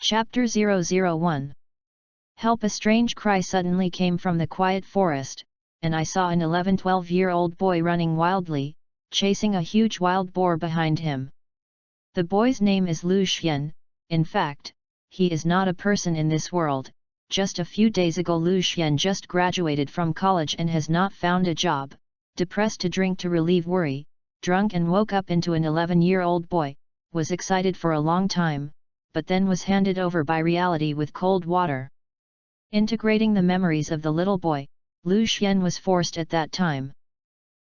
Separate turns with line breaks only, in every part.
Chapter 001. Help! A strange cry suddenly came from the quiet forest, and I saw an 11-12-year-old boy running wildly, chasing a huge wild boar behind him. The boy's name is Lu Xian. In fact, he is not a person in this world. Just a few days ago Lu Xian just graduated from college and has not found a job, depressed to drink to relieve worry, drunk and woke up into an 11-year-old boy, was excited for a long time, but then was handed over by reality with cold water. Integrating the memories of the little boy, Lu Xian was forced at that time.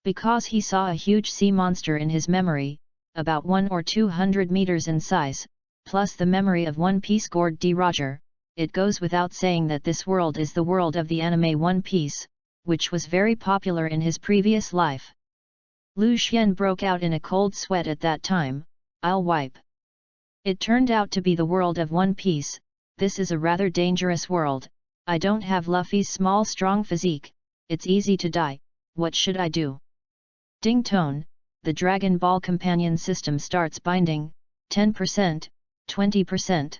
Because he saw a huge sea monster in his memory, about 100 or 200 meters in size, plus the memory of One Piece Gord D. Roger, it goes without saying that this world is the world of the anime One Piece, which was very popular in his previous life. Lu Xian broke out in a cold sweat at that time. I'll wipe. It turned out to be the world of One Piece. This is a rather dangerous world. I don't have Luffy's small strong physique, it's easy to die, what should I do? Ding tone, the Dragon Ball companion system starts binding, 10%, 20%,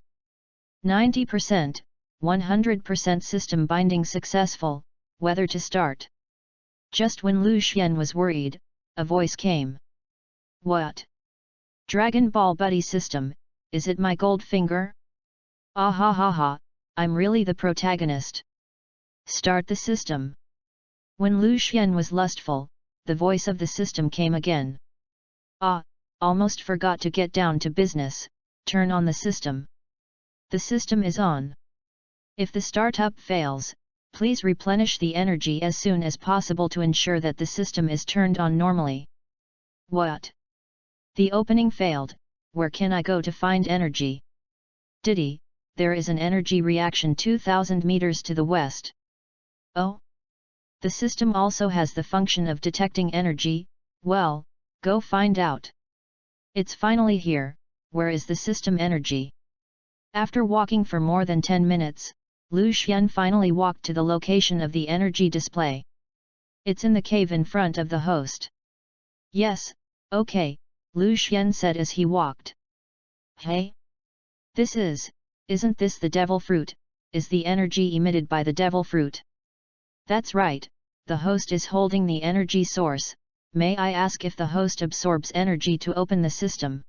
90%, 100% system binding successful, whether to start. Just when Lu Xian was worried, a voice came. What? Dragon Ball buddy system, is it my gold finger? Ah ha ha ha, I'm really the protagonist. Start the system. When Lu Xian was lustful, the voice of the system came again. Ah, almost forgot to get down to business, turn on the system. The system is on. If the startup fails, please replenish the energy as soon as possible to ensure that the system is turned on normally. What? The opening failed, where can I go to find energy? Diddy, there is an energy reaction 2000 meters to the west. Oh? The system also has the function of detecting energy, well, go find out. It's finally here, where is the system energy? After walking for more than 10 minutes, Lu Xian finally walked to the location of the energy display. It's in the cave in front of the host. Yes, okay, Lu Xian said as he walked. Hey? Isn't this the devil fruit? Is the energy emitted by the devil fruit? That's right, the host is holding the energy source. May I ask if the host absorbs energy to open the system?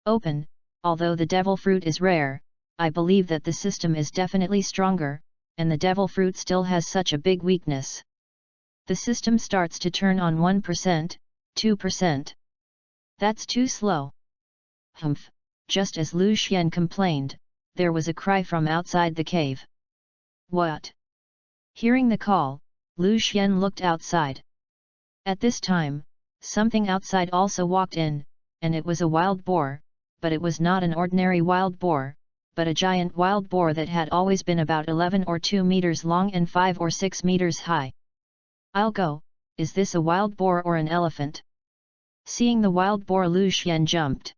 Open, although the devil fruit is rare, I believe that the system is definitely stronger, and the devil fruit still has such a big weakness. The system starts to turn on 1%, 2%. That's too slow. Humph, just as Lu Xian complained, there was a cry from outside the cave. What? Hearing the call, Lu Xian looked outside. At this time, something outside also walked in, and it was a wild boar, but it was not an ordinary wild boar, but a giant wild boar that had always been about 11 or 2 meters long and 5 or 6 meters high. I'll go, is this a wild boar or an elephant? Seeing the wild boar, Lu Xian jumped.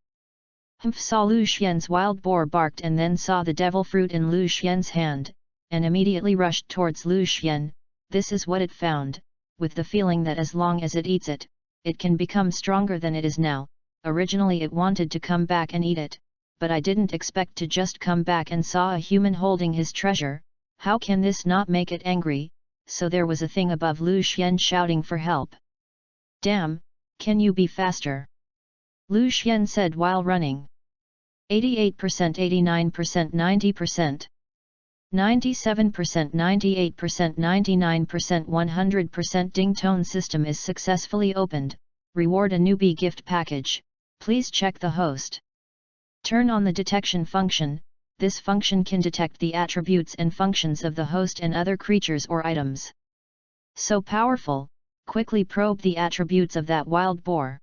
Humph saw Lu Xian's wild boar barked and then saw the devil fruit in Lu Xian's hand, and immediately rushed towards Lu Xian. This is what it found, with the feeling that as long as it eats it, it can become stronger than it is now. Originally it wanted to come back and eat it, but I didn't expect to just come back and saw a human holding his treasure. How can this not make it angry? So there was a thing above Lu Xian shouting for help. Damn, can you be faster? Lu Xian said while running. 88%, 89%, 90%. 97%, 98%, 99%, 100%. Ding tone system is successfully opened. Reward a newbie gift package. Please check the host. Turn on the detection function. This function can detect the attributes and functions of the host and other creatures or items. So powerful, quickly probe the attributes of that wild boar.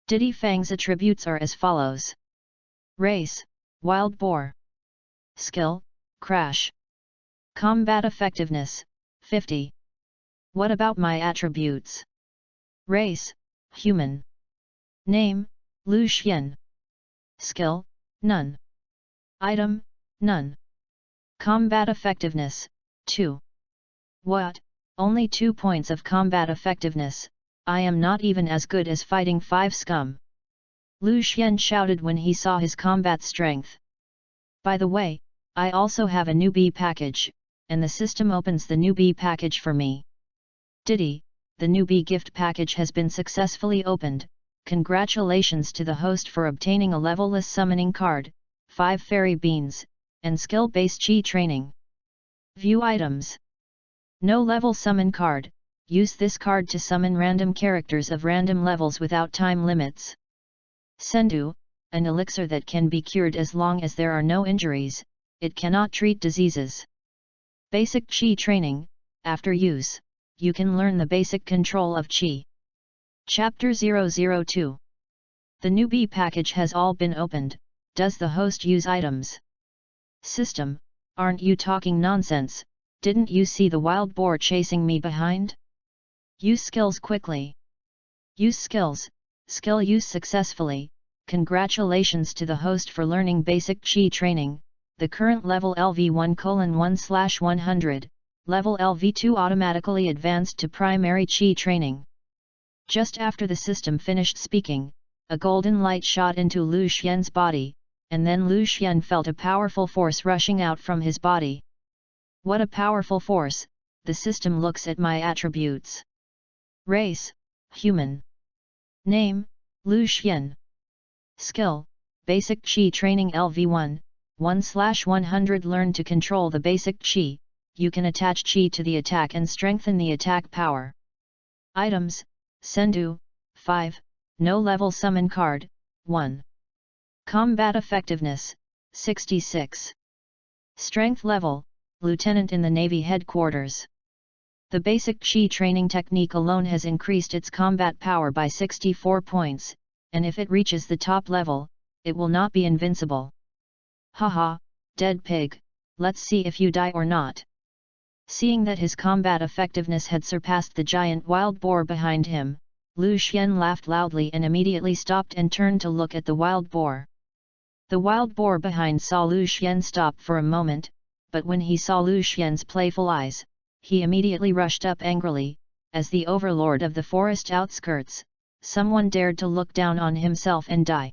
Diddy Fang's attributes are as follows. Race, wild boar. Skill, crash. Combat effectiveness, 50. What about my attributes? Race, human. Name, Lu Xian. Skill, none. Item, none. Combat effectiveness, 2. What? Only 2 points of combat effectiveness. I am not even as good as fighting 5 scum. Lu Xian shouted when he saw his combat strength. By the way, I also have a newbie package, and the system opens the newbie package for me. Diddy, the newbie gift package has been successfully opened. Congratulations to the host for obtaining a levelless summoning card, 5 fairy beans, and skill-based chi training. View items. No level summon card. Use this card to summon random characters of random levels without time limits. Sendu, an elixir that can be cured as long as there are no injuries. It cannot treat diseases. Basic chi training. After use, you can learn the basic control of chi. Chapter 002. The newbie package has all been opened. Does the host use items? System, aren't you talking nonsense? Didn't you see the wild boar chasing me behind? Use skills quickly. Use skills. Skill use successfully. Congratulations to the host for learning basic chi training. The current level LV1:1/100, level LV2 automatically advanced to primary chi training. Just after the system finished speaking, a golden light shot into Lu Xian's body, and then Lu Xian felt a powerful force rushing out from his body. What a powerful force! The system looks at my attributes. Race, human. Name, Lu Xian. Skill, basic chi training LV1, 1/100. Learn to control the basic chi. You can attach chi to the attack and strengthen the attack power. Items, Sendu, 5, no level summon card, 1. Combat effectiveness, 66. Strength level, Lieutenant in the Navy Headquarters. The basic chi training technique alone has increased its combat power by 64 points, and if it reaches the top level, it will not be invincible. Haha, dead pig, let's see if you die or not. Seeing that his combat effectiveness had surpassed the giant wild boar behind him, Lu Xian laughed loudly and immediately stopped and turned to look at the wild boar. The wild boar behind saw Lu Xian stop for a moment, but when he saw Lu Xian's playful eyes, he immediately rushed up angrily. As the overlord of the forest outskirts, someone dared to look down on himself and die.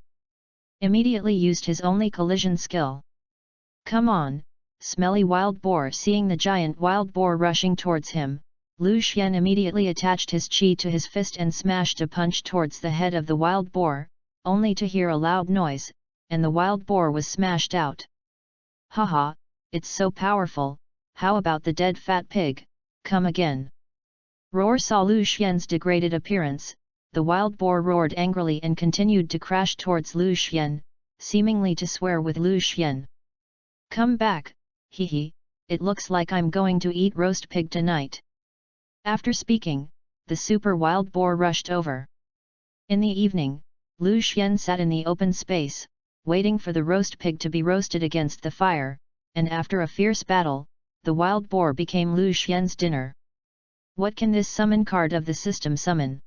Immediately used his only collision skill. Come on, smelly wild boar! Seeing the giant wild boar rushing towards him, Lu Xian immediately attached his chi to his fist and smashed a punch towards the head of the wild boar, only to hear a loud noise, and the wild boar was smashed out. Haha, it's so powerful. How about the dead fat pig? Come again! Roar! Saw Lu Xian's degraded appearance, the wild boar roared angrily and continued to crash towards Lu Xian, seemingly to swear with Lu Xian. Come back, hee, it looks like I'm going to eat roast pig tonight. After speaking, the super wild boar rushed over. In the evening, Lu Xian sat in the open space, waiting for the roast pig to be roasted against the fire, and after a fierce battle, the wild boar became Lu Xian's dinner. What can this summon card of the system summon?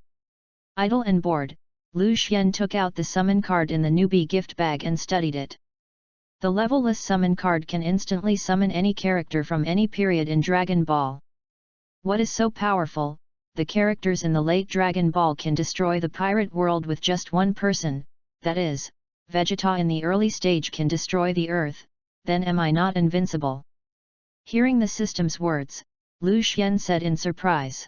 Idle and bored, Lu Xian took out the summon card in the newbie gift bag and studied it. The levelless summon card can instantly summon any character from any period in Dragon Ball. What is so powerful? The characters in the late Dragon Ball can destroy the pirate world with just one person, that is, Vegeta in the early stage can destroy the earth, then am I not invincible? Hearing the system's words, Lu Xian said in surprise.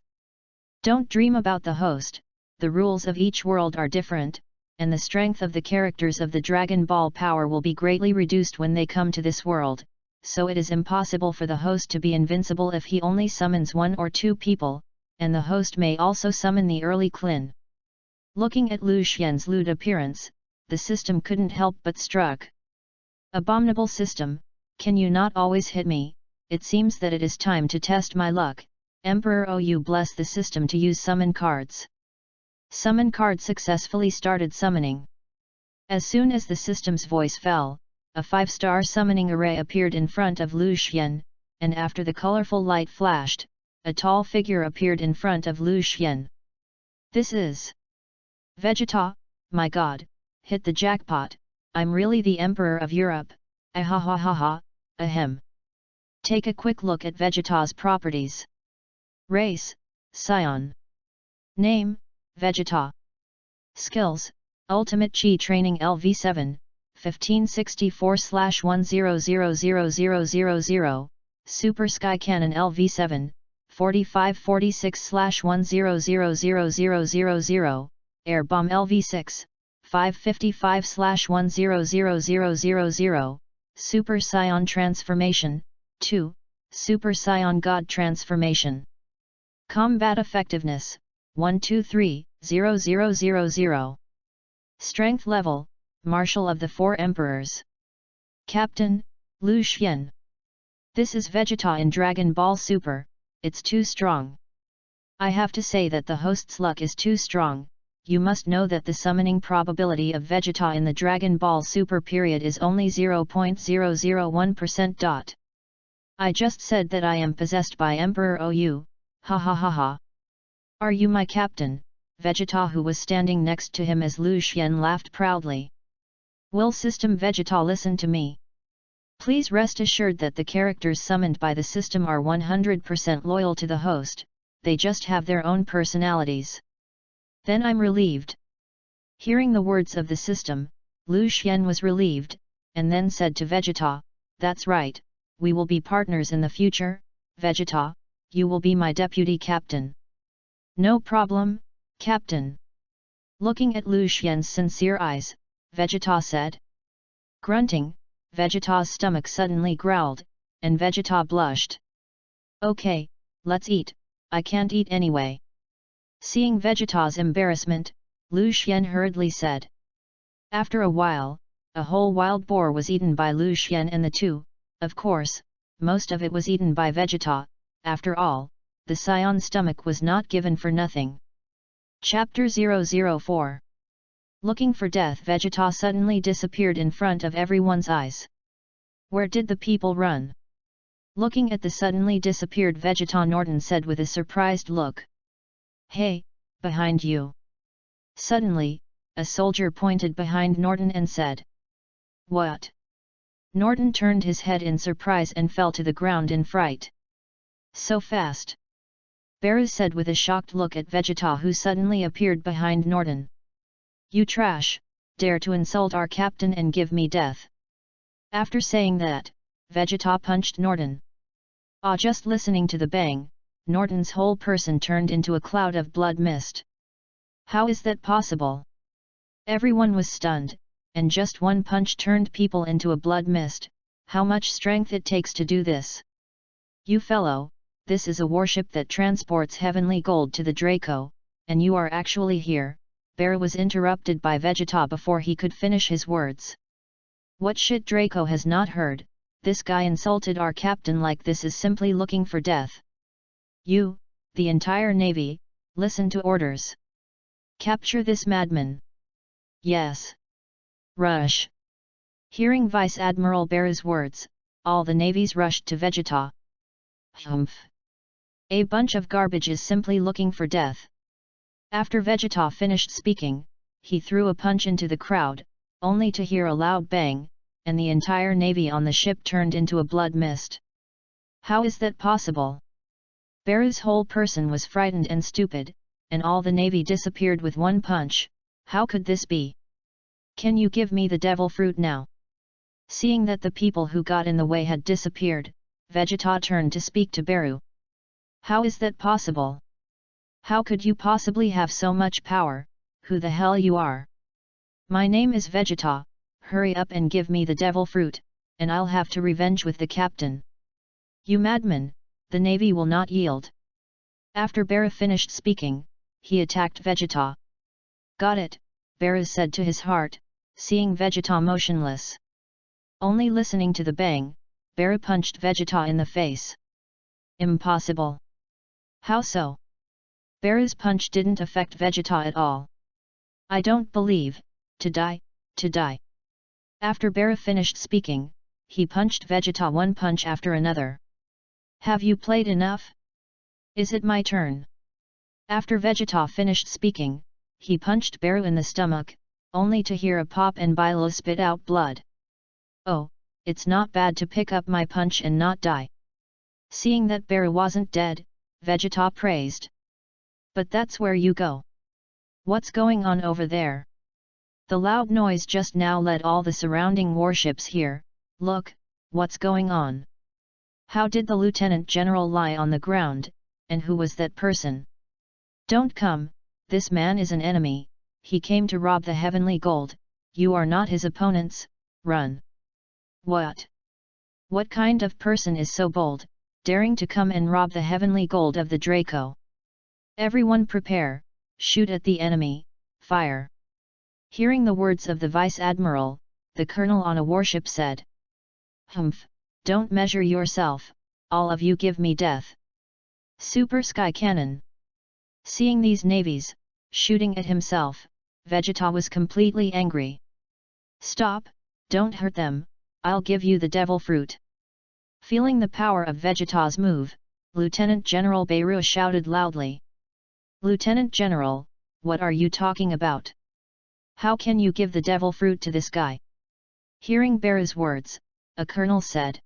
Don't dream about the host, the rules of each world are different, and the strength of the characters of the Dragon Ball power will be greatly reduced when they come to this world, so it is impossible for the host to be invincible if he only summons 1 or 2 people, and the host may also summon the early Klin. Looking at Lu Xian's lewd appearance, the system couldn't help but struck. Abominable system, can you not always hit me? It seems that it is time to test my luck. Emperor OU bless the system to use summon cards. Summon card successfully started summoning. As soon as the system's voice fell, a 5-star summoning array appeared in front of Lu Xian, and after the colorful light flashed, a tall figure appeared in front of Lu Xian. This is Vegeta, my god, hit the jackpot, I'm really the Emperor of Europe, ahahaha, ahem. Take a quick look at Vegeta's properties. Race, Scion. Name, Vegeta. Skills, Ultimate Chi Training LV7, 1564/100000, Super Sky Cannon LV7, 4546/10000000, Air Bomb LV6, 555/100000, Super Scion Transformation, 2, Super Scion God Transformation. Combat Effectiveness, 123,0000. Strength Level, Marshal of the Four Emperors. Captain, Lu Xian. This is Vegeta in Dragon Ball Super, it's too strong. I have to say that the host's luck is too strong. You must know that the summoning probability of Vegeta in the Dragon Ball Super period is only 0.001%. I just said that I am possessed by Emperor Ou, ha ha ha ha. Are you my captain? Vegeta, who was standing next to him as Lu Xian, laughed proudly. Will System Vegeta listen to me? Please rest assured that the characters summoned by the system are 100% loyal to the host, they just have their own personalities. Then I'm relieved. Hearing the words of the system, Lu Xian was relieved, and then said to Vegeta, that's right, we will be partners in the future. Vegeta, you will be my deputy captain. No problem, captain. Looking at Lu Xian's sincere eyes, Vegeta said. Grunting, Vegeta's stomach suddenly growled, and Vegeta blushed. Okay, let's eat, I can't eat anyway. Seeing Vegeta's embarrassment, Lu Xian hurriedly said. After a while, a whole wild boar was eaten by Lu Xian and the two, of course, most of it was eaten by Vegeta. After all, the Scion stomach was not given for nothing. Chapter 004. Looking for death, Vegeta suddenly disappeared in front of everyone's eyes. Where did the people run? Looking at the suddenly disappeared Vegeta, Norton said with a surprised look. Hey, behind you! Suddenly, a soldier pointed behind Norton and said. What? Norton turned his head in surprise and fell to the ground in fright. So fast? Beru said with a shocked look at Vegeta, who suddenly appeared behind Norton. You trash, dare to insult our captain and give me death. After saying that, Vegeta punched Norton. Just listening to the bang, Norton's whole person turned into a cloud of blood mist. How is that possible? Everyone was stunned, and just one punch turned people into a blood mist. How much strength it takes to do this? You fellow, this is a warship that transports heavenly gold to the Draco, and you are actually here. Bear was interrupted by Vegeta before he could finish his words. What shit Draco has not heard? This guy insulted our captain like this is simply looking for death. You, the entire navy, listen to orders. Capture this madman. Yes. Rush. Hearing Vice Admiral Bear's words, all the navies rushed to Vegeta. Humph. A bunch of garbage is simply looking for death. After Vegeta finished speaking, he threw a punch into the crowd, only to hear a loud bang, and the entire navy on the ship turned into a blood mist. How is that possible? Beru's whole person was frightened and stupid, and all the navy disappeared with one punch. How could this be? Can you give me the devil fruit now? Seeing that the people who got in the way had disappeared, Vegeta turned to speak to Beru. How is that possible? How could you possibly have so much power? Who the hell you are? My name is Vegeta, hurry up and give me the devil fruit, and I'll have to revenge with the captain. You madman, the navy will not yield. After Beru finished speaking, he attacked Vegeta. Got it, Beru said to his heart, seeing Vegeta motionless. Only listening to the bang, Beru punched Vegeta in the face. Impossible. How so? Beru's punch didn't affect Vegeta at all. I don't believe, to die, to die. After Beru finished speaking, he punched Vegeta one punch after another. Have you played enough? Is it my turn? After Vegeta finished speaking, he punched Beru in the stomach, only to hear a pop and Bilo spit out blood. Oh, it's not bad to pick up my punch and not die. Seeing that Beru wasn't dead, Vegeta praised. But that's where you go. What's going on over there? The loud noise just now let all the surrounding warships hear. Look, what's going on? How did the Lieutenant General lie on the ground, and who was that person? Don't come, this man is an enemy, he came to rob the heavenly gold, you are not his opponents, run. What? What kind of person is so bold, daring to come and rob the heavenly gold of the Draco? Everyone prepare, shoot at the enemy, fire. Hearing the words of the Vice Admiral, the colonel on a warship said. Humph, don't measure yourself, all of you give me death. Super Sky Cannon. Seeing these navies, shooting at himself, Vegeta was completely angry. Stop, don't hurt them, I'll give you the devil fruit. Feeling the power of Vegeta's move, Lieutenant General Beerus shouted loudly. Lieutenant General, what are you talking about? How can you give the devil fruit to this guy? Hearing Beerus' words, a colonel said.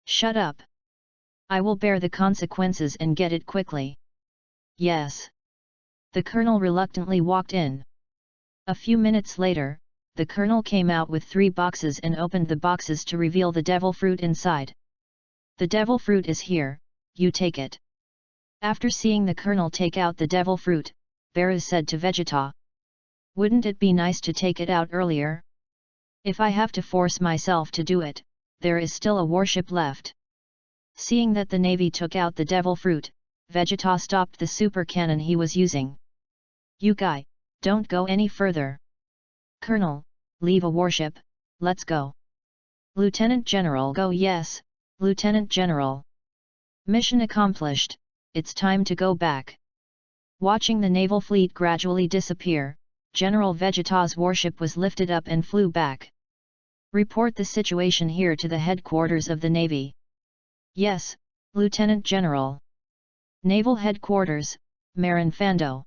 Shut up. I will bear the consequences and get it quickly. Yes. The colonel reluctantly walked in. A few minutes later, the colonel came out with 3 boxes and opened the boxes to reveal the devil fruit inside. The devil fruit is here, you take it. After seeing the colonel take out the devil fruit, Beerus said to Vegeta. Wouldn't it be nice to take it out earlier? If I have to force myself to do it, there is still a warship left. Seeing that the navy took out the devil fruit, Vegeta stopped the super cannon he was using. You guy, don't go any further. Colonel, leave a warship, let's go. Lieutenant General go yes, Lieutenant General. Mission accomplished, it's time to go back. Watching the naval fleet gradually disappear, General Vegeta's warship was lifted up and flew back. Report the situation here to the headquarters of the Navy. Yes, Lieutenant General. Naval Headquarters, Marin Fando.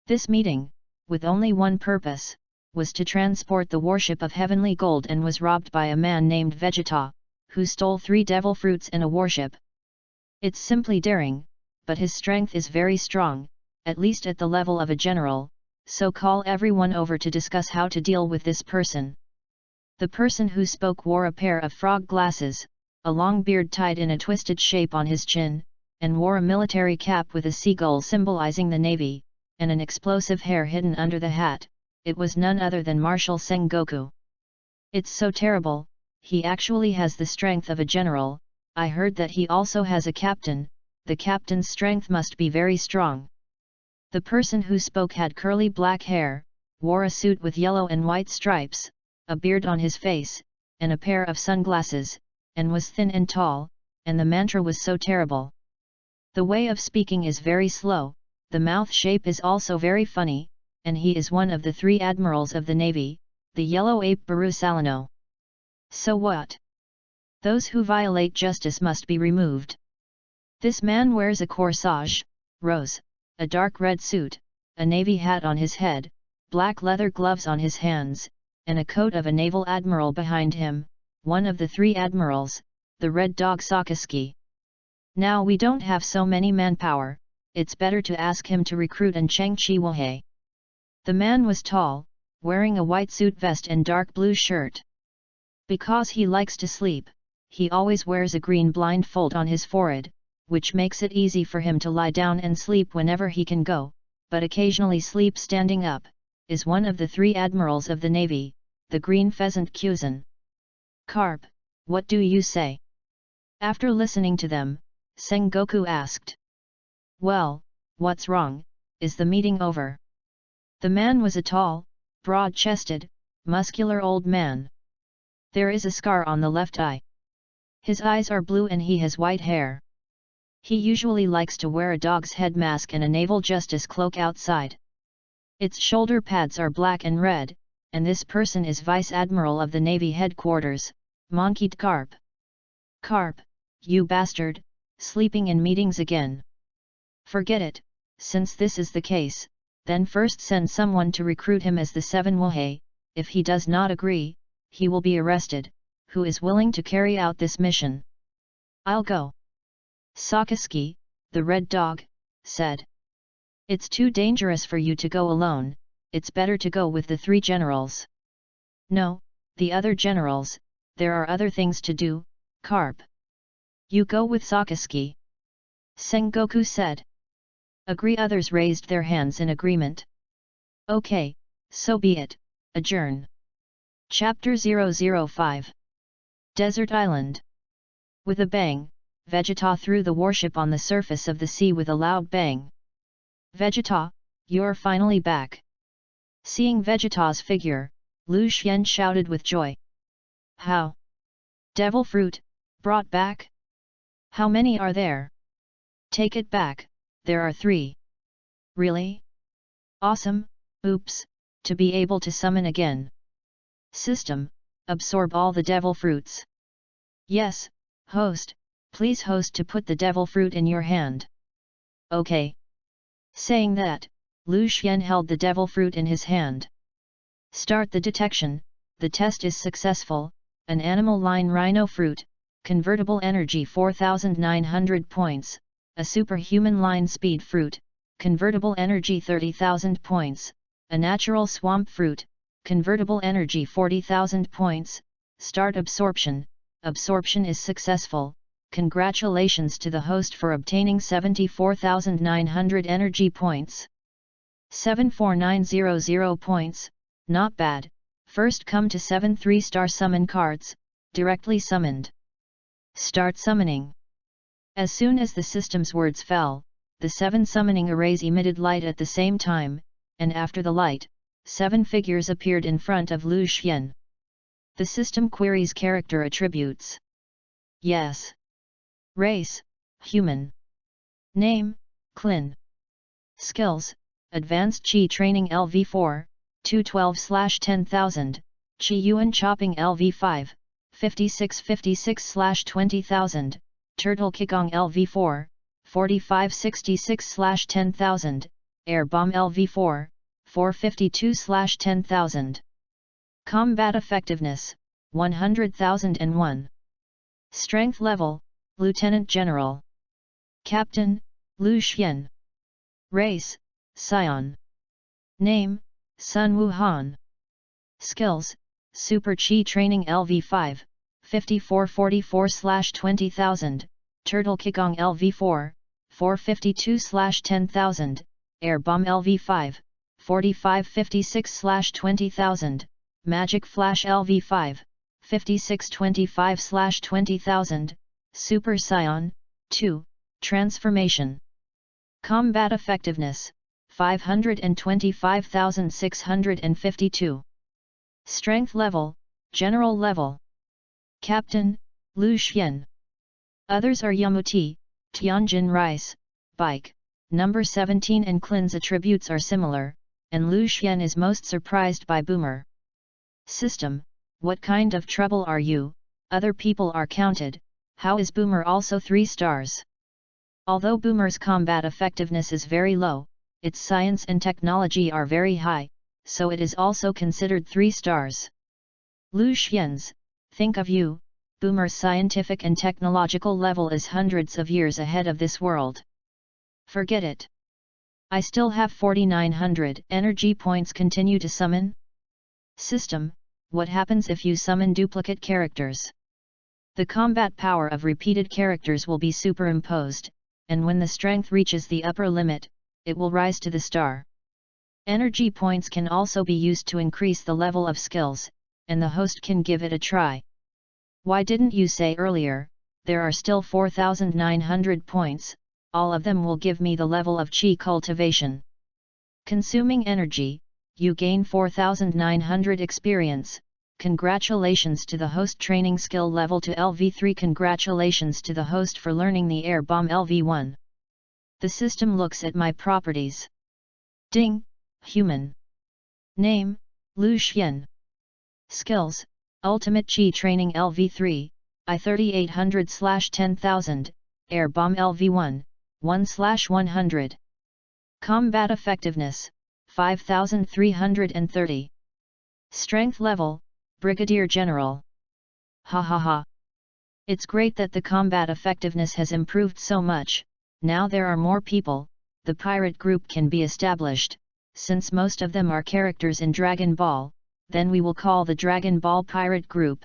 This meeting, with only one purpose, was to transport the warship of Heavenly Gold and was robbed by a man named Vegeta, who stole 3 devil fruits in a warship. It's simply daring, but his strength is very strong, at least at the level of a general, so call everyone over to discuss how to deal with this person. The person who spoke wore a pair of frog glasses, a long beard tied in a twisted shape on his chin, and wore a military cap with a seagull symbolizing the navy, and an explosive hair hidden under the hat. It was none other than Marshal Sengoku. It's so terrible, he actually has the strength of a general, I heard that he also has a captain, the captain's strength must be very strong. The person who spoke had curly black hair, wore a suit with yellow and white stripes, a beard on his face, and a pair of sunglasses, and was thin and tall, and the mantra was so terrible. The way of speaking is very slow, the mouth shape is also very funny, and he is one of the 3 admirals of the navy, the yellow ape Barusalino. So what? Those who violate justice must be removed. This man wears a corsage, rose, a dark red suit, a navy hat on his head, black leather gloves on his hands, and a coat of a naval admiral behind him, one of the 3 admirals, the red dog Sakazuki. Now we don't have so many manpower, it's better to ask him to recruit and Changchi Wohei. The man was tall, wearing a white suit vest and dark blue shirt. Because he likes to sleep, he always wears a green blindfold on his forehead, which makes it easy for him to lie down and sleep whenever he can go, but occasionally sleep standing up, is one of the 3 admirals of the navy, the green pheasant Kuzan. Carp, what do you say? After listening to them, Sengoku asked. Well, what's wrong, is the meeting over? The man was a tall, broad-chested, muscular old man. There is a scar on the left eye. His eyes are blue and he has white hair. He usually likes to wear a dog's head mask and a naval justice cloak outside. Its shoulder pads are black and red, and this person is Vice Admiral of the Navy Headquarters, Monkeyed Carp. Carp, you bastard, sleeping in meetings again. Forget it, since this is the case, then first send someone to recruit him as the 7 Wohei, if he does not agree, he will be arrested, who is willing to carry out this mission? I'll go. Sakazuki, the red dog, said. It's too dangerous for you to go alone, it's better to go with the 3 generals. No, the other generals, there are other things to do, Carp. You go with Sakazuki. Sengoku said. Agree. Others raised their hands in agreement. Okay, so be it, adjourn. Chapter 005. Desert Island. With a bang, Vegeta threw the warship on the surface of the sea with a loud bang. Vegeta, you're finally back. Seeing Vegeta's figure, Lu Xian shouted with joy. How? Devil fruit, brought back? How many are there? Take it back, there are 3. Really? Awesome, oops, to be able to summon again. System, absorb all the devil fruits. Yes, host, please host to put the devil fruit in your hand. Okay. Saying that, Lu Xian held the devil fruit in his hand. Start the detection, the test is successful, an animal line rhino fruit, convertible energy 4900 points, a superhuman line speed fruit, convertible energy 30,000 points, a natural swamp fruit, convertible energy 40,000 points, start absorption, absorption is successful, congratulations to the host for obtaining 74,900 energy points. 74900 points, not bad, first come to 7 3-star summon cards, directly summoned. Start summoning. As soon as the system's words fell, the 7 summoning arrays emitted light at the same time, and after the light, 7 figures appeared in front of Lu Xian. The system queries character attributes. Yes. Race, human. Name, Clin. Skills, Advanced Chi Training LV4, 212/10,000, Chi Yuan Chopping LV5, 5656/20,000, Turtle Kikong LV4, 4566/10,000, Air Bomb LV4, 452/10,000. Combat Effectiveness, 100,001. Strength Level, Lieutenant General. Captain, Lu Xian. Race, Scion. Name, Sun Wuhan. Skills, Super Chi Training LV5, 5444/20,000, Turtle Kikong LV4, 452/10,000, Air Bomb LV5, 4556/20,000, Magic Flash LV5, 5625/20,000, Super Scion, 2, Transformation. Combat Effectiveness, 525,652. Strength Level, General Level. Captain, Lu Xian. Others are Yamuti, Tianjin Rice, Bike, number 17 and Clin's attributes are similar, and Lu Xian is most surprised by Boomer. System, what kind of trouble are you? Other people are counted, how is Boomer also 3 stars? Although Boomer's combat effectiveness is very low, its science and technology are very high, so it is also considered 3 stars. Lu Xian's, think of you, Boomer's scientific and technological level is hundreds of years ahead of this world. Forget it. I still have 4900 energy points. Continue to summon? System, what happens if you summon duplicate characters? The combat power of repeated characters will be superimposed, and when the strength reaches the upper limit, it will rise to the star. Energy points can also be used to increase the level of skills, and the host can give it a try. Why didn't you say earlier? There are still 4900 points, all of them will give me the level of Chi cultivation. Consuming energy, you gain 4900 experience. Congratulations to the host training skill level to LV3. Congratulations to the host for learning the air bomb LV1. The system looks at my properties. Ding, human. Name, Lu Xian. Skills, Ultimate Chi Training LV3, I3800/10,000, Air Bomb LV1, 1/100. Combat Effectiveness, 5330. Strength Level, Brigadier General. Ha ha ha. It's great that the combat effectiveness has improved so much, now there are more people, the pirate group can be established, since most of them are characters in Dragon Ball, then we will call the Dragon Ball Pirate Group.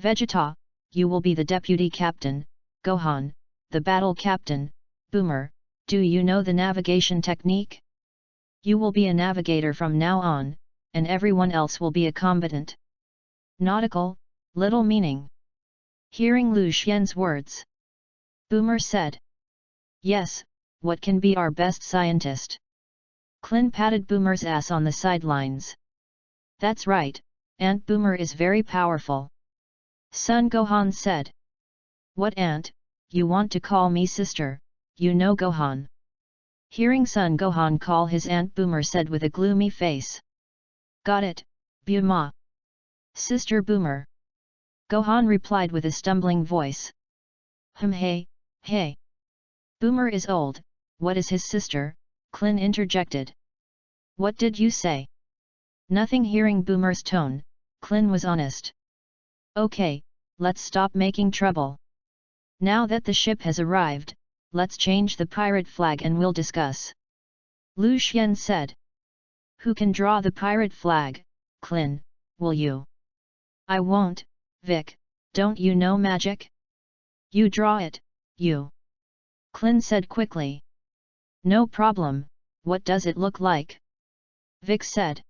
Vegeta, you will be the deputy captain, Gohan, the battle captain, Boomer, do you know the navigation technique? You will be a navigator from now on, and everyone else will be a combatant. Nautical, little meaning. Hearing Lu Xian's words, Boomer said, yes, what can be our best scientist? Klin patted Boomer's ass on the sidelines. That's right, Aunt Boomer is very powerful. Son Gohan said. What aunt, you want to call me sister, you know Gohan. Hearing Son Gohan call his Aunt Boomer said with a gloomy face. Got it, Bulma. Sister Boomer. Gohan replied with a stumbling voice. Hey. Boomer is old, what is his sister? Klin interjected. What did you say? Nothing. Hearing Boomer's tone, Klin was honest. Okay, let's stop making trouble. Now that the ship has arrived, let's change the pirate flag and we'll discuss. Lu Xian said. Who can draw the pirate flag? Klin, will you? I won't, Vic, don't you know magic? You draw it, you. Klin said quickly. No problem, what does it look like? Vic said.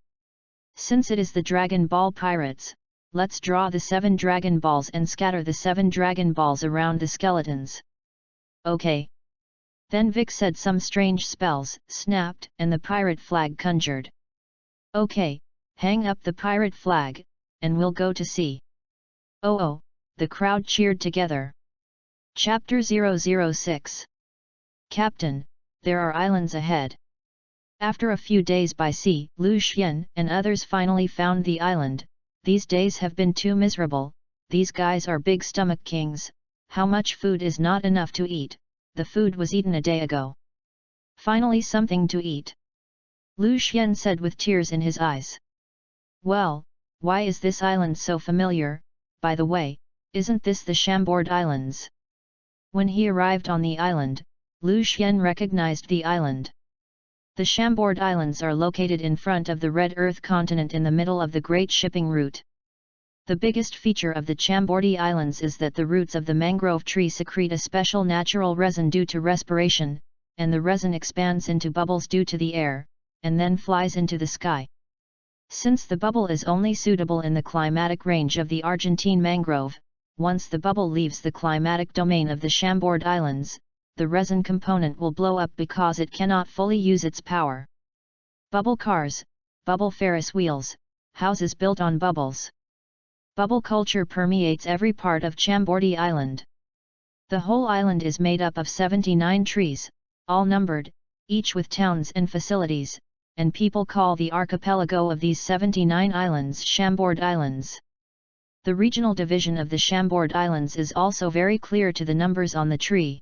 Since it is the Dragon Ball Pirates, let's draw the 7 Dragon Balls and scatter the 7 Dragon Balls around the skeletons. Okay. Then Vic said some strange spells, snapped, and the pirate flag conjured. Okay, hang up the pirate flag, and we'll go to sea. Oh, the crowd cheered together. Chapter 006. Captain, there are islands ahead. After a few days by sea, Lu Xian and others finally found the island. These days have been too miserable, these guys are big stomach kings, how much food is not enough to eat, the food was eaten a day ago. Finally something to eat. Lu Xian said with tears in his eyes. Well, why is this island so familiar, by the way, isn't this the Chambord Islands? When he arrived on the island, Lu Xian recognized the island. The Chambord Islands are located in front of the Red Earth continent in the middle of the Great Shipping Route. The biggest feature of the Chambordi Islands is that the roots of the mangrove tree secrete a special natural resin due to respiration, and the resin expands into bubbles due to the air, and then flies into the sky. Since the bubble is only suitable in the climatic range of the Argentine mangrove, once the bubble leaves the climatic domain of the Chambord Islands, the resin component will blow up because it cannot fully use its power. Bubble cars, bubble Ferris wheels, houses built on bubbles. Bubble culture permeates every part of Chambordi Island. The whole island is made up of 79 trees, all numbered, each with towns and facilities, and people call the archipelago of these 79 islands Chambord Islands. The regional division of the Chambord Islands is also very clear to the numbers on the tree.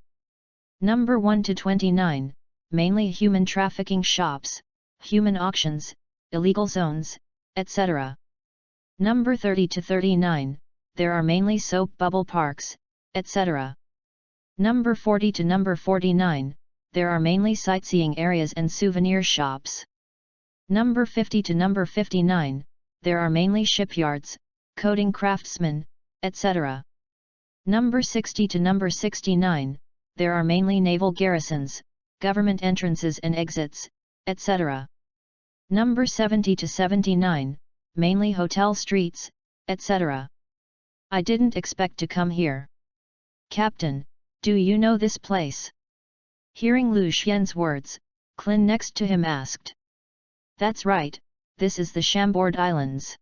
Number 1 to 29, mainly human trafficking shops, human auctions, illegal zones, etc. Number 30 to 39, there are mainly soap bubble parks, etc. Number 40 to number 49, there are mainly sightseeing areas and souvenir shops. Number 50 to number 59, there are mainly shipyards, coating craftsmen, etc. Number 60 to number 69, there are mainly naval garrisons, government entrances and exits, etc. Number 70 to 79, mainly hotel streets, etc. I didn't expect to come here. Captain, do you know this place? Hearing Lu Xian's words, Klin next to him asked. That's right, this is the Chambord Islands.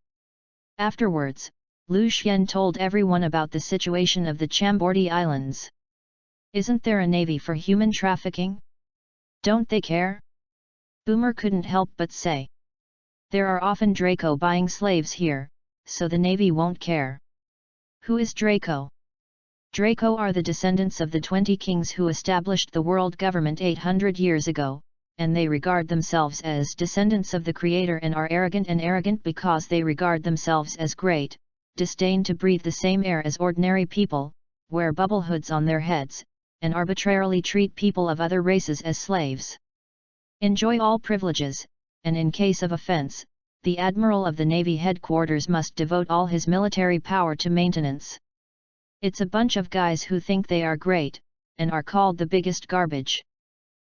Afterwards, Lu Xian told everyone about the situation of the Chambordi Islands. Isn't there a navy for human trafficking? Don't they care? Boomer couldn't help but say. There are often Draco buying slaves here, so the navy won't care. Who is Draco? Draco are the descendants of the 20 kings who established the world government 800 years ago, and they regard themselves as descendants of the Creator and are arrogant because they regard themselves as great, disdain to breathe the same air as ordinary people, wear bubble hoods on their heads, and arbitrarily treat people of other races as slaves. Enjoy all privileges, and in case of offense, the Admiral of the Navy headquarters must devote all his military power to maintenance. It's a bunch of guys who think they are great, and are called the biggest garbage.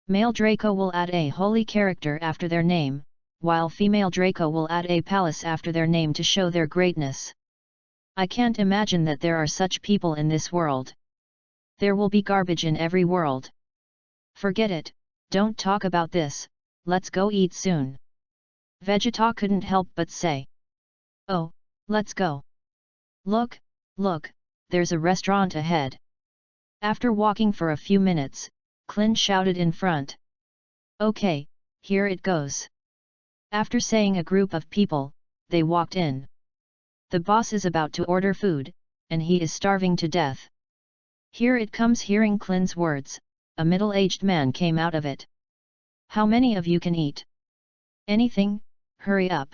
Male Draco will add a holy character after their name, while female Draco will add a palace after their name to show their greatness. I can't imagine that there are such people in this world. There will be garbage in every world. Forget it, don't talk about this, let's go eat soon. Vegeta couldn't help but say. Oh, let's go. Look, there's a restaurant ahead. After walking for a few minutes, Clint shouted in front. Okay, here it goes. After saying a group of people, they walked in. The boss is about to order food, and he is starving to death. Here it comes. Hearing Clint's words, a middle-aged man came out of it. How many of you can eat? Anything, hurry up.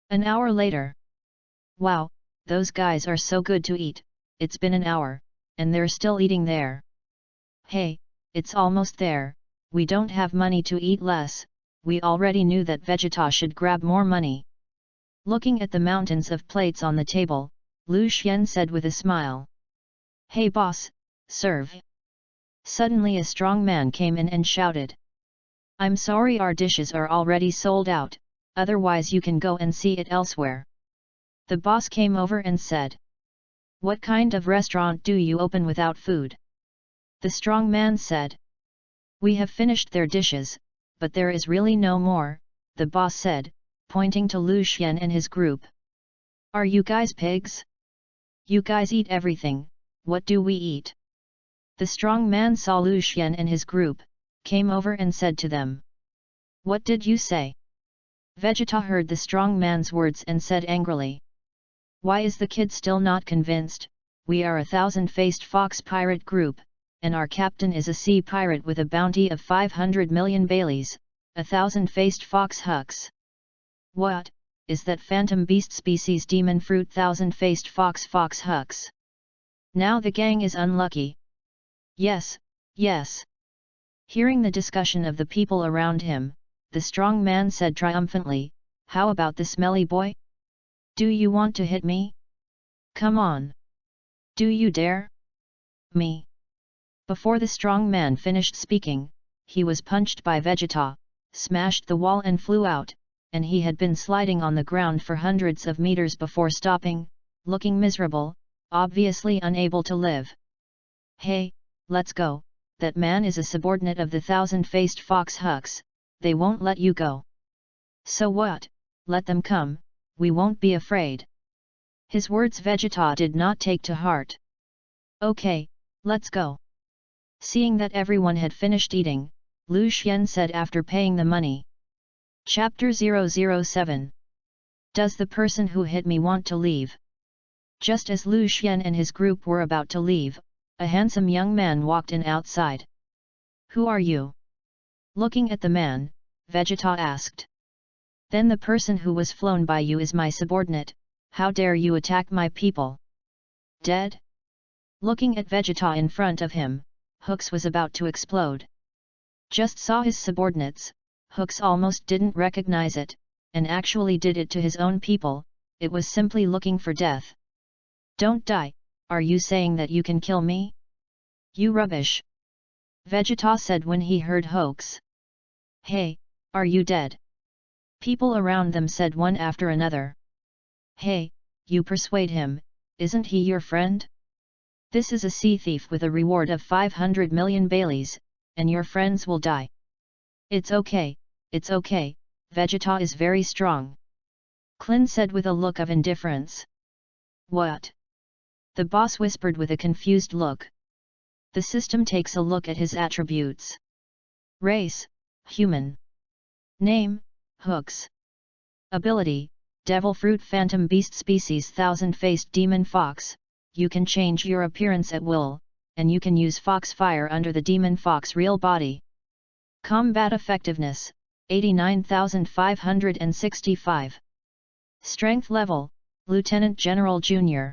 An hour later. Wow, those guys are so good to eat, it's been an hour, and they're still eating there. Hey, it's almost there, we don't have money to eat less, we already knew that Vegeta should grab more money. Looking at the mountains of plates on the table, Lu Xian said with a smile. Hey boss, serve. Suddenly a strong man came in and shouted. I'm sorry, our dishes are already sold out, otherwise you can go and see it elsewhere. The boss came over and said. What kind of restaurant do you open without food? The strong man said. We have finished their dishes, but there is really no more, the boss said, pointing to Lu Xian and his group. Are you guys pigs? You guys eat everything, what do we eat? The strong man saw Lu Xian and his group, came over and said to them. What did you say? Vegeta heard the strong man's words and said angrily. Why is the kid still not convinced? We are a 1,000-faced fox pirate group, and our captain is a sea pirate with a bounty of 500 million Baileys, 1,000-faced fox hux. What, is that phantom beast species demon fruit 1,000-faced fox hux? Now the gang is unlucky. Yes. Hearing the discussion of the people around him, the strong man said triumphantly, how about the smelly boy? Do you want to hit me? Come on. Do you dare? Me. Before the strong man finished speaking, he was punched by Vegeta, smashed the wall and flew out, and he had been sliding on the ground for hundreds of meters before stopping, looking miserable, obviously unable to live. Hey, let's go, that man is a subordinate of the 1,000-faced fox hux, they won't let you go. So what, let them come, we won't be afraid. His words Vegeta did not take to heart. Okay, let's go. Seeing that everyone had finished eating, Lu Xian said after paying the money. Chapter 007. Does the person who hit me want to leave? Just as Lu Xian and his group were about to leave, a handsome young man walked in outside. Who are you? Looking at the man, Vegeta asked. Then the person who was flown by you is my subordinate, how dare you attack my people? Dead? Looking at Vegeta in front of him, Hux was about to explode. Just saw his subordinates, Hux almost didn't recognize it, and actually did it to his own people, it was simply looking for death. Don't die, are you saying that you can kill me? You rubbish! Vegeta said when he heard Hux. Hey, are you dead? People around them said one after another. Hey, you persuade him, isn't he your friend? This is a sea thief with a reward of 500 million Baileys, and your friends will die. It's okay, Vegeta is very strong. Clint said with a look of indifference. What? The boss whispered with a confused look. The system takes a look at his attributes. Race, human. Name, Hux. Ability, Devil Fruit Phantom Beast Species 1,000-faced Demon Fox, you can change your appearance at will, and you can use Fox Fire under the Demon Fox real body. Combat Effectiveness, 89,565. Strength Level, Lieutenant General Jr.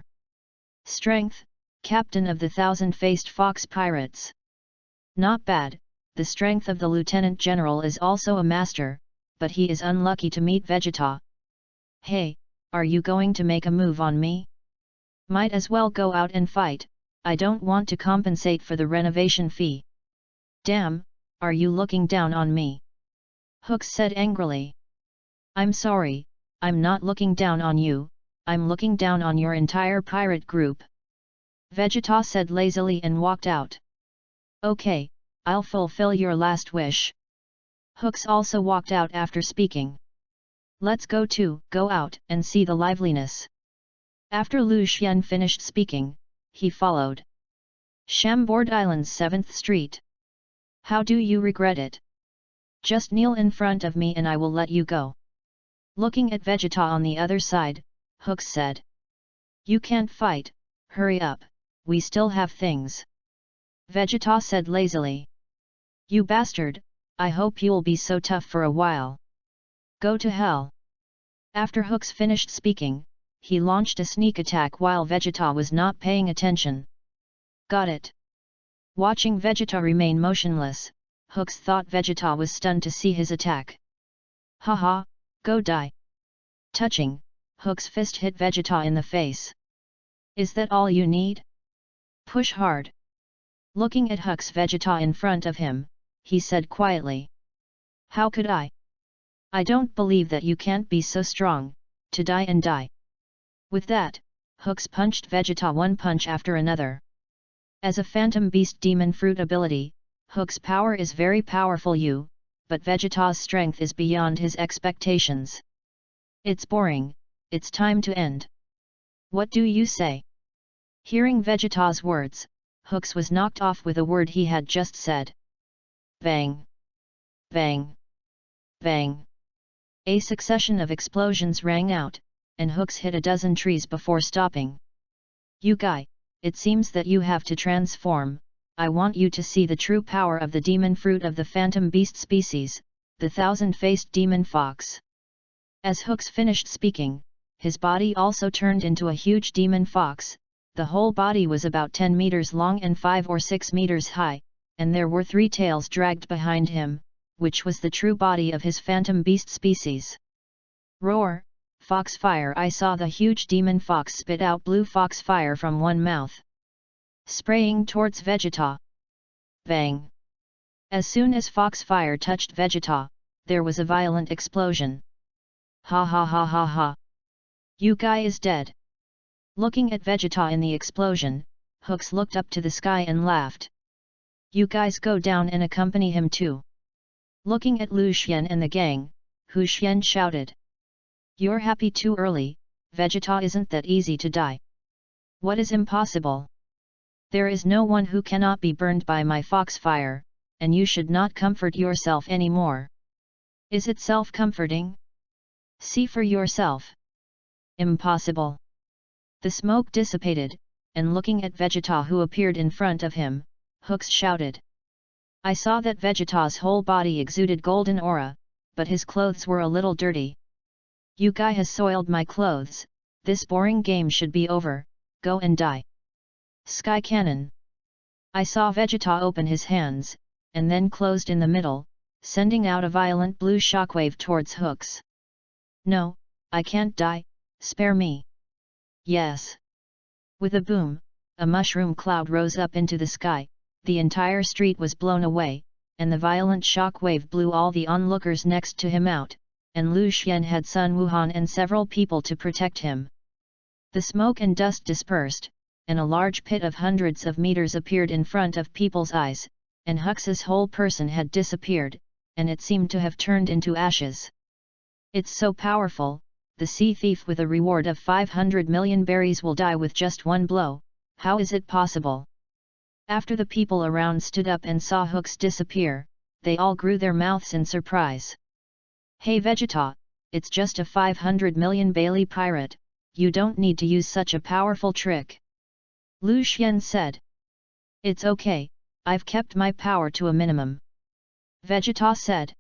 Strength, Captain of the 1,000-faced Fox Pirates. Not bad, the strength of the Lieutenant General is also a master, but he is unlucky to meet Vegeta. Hey, are you going to make a move on me? Might as well go out and fight, I don't want to compensate for the renovation fee. Damn, are you looking down on me? Hooks said angrily. I'm sorry, I'm not looking down on you, I'm looking down on your entire pirate group. Vegeta said lazily and walked out. Okay, I'll fulfill your last wish. Hooks also walked out after speaking. Let's go out and see the liveliness. After Lu Xian finished speaking, he followed. Chambord Island's 7th Street. How do you regret it? Just kneel in front of me and I will let you go. Looking at Vegeta on the other side, Hooks said. You can't fight, hurry up, we still have things. Vegeta said lazily. You bastard, I hope you'll be so tough for a while. Go to hell. After Hooks finished speaking, he launched a sneak attack while Vegeta was not paying attention. Got it. Watching Vegeta remain motionless, Hooks thought Vegeta was stunned to see his attack. Haha, go die. Touching, Hooks' fist hit Vegeta in the face. Is that all you need? Push hard. Looking at Hooks' Vegeta in front of him, he said quietly. How could I? I don't believe that you can't be so strong, to die and die. With that, Hooks punched Vegeta one punch after another. As a Phantom Beast Demon Fruit ability, Hooks' power is very powerful but Vegeta's strength is beyond his expectations. It's boring, it's time to end. What do you say? Hearing Vegeta's words, Hooks was knocked off with a word he had just said. Bang! Bang! Bang! A succession of explosions rang out, and Hooks hit a dozen trees before stopping. You guy, it seems that you have to transform. I want you to see the true power of the demon fruit of the Phantom Beast species, the thousand-faced demon fox. As Hooks finished speaking, his body also turned into a huge demon fox. The whole body was about 10 meters long and 5 or 6 meters high, and there were 3 tails dragged behind him, which was the true body of his Phantom Beast species. Roar! Foxfire! I saw the huge demon fox spit out blue foxfire from one mouth, spraying towards Vegeta. Bang! As soon as foxfire touched Vegeta, there was a violent explosion. Ha ha ha ha ha! You guy is dead. Looking at Vegeta in the explosion, Hooks looked up to the sky and laughed. You guys go down and accompany him too. Looking at Lu Xian and the gang, Hu Xian shouted. You're happy too early, Vegeta isn't that easy to die. What is impossible? There is no one who cannot be burned by my foxfire, and you should not comfort yourself anymore. Is it self-comforting? See for yourself. Impossible. The smoke dissipated, and looking at Vegeta who appeared in front of him, Hooks shouted. I saw that Vegeta's whole body exuded golden aura, but his clothes were a little dirty. You guy has soiled my clothes, this boring game should be over, go and die. Sky Cannon. I saw Vegeta open his hands, and then closed in the middle, sending out a violent blue shockwave towards Hooks. No, I can't die, spare me. Yes. With a boom, a mushroom cloud rose up into the sky, the entire street was blown away, and the violent shock wave blew all the onlookers next to him out, and Lu Xian had Sun Wuhan and several people to protect him. The smoke and dust dispersed, and a large pit of hundreds of meters appeared in front of people's eyes, and Hux's whole person had disappeared, and it seemed to have turned into ashes. It's so powerful. The sea thief with a reward of 500 million berries will die with just one blow, how is it possible? After the people around stood up and saw Hooks disappear, they all grew their mouths in surprise. Hey Vegeta, it's just a 500 million Bailey pirate, you don't need to use such a powerful trick. Lu Xian said. It's okay, I've kept my power to a minimum. Vegeta said.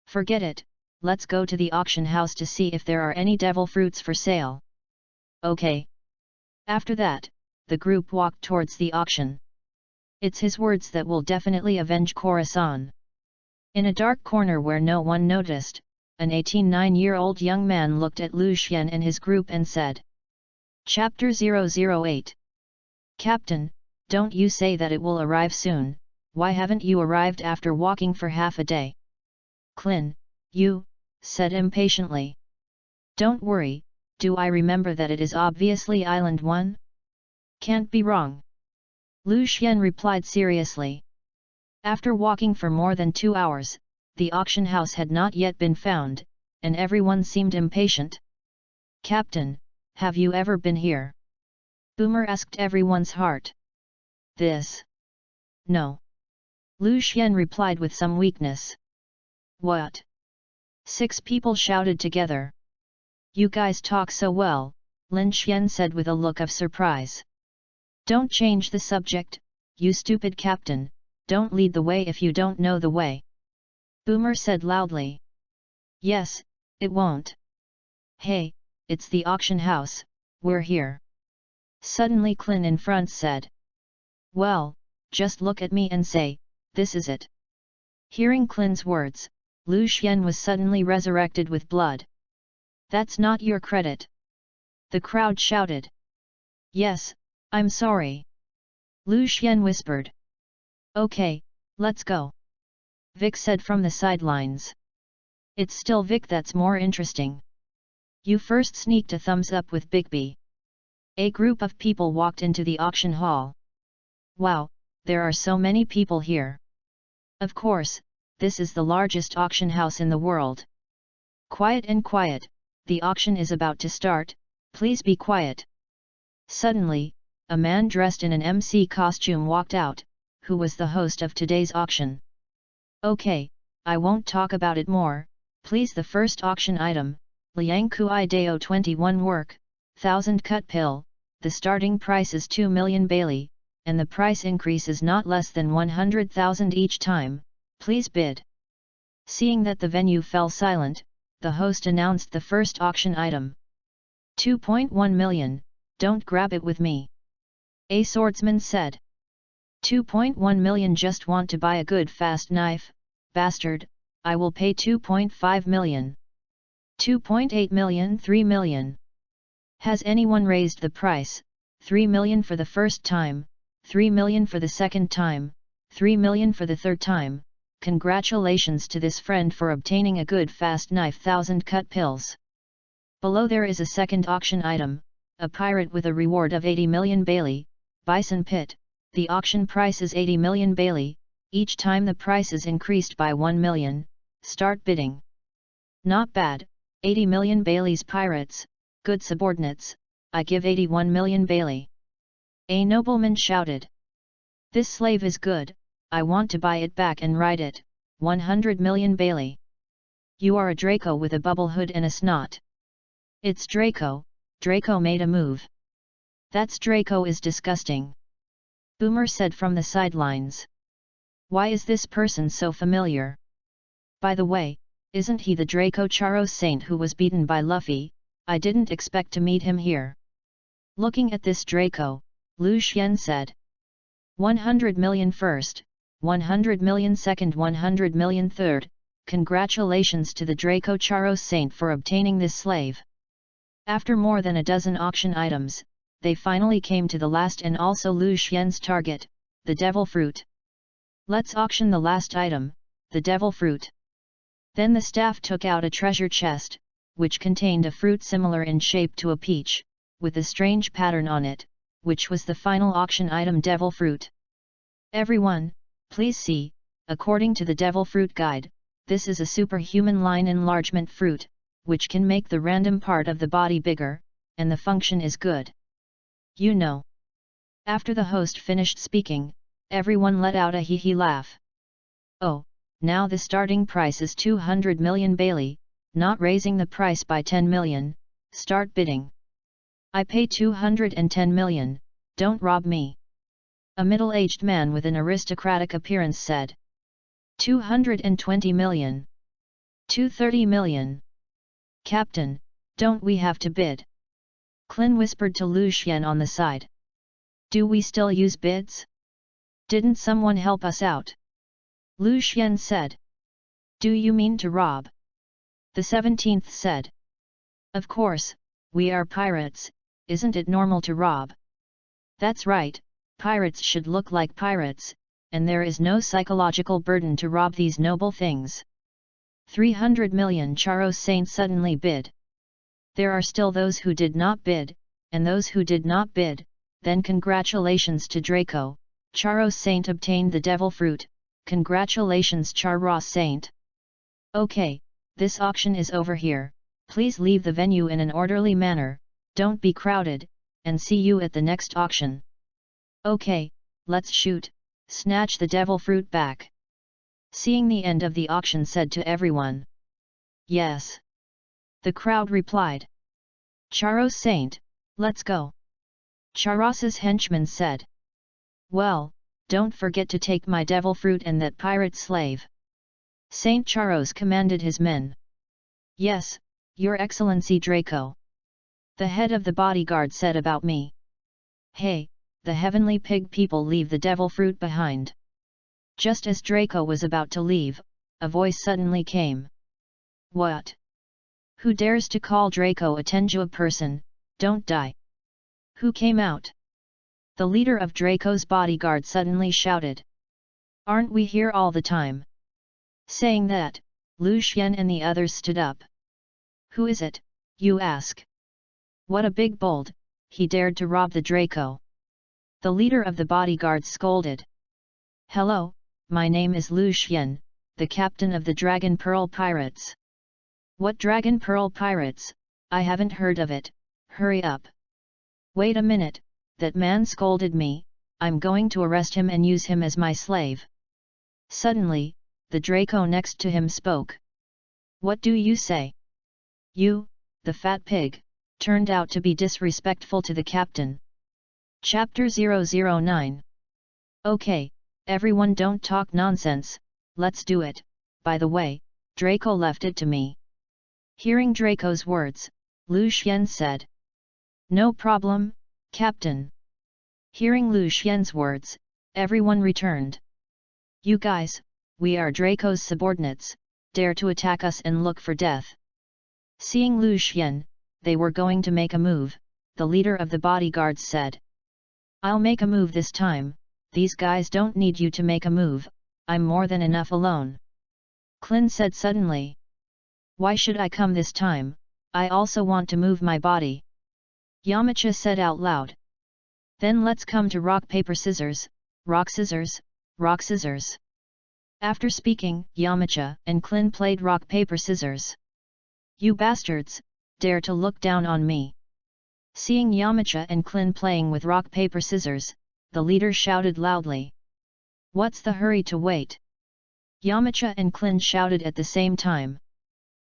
Forget it. Let's go to the auction house to see if there are any devil fruits for sale. Okay. After that, the group walked towards the auction. It's his words that will definitely avenge Khorasan. In a dark corner where no one noticed, an 89-year-old young man looked at Lu Xian and his group and said. Chapter 008. Captain, don't you say that it will arrive soon, why haven't you arrived after walking for half a day? Clin, you, said impatiently. Don't worry, do I remember that it is obviously Island 1? Can't be wrong. Lu Xian replied seriously. After walking for more than 2 hours, the auction house had not yet been found, and everyone seemed impatient. Captain, have you ever been here? Boomer asked everyone's heart. This? No. Lu Xian replied with some weakness. What? 6 people shouted together. You guys talk so well, Lin Xian said with a look of surprise. Don't change the subject, you stupid captain, don't lead the way if you don't know the way. Boomer said loudly. Yes, it won't. Hey, it's the auction house, we're here. Suddenly Clin in front said. Well, just look at me and say, this is it. Hearing Clin's words, Lu Xian was suddenly resurrected with blood. That's not your credit. The crowd shouted. Yes, I'm sorry. Lu Xian whispered. Okay, let's go. Vic said from the sidelines. It's still Vic that's more interesting. You first sneaked a thumbs up with Bigby. A group of people walked into the auction hall. Wow, there are so many people here. Of course, this is the largest auction house in the world. Quiet and quiet, the auction is about to start, please be quiet. Suddenly, a man dressed in an MC costume walked out, who was the host of today's auction. Okay, I won't talk about it more, please. The first auction item, Liang Kui Dao 21 work, 1000 cut pill, the starting price is 2 million Bailey, and the price increase is not less than 100,000 each time, please bid. Seeing that the venue fell silent, the host announced the first auction item. 2.1 million, don't grab it with me. A swordsman said. 2.1 million, just want to buy a good fast knife, bastard, I will pay 2.5 million. 2.8 million, 3 million. Has anyone raised the price? 3 million for the first time, 3 million for the second time, 3 million for the third time. Congratulations to this friend for obtaining a good fast knife, 1000 cut pills. Below there is a second auction item, a pirate with a reward of 80 million Bailey, Bison Pit, the auction price is 80 million Bailey, each time the price is increased by 1 million, start bidding. Not bad, 80 million Bailey's pirates, good subordinates, I give 81 million Bailey. A nobleman shouted. This slave is good, I want to buy it back and ride it, 100 million Bailey. You are a Draco with a bubble hood and a snot. It's Draco, Draco made a move. That's Draco is disgusting. Boomer said from the sidelines. Why is this person so familiar? By the way, isn't he the Draco Charo saint who was beaten by Luffy? I didn't expect to meet him here. Looking at this Draco, Lu Xian said. 100 million first, 100 million second, 100 million third, congratulations to the Draco Charo saint for obtaining this slave. After more than a dozen auction items, they finally came to the last and also Lu Xian's target, the devil fruit. Let's auction the last item, the devil fruit. Then the staff took out a treasure chest, which contained a fruit similar in shape to a peach, with a strange pattern on it, which was the final auction item, devil fruit. Everyone, please see, according to the devil fruit guide, this is a superhuman line enlargement fruit, which can make the random part of the body bigger, and the function is good. You know. After the host finished speaking, everyone let out a hee-hee laugh. Oh, now the starting price is 200 million Bailey, not raising the price by 10 million, start bidding. I pay 210 million, don't rob me. A middle-aged man with an aristocratic appearance said. 220 million. 230 million. Captain, don't we have to bid? Clin whispered to Lu Xian on the side. Do we still use bids? Didn't someone help us out? Lu Xian said. Do you mean to rob? The 17th said. Of course, we are pirates, isn't it normal to rob? That's right, pirates should look like pirates, and there is no psychological burden to rob these noble things. 300 million Charos Saint suddenly bid. There are still those who did not bid, and those who did not bid, then congratulations to Draco, Charos Saint obtained the devil fruit, congratulations Charos Saint. Okay, this auction is over here, please leave the venue in an orderly manner, don't be crowded, and see you at the next auction. Okay, let's shoot, snatch the devil fruit back. Seeing the end of the auction said to everyone. Yes. The crowd replied. Charos Saint, let's go. Charos's henchman said. Well, don't forget to take my devil fruit and that pirate slave. Saint Charos commanded his men. Yes, Your Excellency Draco. The head of the bodyguard said about me. Hey, the heavenly pig people leave the devil fruit behind. Just as Draco was about to leave, a voice suddenly came. What? Who dares to call Draco a Tenjua person, don't die. Who came out? The leader of Draco's bodyguard suddenly shouted. Aren't we here all the time? Saying that, Lu Xian and the others stood up. Who is it, you ask? What a big bold, he dared to rob the Draco. The leader of the bodyguard scolded. Hello, my name is Lu Xian, the captain of the Dragon Pearl Pirates. What Dragon Pearl Pirates? I haven't heard of it, hurry up. Wait a minute, that man scolded me, I'm going to arrest him and use him as my slave. Suddenly, the Draco next to him spoke. What do you say? You, the fat pig, turned out to be disrespectful to the captain. Chapter 009. Okay, everyone don't talk nonsense, let's do it, by the way, Draco left it to me. Hearing Draco's words, Lu Xian said. No problem, Captain. Hearing Lu Xian's words, everyone returned. You guys, we are Draco's subordinates, dare to attack us and look for death. Seeing Lu Xian, they were going to make a move, the leader of the bodyguards said. I'll make a move this time, these guys don't need you to make a move, I'm more than enough alone. Klin said suddenly. Why should I come this time, I also want to move my body. Yamcha said out loud. Then let's come to rock paper scissors, rock scissors, rock scissors. After speaking, Yamcha and Klin played rock paper scissors. You bastards, dare to look down on me. Seeing Yamcha and Klin playing with rock paper scissors, the leader shouted loudly. What's the hurry to wait? Yamcha and Klin shouted at the same time.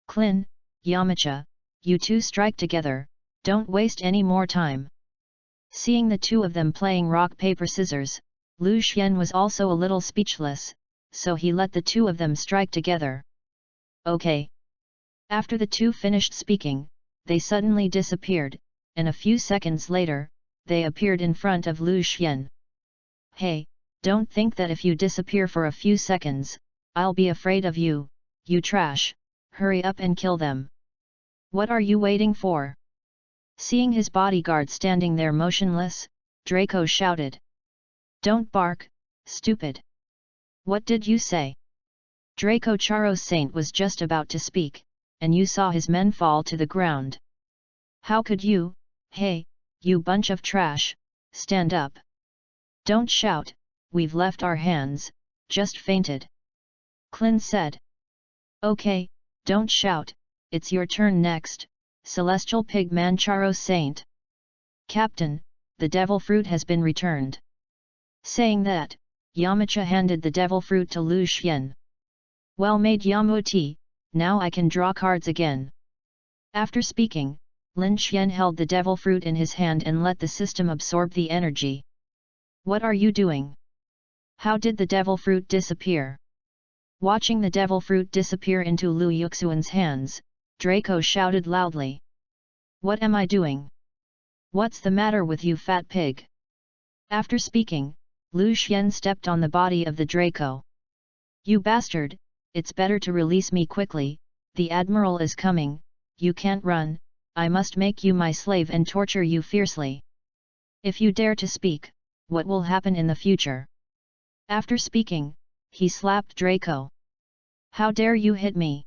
Klin, Yamcha, you two strike together, don't waste any more time. Seeing the two of them playing rock paper scissors, Lu Xian was also a little speechless, so he let the two of them strike together. Okay. After the two finished speaking, they suddenly disappeared, and a few seconds later, they appeared in front of Lu Xian. Hey, don't think that if you disappear for a few seconds, I'll be afraid of you, you trash, hurry up and kill them. What are you waiting for? Seeing his bodyguard standing there motionless, Draco shouted. Don't bark, stupid. What did you say? Draco Charos Saint was just about to speak, and you saw his men fall to the ground. How could you, hey, you bunch of trash, stand up. Don't shout, we've left our hands, just fainted. Klin said. Okay, don't shout, it's your turn next, Celestial Pig Man Charos Saint. Captain, the devil fruit has been returned. Saying that, Yamcha handed the devil fruit to Lu Xian. Well made Yamuti, now I can draw cards again. After speaking, Lin Xian held the devil fruit in his hand and let the system absorb the energy. What are you doing? How did the devil fruit disappear? Watching the devil fruit disappear into Lu Yuxuan's hands, Draco shouted loudly. What am I doing? What's the matter with you, fat pig? After speaking, Lu Xian stepped on the body of the Draco. You bastard, it's better to release me quickly, the Admiral is coming, you can't run, I must make you my slave and torture you fiercely. If you dare to speak, what will happen in the future? After speaking, he slapped Draco. How dare you hit me?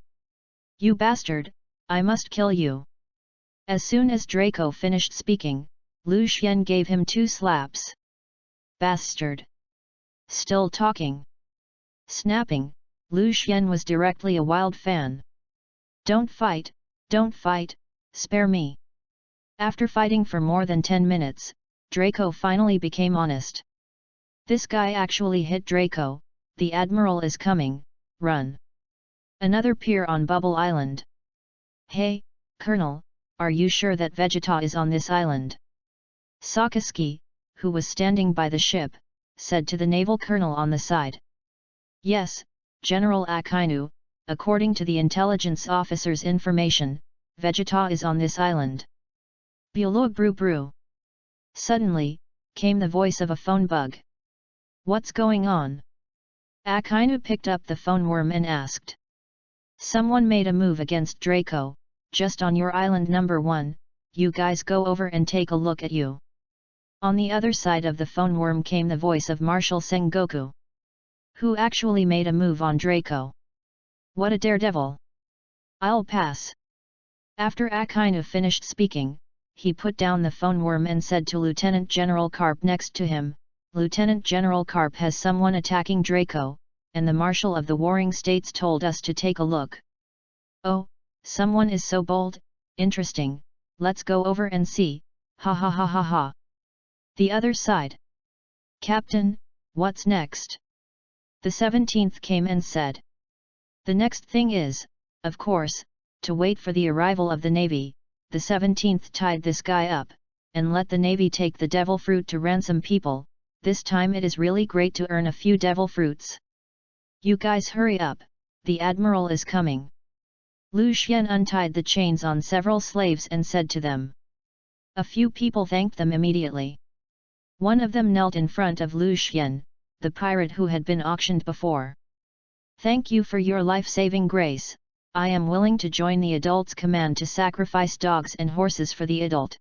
You bastard, I must kill you. As soon as Draco finished speaking, Lu Xian gave him 2 slaps. Bastard! Still talking. Snapping, Lu Xian was directly a wild fan. Don't fight, spare me. After fighting for more than 10 minutes, Draco finally became honest. This guy actually hit Draco, the Admiral is coming, run. Another pier on Bubble Island. Hey, Colonel, are you sure that Vegeta is on this island? Sakazuki, who was standing by the ship, said to the naval colonel on the side. Yes, General Akainu, according to the intelligence officer's information, Vegeta is on this island. Bulu bru bru. Suddenly, came the voice of a phone bug. What's going on? Akainu picked up the phone worm and asked. Someone made a move against Draco, just on your island number 1, you guys go over and take a look at you. On the other side of the phone worm came the voice of Marshal Sengoku. Who actually made a move on Draco? What a daredevil! I'll pass. After Akainu finished speaking, he put down the phone worm and said to Lieutenant General Carp next to him, Lieutenant General Carp has someone attacking Draco, and the Marshal of the Warring States told us to take a look. Oh, someone is so bold, interesting, let's go over and see, ha ha ha ha ha. The other side. Captain, what's next? The 17th came and said. The next thing is, of course, to wait for the arrival of the Navy. The 17th tied this guy up, and let the Navy take the devil fruit to ransom people. This time it is really great to earn a few devil fruits. You guys hurry up, the Admiral is coming. Lu Xian untied the chains on several slaves and said to them. A few people thanked them immediately. One of them knelt in front of Lu Xian, the pirate who had been auctioned before. Thank you for your life-saving grace, I am willing to join the adult's command to sacrifice dogs and horses for the adult.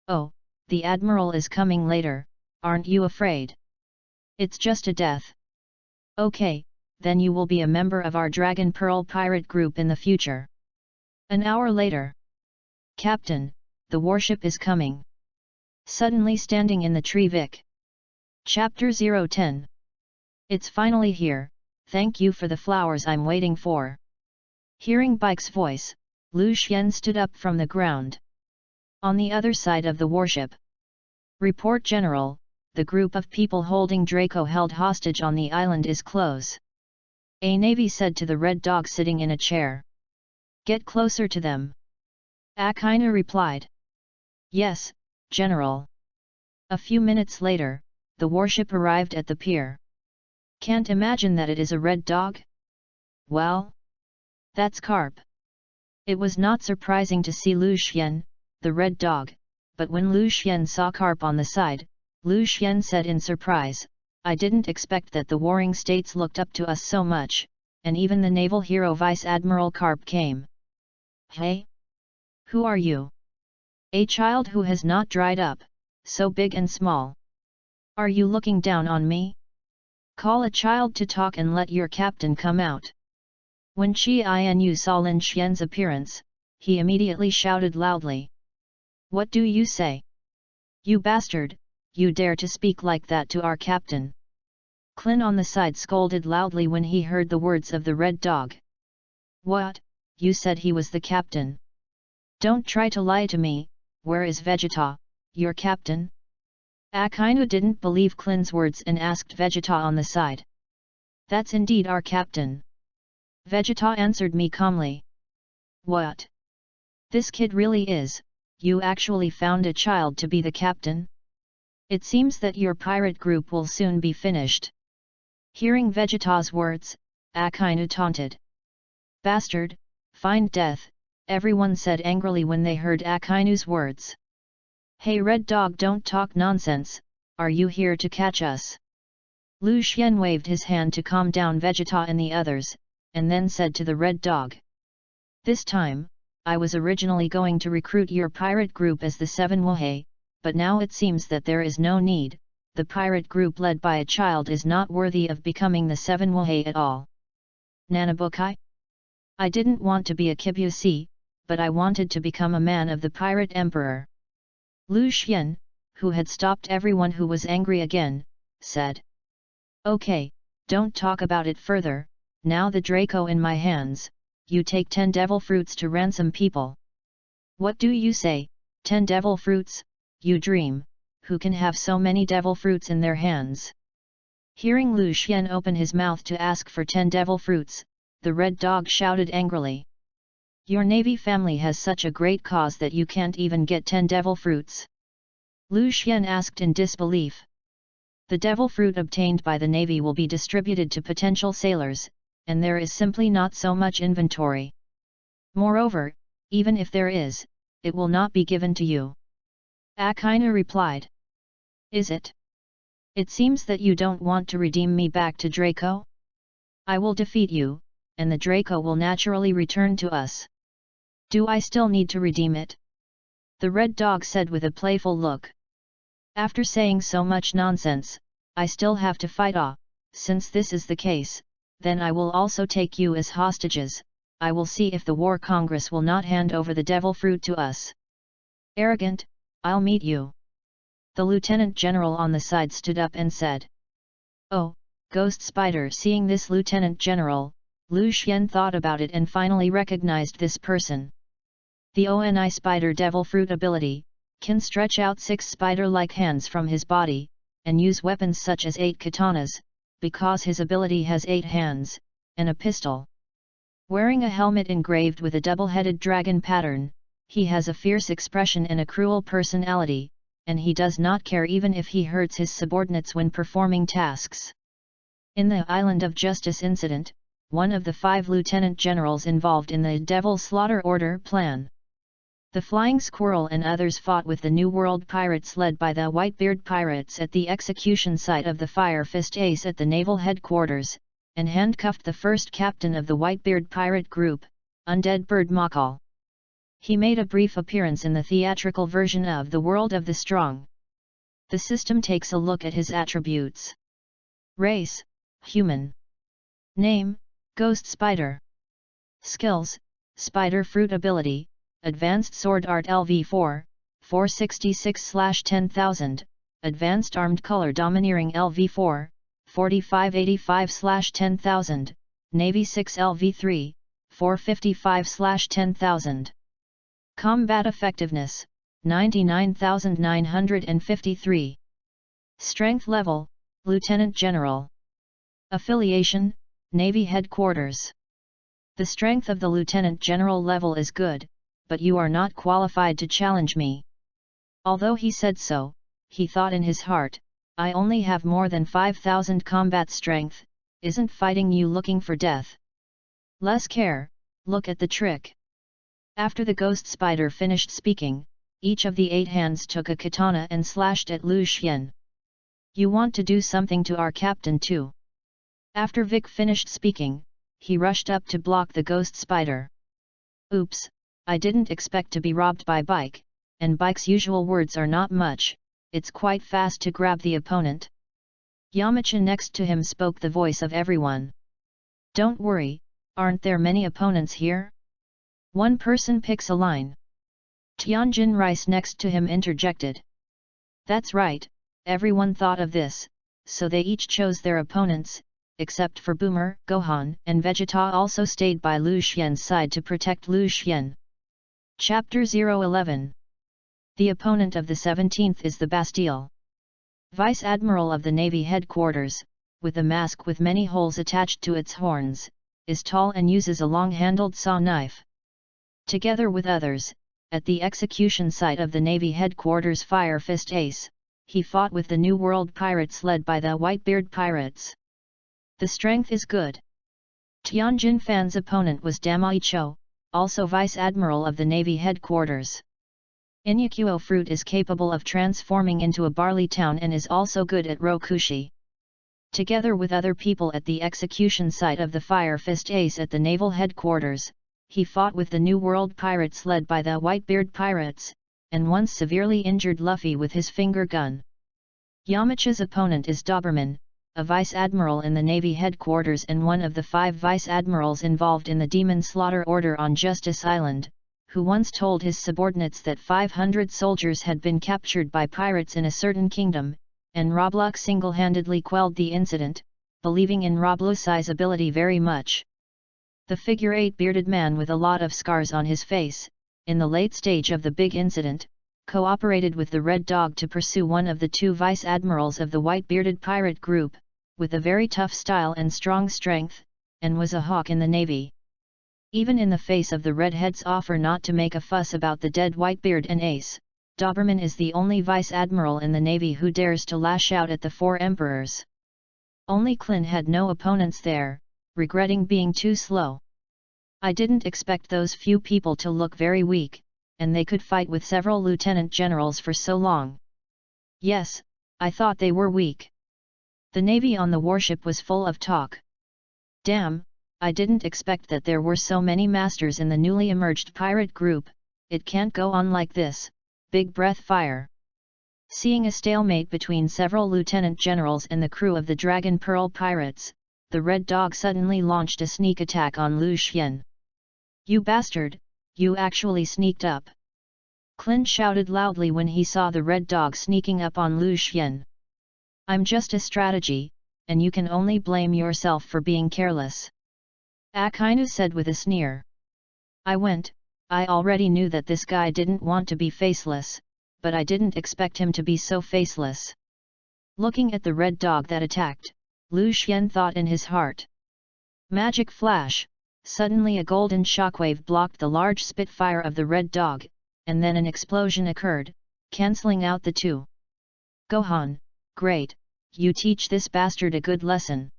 Oh, the Admiral is coming later, aren't you afraid? It's just a death. Okay, then you will be a member of our Dragon Pearl pirate group in the future. An hour later. Captain, the warship is coming. Suddenly standing in the tree Vic. Chapter 010. It's finally here, thank you for the flowers I'm waiting for. Hearing Bike's voice, Lu Xian stood up from the ground. On the other side of the warship. Report General, the group of people holding Draco held hostage on the island is close. A Navy said to the red dog sitting in a chair. Get closer to them. Akainu replied. Yes, General. A few minutes later, the warship arrived at the pier. Can't imagine that it is a red dog? Well, that's Carp. It was not surprising to see Lu Xian, the red dog, but when Lu Xian saw Carp on the side, Lu Xian said in surprise, I didn't expect that the warring states looked up to us so much, and even the naval hero Vice Admiral Carp came. Hey? Who are you? A child who has not dried up, so big and small. Are you looking down on me? Call a child to talk and let your captain come out. When Qi Inu saw Lin Xian's appearance, he immediately shouted loudly. What do you say? You bastard, you dare to speak like that to our captain? Clin on the side scolded loudly when he heard the words of the red dog. What, you said he was the captain? Don't try to lie to me, where is Vegeta, your captain? Akainu didn't believe Clin's words and asked Vegeta on the side. That's indeed our captain. Vegeta answered me calmly. What? This kid really is, you actually found a child to be the captain? It seems that your pirate group will soon be finished. Hearing Vegeta's words, Akainu taunted. Bastard, find death, everyone said angrily when they heard Akainu's words. Hey red dog, don't talk nonsense, are you here to catch us? Lu Xian waved his hand to calm down Vegeta and the others, and then said to the red dog. This time, I was originally going to recruit your pirate group as the 7 Wohei, but now it seems that there is no need. The pirate group led by a child is not worthy of becoming the 7 Wohei at all. Nanabukai? I didn't want to be a kibusi, but I wanted to become a man of the pirate emperor. Lu Xian, who had stopped everyone who was angry again, said. Okay, don't talk about it further, now the Draco in my hands, you take 10 devil fruits to ransom people. What do you say, 10 devil fruits, you dream, who can have so many devil fruits in their hands? Hearing Lu Xian open his mouth to ask for 10 devil fruits, the red dog shouted angrily. Your navy family has such a great cause that you can't even get 10 devil fruits? Lu Xian asked in disbelief. The devil fruit obtained by the navy will be distributed to potential sailors, and there is simply not so much inventory. Moreover, even if there is, it will not be given to you. Akainu replied. Is it? It seems that you don't want to redeem me back to Draco? I will defeat you, and the Draco will naturally return to us. Do I still need to redeem it? The red dog said with a playful look. After saying so much nonsense, I still have to fight. Since this is the case, then I will also take you as hostages. I will see if the War Congress will not hand over the devil fruit to us. Arrogant, I'll meet you. The Lieutenant General on the side stood up and said. Oh, Ghost Spider. Seeing this Lieutenant General, Lu Xian thought about it and finally recognized this person. The Oni Spider Devil Fruit ability can stretch out 6 spider-like hands from his body, and use weapons such as 8 katanas, because his ability has 8 hands, and a pistol. Wearing a helmet engraved with a double-headed dragon pattern, he has a fierce expression and a cruel personality, and he does not care even if he hurts his subordinates when performing tasks. In the Island of Justice incident, one of the 5 lieutenant generals involved in the Devil Slaughter Order plan. The Flying Squirrel and others fought with the New World pirates led by the Whitebeard pirates at the execution site of the Fire Fist Ace at the naval headquarters, and handcuffed the first captain of the Whitebeard pirate group, Undead Bird Makal. He made a brief appearance in the theatrical version of The World of the Strong. The system takes a look at his attributes. Race, human. Name, Ghost Spider. Skills, Spider Fruit Ability, Advanced Sword Art LV4, 466/10000, Advanced Armed Color Domineering LV4, 4585/10000, Navy 6 LV3, 455/10000. Combat Effectiveness, 99,953. Strength Level, Lieutenant General. Affiliation, Navy Headquarters. The strength of the Lieutenant General level is good, but you are not qualified to challenge me. Although he said so, he thought in his heart, I only have more than 5,000 combat strength, isn't fighting you looking for death. Less care, look at the trick. After the Ghost Spider finished speaking, each of the 8 hands took a katana and slashed at Lu Xian. You want to do something to our captain too? After Vic finished speaking, he rushed up to block the Ghost Spider. Oops, I didn't expect to be robbed by Bike, and Bike's usual words are not much, it's quite fast to grab the opponent. Yamcha next to him spoke the voice of everyone. Don't worry, aren't there many opponents here? One person picks a line. Tianjin Rice next to him interjected. That's right, everyone thought of this, so they each chose their opponents, except for Boomer, Gohan and Vegeta also stayed by Lu Xian's side to protect Lu Xian. Chapter 011. The opponent of the 17th is the Bastille. Vice Admiral of the Navy Headquarters, with a mask with many holes attached to its horns, is tall and uses a long-handled saw knife. Together with others, at the execution site of the Navy Headquarters Fire Fist Ace, he fought with the New World pirates led by the Whitebeard pirates. The strength is good. Tianjin Fan's opponent was Damaicho, also Vice Admiral of the Navy Headquarters. Inyakuo fruit is capable of transforming into a barley town and is also good at Rokushi. Together with other people at the execution site of the Fire Fist Ace at the Naval Headquarters, he fought with the New World pirates led by the Whitebeard pirates, and once severely injured Luffy with his finger gun. Yamcha's opponent is Doberman, a vice admiral in the Navy headquarters and one of the 5 vice admirals involved in the Demon Slaughter Order on Justice Island, who once told his subordinates that 500 soldiers had been captured by pirates in a certain kingdom, and Roblox single-handedly quelled the incident, believing in Roblox's ability very much. The figure-8 bearded man with a lot of scars on his face, in the late stage of the big incident, cooperated with the Red Dog to pursue one of the 2 vice admirals of the white-bearded pirate group, with a very tough style and strong strength, and was a hawk in the Navy. Even in the face of the Redhead's offer not to make a fuss about the dead Whitebeard and Ace, Doberman is the only vice admiral in the Navy who dares to lash out at the 4 emperors. Only Clint had no opponents there, regretting being too slow. I didn't expect those few people to look very weak, and they could fight with several lieutenant generals for so long. Yes, I thought they were weak. The Navy on the warship was full of talk. Damn, I didn't expect that there were so many masters in the newly emerged pirate group, it can't go on like this, big breath fire. Seeing a stalemate between several lieutenant generals and the crew of the Dragon Pearl pirates, the Red Dog suddenly launched a sneak attack on Lu Xien. You bastard, you actually sneaked up! Clint shouted loudly when he saw the Red Dog sneaking up on Lu Xien. I'm just a strategy, and you can only blame yourself for being careless. Akainu said with a sneer. I already knew that this guy didn't want to be faceless, but I didn't expect him to be so faceless. Looking at the Red Dog that attacked, Lu Xien thought in his heart. Magic flash, suddenly a golden shockwave blocked the large spitfire of the Red Dog, and then an explosion occurred, cancelling out the 2. Gohan, great, you teach this bastard a good lesson.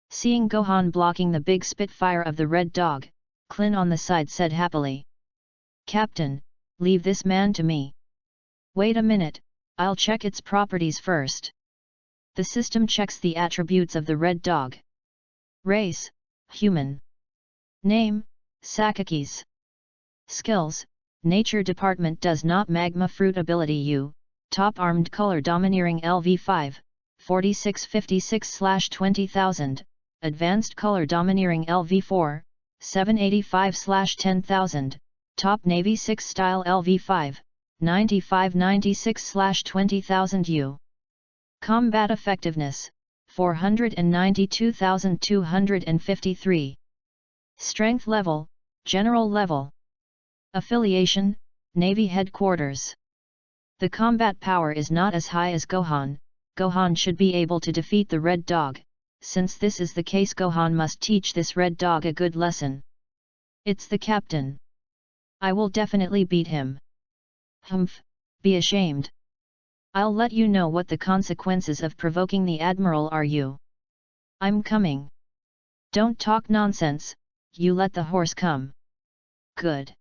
Seeing Gohan blocking the big spitfire of the Red Dog, Clint on the side said happily. Captain, leave this man to me. Wait a minute, I'll check its properties first. The system checks the attributes of the Red Dog. Race, human. Name, Sakakis. Skills, Nature Department does not Magma Fruit Ability U, Top Armed Color Domineering LV5, 4656/20000, Advanced Color Domineering LV4, 785/10000, Top Navy 6 Style LV5, 9596/20000 U. Combat Effectiveness, 492,253. Strength Level, General Level. Affiliation, Navy Headquarters. The combat power is not as high as Gohan. Gohan should be able to defeat the Red Dog. Since this is the case, Gohan must teach this Red Dog a good lesson. It's the captain. I will definitely beat him. Humph, be ashamed. I'll let you know what the consequences of provoking the Admiral are. You. I'm coming. Don't talk nonsense, you let the horse come. Good.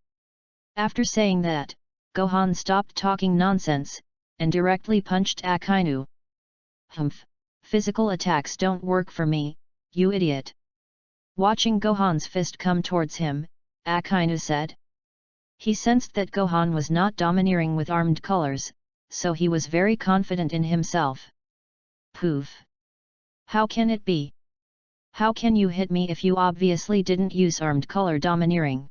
After saying that, Gohan stopped talking nonsense, and directly punched Akainu. Humph. Physical attacks don't work for me, you idiot. Watching Gohan's fist come towards him, Akainu said. He sensed that Gohan was not domineering with armed colors, so he was very confident in himself. Poof! How can it be? How can you hit me if you obviously didn't use armed color domineering?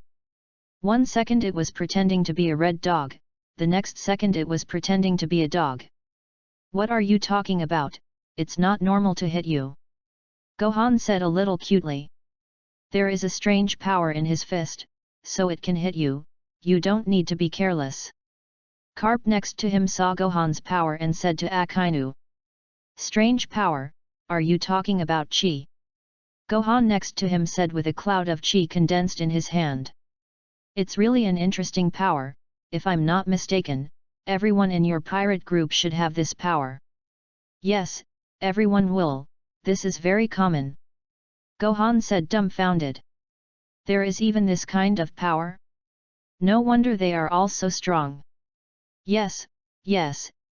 1 second it was pretending to be a Red Dog, the next second it was pretending to be a dog. What are you talking about? It's not normal to hit you. Gohan said a little cutely. There is a strange power in his fist, so it can hit you, you don't need to be careless. Carp next to him saw Gohan's power and said to Akainu. Strange power, are you talking about chi? Gohan next to him said with a cloud of chi condensed in his hand. It's really an interesting power, if I'm not mistaken, everyone in your pirate group should have this power. Yes, everyone will, this is very common. Gohan said dumbfounded. There is even this kind of power? No wonder they are all so strong. Yes,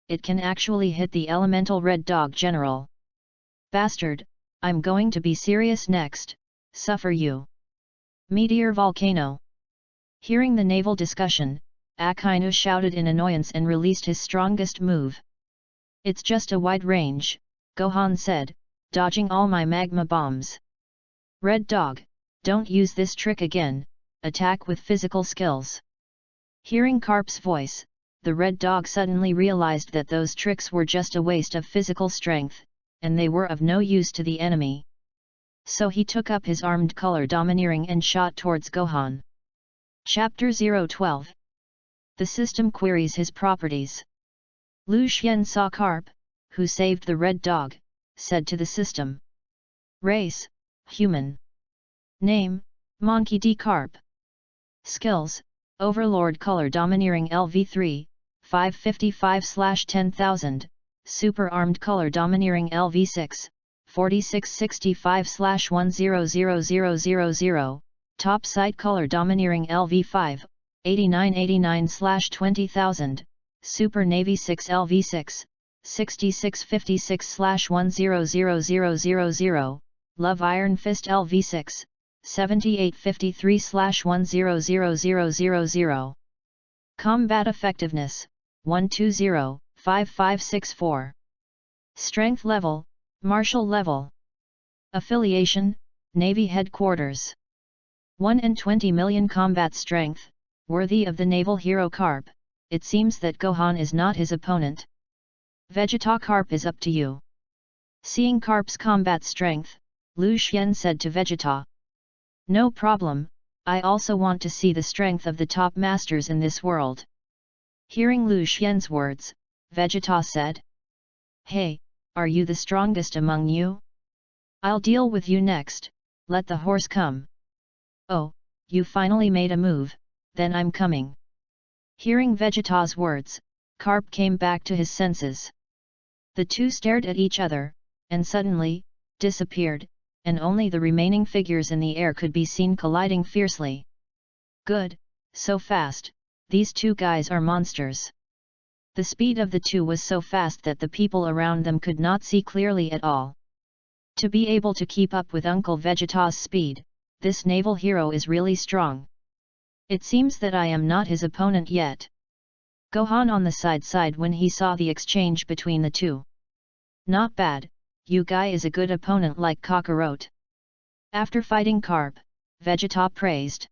it can actually hit the elemental Red Dog general. Bastard, I'm going to be serious next, suffer you. Meteor Volcano. Hearing the naval discussion, Akainu shouted in annoyance and released his strongest move. It's just a wide range, Gohan said, dodging all my magma bombs. Red Dog, don't use this trick again, attack with physical skills. Hearing Carp's voice, the Red Dog suddenly realized that those tricks were just a waste of physical strength, and they were of no use to the enemy. So he took up his armed color domineering and shot towards Gohan. Chapter 012. The system queries his properties. Lu Xian saw Carp, who saved the Red Dog, said to the system. Race, human. Name, Monkey D. Carp. Skills, Overlord color domineering LV3, 555/10,000, Super armed color domineering LV6, 4665/100000, Top sight color domineering LV5, 8989/20,000, Super Navy 6 LV6, 6656/100000, Love Iron Fist LV6, 7853/100000. Combat Effectiveness, 120, 5564. Strength Level, Martial Level. Affiliation, Navy Headquarters. 1 in 20 million combat strength, worthy of the naval hero Carp. It seems that Gohan is not his opponent. Vegeta Carp is up to you. Seeing Carp's combat strength, Lu Xian said to Vegeta. No problem, I also want to see the strength of the top masters in this world. Hearing Lu Xian's words, Vegeta said. Hey, are you the strongest among you? I'll deal with you next, let the horse come. Oh, you finally made a move, then I'm coming. Hearing Vegeta's words, Carp came back to his senses. The two stared at each other, and suddenly, disappeared, and only the remaining figures in the air could be seen colliding fiercely. Good, so fast, these two guys are monsters. The speed of the two was so fast that the people around them could not see clearly at all. To be able to keep up with Uncle Vegeta's speed, this naval hero is really strong. It seems that I am not his opponent yet. Gohan on the side when he saw the exchange between the two. Not bad, you guy is a good opponent like Kakarot. After fighting Carp, Vegeta praised.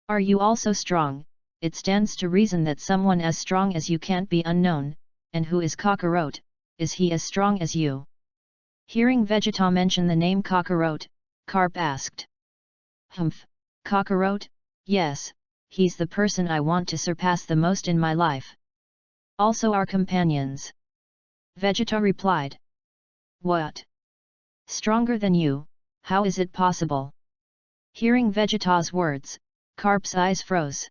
Are you also strong? It stands to reason that someone as strong as you can't be unknown, and who is Kakarot, is he as strong as you? Hearing Vegeta mention the name Kakarot, Carp asked. Humph, Kakarot? Yes, he's the person I want to surpass the most in my life. Also our companions. Vegeta replied. What? Stronger than you, how is it possible? Hearing Vegeta's words, Carp's eyes froze.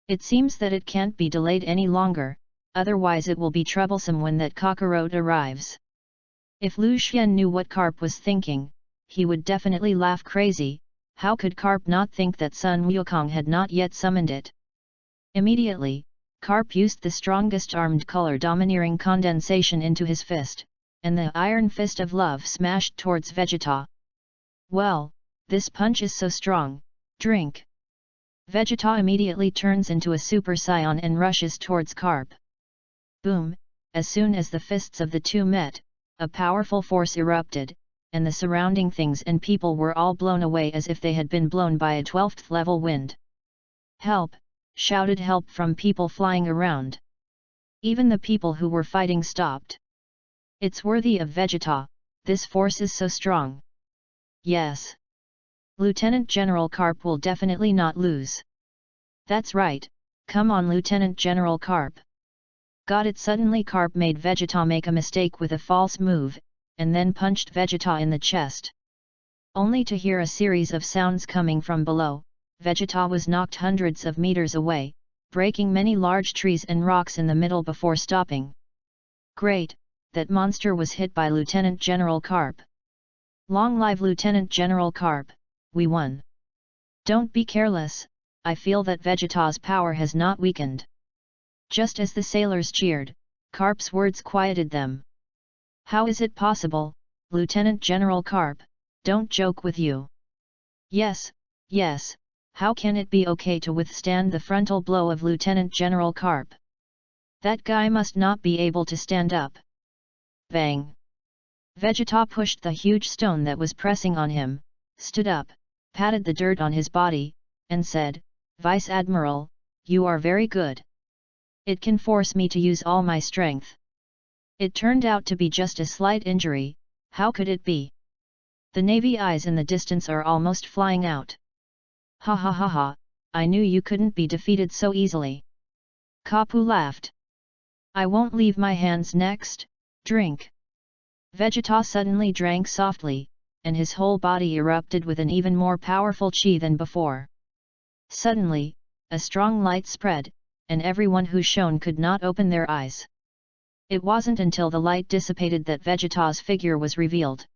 It seems that it can't be delayed any longer, otherwise it will be troublesome when that Kakarot arrives. If Lu Xian knew what Carp was thinking, he would definitely laugh crazy. How could Carp not think that Sun Wukong had not yet summoned it? Immediately, Carp used the strongest armed color domineering condensation into his fist, and the iron fist of love smashed towards Vegeta. Well, this punch is so strong, drink. Vegeta immediately turns into a Super Saiyan and rushes towards Carp. Boom, as soon as the fists of the two met, a powerful force erupted, and the surrounding things and people were all blown away as if they had been blown by a 12th level wind. Help! Shouted help from people flying around. Even the people who were fighting stopped. It's worthy of Vegeta, this force is so strong. Yes. Lieutenant General Carp will definitely not lose. That's right, come on Lieutenant General Carp. Got it. Suddenly Carp made Vegeta make a mistake with a false move, and then punched Vegeta in the chest. Only to hear a series of sounds coming from below, Vegeta was knocked hundreds of meters away, breaking many large trees and rocks in the middle before stopping. Great, that monster was hit by Lieutenant General Carp. Long live Lieutenant General Carp, we won. Don't be careless, I feel that Vegeta's power has not weakened. Just as the sailors cheered, Carp's words quieted them. How is it possible, Lieutenant General Carp, don't joke with you. Yes, How can it be okay to withstand the frontal blow of Lieutenant General Karp? That guy must not be able to stand up. Bang! Vegeta pushed the huge stone that was pressing on him, stood up, patted the dirt on his body, and said, "Vice Admiral, you are very good. It can force me to use all my strength." It turned out to be just a slight injury. How could it be? The Navy eyes in the distance are almost flying out. Ha ha ha ha, I knew you couldn't be defeated so easily. Kapu laughed. I won't leave my hands next, drink. Vegeta suddenly drank softly, and his whole body erupted with an even more powerful chi than before. Suddenly, a strong light spread, and everyone who shone could not open their eyes. It wasn't until the light dissipated that Vegeta's figure was revealed.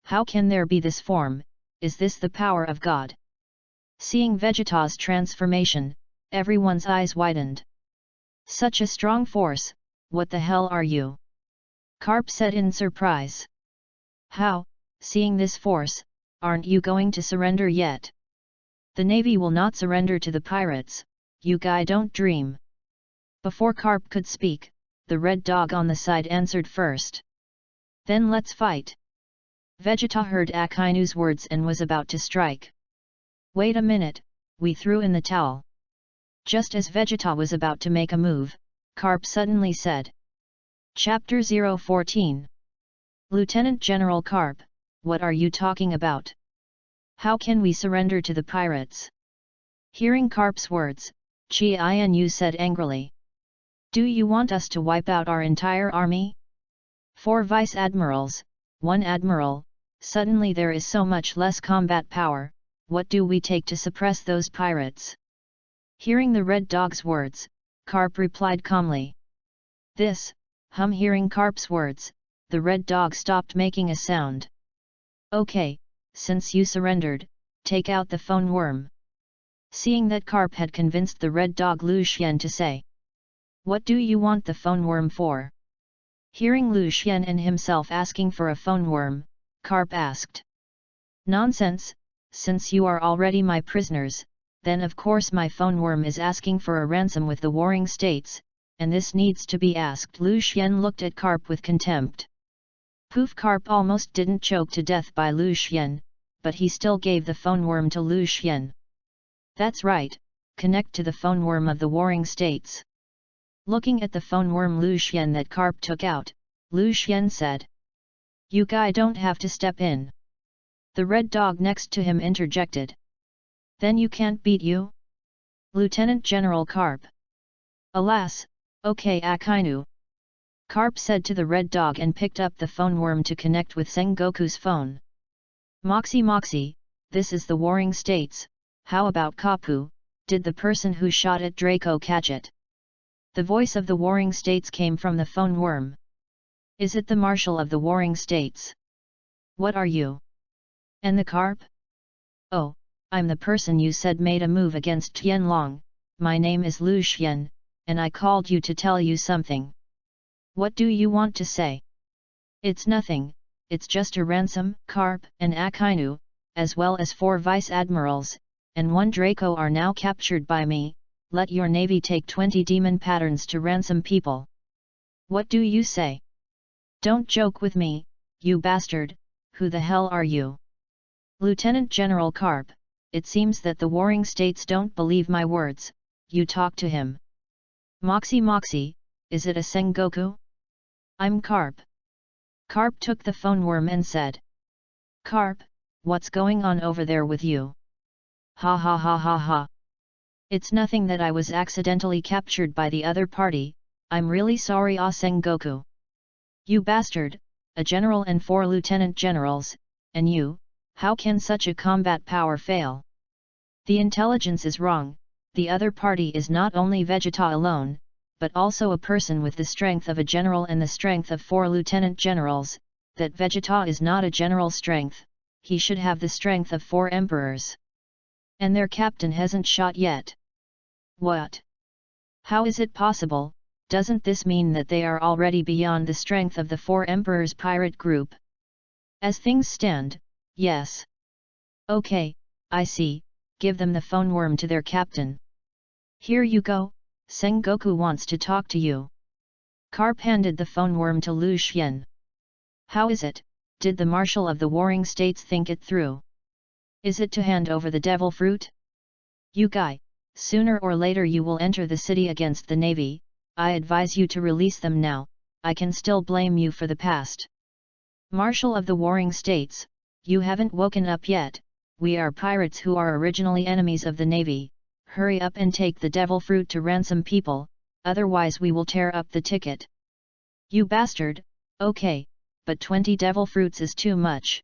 How can there be this form? Is this the power of God? Seeing Vegeta's transformation, everyone's eyes widened. Such a strong force, what the hell are you? Karp said in surprise. How, seeing this force, aren't you going to surrender yet? The Navy will not surrender to the pirates, you guy don't dream. Before Karp could speak, the red dog on the side answered first. Then let's fight. Vegeta heard Akainu's words and was about to strike. Wait a minute, we threw in the towel. Just as Vegeta was about to make a move, Karp suddenly said. Chapter 014. Lieutenant General Karp, what are you talking about? How can we surrender to the pirates? Hearing Karp's words, Chi Inu said angrily. Do you want us to wipe out our entire army? 4 vice admirals, 1 admiral, suddenly there is so much less combat power, what do we take to suppress those pirates? Hearing the red dog's words, Karp replied calmly. Hearing Karp's words, the red dog stopped making a sound. Okay, since you surrendered, take out the phone worm. Seeing that Karp had convinced the red dog Lu Xian to say. What do you want the phone worm for? Hearing Lu Xian and himself asking for a phone worm, Karp asked. Nonsense, since you are already my prisoners, then of course my phone worm is asking for a ransom with the warring states, and this needs to be asked. Lu Xian looked at Karp with contempt. Poof! Karp almost didn't choke to death by Lu Xian, but he still gave the phone worm to Lu Xian. That's right, connect to the phone worm of the warring states. Looking at the phone worm Lu Xian that Karp took out, Lu Xian said. You guy don't have to step in. The red dog next to him interjected. Then you can't beat you? Lieutenant General Karp. Alas, okay Akainu. Karp said to the red dog and picked up the phone worm to connect with Sengoku's phone. Moxie, this is the warring states, how about Kapu, did the person who shot at Draco catch it? The voice of the warring states came from the phone worm. Is it the Marshal of the warring states? What are you? And the Karp? Oh, I'm the person you said made a move against Tianlong, my name is Lu Xian, and I called you to tell you something. What do you want to say? It's nothing, it's just a ransom. Karp and Akainu, as well as 4 vice admirals, and 1 Draco are now captured by me. Let your navy take 20 demon patterns to ransom people. What do you say? Don't joke with me, you bastard, who the hell are you? Lieutenant General Karp, it seems that the warring states don't believe my words, you talk to him. Moxie, is it a Sengoku? I'm Karp. Karp took the phone worm and said. Karp, what's going on over there with you? Ha ha ha ha ha. It's nothing that I was accidentally captured by the other party, I'm really sorry Sengoku. You bastard, a general and 4 lieutenant generals, and you, how can such a combat power fail? The intelligence is wrong, the other party is not only Vegeta alone, but also a person with the strength of a general and the strength of 4 lieutenant generals, that Vegeta is not a general strength, he should have the strength of 4 emperors. And their captain hasn't shot yet. What? How is it possible? Doesn't this mean that they are already beyond the strength of the 4 emperors pirate group? As things stand, yes. Okay, I see, give them the phone worm to their captain. Here you go, Sengoku wants to talk to you. Carp handed the phone worm to Lu Xian. How is it, did the Marshal of the Warring States think it through? Is it to hand over the devil fruit? You guy, sooner or later you will enter the city against the navy, I advise you to release them now, I can still blame you for the past. Marshal of the Warring States, you haven't woken up yet, we are pirates who are originally enemies of the navy, hurry up and take the devil fruit to ransom people, otherwise we will tear up the ticket. You bastard, okay, but 20 devil fruits is too much.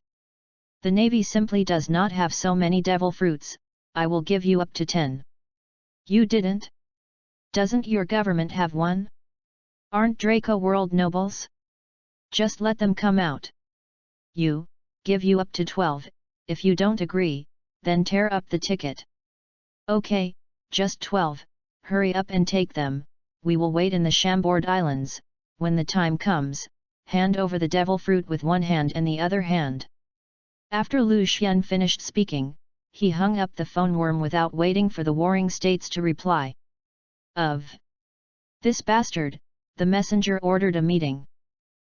The navy simply does not have so many devil fruits, I will give you up to 10. You didn't? Doesn't your government have one? Aren't Draco world nobles? Just let them come out. You, give you up to 12, if you don't agree, then tear up the ticket. Okay, just 12, hurry up and take them, we will wait in the Chambord Islands, when the time comes, hand over the devil fruit with one hand and the other hand. After Lu Xian finished speaking, he hung up the phone worm without waiting for the Warring States to reply. Of this bastard, the messenger ordered a meeting.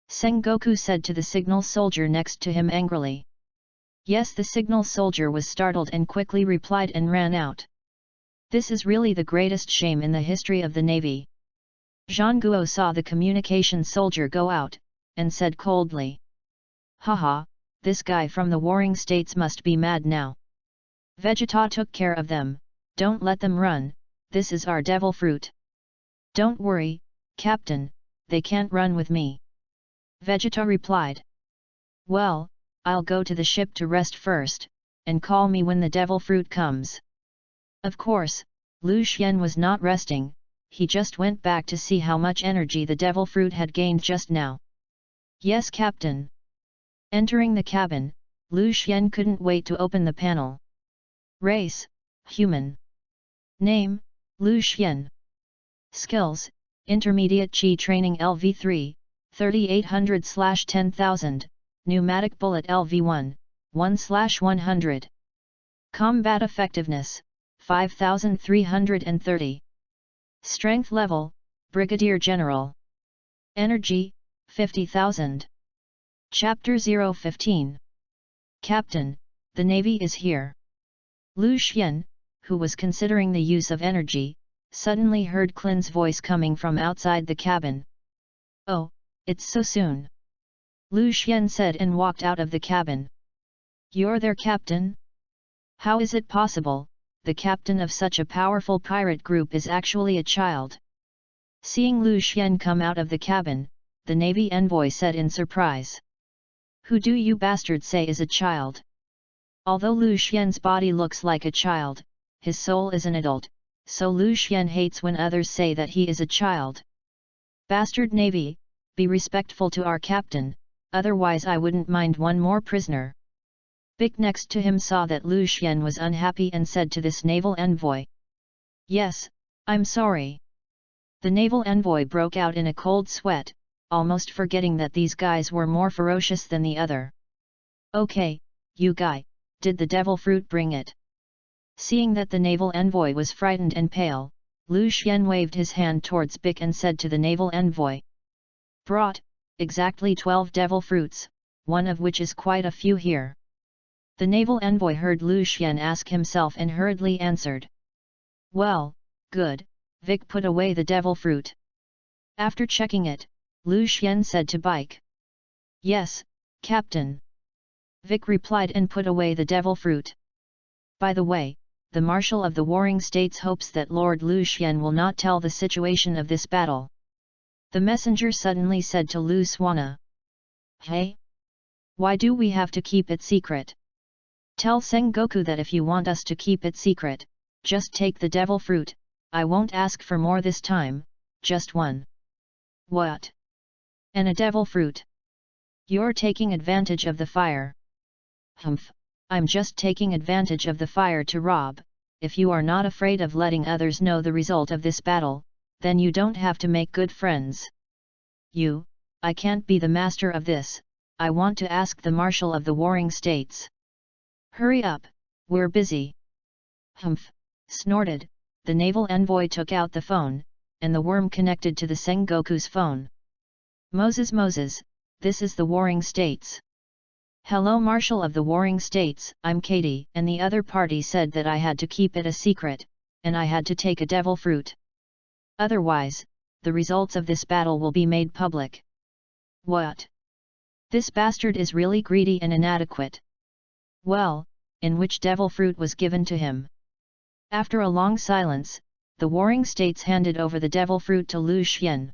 Sengoku said to the signal soldier next to him angrily. Yes, the signal soldier was startled and quickly replied and ran out. This is really the greatest shame in the history of the navy. Zhang Guo saw the communication soldier go out, and said coldly. Haha, this guy from the Warring States must be mad now. Vegeta took care of them, don't let them run, this is our devil fruit. Don't worry, Captain, they can't run with me. Vegeta replied. Well, I'll go to the ship to rest first, and call me when the devil fruit comes. Of course, Lu Xian was not resting, he just went back to see how much energy the devil fruit had gained just now. Yes, Captain. Entering the cabin, Lu Xian couldn't wait to open the panel. Race, human. Name, Lu Xian. Skills, Intermediate Chi Training LV3, 3800/10,000, Pneumatic Bullet LV1, 1/100. Combat Effectiveness, 5330. Strength Level, Brigadier General. Energy, 50,000. Chapter 015. Captain, the Navy is here. Lu Xian, who was considering the use of energy, suddenly heard Klin's voice coming from outside the cabin. Oh, it's so soon. Lu Xian said and walked out of the cabin. You're their captain? How is it possible, the captain of such a powerful pirate group is actually a child? Seeing Lu Xian come out of the cabin, the Navy envoy said in surprise. Who do you bastards say is a child? Although Lu Xian's body looks like a child, his soul is an adult, so Lu Xian hates when others say that he is a child. Bastard Navy, be respectful to our captain, otherwise I wouldn't mind one more prisoner. Bic next to him saw that Lu Xian was unhappy and said to this naval envoy. Yes, I'm sorry. The naval envoy broke out in a cold sweat, almost forgetting that these guys were more ferocious than the other. Okay, you guy, did the devil fruit bring it? Seeing that the naval envoy was frightened and pale, Lu Xian waved his hand towards Bic and said to the naval envoy. Brought, exactly 12 devil fruits, one of which is quite a few here. The naval envoy heard Lu Xian ask himself and hurriedly answered. Well, good, Vic put away the devil fruit. After checking it, Lu Xian said to Bike. Yes, Captain. Vic replied and put away the devil fruit. By the way, the Marshal of the Warring States hopes that Lord Lu Xian will not tell the situation of this battle. The messenger suddenly said to Lu Suana. Hey? Why do we have to keep it secret? Tell Sengoku that if you want us to keep it secret, just take the devil fruit, I won't ask for more this time, just one. What? And a devil fruit? You're taking advantage of the fire. Humph, I'm just taking advantage of the fire to rob. If you are not afraid of letting others know the result of this battle, then you don't have to make good friends. I can't be the master of this, I want to ask the Marshal of the Warring States. Hurry up, we're busy. Humph, snorted, the naval envoy took out the phone, and the worm connected to the Sengoku's phone. Moses, this is the Warring States. Hello Marshal of the Warring States, I'm Katie, and the other party said that I had to keep it a secret, and I had to take a devil fruit. Otherwise, the results of this battle will be made public. What? This bastard is really greedy and inadequate. Well, in which devil fruit was given to him? After a long silence, the Warring States handed over the devil fruit to Lu Xian.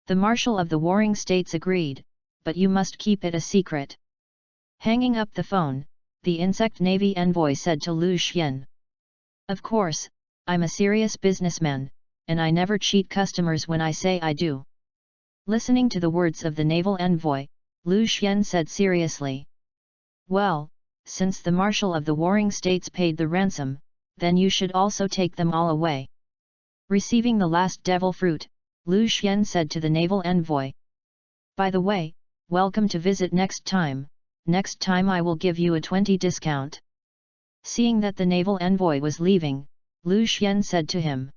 The Marshal of the Warring States agreed, but you must keep it a secret. Hanging up the phone, the Insect Navy envoy said to Lu Xian. Of course, I'm a serious businessman, and I never cheat customers when I say I do. Listening to the words of the naval envoy, Lu Xian said seriously. Well, since the Marshal of the Warring States paid the ransom, then you should also take them all away. Receiving the last devil fruit, Lu Xian said to the naval envoy. By the way, welcome to visit next time I will give you a 20% discount. Seeing that the naval envoy was leaving, Lu Xian said to him.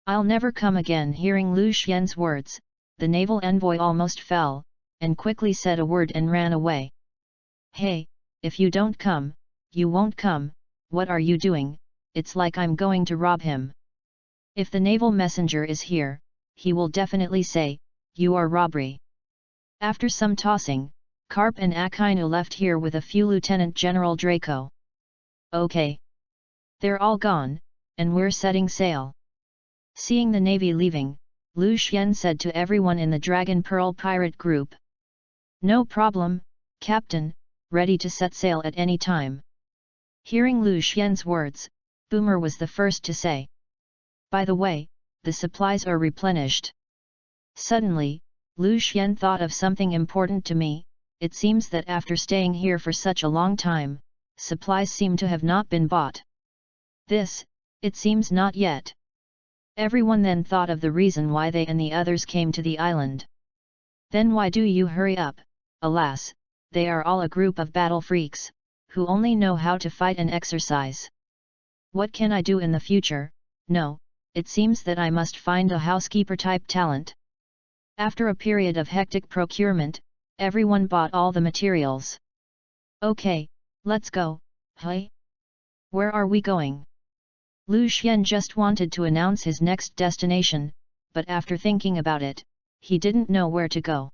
I'll never come again. Hearing Lu Xian's words, the naval envoy almost fell, and quickly said a word and ran away. Hey, if you don't come, you won't come, what are you doing? It's like I'm going to rob him. If the naval messenger is here, he will definitely say, you are robbery. After some tossing, Karp and Akainu left here with a few Lieutenant General Draco. Okay. They're all gone, and we're setting sail. Seeing the navy leaving, Lu Xian said to everyone in the Dragon Pearl pirate group. No problem, Captain, ready to set sail at any time. Hearing Lu Xian's words, Boomer was the first to say. By the way, the supplies are replenished. Suddenly, Lu Xian thought of something important to me. It seems that after staying here for such a long time, supplies seem to have not been bought. This, it seems not yet. Everyone then thought of the reason why they and the others came to the island. Then why do you hurry up? Alas, they are all a group of battle freaks, who only know how to fight and exercise. What can I do in the future? No, it seems that I must find a housekeeper-type talent. After a period of hectic procurement, everyone bought all the materials. Okay, let's go, hey? Where are we going? Lu Xian just wanted to announce his next destination, but after thinking about it, he didn't know where to go.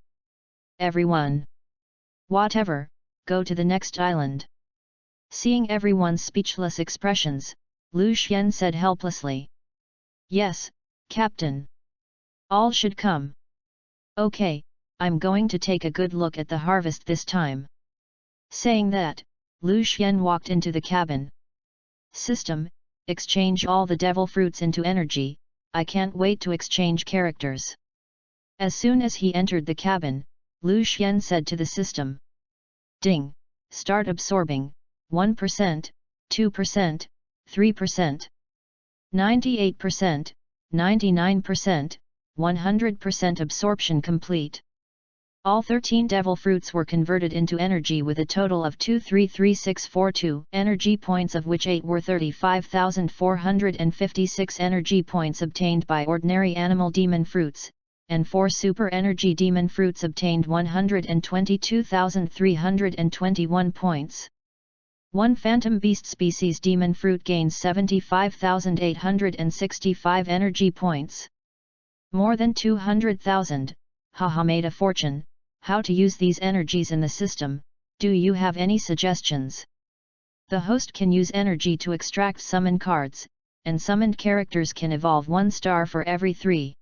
Everyone. Whatever, go to the next island. Seeing everyone's speechless expressions, Lu Xian said helplessly. Yes, Captain. All should come. Okay, I'm going to take a good look at the harvest this time. Saying that, Lu Xian walked into the cabin. System, exchange all the devil fruits into energy, I can't wait to exchange characters. As soon as he entered the cabin, Lu Xian said to the system. Ding, start absorbing, 1%, 2%, 3%, 98%, 99%, 100% absorption complete. All 13 devil fruits were converted into energy with a total of 233642 energy points, of which 8 were 35,456 energy points obtained by ordinary animal demon fruits, and 4 super energy demon fruits obtained 122,321 points. 1 phantom beast species demon fruit gains 75,865 energy points. More than 200,000, haha, made a fortune. How to use these energies in the system, do you have any suggestions? The host can use energy to extract summon cards, and summoned characters can evolve 1 star for every 3.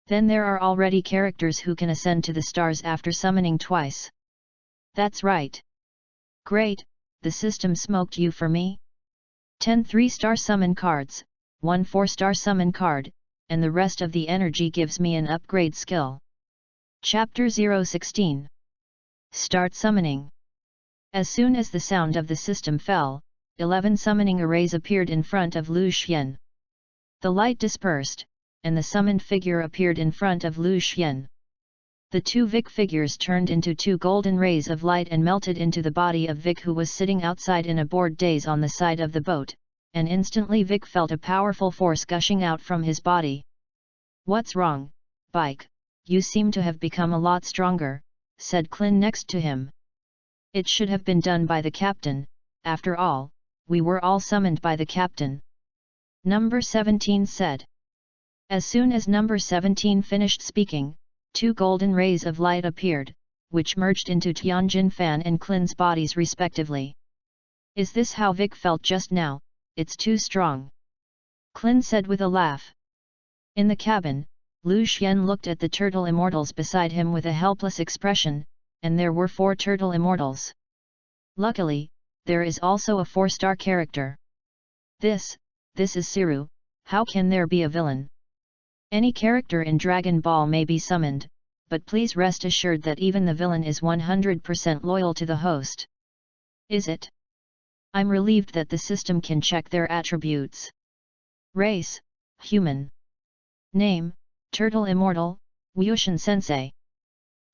Then there are already characters who can ascend to the stars after summoning twice. That's right. Great, the system smoked you for me. 10 3-star summon cards, 1 4-star summon card, and the rest of the energy gives me an upgrade skill. Chapter 016. Start summoning. As soon as the sound of the system fell, 11 summoning arrays appeared in front of Lu Xian. The light dispersed, and the summoned figure appeared in front of Lu Xian. The 2 Vic figures turned into 2 golden rays of light and melted into the body of Vic, who was sitting outside in a bored daze on the side of the boat, and instantly Vic felt a powerful force gushing out from his body. "What's wrong, Bike? You seem to have become a lot stronger," said Clin next to him. "It should have been done by the captain, after all, we were all summoned by the captain," Number 17 said. As soon as Number 17 finished speaking, 2 golden rays of light appeared, which merged into Tianjin Fan and Clin's bodies respectively. "Is this how Vic felt just now? It's too strong," Clin said with a laugh. In the cabin, Lu Xian looked at the turtle immortals beside him with a helpless expression, and there were 4 turtle immortals. Luckily, there is also a 4-star character. This is Siru, how can there be a villain? Any character in Dragon Ball may be summoned, but please rest assured that even the villain is 100% loyal to the host. Is it? I'm relieved that the system can check their attributes. Race, human. Name, Turtle Immortal, Wyushin Sensei.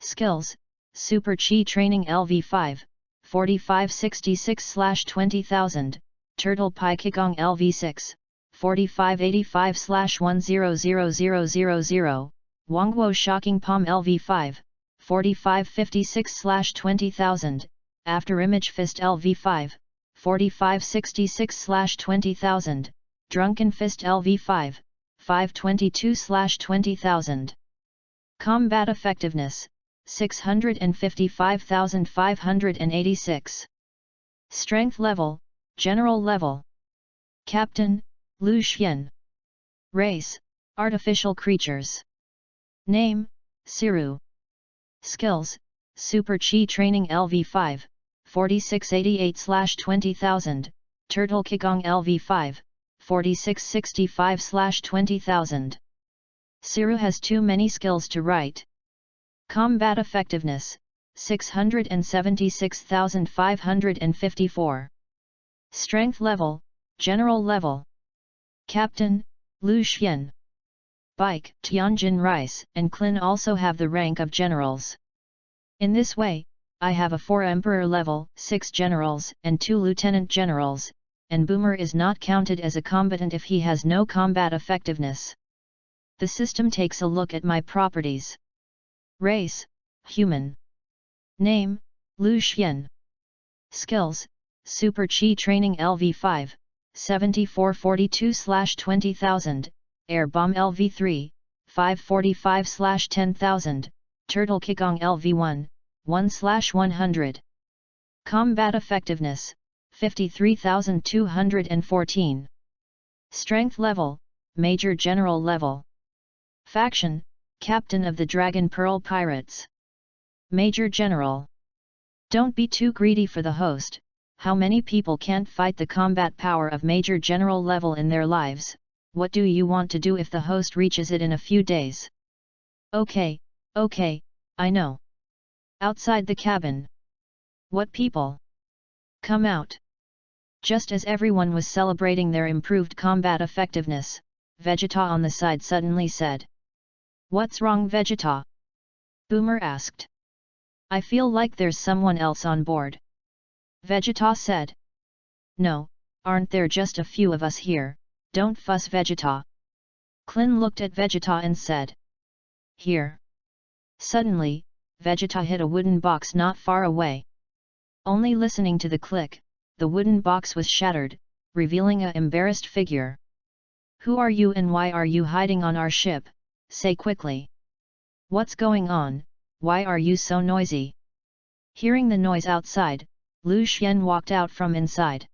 Skills, Super Chi Training LV5, 4566/20000, Turtle Pi Kigong LV6, 4585/100000, Wangguo Shocking Palm LV5, 4556/20000, After Image Fist LV5, 4566/20000, Drunken Fist LV5, 522/20000. Combat Effectiveness, 655,586. Strength Level, General Level. Captain, Lu Xian. Race, Artificial Creatures. Name, Siru. Skills, Super Chi Training LV5, 4688/20000, Turtle Kigong LV5, 4665/20000. Siru has too many skills to write. Combat Effectiveness, 676,554. Strength Level, General Level. Captain, Lu Xian. Bike, Tianjin Rice and Clin also have the rank of generals. In this way, I have a 4 Emperor level, 6 generals and 2 Lieutenant Generals, and Boomer is not counted as a combatant if he has no combat effectiveness. The system takes a look at my properties. Race, human. Name, Lu Xian. Skills, Super Chi Training LV5, 7442/20000, Air Bomb LV3, 545/10000, Turtle Kigong LV1, 1/100. Combat Effectiveness, 53,214. Strength Level, Major General Level. Faction, Captain of the Dragon Pearl Pirates. Major General. Don't be too greedy for the host. How many people can't fight the combat power of Major General level in their lives? What do you want to do if the host reaches it in a few days? Okay, I know. Outside the cabin. What people? Come out. Just as everyone was celebrating their improved combat effectiveness, Vegeta on the side suddenly said. What's wrong, Vegeta? Boomer asked. I feel like there's someone else on board. Vegeta said. No, aren't there just a few of us here, don't fuss, Vegeta. Clin looked at Vegeta and said. Here. Suddenly, Vegeta hit a wooden box not far away. Only listening to the click, the wooden box was shattered, revealing an embarrassed figure. Who are you and why are you hiding on our ship? Say quickly. What's going on, why are you so noisy? Hearing the noise outside, Lu Xian walked out from inside.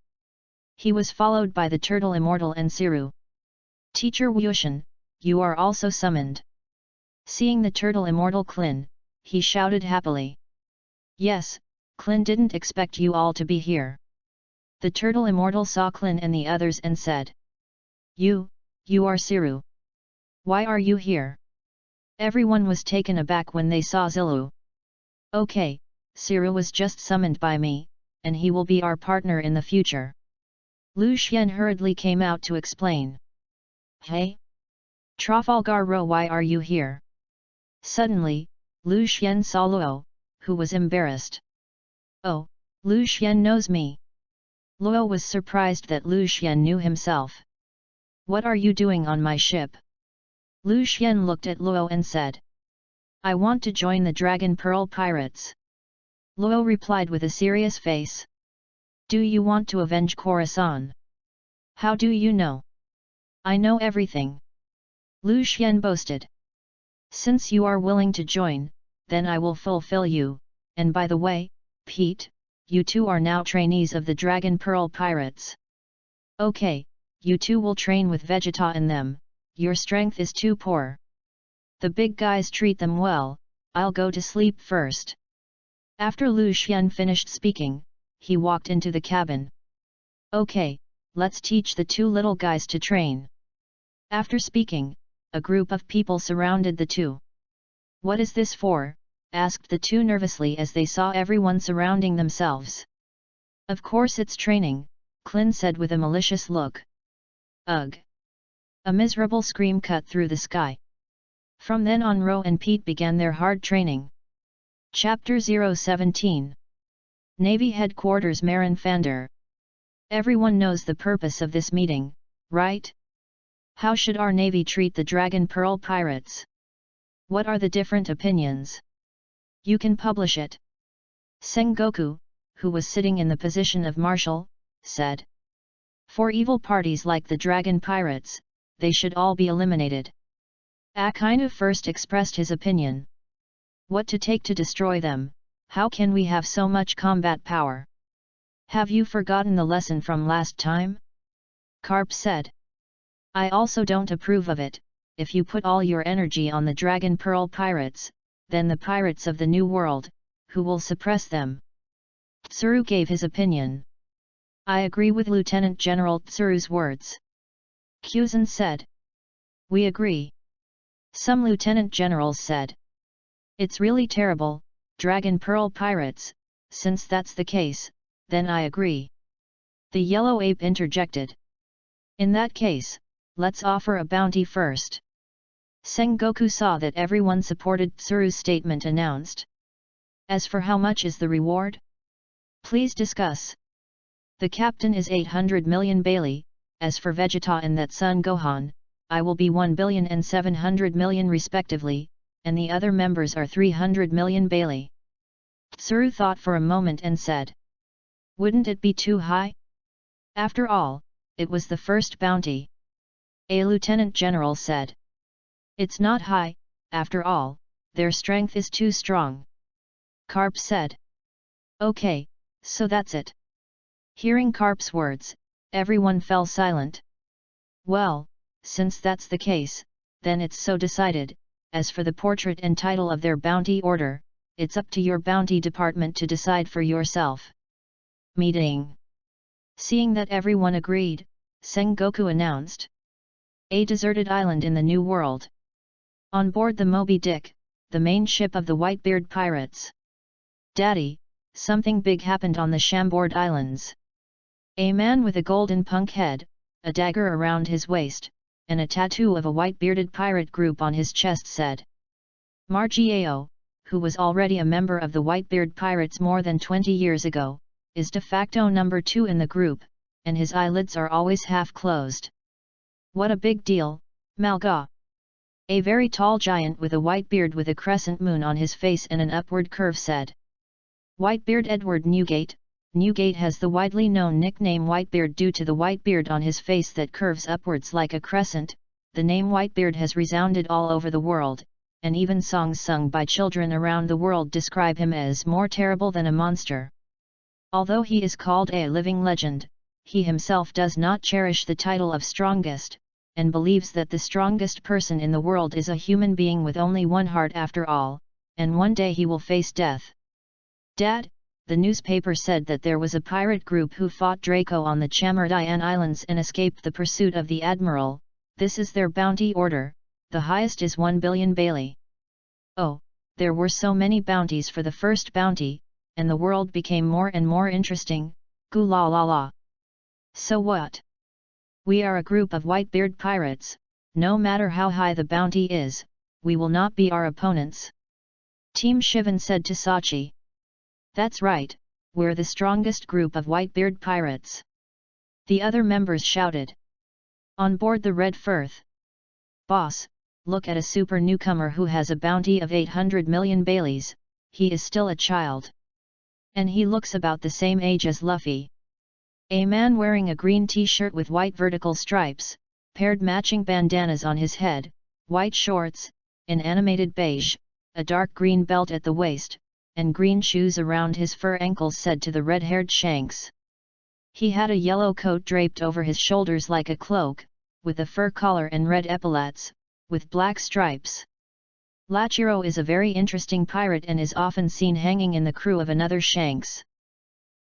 He was followed by the Turtle Immortal and Siru. Teacher Wyushin, you are also summoned. Seeing the Turtle Immortal Clin, he shouted happily. Yes, Clin didn't expect you all to be here. The Turtle Immortal saw Clin and the others and said. You are Siru. Why are you here? Everyone was taken aback when they saw Zilu. Okay, Siru was just summoned by me, and he will be our partner in the future. Lu Xian hurriedly came out to explain. Hey? Trafalgar Row, why are you here? Suddenly, Lu Xian saw Luo, who was embarrassed. Oh, Lu Xian knows me. Luo was surprised that Lu Xian knew himself. "What are you doing on my ship?" Lu Xian looked at Luo and said. "I want to join the Dragon Pearl Pirates." Luo replied with a serious face. "Do you want to avenge Khorasan?" "How do you know?" "I know everything," Lu Xian boasted. "Since you are willing to join, then I will fulfill you, and by the way, Pete, you two are now trainees of the Dragon Pearl Pirates." "Okay, you two will train with Vegeta and them, your strength is too poor. The big guys treat them well, I'll go to sleep first." After Lu Xian finished speaking, he walked into the cabin. "Okay, let's teach the two little guys to train." After speaking, a group of people surrounded the two. "What is this for?" asked the two nervously as they saw everyone surrounding themselves. "Of course it's training," Clin said with a malicious look. "Ugh!" A miserable scream cut through the sky. From then on, Ro and Pete began their hard training. Chapter 017 Navy Headquarters Marin Fander. Everyone knows the purpose of this meeting, right? How should our Navy treat the Dragon Pearl Pirates? What are the different opinions? You can publish it. Sengoku, who was sitting in the position of Marshal, said. For evil parties like the Dragon Pirates, they should all be eliminated. Akainu first expressed his opinion. What to take to destroy them? How can we have so much combat power? Have you forgotten the lesson from last time? Carp said. I also don't approve of it. If you put all your energy on the Dragon Pearl Pirates, then the pirates of the New World, who will suppress them? Tsuru gave his opinion. I agree with Lieutenant General Tsuru's words. Kyuzan said. We agree. Some lieutenant generals said. It's really terrible, Dragon Pearl Pirates. Since that's the case, then I agree. The yellow ape interjected. In that case, let's offer a bounty first. Sengoku saw that everyone supported Tsuru's statement announced. As for how much is the reward? Please discuss. The captain is 800 million Bailey, as for Vegeta and that son Gohan, I will be 1 billion and 700 million respectively, and the other members are 300 million Bailey. Tsuru thought for a moment and said. Wouldn't it be too high? After all, it was the first bounty. A lieutenant general said. It's not high, after all, their strength is too strong. Carp said. Okay, so that's it. Hearing Carp's words, everyone fell silent. Well, since that's the case, then it's so decided. As for the portrait and title of their bounty order, it's up to your bounty department to decide for yourself. Meeting. Seeing that everyone agreed, Sengoku announced. A deserted island in the New World. On board the Moby Dick, the main ship of the Whitebeard pirates. Daddy, something big happened on the Chambord Islands. A man with a golden punk head, a dagger around his waist, and a tattoo of a white-bearded pirate group on his chest said. Margiao, who was already a member of the Whitebeard Pirates more than 20 years ago, is de facto number 2 in the group, and his eyelids are always half closed. What a big deal, Malga! A very tall giant with a white beard with a crescent moon on his face and an upward curve said. Whitebeard Edward Newgate. Newgate has the widely known nickname Whitebeard due to the white beard on his face that curves upwards like a crescent. The name Whitebeard has resounded all over the world, and even songs sung by children around the world describe him as more terrible than a monster. Although he is called a living legend, he himself does not cherish the title of strongest, and believes that the strongest person in the world is a human being with only one heart after all, and one day he will face death. Dad, the newspaper said that there was a pirate group who fought Draco on the Chamardian Islands and escaped the pursuit of the admiral. This is their bounty order, the highest is 1 billion Bailey. Oh, there were so many bounties for the first bounty, and the world became more and more interesting, goo la la la. So what? We are a group of Whitebeard pirates, no matter how high the bounty is, we will not be our opponents. Team Shivan said to Sachi. That's right, we're the strongest group of Whitebeard pirates. The other members shouted. On board the Red Firth. Boss, look at a super newcomer who has a bounty of 800 million Baileys, he is still a child. And he looks about the same age as Luffy. A man wearing a green t-shirt with white vertical stripes, paired matching bandanas on his head, white shorts, an animated beige, a dark green belt at the waist, and green shoes around his fur ankles said to the red-haired Shanks. He had a yellow coat draped over his shoulders like a cloak, with a fur collar and red epaulets, with black stripes. Lachiro is a very interesting pirate and is often seen hanging in the crew of another Shanks.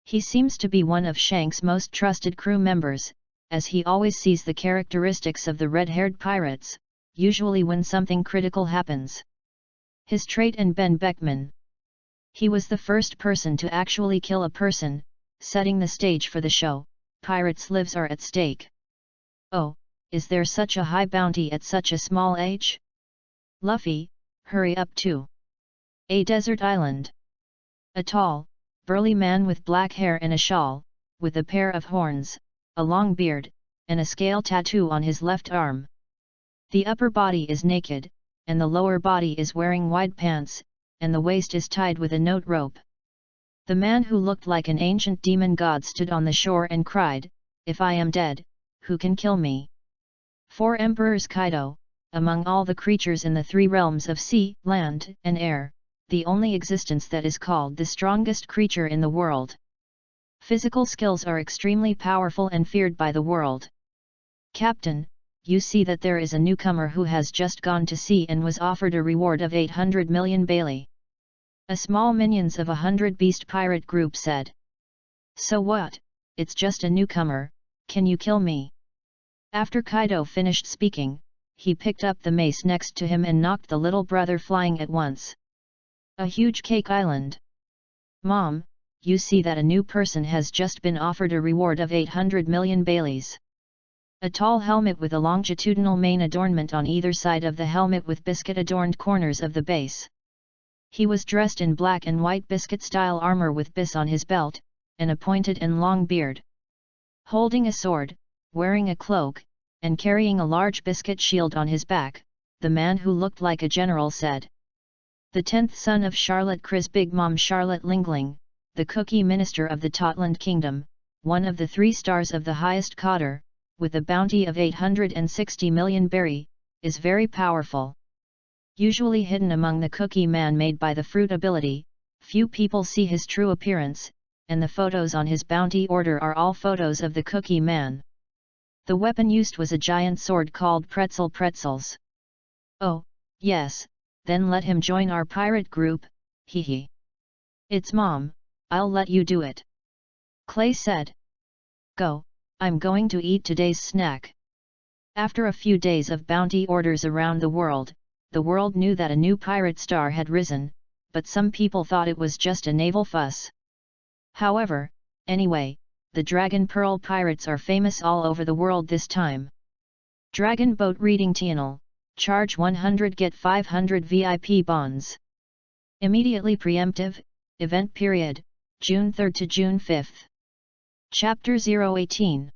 He seems to be one of Shanks' most trusted crew members, as he always sees the characteristics of the red-haired pirates, usually when something critical happens. His trait and Ben Beckman. He was the first person to actually kill a person, setting the stage for the show. Pirates' lives are at stake. Oh, is there such a high bounty at such a small age? Luffy, hurry up to a desert island. A tall, burly man with black hair and a shawl, with a pair of horns, a long beard, and a scale tattoo on his left arm. The upper body is naked, and the lower body is wearing wide pants, and the waist is tied with a note rope. The man who looked like an ancient demon god stood on the shore and cried, "If I am dead, who can kill me?" 4 Emperors Kaido, among all the creatures in the 3 realms of sea, land, and air, the only existence that is called the strongest creature in the world. Physical skills are extremely powerful and feared by the world. Captain, you see that there is a newcomer who has just gone to sea and was offered a reward of 800 million Bailey. A small minions of 100 beast pirate group said. So what, it's just a newcomer, can you kill me? After Kaido finished speaking, he picked up the mace next to him and knocked the little brother flying at once. A huge cake island. Mom, you see that a new person has just been offered a reward of 800 million Baileys. A tall helmet with a longitudinal mane adornment on either side of the helmet with biscuit-adorned corners of the base. He was dressed in black and white biscuit-style armor with bis on his belt, and a pointed and long beard. Holding a sword, wearing a cloak, and carrying a large biscuit shield on his back, the man who looked like a general said. The 10th son of Charlotte Cri's Big Mom Charlotte Lingling, the cookie minister of the Totland Kingdom, one of the 3 stars of the highest cadre, with a bounty of 860 million berry, is very powerful. Usually hidden among the cookie man made by the fruit ability, few people see his true appearance, and the photos on his bounty order are all photos of the cookie man. The weapon used was a giant sword called Pretzels. Oh, yes, then let him join our pirate group, hee hee. It's Mom, I'll let you do it. Clay said. Go, I'm going to eat today's snack. After a few days of bounty orders around the world knew that a new pirate star had risen, but some people thought it was just a naval fuss. However, anyway, the Dragon Pearl pirates are famous all over the world this time. Dragon Boat Reading Tianel, charge 100 get 500 VIP bonds. Immediately preemptive, event period, June 3 to June 5. Chapter 018.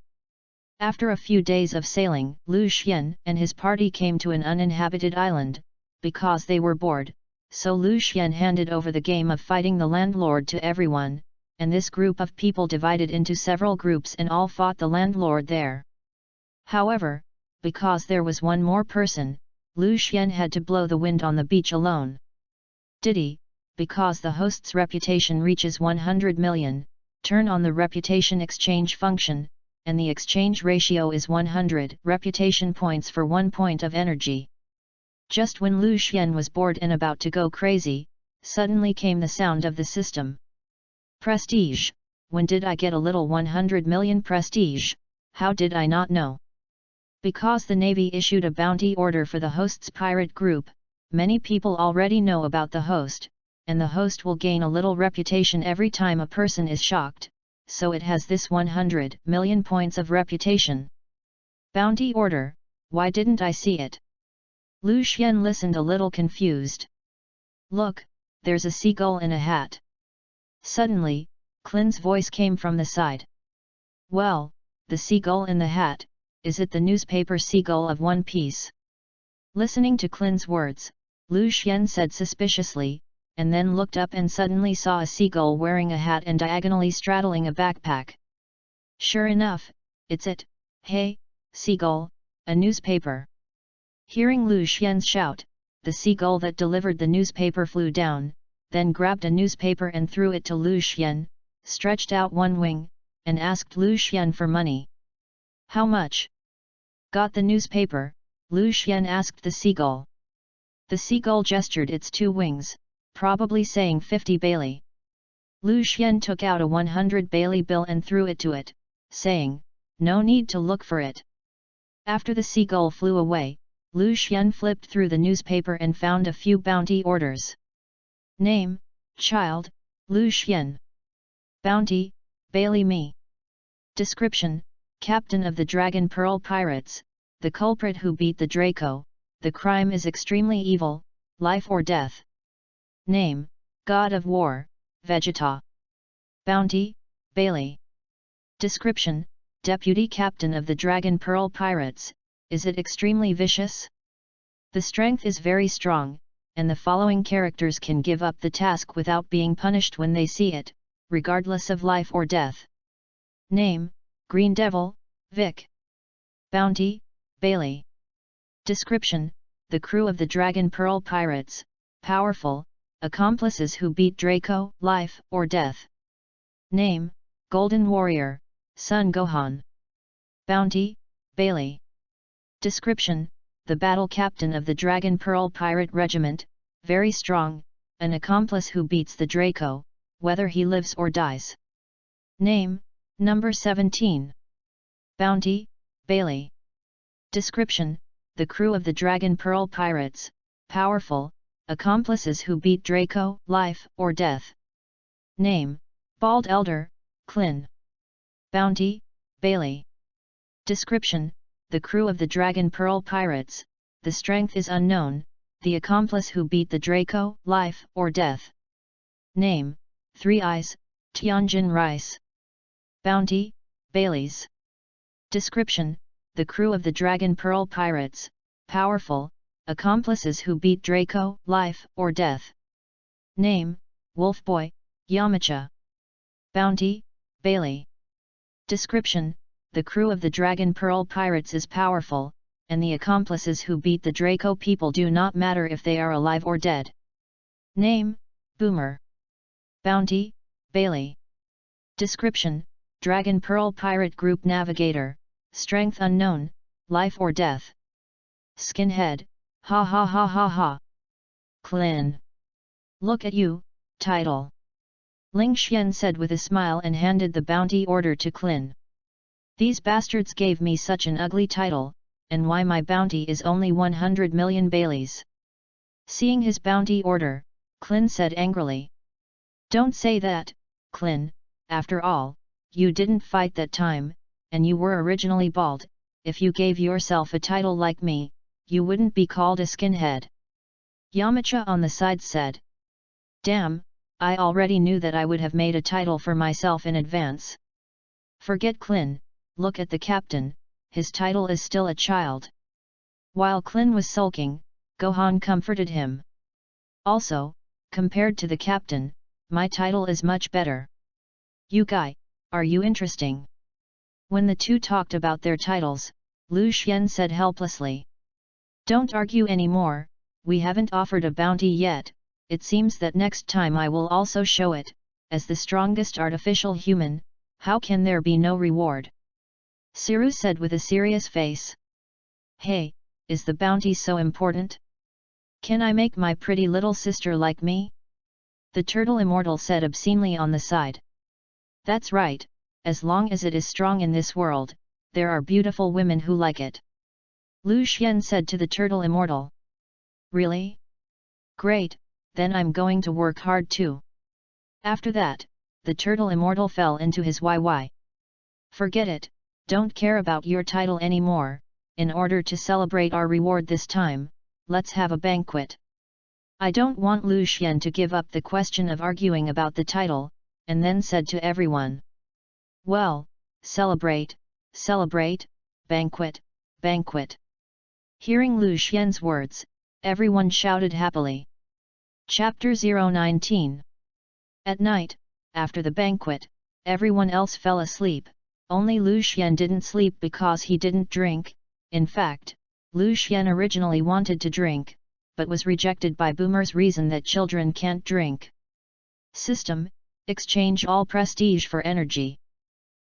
After a few days of sailing, Lu Xian and his party came to an uninhabited island, because they were bored, so Lu Xian handed over the game of fighting the landlord to everyone, and this group of people divided into several groups and all fought the landlord there. However, because there was one more person, Lu Xian had to blow the wind on the beach alone. Diddy, because the host's reputation reaches 100 million, turn on the reputation exchange function, and the exchange ratio is 100 reputation points for 1 point of energy. Just when Lu Xian was bored and about to go crazy, suddenly came the sound of the system. Prestige, when did I get a little 100 million prestige, how did I not know? Because the Navy issued a bounty order for the host's pirate group, many people already know about the host, and the host will gain a little reputation every time a person is shocked, so it has this 100 million points of reputation. Bounty order, why didn't I see it? Lu Xian listened a little confused. Look, there's a seagull in a hat. Suddenly, Klin's voice came from the side. Well, the seagull in the hat, is it the newspaper seagull of One Piece? Listening to Qin's words, Lu Xian said suspiciously, and then looked up and suddenly saw a seagull wearing a hat and diagonally straddling a backpack. Sure enough, it's it. Hey, seagull, a newspaper. Hearing Lu Xian's shout, the seagull that delivered the newspaper flew down, then grabbed a newspaper and threw it to Lu Xian, stretched out one wing, and asked Lu Xian for money. How much? Got the newspaper? Lu Xian asked the seagull. The seagull gestured its two wings, probably saying 50 bailey. Lu Xian took out a 100 bailey bill and threw it to it, saying, no need to look for it. After the seagull flew away, Lu Xian flipped through the newspaper and found a few bounty orders. Name, child, Lu Xian. Bounty, Bailey me. Description, Captain of the Dragon Pearl Pirates, the culprit who beat the Draco, the crime is extremely evil, life or death. Name, God of War, Vegeta. Bounty, Bailey. Description, Deputy Captain of the Dragon Pearl Pirates, is it extremely vicious? The strength is very strong, and the following characters can give up the task without being punished when they see it, regardless of life or death. Name, Green Devil, Vic. Bounty, Bailey. Description, the crew of the Dragon Pearl Pirates, powerful, accomplices who beat Draco, life or death. Name, Golden Warrior, Son Gohan. Bounty, Bailey. Description, the battle captain of the Dragon Pearl Pirate Regiment, very strong, an accomplice who beats the Draco, whether he lives or dies. Name, Number 17. Bounty, Bailey. Description, the crew of the Dragon Pearl Pirates, powerful, accomplices who beat Draco, life or death. Name, Bald Elder, Qin. Bounty, Bailey. Description, the crew of the Dragon Pearl Pirates, the strength is unknown, the accomplice who beat the Draco, life or death. Name, Three Eyes, Tianjin Rice. Bounty, Bailey's. Description, the crew of the Dragon Pearl Pirates, powerful, accomplices who beat Draco, life or death. Name, Wolf Boy, Yamcha. Bounty, Bailey. Description, the crew of the Dragon Pearl Pirates is powerful, and the accomplices who beat the Draco people do not matter if they are alive or dead. Name, Boomer. Bounty, Bailey. Description, Dragon Pearl Pirate Group Navigator, strength unknown, life or death. Skinhead, ha ha ha ha ha. Qin. Look at you, title. Ling Xian said with a smile and handed the bounty order to Qin. These bastards gave me such an ugly title, and why my bounty is only 100 million Baileys. Seeing his bounty order, Qin said angrily. Don't say that, Qin, after all, you didn't fight that time, and you were originally bald. If you gave yourself a title like me, you wouldn't be called a skinhead. Yamcha on the side said. Damn, I already knew that I would have made a title for myself in advance. Forget Qin, look at the captain, his title is still a child. While Qin was sulking, Gohan comforted him. Also, compared to the captain, my title is much better. You guy, are you interesting? When the two talked about their titles, Lu Xian said helplessly. Don't argue anymore, we haven't offered a bounty yet, it seems that next time I will also show it, as the strongest artificial human, how can there be no reward? Siru said with a serious face. Hey, is the bounty so important? Can I make my pretty little sister like me? The turtle immortal said obscenely on the side. That's right, as long as it is strong in this world, there are beautiful women who like it. Lu Xian said to the turtle immortal. Really? Great, then I'm going to work hard too. After that, the turtle immortal fell into his YY. Forget it, don't care about your title anymore, in order to celebrate our reward this time, let's have a banquet. I don't want Lu Xian to give up the question of arguing about the title, and then said to everyone. Well, celebrate, celebrate, banquet, banquet. Hearing Lu Xian's words, everyone shouted happily. Chapter 019. At night, after the banquet, everyone else fell asleep, only Lu Xian didn't sleep because he didn't drink. In fact, Lu Xian originally wanted to drink, but was rejected by Boomer's reason that children can't drink. System, exchange all prestige for energy.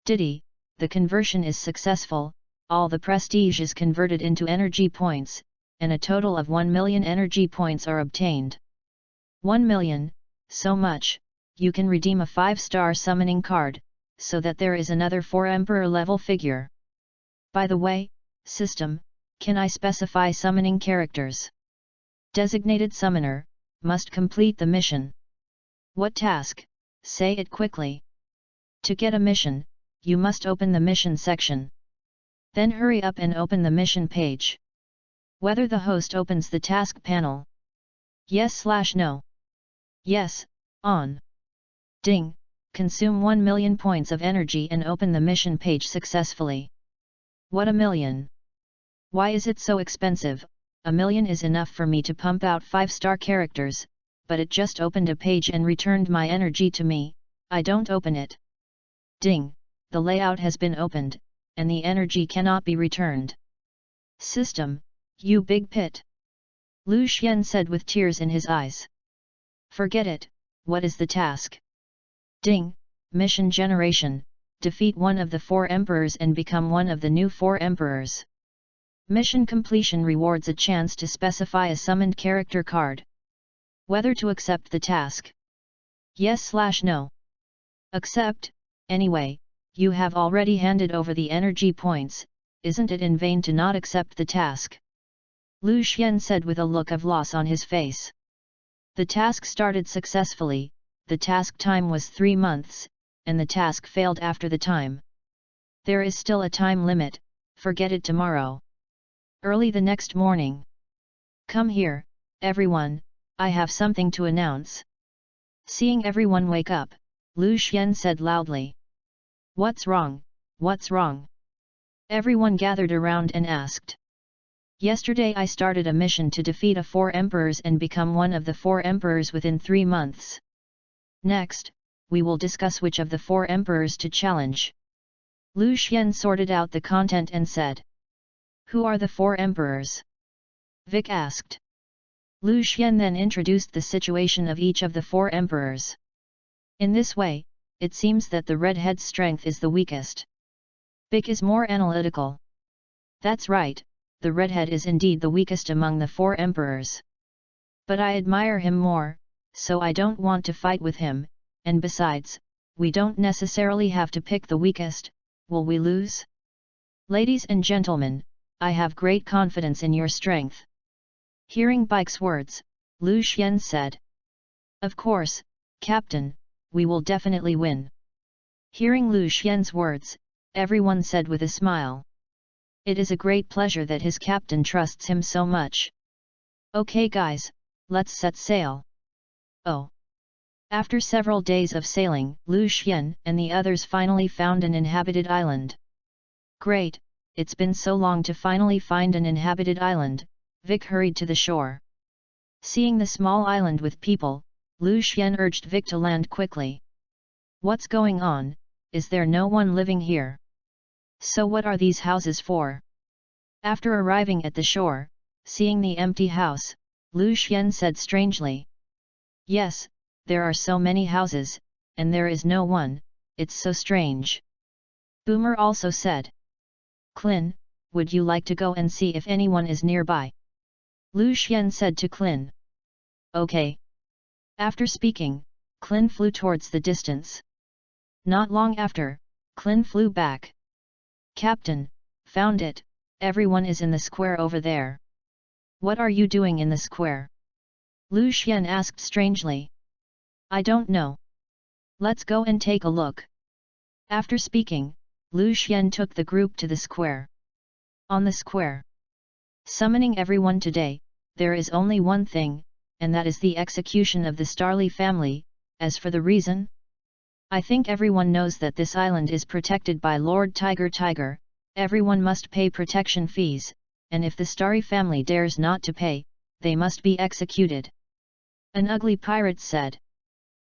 Diddy, the conversion is successful, all the prestige is converted into energy points, and a total of 1 million energy points are obtained. 1 million, so much, you can redeem a 5-star summoning card, so that there is another 4 Emperor level figure. By the way, system, can I specify summoning characters? Designated summoner, must complete the mission. What task? Say it quickly. To get a mission, you must open the mission section. Then hurry up and open the mission page. Whether the host opens the task panel. Yes/no. Yes, on. Ding, consume 1 million points of energy and open the mission page successfully. What, 1 million? Why is it so expensive? 1 million is enough for me to pump out 5-star characters, but it just opened a page and returned my energy to me. I don't open it. Ding, the layout has been opened, and the energy cannot be returned. System, you big pit. Lu Xian said with tears in his eyes. Forget it, what is the task? Ding, mission generation, defeat one of the 4 emperors and become one of the new 4 emperors. Mission completion rewards a chance to specify a summoned character card. Whether to accept the task. Yes/no. Accept. Anyway, you have already handed over the energy points, isn't it in vain to not accept the task? Lu Xian said with a look of loss on his face. The task started successfully, the task time was 3 months, and the task failed after the time. There is still a time limit, forget it tomorrow. Early the next morning. Come here, everyone, I have something to announce. Seeing everyone wake up, Lu Xian said loudly. What's wrong, what's wrong? Everyone gathered around and asked. Yesterday I started a mission to defeat 4 emperors and become one of the 4 emperors within 3 months. Next, we will discuss which of the 4 emperors to challenge. Lu Xian sorted out the content and said. Who are the 4 emperors? Vic asked. Lu Xian then introduced the situation of each of the 4 emperors. In this way, it seems that the redhead's strength is the weakest. Vic is more analytical. That's right, the redhead is indeed the weakest among the 4 emperors. But I admire him more, so I don't want to fight with him, and besides, we don't necessarily have to pick the weakest, will we lose? Ladies and gentlemen, I have great confidence in your strength. Hearing Bike's words, Lu Xian said. Of course, Captain, we will definitely win. Hearing Lu Xian's words, everyone said with a smile. It is a great pleasure that his captain trusts him so much. Okay guys, let's set sail. Oh. After several days of sailing, Lu Xian and the others finally found an inhabited island. Great, it's been so long to finally find an inhabited island, Vic hurried to the shore. Seeing the small island with people, Lu Xian urged Vic to land quickly. What's going on, is there no one living here? So what are these houses for? After arriving at the shore, seeing the empty house, Lu Xian said strangely. Yes, there are so many houses, and there is no one, it's so strange. Boomer also said. Clin, would you like to go and see if anyone is nearby? Lu Xian said to Clin. Okay. After speaking, Clin flew towards the distance. Not long after, Clin flew back. Captain, found it, everyone is in the square over there. What are you doing in the square? Lu Xian asked strangely. I don't know. Let's go and take a look. After speaking, Lu Xian took the group to the square. On the square. Summoning everyone today, there is only one thing, and that is the execution of the Starly family. As for the reason, I think everyone knows that this island is protected by Lord Tiger. Everyone must pay protection fees, and if the Starry family dares not to pay, they must be executed. An ugly pirate said.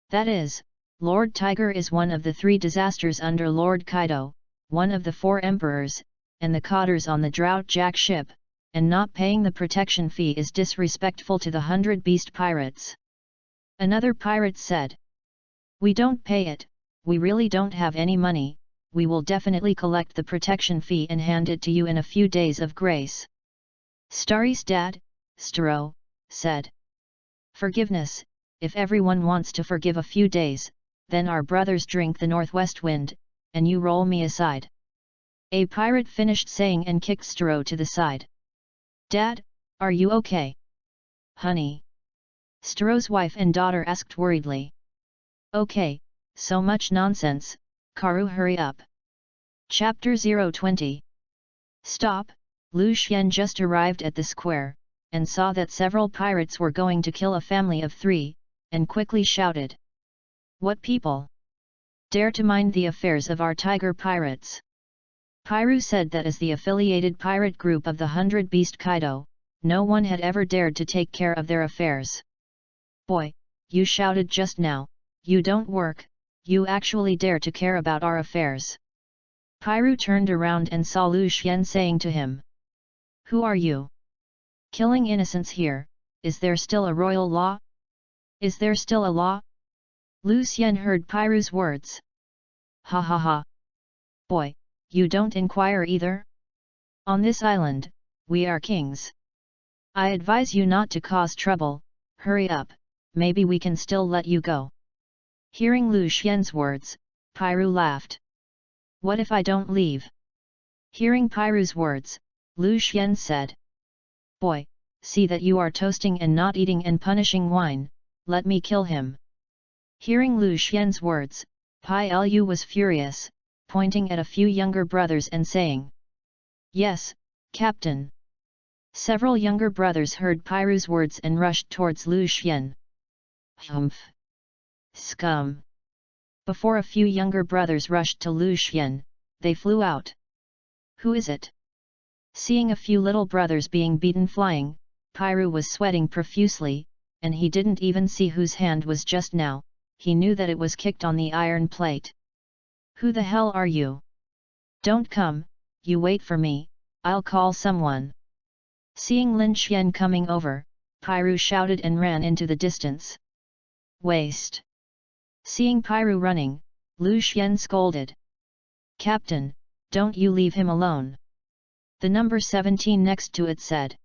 That is, Lord Tiger is one of the 3 disasters under Lord Kaido, one of the 4 emperors, and the cotters on the Drought Jack ship, and not paying the protection fee is disrespectful to the 100 beast pirates. Another pirate said. We don't pay it, we really don't have any money, we will definitely collect the protection fee and hand it to you in a few days of grace. Starry's dad, Staro, said. Forgiveness, if everyone wants to forgive a few days, then our brothers drink the northwest wind, and you roll me aside. A pirate finished saying and kicked Staro to the side. Dad, are you okay? Honey. Staro's wife and daughter asked worriedly. Okay, so much nonsense, Karu, hurry up. Chapter 020. Stop. Lu Xian just arrived at the square, and saw that several pirates were going to kill a family of 3, and quickly shouted. What people dare to mind the affairs of our tiger pirates? Pyru said that as the affiliated pirate group of the 100 Beast Kaido, no one had ever dared to take care of their affairs. Boy, you shouted just now, you don't work, you actually dare to care about our affairs. Pyru turned around and saw Lu Xian saying to him. Who are you? Killing innocents here, is there still a royal law? Is there still a law? Lu Xian heard Pyru's words. Ha ha ha. Boy, you don't inquire either? On this island, we are kings. I advise you not to cause trouble, hurry up, maybe we can still let you go. Hearing Lu Xian's words, Pyru laughed. What if I don't leave? Hearing Pyru's words, Lu Xian said. Boy, see that you are toasting and not eating and punishing wine, let me kill him. Hearing Lu Xian's words, Pai Lu was furious, pointing at a few younger brothers and saying. Yes, Captain. Several younger brothers heard Pyru's words and rushed towards Lu Xian. Humph! Scum! Before a few younger brothers rushed to Lu Xian, they flew out. Who is it? Seeing a few little brothers being beaten flying, Pyru was sweating profusely, and he didn't even see whose hand was just now, he knew that it was kicked on the iron plate. Who the hell are you? Don't come, you wait for me, I'll call someone. Seeing Lin Xian coming over, Pyru shouted and ran into the distance. Waste! Seeing Pyru running, Lu Xian scolded. Captain, don't you leave him alone. The number 17 next to it said.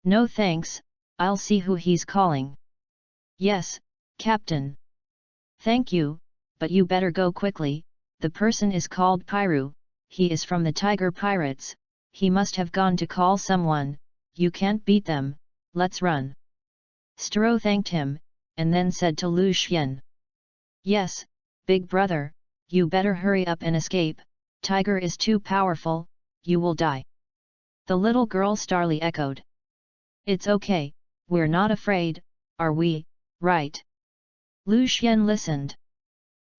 No thanks, I'll see who he's calling. Yes, Captain. Thank you, but you better go quickly, the person is called Pyru, he is from the Tiger Pirates, he must have gone to call someone, you can't beat them, let's run. Staro thanked him, and then said to Lu Xian. Yes, big brother, you better hurry up and escape, Tiger is too powerful, you will die. The little girl Starly echoed. It's okay, we're not afraid, are we, right? Lu Xian listened.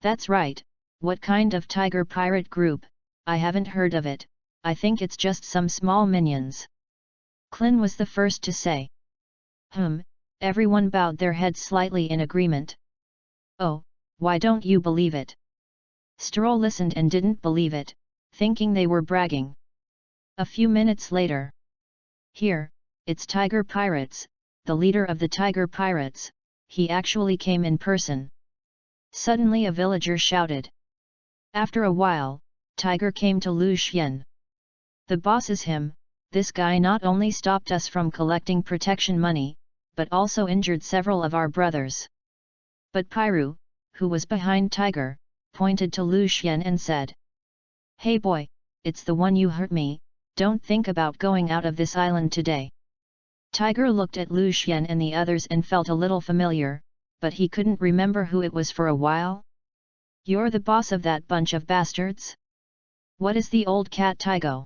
That's right, what kind of tiger pirate group, I haven't heard of it, I think it's just some small minions. Klin was the first to say. Everyone bowed their heads slightly in agreement. Oh, why don't you believe it? Staro listened and didn't believe it, thinking they were bragging. A few minutes later. Here, it's Tiger Pirates, the leader of the Tiger Pirates, he actually came in person. Suddenly a villager shouted. After a while, Tiger came to Lu Xian. The boss is him, this guy not only stopped us from collecting protection money, but also injured several of our brothers. But Pyru, who was behind Tiger, pointed to Lu Xian and said. Hey boy, it's the one you hurt me, don't think about going out of this island today. Tiger looked at Lu Xian and the others and felt a little familiar, but he couldn't remember who it was for a while. You're the boss of that bunch of bastards? What is the old cat Tigo?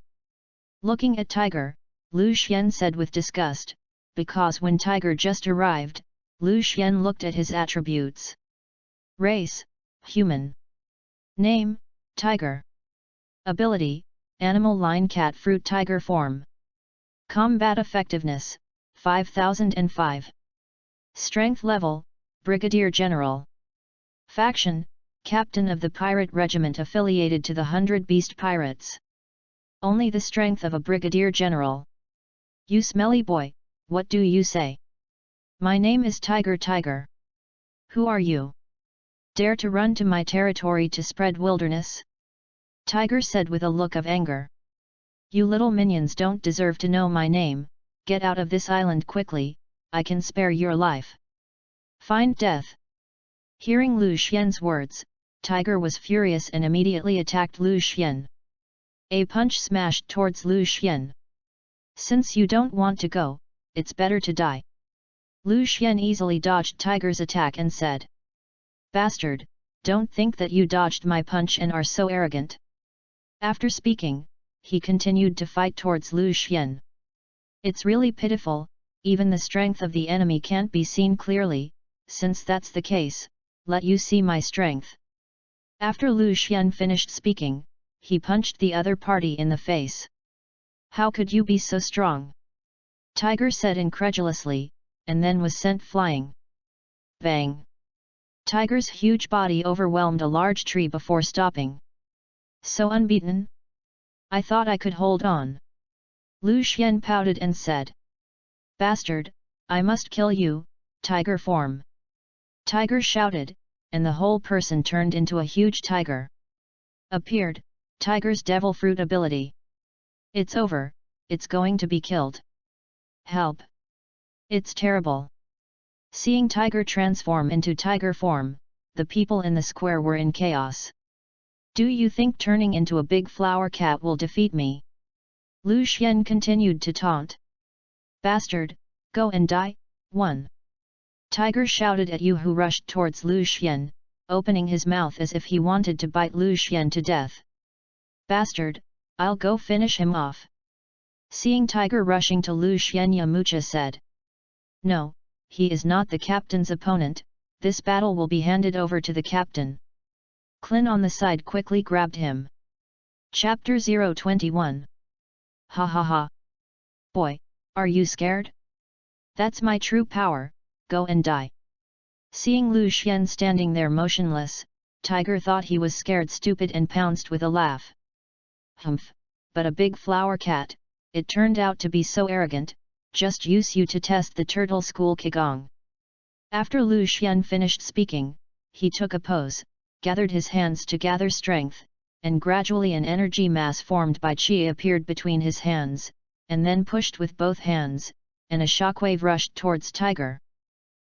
Looking at Tiger, Lu Xian said with disgust, because when Tiger just arrived, Lu Xian looked at his attributes. Race, human. Name, Tiger. Ability, Animal line cat fruit tiger form. Combat effectiveness, 5005. Strength level, Brigadier General. Faction, Captain of the Pirate Regiment affiliated to the 100 Beast Pirates. Only the strength of a Brigadier General. You smelly boy, what do you say? My name is Tiger Tiger. Who are you? Dare to run to my territory to spread wilderness? Tiger said with a look of anger. You little minions don't deserve to know my name, get out of this island quickly, I can spare your life. Find death. Hearing Lu Xian's words, Tiger was furious and immediately attacked Lu Xian. A punch smashed towards Lu Xian. Since you don't want to go, it's better to die. Lu Xian easily dodged Tiger's attack and said. Bastard, don't think that you dodged my punch and are so arrogant. After speaking, he continued to fight towards Lu Xian. It's really pitiful, even the strength of the enemy can't be seen clearly, since that's the case, let you see my strength. After Lu Xian finished speaking, he punched the other party in the face. How could you be so strong? Tiger said incredulously, and then was sent flying. Bang! Tiger's huge body overwhelmed a large tree before stopping. So unbeaten? I thought I could hold on. Lu Xian pouted and said. Bastard, I must kill you, tiger form. Tiger shouted, and the whole person turned into a huge tiger. Appeared, Tiger's devil fruit ability. It's over, it's going to be killed. Help! It's terrible. Seeing Tiger transform into tiger form, the people in the square were in chaos. Do you think turning into a big flower cat will defeat me? Lu Xian continued to taunt. Bastard, go and die, 1. Tiger shouted at Yu, who rushed towards Lu Xian, opening his mouth as if he wanted to bite Lu Xian to death. Bastard, I'll go finish him off. Seeing Tiger rushing to Lu Xian, Yamucha said. No, he is not the captain's opponent, this battle will be handed over to the captain. Clin on the side quickly grabbed him. Chapter 021. Ha ha ha. Boy, are you scared? That's my true power, go and die. Seeing Lu Xian standing there motionless, Tiger thought he was scared stupid and pounced with a laugh. Humph, but a big flower cat, it turned out to be so arrogant, just use you to test the turtle school Qigong. After Lu Xian finished speaking, he took a pose, gathered his hands to gather strength, and gradually an energy mass formed by Qi appeared between his hands, and then pushed with both hands, and a shockwave rushed towards Tiger.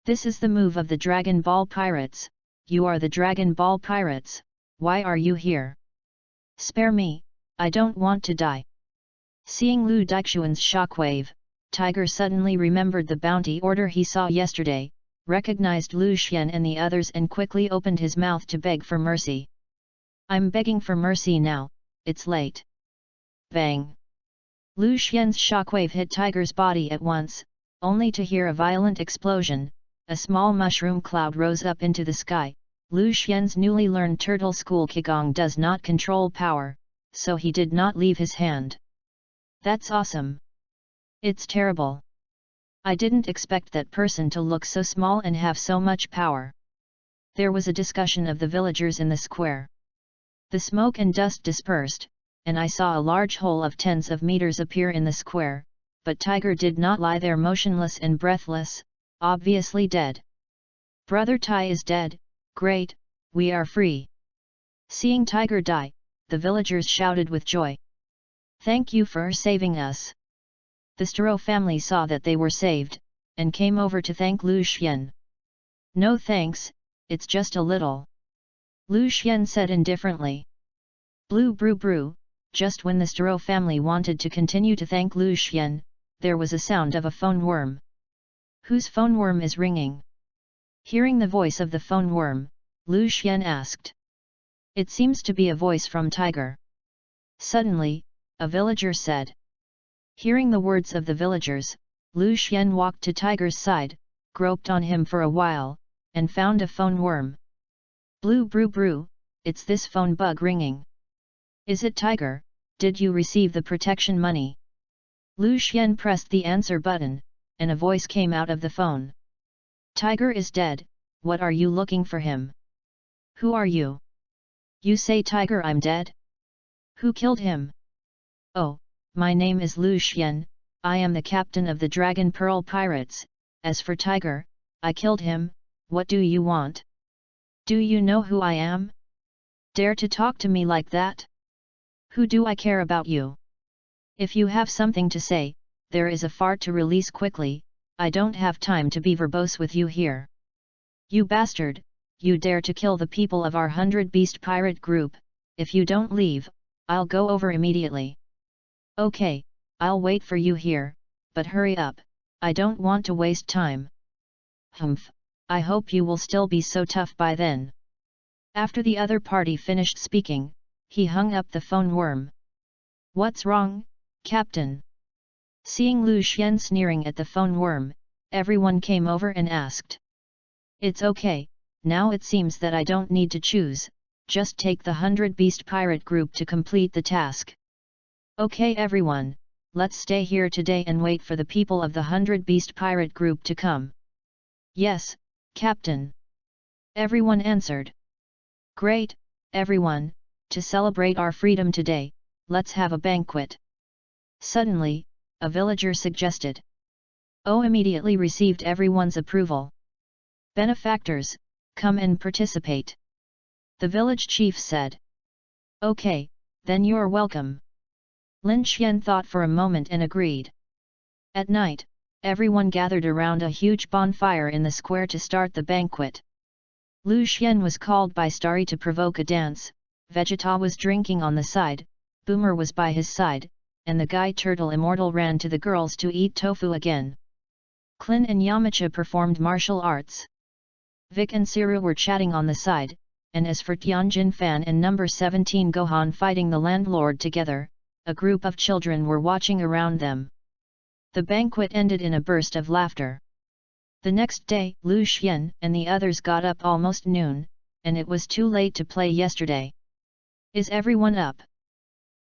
This is the move of the Dragon Ball Pirates, you are the Dragon Ball Pirates, why are you here? Spare me, I don't want to die. Seeing Lu Dixuan's shockwave, Tiger suddenly remembered the bounty order he saw yesterday, recognized Lu Xian and the others and quickly opened his mouth to beg for mercy. I'm begging for mercy now, it's late. Bang! Lu Xian's shockwave hit Tiger's body at once, only to hear a violent explosion. A small mushroom cloud rose up into the sky. Lu Xian's newly learned turtle school Qigong does not control power, so he did not leave his hand. That's awesome. It's terrible. I didn't expect that person to look so small and have so much power. There was a discussion of the villagers in the square. The smoke and dust dispersed, and I saw a large hole of tens of meters appear in the square, but Tiger did not lie there motionless and breathless, obviously dead. Brother Tai is dead, great, we are free. Seeing Tiger die, the villagers shouted with joy. Thank you for saving us. The Staro family saw that they were saved, and came over to thank Lu Xian. No thanks, it's just a little. Lu Xian said indifferently. Blue brew brew, just when the Staro family wanted to continue to thank Lu Xian, there was a sound of a phone worm. Whose phone worm is ringing? Hearing the voice of the phone worm, Lu Xian asked. It seems to be a voice from Tiger. Suddenly, a villager said. Hearing the words of the villagers, Lu Xian walked to Tiger's side, groped on him for a while, and found a phone worm. Blue brew brew, it's this phone bug ringing. Is it Tiger? Did you receive the protection money? Lu Xian pressed the answer button, and a voice came out of the phone. Tiger is dead, what are you looking for him? Who are you? You say Tiger I'm dead? Who killed him? Oh, my name is Lu Xian, I am the captain of the Dragon Pearl Pirates, as for Tiger, I killed him, what do you want? Do you know who I am? Dare to talk to me like that? Who do I care about you? If you have something to say, there is a fart to release quickly, I don't have time to be verbose with you here. You bastard, you dare to kill the people of our 100 Beast Pirate group, if you don't leave, I'll go over immediately. Okay, I'll wait for you here, but hurry up, I don't want to waste time. Humph, I hope you will still be so tough by then. After the other party finished speaking, he hung up the phone worm. What's wrong, Captain? Seeing Lu Xian sneering at the phone worm, everyone came over and asked. It's okay, now it seems that I don't need to choose, just take the 100 Beast Pirate group to complete the task. Okay everyone, let's stay here today and wait for the people of the 100 Beast Pirate group to come. Yes, Captain. Everyone answered. Great, everyone, to celebrate our freedom today, let's have a banquet. Suddenly, a villager suggested. Oh immediately received everyone's approval. Benefactors, come and participate. The village chief said. Okay, then you're welcome. Lin Xian thought for a moment and agreed. At night, everyone gathered around a huge bonfire in the square to start the banquet. Lu Xian was called by Starry to provoke a dance, Vegeta was drinking on the side, Boomer was by his side, and the guy Turtle Immortal ran to the girls to eat tofu again. Klin and Yamcha performed martial arts. Vic and Siru were chatting on the side, and as for Tianjin Fan and number 17 Gohan fighting the landlord together, a group of children were watching around them. The banquet ended in a burst of laughter. The next day, Lu Xian and the others got up almost noon, and it was too late to play yesterday. Is everyone up?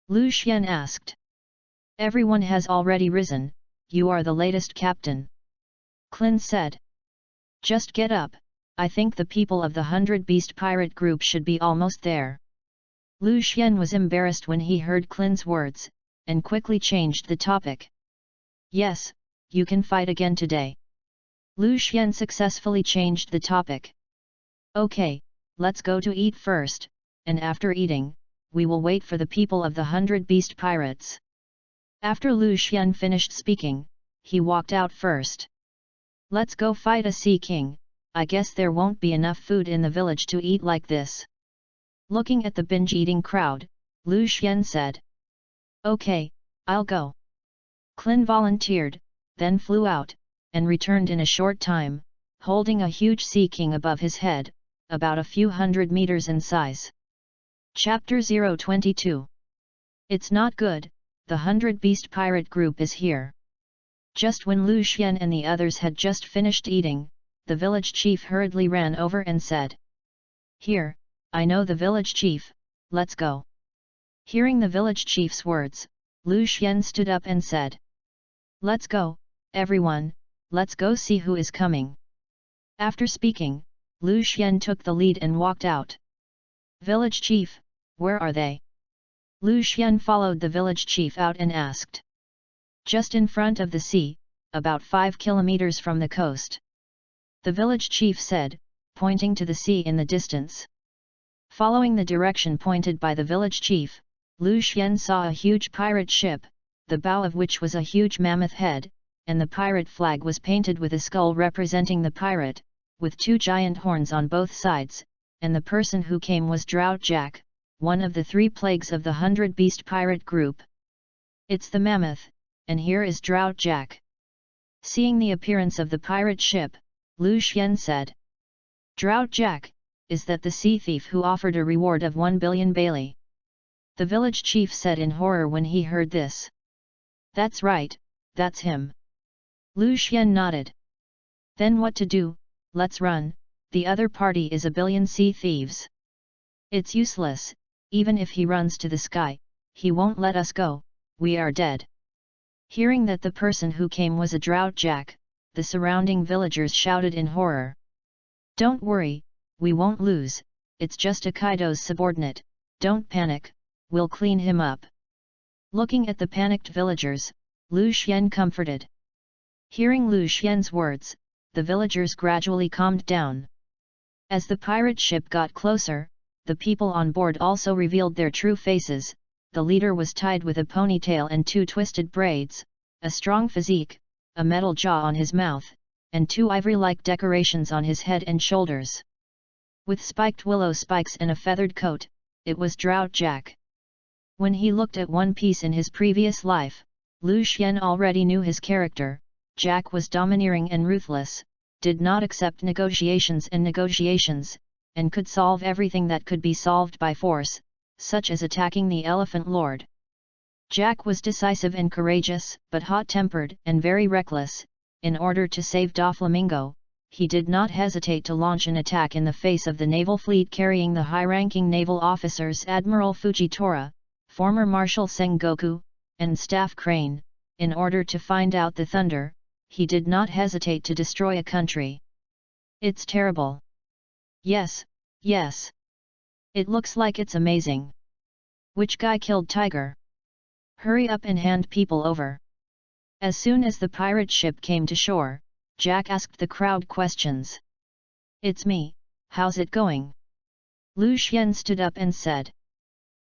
Lu Xian asked. Everyone has already risen, you are the latest captain. Klin said. Just get up, I think the people of the 100 Beast Pirate group should be almost there. Lu Xian was embarrassed when he heard Klin's words, and quickly changed the topic. Yes, you can fight again today. Lu Xian successfully changed the topic. Okay, let's go to eat first, and after eating, we will wait for the people of the 100 Beast Pirates. After Lu Xian finished speaking, he walked out first. Let's go fight a Sea King, I guess there won't be enough food in the village to eat like this. Looking at the binge-eating crowd, Lu Xian said. Okay, I'll go. Klin volunteered, then flew out, and returned in a short time, holding a huge Sea King above his head, about a few hundred meters in size. Chapter 022. It's not good, the 100 Beast Pirate group is here. Just when Lu Xian and the others had just finished eating, the village chief hurriedly ran over and said. Here, I know the village chief, let's go. Hearing the village chief's words, Lu Xian stood up and said. Let's go, everyone, let's go see who is coming. After speaking, Lu Xian took the lead and walked out. Village chief, where are they? Lu Xian followed the village chief out and asked. Just in front of the sea, about 5 kilometers from the coast. The village chief said, pointing to the sea in the distance. Following the direction pointed by the village chief, Lu Xian saw a huge pirate ship, the bow of which was a huge mammoth head, and the pirate flag was painted with a skull representing the pirate, with 2 giant horns on both sides, and the person who came was Drought Jack, one of the 3 plagues of the 100 Beast Pirate group. It's the mammoth, and here is Drought Jack. Seeing the appearance of the pirate ship, Lu Xian said. Drought Jack, is that the sea thief who offered a reward of 1 billion Bailey? The village chief said in horror when he heard this. That's right, that's him. Lu Xian nodded. Then what to do, let's run, the other party is a billion sea thieves. It's useless, even if he runs to the sky, he won't let us go, we are dead." Hearing that the person who came was a drought jack, the surrounding villagers shouted in horror. "Don't worry, we won't lose, it's just a Kaido's subordinate, don't panic, we'll clean him up." Looking at the panicked villagers, Lu Xian comforted. Hearing Lu Xian's words, the villagers gradually calmed down. As the pirate ship got closer, the people on board also revealed their true faces. The leader was tied with a ponytail and 2 twisted braids, a strong physique, a metal jaw on his mouth, and 2 ivory-like decorations on his head and shoulders. With spiked willow spikes and a feathered coat, it was Drought Jack. When he looked at One Piece in his previous life, Lu Xian already knew his character. Jack was domineering and ruthless, did not accept negotiations, and could solve everything that could be solved by force, such as attacking the Elephant Lord. Jack was decisive and courageous, but hot-tempered and very reckless. In order to save Doflamingo, he did not hesitate to launch an attack in the face of the naval fleet carrying the high-ranking naval officers Admiral Fujitora, former Marshal Sengoku, and Staff Crane. In order to find out the thunder, he did not hesitate to destroy a country. "It's terrible." "Yes, yes. It looks like it's amazing. Which guy killed Tiger? Hurry up and hand people over." As soon as the pirate ship came to shore, Jack asked the crowd questions. "It's me, how's it going?" Lu Xian stood up and said.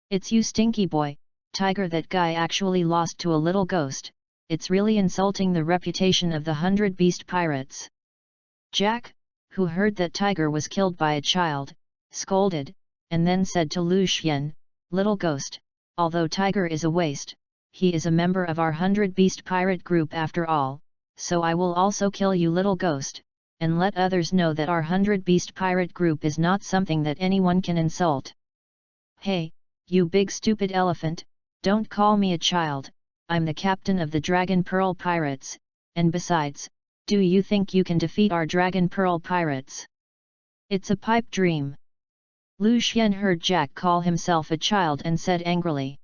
"It's you, stinky boy, Tiger. That guy actually lost to a little ghost. It's really insulting the reputation of the 100 Beast Pirates." Jack, who heard that Tiger was killed by a child, scolded, and then said to Lu Xian, "Little ghost, although Tiger is a waste, he is a member of our 100 Beast Pirate group after all, so I will also kill you, little ghost, and let others know that our 100 Beast Pirate group is not something that anyone can insult." "Hey, you big stupid elephant, don't call me a child, I'm the captain of the Dragon Pearl Pirates, and besides, do you think you can defeat our Dragon Pearl Pirates? It's a pipe dream." Lu Xian heard Jack call himself a child and said angrily,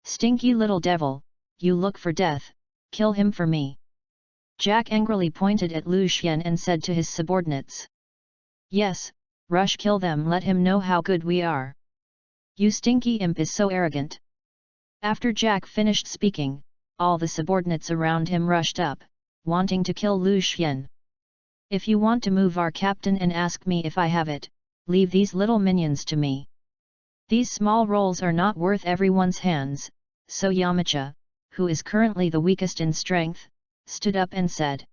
"Stinky little devil, you look for death, kill him for me." Jack angrily pointed at Lu Xian and said to his subordinates, "Yes, rush, kill them, let him know how good we are. You stinky imp is so arrogant." After Jack finished speaking, all the subordinates around him rushed up, wanting to kill Lu Xian. "If you want to move our captain and ask me if I have it, leave these little minions to me. These small rolls are not worth everyone's hands." So Yamcha, who is currently the weakest in strength, stood up and said,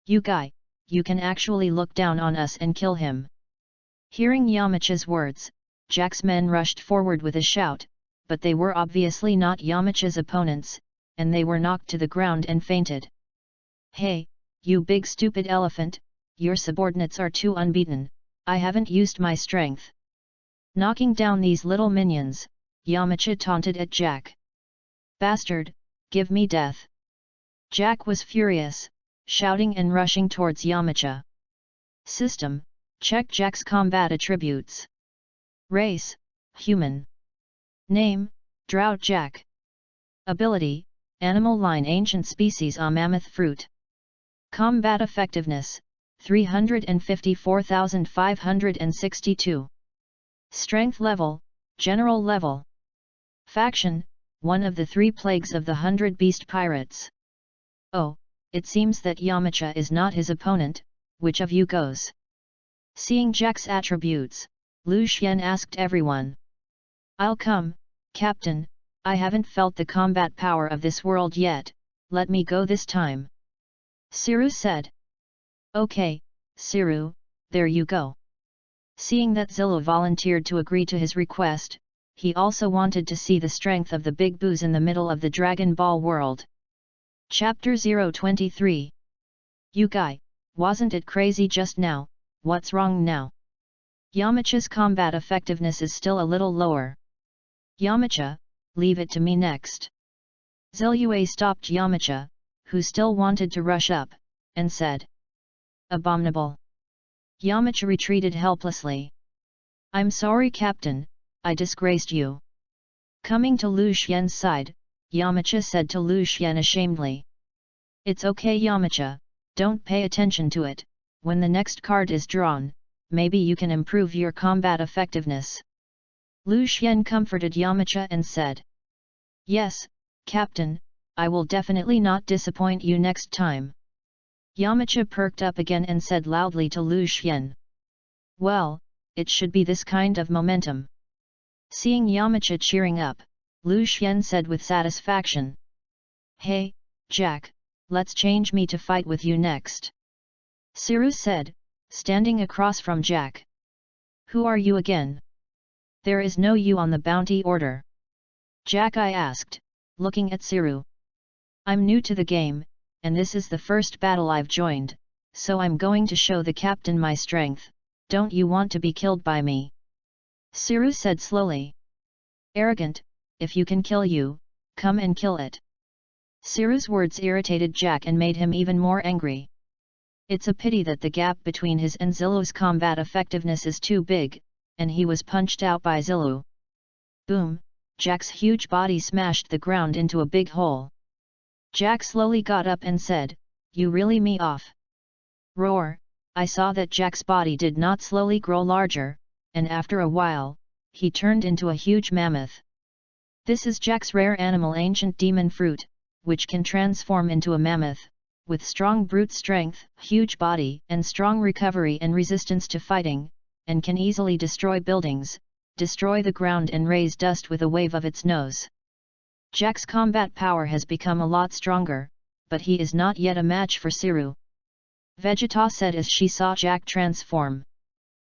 "You guy, you can actually look down on us and kill him." Hearing Yamcha's words, Jack's men rushed forward with a shout, but they were obviously not Yamcha's opponents, and they were knocked to the ground and fainted. "Hey, you big stupid elephant, your subordinates are too unbeaten, I haven't used my strength." Knocking down these little minions, Yamcha taunted at Jack. "Bastard, give me death." Jack was furious, shouting and rushing towards Yamcha. System, check Jack's combat attributes. Race, human. Name, Drought Jack. Ability, animal line, ancient species, a mammoth fruit. Combat effectiveness, 354,562. Strength level, general level. Faction, one of the 3 plagues of the 100 Beast Pirates. Oh, it seems that Yamcha is not his opponent, which of you goes? Seeing Jack's attributes, Lu Xian asked everyone. "I'll come, Captain, I haven't felt the combat power of this world yet, let me go this time." Siru said. "Okay, Siru, there you go." Seeing that Zillo volunteered to agree to his request, he also wanted to see the strength of the big boos in the middle of the Dragon Ball world. Chapter 023. "You guy, wasn't it crazy just now, what's wrong now?" Yamcha's combat effectiveness is still a little lower. "Yamcha, leave it to me next." Zilue stopped Yamcha, who still wanted to rush up, and said, "Abominable." Yamcha retreated helplessly. "I'm sorry, Captain, I disgraced you." Coming to Lu Xian's side, Yamcha said to Lu Xian ashamedly. It's okay Yamcha, don't pay attention to it, when the next card is drawn, maybe you can improve your combat effectiveness. Lu Xian comforted Yamcha and said. Yes, Captain, I will definitely not disappoint you next time. Yamcha perked up again and said loudly to Lu Xian. Well, it should be this kind of momentum. Seeing Yamcha cheering up, Lu Xian said with satisfaction. Hey, Jack, let's change me to fight with you next. Siru said, standing across from Jack. Who are you again? There is no you on the bounty order. Jack I asked, looking at Siru. I'm new to the game, and this is the first battle I've joined, so I'm going to show the captain my strength. Don't you want to be killed by me? Siru said slowly. Arrogant, if you can kill you, come and kill it. Siru's words irritated Jack and made him even more angry. It's a pity that the gap between his and Zilu's combat effectiveness is too big, and he was punched out by Zilu. Boom, Jack's huge body smashed the ground into a big hole. Jack slowly got up and said, You really me off. Roar, I saw that Jack's body did not slowly grow larger, and after a while, he turned into a huge mammoth. This is Jack's rare animal ancient demon fruit, which can transform into a mammoth, with strong brute strength, huge body and strong recovery and resistance to fighting, and can easily destroy buildings, destroy the ground and raise dust with a wave of its nose. Jack's combat power has become a lot stronger, but he is not yet a match for Siru. Vegeta said as she saw Jack transform.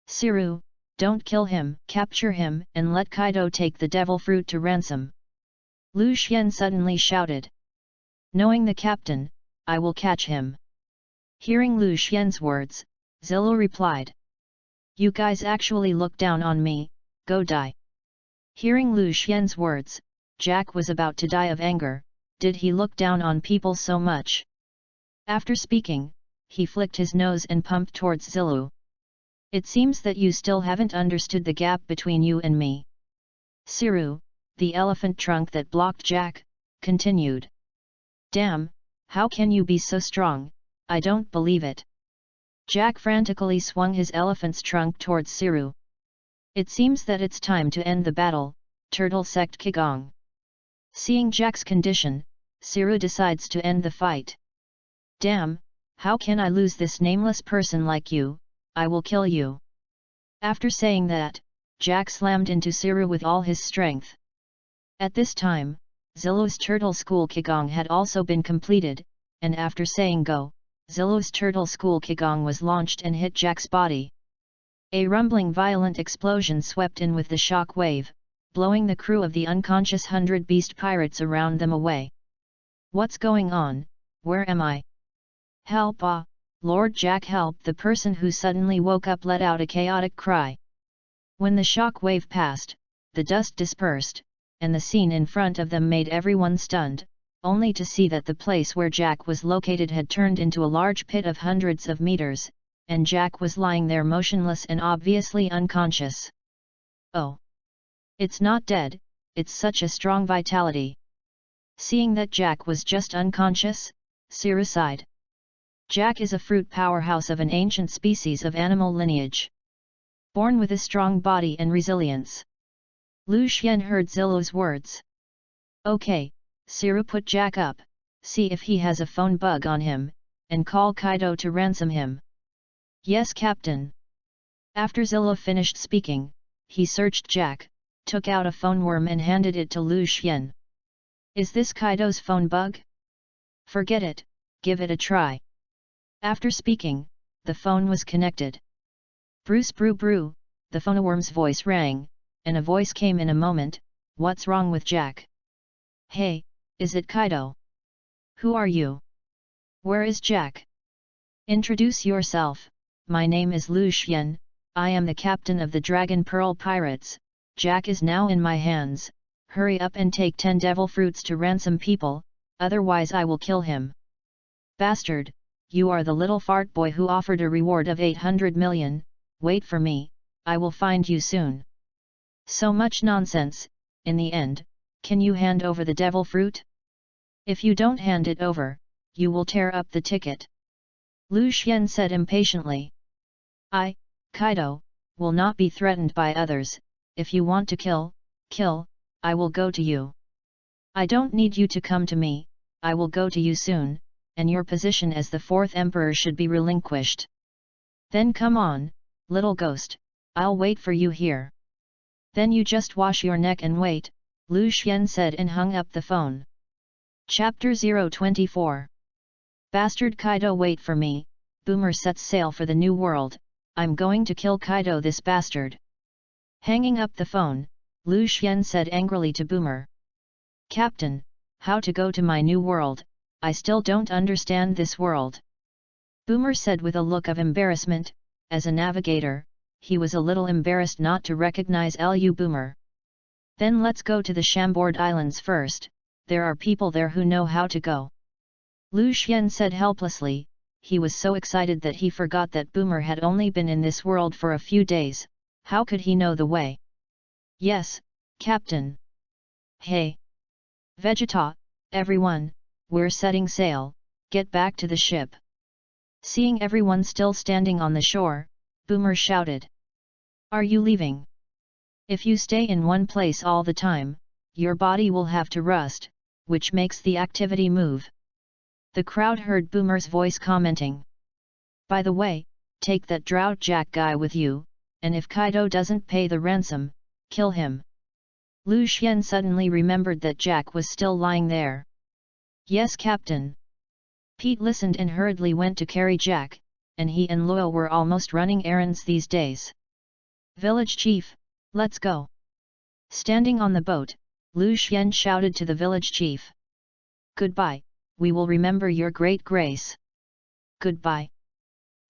Siru, don't kill him, capture him and let Kaido take the devil fruit to ransom. Lu Xian suddenly shouted. Knowing the captain, I will catch him. Hearing Lu Xian's words, Zilu replied. You guys actually look down on me, go die. Hearing Lu Xian's words, Jack was about to die of anger. Did he look down on people so much? After speaking, he flicked his nose and pumped towards Zilu. It seems that you still haven't understood the gap between you and me. Siru, the elephant trunk that blocked Jack, continued. Damn, how can you be so strong? I don't believe it. Jack frantically swung his elephant's trunk towards Siru. It seems that it's time to end the battle, Turtle Sect Kigong. Seeing Jack's condition, Siru decides to end the fight. Damn, how can I lose this nameless person like you? I will kill you. After saying that, Jack slammed into Siru with all his strength. At this time, Zilu's Turtle School Kigong had also been completed, and after saying go, Zilu's Turtle School Kigong was launched and hit Jack's body. A rumbling violent explosion swept in with the shock wave, blowing the crew of the unconscious 100 beast pirates around them away. What's going on? Where am I? Help! Ah! Lord Jack help! The person who suddenly woke up let out a chaotic cry. When the shock wave passed, the dust dispersed, and the scene in front of them made everyone stunned, only to see that the place where Jack was located had turned into a large pit of hundreds of meters, and Jack was lying there motionless and obviously unconscious. Oh! It's not dead, it's such a strong vitality. Seeing that Jack was just unconscious, Siru sighed. Jack is a fruit powerhouse of an ancient species of animal lineage. Born with a strong body and resilience. Lu Xian heard Zilu's words. Okay, Siru, put Jack up, see if he has a phone bug on him, and call Kaido to ransom him. Yes, Captain. After Zilu finished speaking, he searched Jack, took out a phone worm and handed it to Lu Xian. Is this Kaido's phone bug? Forget it, give it a try. After speaking, the phone was connected. Bruce brew brew, the phoneworm's voice rang, and a voice came in a moment. What's wrong with Jack? Hey, is it Kaido? Who are you? Where is Jack? Introduce yourself. My name is Lu Xian, I am the captain of the Dragon Pearl Pirates. Jack is now in my hands. Hurry up and take 10 devil fruits to ransom people, otherwise I will kill him. Bastard, you are the little fart boy who offered a reward of 800 million, wait for me, I will find you soon. So much nonsense. In the end, Can you hand over the devil fruit? If you don't hand it over, you will tear up the ticket. Lu Xian said impatiently. I, Kaido, will not be threatened by others. If you want to kill, I will go to you. I don't need you to come to me, I will go to you soon, and your position as the fourth emperor should be relinquished. Then come on, little ghost, I'll wait for you here. Then you just wash your neck and wait, Lu Xian said and hung up the phone. Chapter 024. Bastard Kaido, wait for me, Boomer sets sail for the new world, I'm going to kill Kaido, this bastard. Hanging up the phone, Lu Xian said angrily to Boomer. Captain, how to go to my new world, I still don't understand this world. Boomer said with a look of embarrassment. As a navigator, he was a little embarrassed not to recognize Lu Boomer. Then let's go to the Chambord Islands first, there are people there who know how to go. Lu Xian said helplessly, he was so excited that he forgot that Boomer had only been in this world for a few days, how could he know the way? Yes, Captain. Hey! Vegeta, everyone, we're setting sail, get back to the ship. Seeing everyone still standing on the shore, Boomer shouted. Are you leaving? If you stay in one place all the time, your body will have to rust, which makes the activity move. The crowd heard Boomer's voice commenting. By the way, take that Drought Jack guy with you, and if Kaido doesn't pay the ransom, kill him. Lu Xian suddenly remembered that Jack was still lying there. Yes, Captain. Pete listened and hurriedly went to carry Jack, and he and Luo were almost running errands these days. Village chief, let's go. Standing on the boat, Lu Xian shouted to the village chief. Goodbye, we will remember your great grace. Goodbye.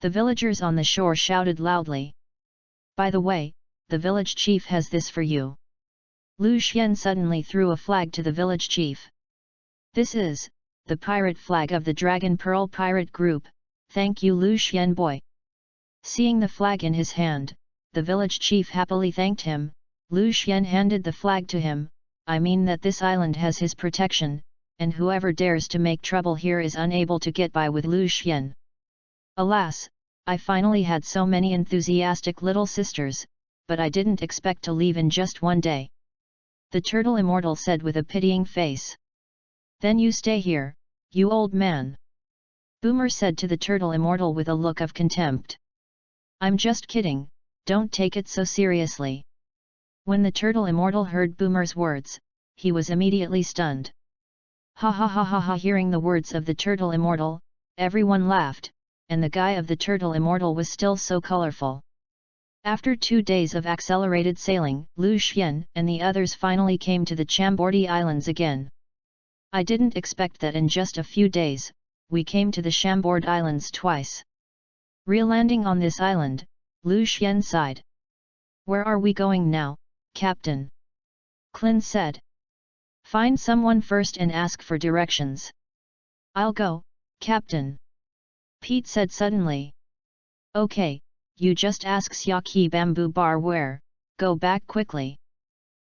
The villagers on the shore shouted loudly. By the way, the village chief has this for you. Lu Xian suddenly threw a flag to the village chief. This is the pirate flag of the Dragon Pearl Pirate Group, thank you Lu Xian boy. Seeing the flag in his hand, the village chief happily thanked him. Lu Xian handed the flag to him, I mean that this island has his protection, and whoever dares to make trouble here is unable to get by with Lu Xian. Alas, I finally had so many enthusiastic little sisters, but I didn't expect to leave in just one day. The turtle immortal said with a pitying face. Then you stay here, you old man. Boomer said to the turtle immortal with a look of contempt. I'm just kidding, don't take it so seriously. When the turtle immortal heard Boomer's words, he was immediately stunned. Ha ha ha ha ha! Hearing the words of the turtle immortal, everyone laughed, and the guy of the turtle immortal was still so colorful. After 2 days of accelerated sailing, Lu Xian and the others finally came to the Chambordi Islands again. I didn't expect that in just a few days, we came to the Chambord Islands twice. Re-landing on this island, Lu Xian sighed. Where are we going now, Captain? Clin said. Find someone first and ask for directions. I'll go, Captain. Pete said suddenly. Okay, you just ask Xiaki Bamboo Bar where, go back quickly.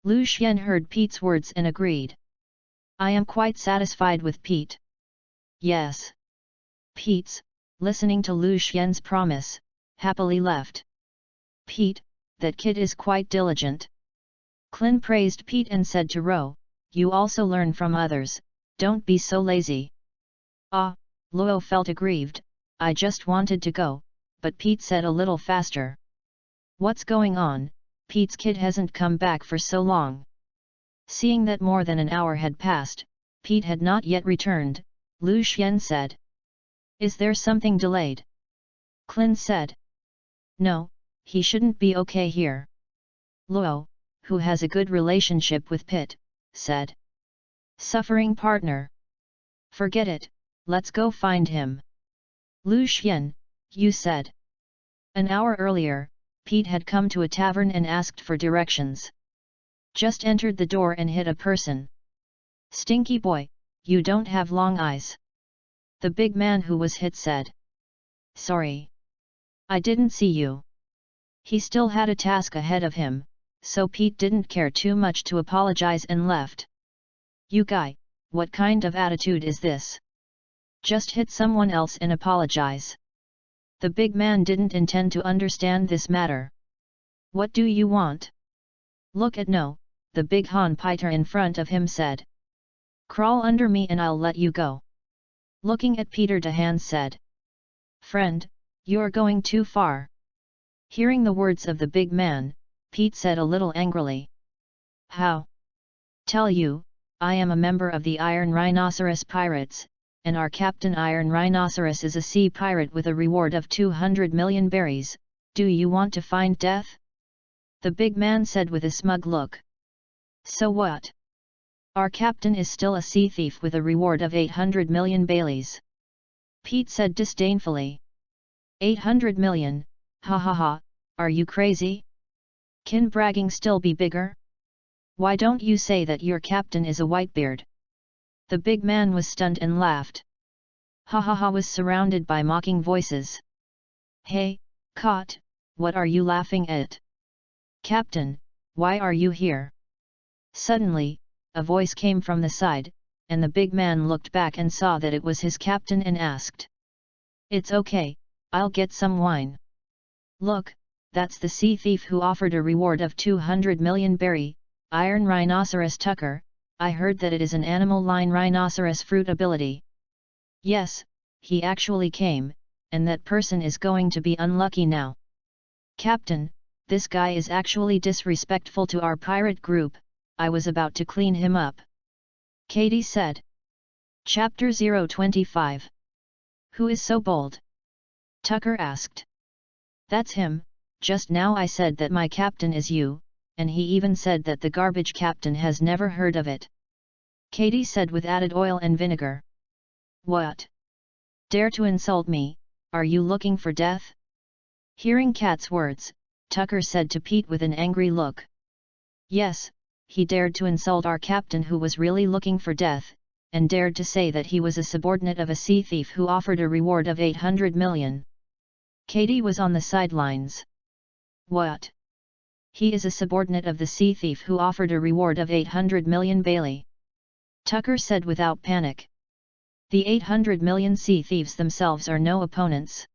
Lu Xian heard Pete's words and agreed. I am quite satisfied with Pete. Yes. Pete's, listening to Lu Xian's promise, happily left. Pete, that kid is quite diligent. Clin praised Pete and said to Ro, you also learn from others, don't be so lazy. Ah, Luo felt aggrieved, I just wanted to go, but Pete said a little faster. What's going on, Pete's kid hasn't come back for so long. Seeing that more than an hour had passed, Pete had not yet returned, Lu Xian said. Is there something delayed? Clin said. No, he shouldn't be okay here. Luo, who has a good relationship with Pete, said. Suffering partner. Forget it, let's go find him. Lu Xian, you said. An hour earlier, Pete had come to a tavern and asked for directions. Just entered the door and hit a person. Stinky boy, you don't have long eyes. The big man who was hit said. Sorry. I didn't see you. He still had a task ahead of him, so Pete didn't care too much to apologize and left. You guy, what kind of attitude is this? Just hit someone else and apologize. The big man didn't intend to understand this matter. What do you want? Look at no, the big Han Peter in front of him said. Crawl under me and I'll let you go. Looking at Peter DeHaan said. Friend, you're going too far. Hearing the words of the big man, Pete said a little angrily. How? Tell you, I am a member of the Iron Rhinoceros Pirates, and our Captain Iron Rhinoceros is a sea pirate with a reward of 200 million berries. Do you want to find death? The big man said with a smug look. So what? Our captain is still a sea thief with a reward of 800 million baileys. Pete said disdainfully. 800 million, ha ha ha, are you crazy? Can bragging still be bigger? Why don't you say that your captain is a whitebeard? The big man was stunned and laughed. Ha ha ha was surrounded by mocking voices. Hey, Cot, what are you laughing at? Captain, why are you here? Suddenly, a voice came from the side, and the big man looked back and saw that it was his captain and asked. It's okay, I'll get some wine. Look, that's the sea thief who offered a reward of 200 million berry, Iron Rhinoceros Tucker. I heard that it is an animal line rhinoceros fruit ability. Yes, he actually came, and that person is going to be unlucky now. Captain, this guy is actually disrespectful to our pirate group, I was about to clean him up. Katie said. Chapter 025. Who is so bold? Tucker asked. That's him, just now I said that my captain is you, and he even said that the garbage captain has never heard of it. Katie said with added oil and vinegar. What? Dare to insult me, are you looking for death? Hearing Kat's words, Tucker said to Pete with an angry look. Yes, he dared to insult our captain who was really looking for death, and dared to say that he was a subordinate of a sea thief who offered a reward of 800 million. Katie was on the sidelines. What? He is a subordinate of the sea thief who offered a reward of 800 million Bailey. Tucker said without panic. The 800 million sea thieves themselves are no opponents.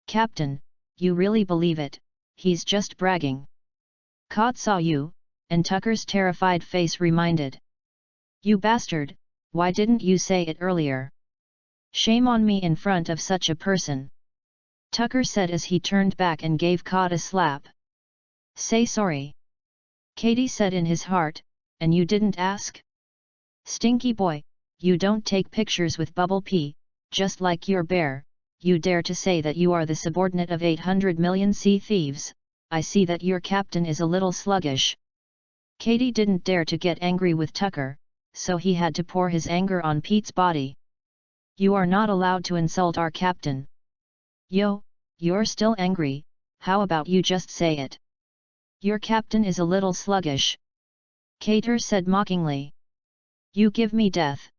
Captain, you really believe it? He's just bragging. Cot saw you, and Tucker's terrified face reminded. You bastard, why didn't you say it earlier? Shame on me in front of such a person. Tucker said as he turned back and gave Cot a slap. Say sorry. Katie said in his heart, and you didn't ask? Stinky boy, you don't take pictures with Bubble P, just like your bear, you dare to say that you are the subordinate of 800 million sea thieves. I see that your captain is a little sluggish. Katie didn't dare to get angry with Tucker, so he had to pour his anger on Pete's body. You are not allowed to insult our captain. Yo, you're still angry, how about you just say it? Your captain is a little sluggish. Cater said mockingly. You give me death.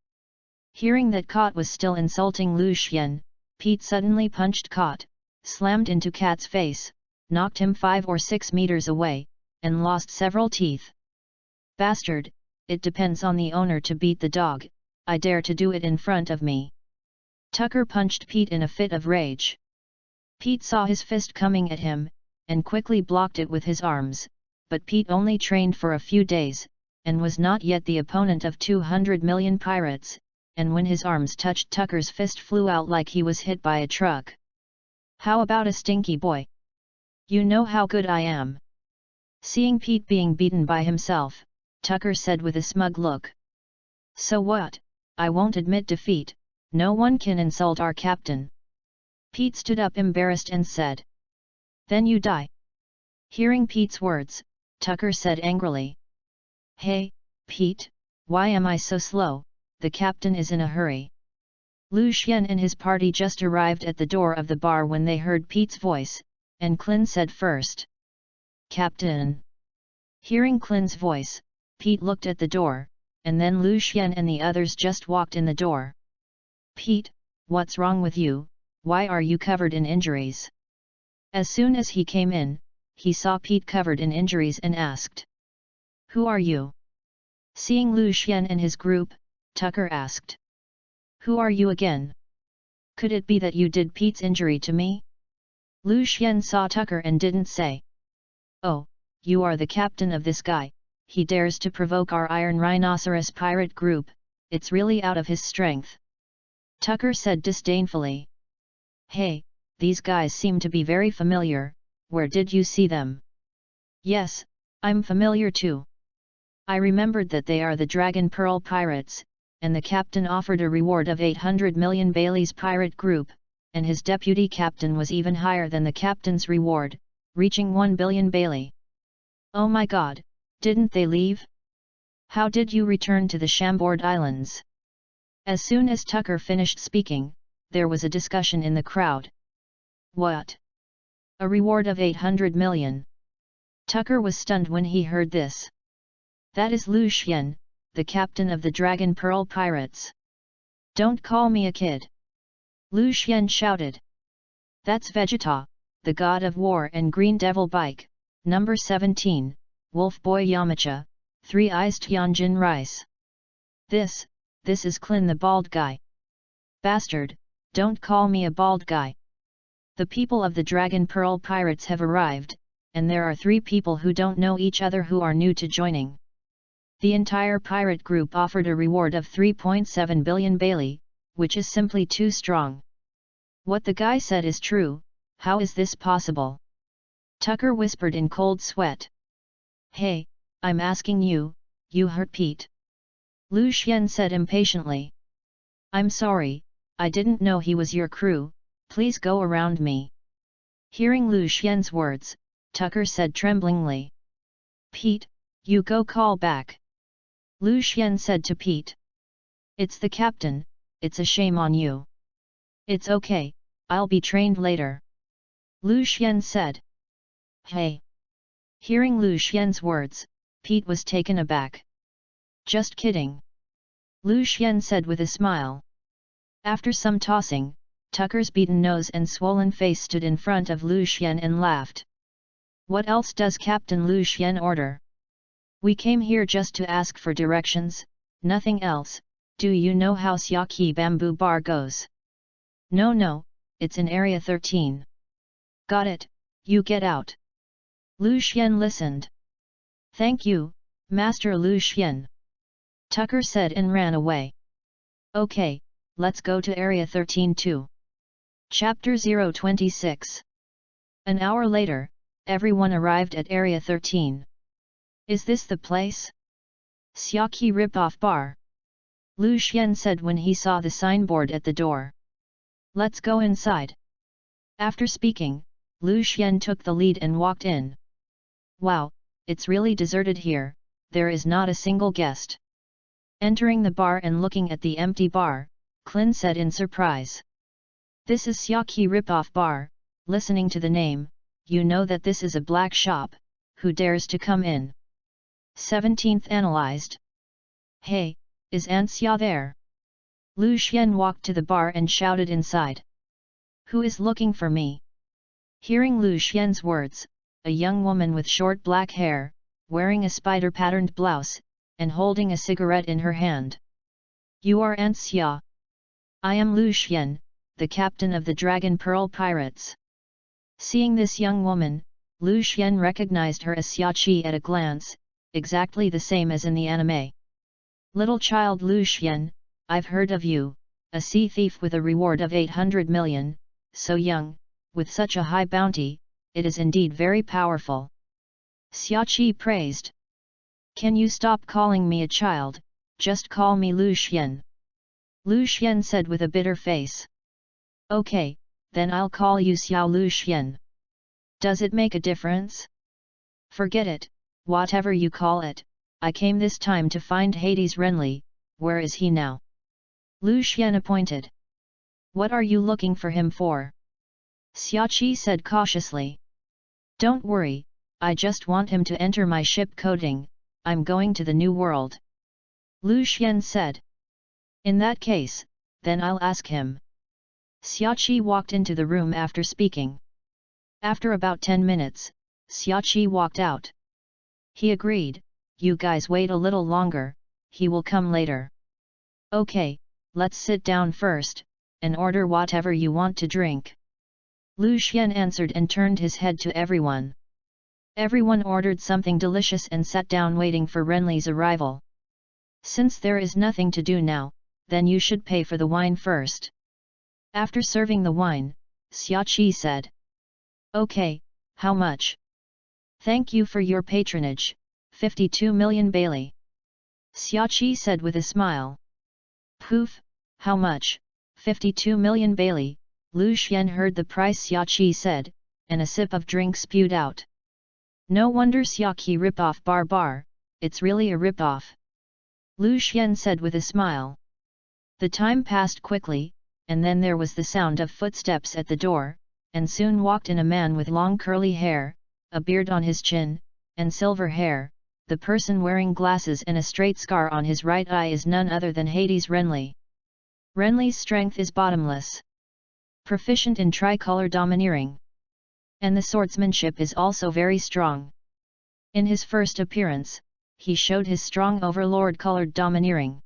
Hearing that Cot was still insulting Lu Xian, Pete suddenly punched Cot, slammed into Cat's face, knocked him 5 or 6 meters away, and lost several teeth. Bastard, it depends on the owner to beat the dog, I dare to do it in front of me. Tucker punched Pete in a fit of rage. Pete saw his fist coming at him, and quickly blocked it with his arms, but Pete only trained for a few days, and was not yet the opponent of 200 million pirates, and when his arms touched Tucker's fist flew out like he was hit by a truck. How about a stinky boy? You know how good I am. Seeing Pete being beaten by himself, Tucker said with a smug look. So what, I won't admit defeat, no one can insult our captain. Pete stood up embarrassed and said. Then you die. Hearing Pete's words, Tucker said angrily. Hey, Pete, why am I so slow? The captain is in a hurry. Lu Xian and his party just arrived at the door of the bar when they heard Pete's voice, and Clin said first. Captain. Hearing Clin's voice, Pete looked at the door, and then Lu Xian and the others just walked in the door. Pete, what's wrong with you, why are you covered in injuries? As soon as he came in, he saw Pete covered in injuries and asked. Who are you? Seeing Lu Xian and his group, Tucker asked. Who are you again? Could it be that you did Pete's injury to me? Lu Xian saw Tucker and didn't say. Oh, you are the captain of this guy, he dares to provoke our Iron Rhinoceros pirate group, it's really out of his strength. Tucker said disdainfully. Hey, these guys seem to be very familiar, where did you see them? Yes, I'm familiar too. I remembered that they are the Dragon Pearl Pirates, and the captain offered a reward of 800 million Bailey's pirate group, and his deputy captain was even higher than the captain's reward, reaching 1 billion Bailey. Oh my god, didn't they leave? How did you return to the Chambord Islands? As soon as Tucker finished speaking, there was a discussion in the crowd. What? A reward of 800 million? Tucker was stunned when he heard this. That is Lu Xian, the captain of the Dragon Pearl Pirates. Don't call me a kid. Lu Xian shouted. That's Vegeta, the god of war and Green Devil Bike, number 17, Wolf Boy Yamcha, Three Eyes Tianjin Rice. This is Clin the bald guy. Bastard, don't call me a bald guy. The people of the Dragon Pearl Pirates have arrived, and there are 3 people who don't know each other who are new to joining. The entire pirate group offered a reward of 3.7 billion Bailey, which is simply too strong. What the guy said is true, how is this possible? Tucker whispered in cold sweat. Hey, I'm asking you, you hurt Pete? Lu Xian said impatiently. I'm sorry, I didn't know he was your crew, please go around me. Hearing Lu Xian's words, Tucker said tremblingly. Pete, you go call back. Lu Xian said to Pete. It's the captain, it's a shame on you. It's okay, I'll be trained later. Lu Xian said. Hey. Hearing Lu Xian's words, Pete was taken aback. Just kidding. Lu Xian said with a smile. After some tossing, Tucker's beaten nose and swollen face stood in front of Lu Xian and laughed. What else does Captain Lu Xian order? We came here just to ask for directions, nothing else. Do you know how Xiaqi Bamboo Bar goes? No, it's in Area 13. Got it, you get out. Lu Xian listened. Thank you, Master Lu Xian. Tucker said and ran away. Okay, let's go to Area 13 too. Chapter 026. An hour later, everyone arrived at Area 13. Is this the place? Xiaqi Ripoff Bar. Lu Xian said when he saw the signboard at the door. Let's go inside. After speaking, Lu Xian took the lead and walked in. Wow, it's really deserted here, there is not a single guest. Entering the bar and looking at the empty bar, Clin said in surprise. This is Xiaqi Ripoff Bar, listening to the name, you know that this is a black shop, who dares to come in? 17th analyzed. Hey, is Aunt Xia there? Lu Xian walked to the bar and shouted inside. Who is looking for me? Hearing Lu Xian's words, a young woman with short black hair, wearing a spider-patterned blouse, and holding a cigarette in her hand. You are Aunt Xia. I am Lu Xian, the captain of the Dragon Pearl Pirates. Seeing this young woman, Lu Xian recognized her as Xiaqi at a glance, exactly the same as in the anime. Little child Lu Xian, I've heard of you, a sea thief with a reward of 800 million, so young, with such a high bounty, it is indeed very powerful. Xiaqi praised. Can you stop calling me a child, just call me Lu Xian. Lu Xian said with a bitter face. Okay, then I'll call you Xiao Lu Xian. Does it make a difference? Forget it, whatever you call it, I came this time to find Hades Renly, where is he now? Lu Xian appointed. What are you looking for him for? Xiaqi said cautiously. Don't worry, I just want him to enter my ship coding, I'm going to the new world. Lu Xian said. In that case, then I'll ask him. Xiaqi walked into the room after speaking. After about 10 minutes, Xiaqi walked out. He agreed, you guys wait a little longer, he will come later. Okay, let's sit down first, and order whatever you want to drink. Lu Xian answered and turned his head to everyone. Everyone ordered something delicious and sat down waiting for Renli's arrival. Since there is nothing to do now, then you should pay for the wine first. After serving the wine, Xiaqi said. Okay, how much? Thank you for your patronage, 52 million Bailey. Xiaqi said with a smile. Poof, how much? 52 million Bailey. Lu Xian heard the price Xiaqi said, and a sip of drink spewed out. No wonder Xiaqi rip-off bar, it's really a rip-off. Lu Xian said with a smile. The time passed quickly, and then there was the sound of footsteps at the door, and soon walked in a man with long curly hair, a beard on his chin, and silver hair. The person wearing glasses and a straight scar on his right eye is none other than Hades Renli. Renli's strength is bottomless. Proficient in tricolor domineering. And the swordsmanship is also very strong. In his first appearance, he showed his strong overlord-colored domineering.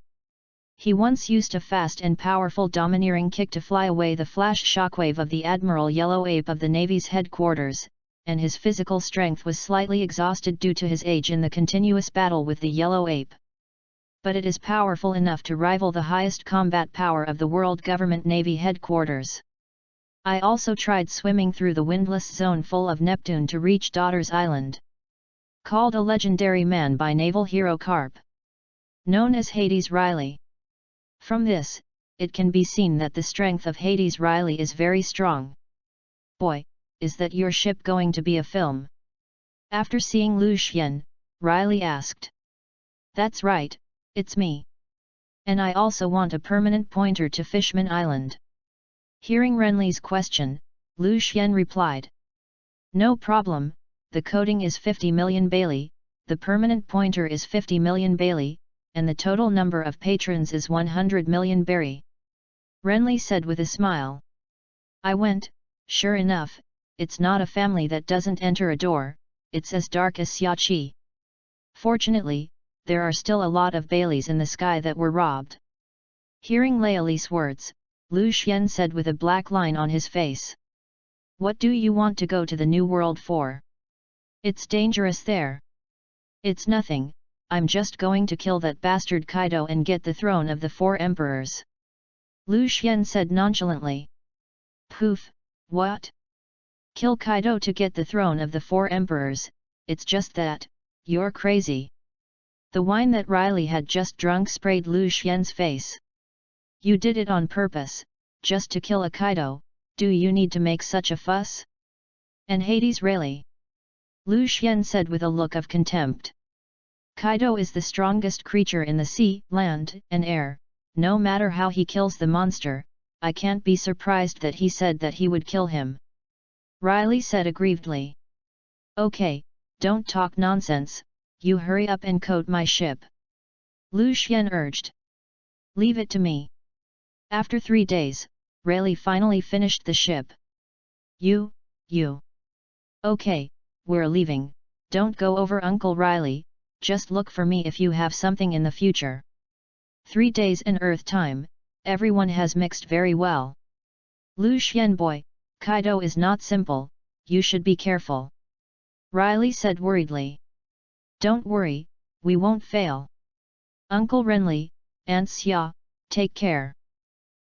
He once used a fast and powerful domineering kick to fly away the flash shockwave of the Admiral Yellow Ape of the Navy's headquarters, and his physical strength was slightly exhausted due to his age in the continuous battle with the Yellow Ape. But it is powerful enough to rival the highest combat power of the World Government Navy headquarters. I also tried swimming through the windless zone full of Neptune to reach Daughter's Island. Called a legendary man by naval hero Carp. Known as Hades Riley. From this, it can be seen that the strength of Hades Riley is very strong. Boy, is that your ship going to be a film? After seeing Lu Xian, Riley asked. That's right, it's me. And I also want a permanent pointer to Fishman Island. Hearing Renli's question, Lu Xian replied. No problem, the coding is 50 million Bailey, the permanent pointer is 50 million Bailey, and the total number of patrons is 100 million Berry. Renli said with a smile. I went, sure enough, it's not a family that doesn't enter a door, it's as dark as Xiaqi. Fortunately, there are still a lot of Baileys in the sky that were robbed. Hearing Laeli's words, Lu Xian said with a black line on his face. What do you want to go to the New World for? It's dangerous there. It's nothing, I'm just going to kill that bastard Kaido and get the throne of the 4 emperors. Lu Xian said nonchalantly. Poof, what? Kill Kaido to get the throne of the 4 emperors, it's just that, you're crazy. The wine that Riley had just drunk sprayed Lu Xian's face. You did it on purpose, just to kill a Kaido, do you need to make such a fuss? And Hades really? Lu Xian said with a look of contempt. Kaido is the strongest creature in the sea, land, and air, no matter how he kills the monster, I can't be surprised that he said that he would kill him. Riley said aggrievedly. Okay, don't talk nonsense, you hurry up and coat my ship. Lu Xian urged. Leave it to me. After 3 days, Rayleigh finally finished the ship. You. Okay, we're leaving, don't go over Uncle Riley, just look for me if you have something in the future. 3 days in Earth time, everyone has mixed very well. Lu Xian boy, Kaido is not simple, you should be careful. Riley said worriedly. Don't worry, we won't fail. Uncle Renli, Aunt Xia, take care.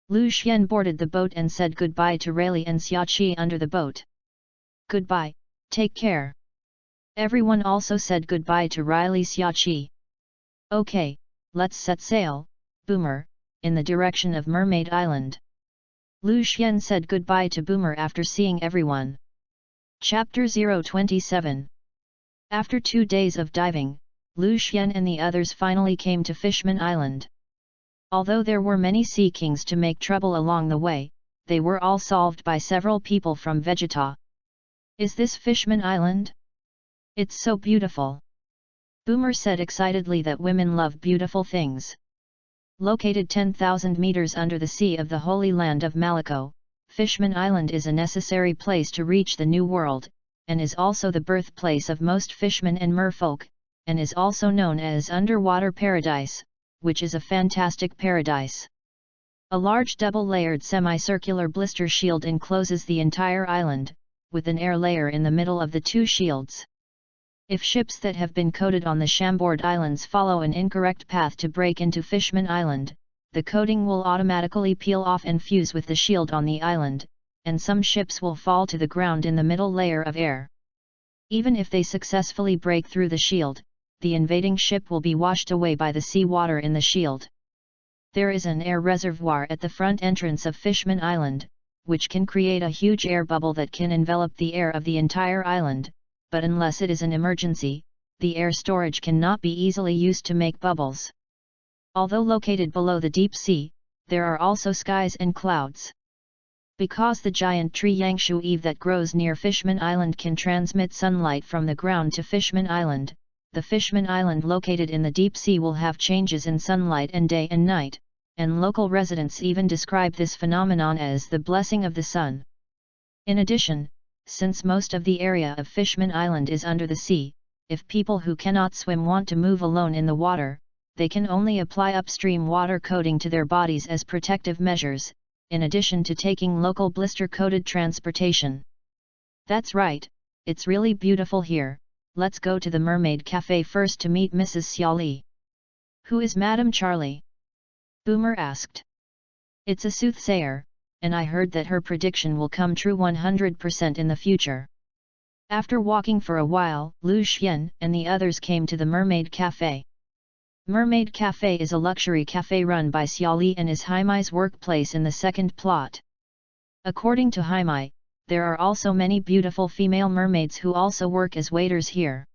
Lu Xian boarded the boat and said goodbye to Rayleigh and Xiaqi under the boat. Goodbye, take care. Everyone also said goodbye to Riley Xiaqi. Okay, let's set sail, Boomer, in the direction of Mermaid Island. Lu Xian said goodbye to Boomer after seeing everyone. Chapter 027. After 2 days of diving, Lu Xian and the others finally came to Fishman Island. Although there were many sea kings to make trouble along the way, they were all solved by several people from Vegeta. Is this Fishman Island? It's so beautiful. Boomer said excitedly that women love beautiful things. Located 10,000 meters under the sea of the Holy Land of Malako, Fishman Island is a necessary place to reach the New World, and is also the birthplace of most fishmen and merfolk, and is also known as Underwater Paradise, which is a fantastic paradise. A large double-layered semicircular blister shield encloses the entire island, with an air layer in the middle of the two shields. If ships that have been coated on the Chambord Islands follow an incorrect path to break into Fishman Island, the coating will automatically peel off and fuse with the shield on the island, and some ships will fall to the ground in the middle layer of air. Even if they successfully break through the shield, the invading ship will be washed away by the sea water in the shield. There is an air reservoir at the front entrance of Fishman Island, which can create a huge air bubble that can envelop the air of the entire island, but unless it is an emergency, the air storage cannot be easily used to make bubbles. Although located below the deep sea, there are also skies and clouds. Because the giant tree Yangshu Eve that grows near Fishman Island can transmit sunlight from the ground to Fishman Island, the Fishman Island located in the deep sea will have changes in sunlight and day and night, and local residents even describe this phenomenon as the blessing of the sun. In addition, since most of the area of Fishman Island is under the sea, if people who cannot swim want to move alone in the water, they can only apply upstream water coating to their bodies as protective measures, in addition to taking local blister-coated transportation. That's right, it's really beautiful here. Let's go to the Mermaid Cafe first to meet Mrs. Xiaoli. Who is Madame Charlie? Boomer asked. It's a soothsayer, and I heard that her prediction will come true 100% in the future. After walking for a while, Lu Xian and the others came to the Mermaid Cafe. Mermaid Cafe is a luxury cafe run by Xiaoli and is Haimai's workplace in the second plot. According to Haimai, there are also many beautiful female mermaids who also work as waiters here.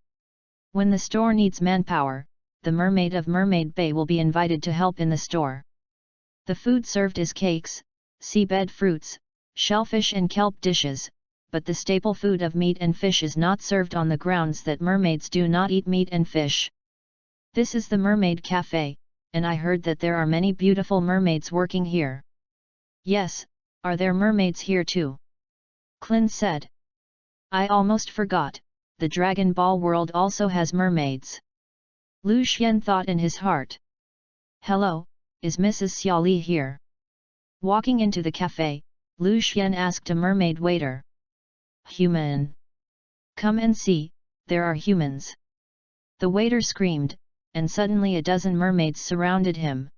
When the store needs manpower, the mermaid of Mermaid Bay will be invited to help in the store. The food served is cakes, seabed fruits, shellfish and kelp dishes, but the staple food of meat and fish is not served on the grounds that mermaids do not eat meat and fish. This is the Mermaid Cafe, and I heard that there are many beautiful mermaids working here. Yes, are there mermaids here too? Clin said. I almost forgot, the Dragon Ball world also has mermaids. Lu Xian thought in his heart. Hello, is Mrs. Xiaoli here? Walking into the cafe, Lu Xian asked a mermaid waiter. Human. Come and see, there are humans. The waiter screamed, and suddenly a dozen mermaids surrounded him.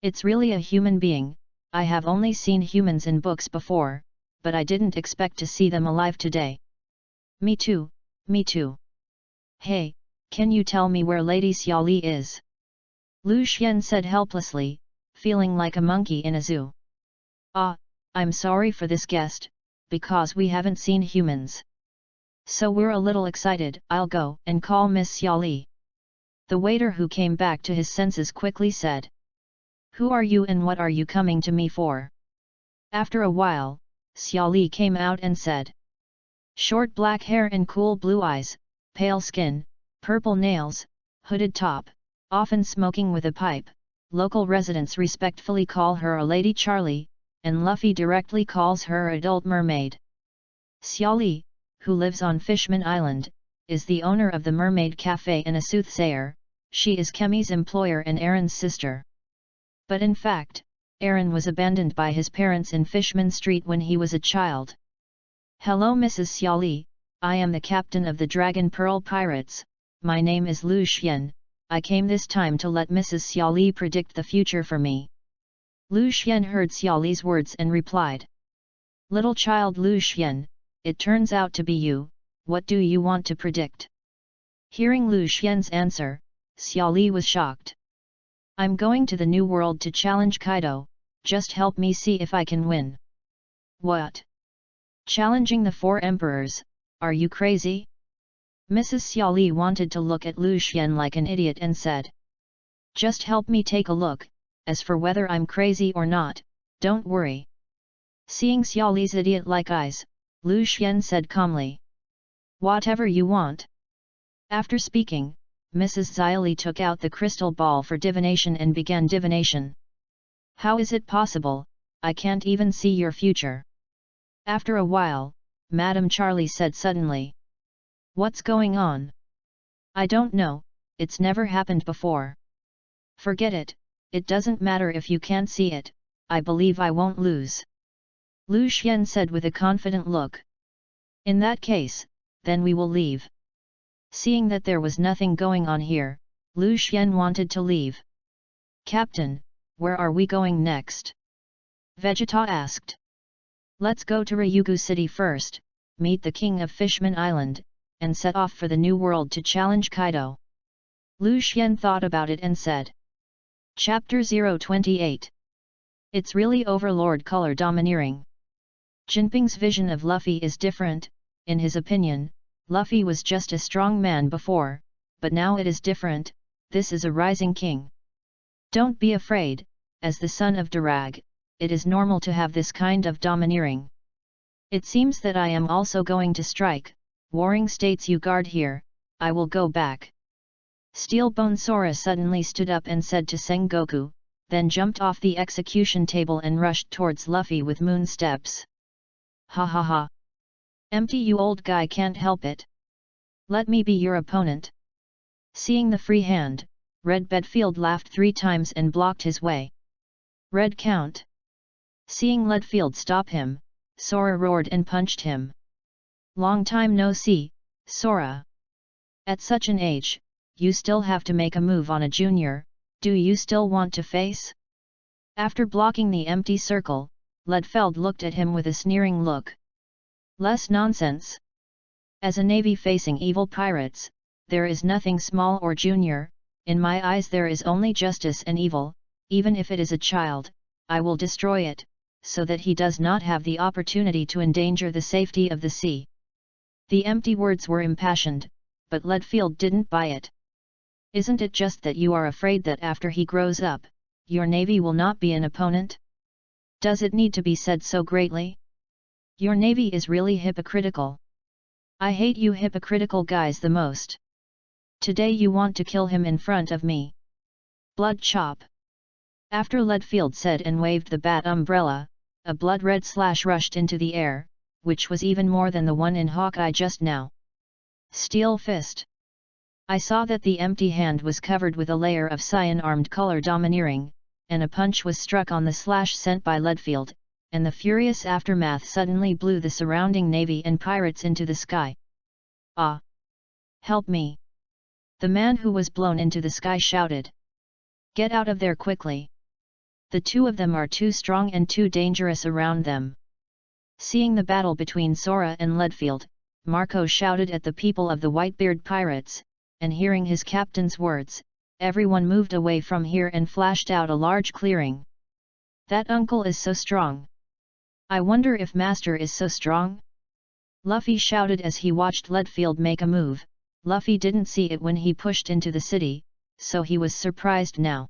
It's really a human being. I have only seen humans in books before, but I didn't expect to see them alive today. Me too, me too. Hey, can you tell me where Lady Xiaoli is? Lu Xian said helplessly, feeling like a monkey in a zoo. I'm sorry for this guest, because we haven't seen humans. So we're a little excited. I'll go and call Miss Xiaoli. The waiter who came back to his senses quickly said. Who are you and what are you coming to me for? After a while, Xiaoli came out and said. Short black hair and cool blue eyes, pale skin, purple nails, hooded top, often smoking with a pipe. Local residents respectfully call her a Lady Charlie, and Luffy directly calls her adult mermaid. Xiaoli, who lives on Fishman Island, is the owner of the Mermaid Cafe and a soothsayer. She is Kemi's employer and Aaron's sister. But in fact, Aaron was abandoned by his parents in Fishman Street when he was a child. Hello Mrs. Xiaoli, I am the captain of the Dragon Pearl Pirates. My name is Lu Xian. I came this time to let Mrs. Xiaoli predict the future for me. Lu Xian heard Xiaoli's words and replied. Little child Lu Xian, it turns out to be you. What do you want to predict? Hearing Lu Xian's answer, Xiaoli was shocked. I'm going to the New World to challenge Kaido, just help me see if I can win. What? Challenging the four emperors, are you crazy? Mrs. Xiaoli wanted to look at Lu Xian like an idiot and said. Just help me take a look, as for whether I'm crazy or not, don't worry. Seeing Xiaoli's idiot-like eyes, Lu Xian said calmly. Whatever you want. After speaking, Mrs. Xiaoli took out the crystal ball for divination and began divination. How is it possible? I can't even see your future. After a while, Madame Charlie said suddenly. What's going on? I don't know, it's never happened before. Forget it, it doesn't matter if you can't see it, I believe I won't lose. Lu Xian said with a confident look. In that case, then we will leave. Seeing that there was nothing going on here, Lu Xian wanted to leave. Captain, where are we going next? Vegeta asked. Let's go to Ryugu City first, meet the king of Fishman Island, and set off for the new world to challenge Kaido. Lu Xian thought about it and said. Chapter 028. It's really Overlord color domineering. Jinping's vision of Luffy is different. In his opinion, Luffy was just a strong man before, but now it is different. This is a rising king. Don't be afraid, as the son of Darag, it is normal to have this kind of domineering. It seems that I am also going to strike. Warring states, you guard here, I will go back. Steelbone Sora suddenly stood up and said to Sengoku, then jumped off the execution table and rushed towards Luffy with moon steps. Ha ha ha. Empty, you old guy can't help it. Let me be your opponent. Seeing the free hand, Red Bedfield laughed 3 times and blocked his way. Red count. Seeing Leadfield stop him, Sora roared and punched him. Long time no see, Sora. At such an age, you still have to make a move on a junior, do you still want to face? After blocking the empty circle, Leadfield looked at him with a sneering look. Less nonsense. As a navy facing evil pirates, there is nothing small or junior, in my eyes there is only justice and evil, even if it is a child, I will destroy it, so that he does not have the opportunity to endanger the safety of the sea. The empty words were impassioned, but Leadfield didn't buy it. Isn't it just that you are afraid that after he grows up, your navy will not be an opponent? Does it need to be said so greatly? Your navy is really hypocritical. I hate you hypocritical guys the most. Today you want to kill him in front of me. Blood chop. After Leadfield said and waved the bat umbrella, a blood-red slash rushed into the air, which was even more than the one in Hawkeye just now. Steel fist. I saw that the empty hand was covered with a layer of cyan-armed color domineering, and a punch was struck on the slash sent by Leadfield, and the furious aftermath suddenly blew the surrounding navy and pirates into the sky. Ah! Help me! The man who was blown into the sky shouted. Get out of there quickly! The two of them are too strong and too dangerous around them. Seeing the battle between Sora and Leadfield, Marco shouted at the people of the Whitebeard pirates, and hearing his captain's words, everyone moved away from here and flashed out a large clearing. That uncle is so strong. I wonder if Master is so strong? Luffy shouted as he watched Leadfield make a move. Luffy didn't see it when he pushed into the city, so he was surprised now.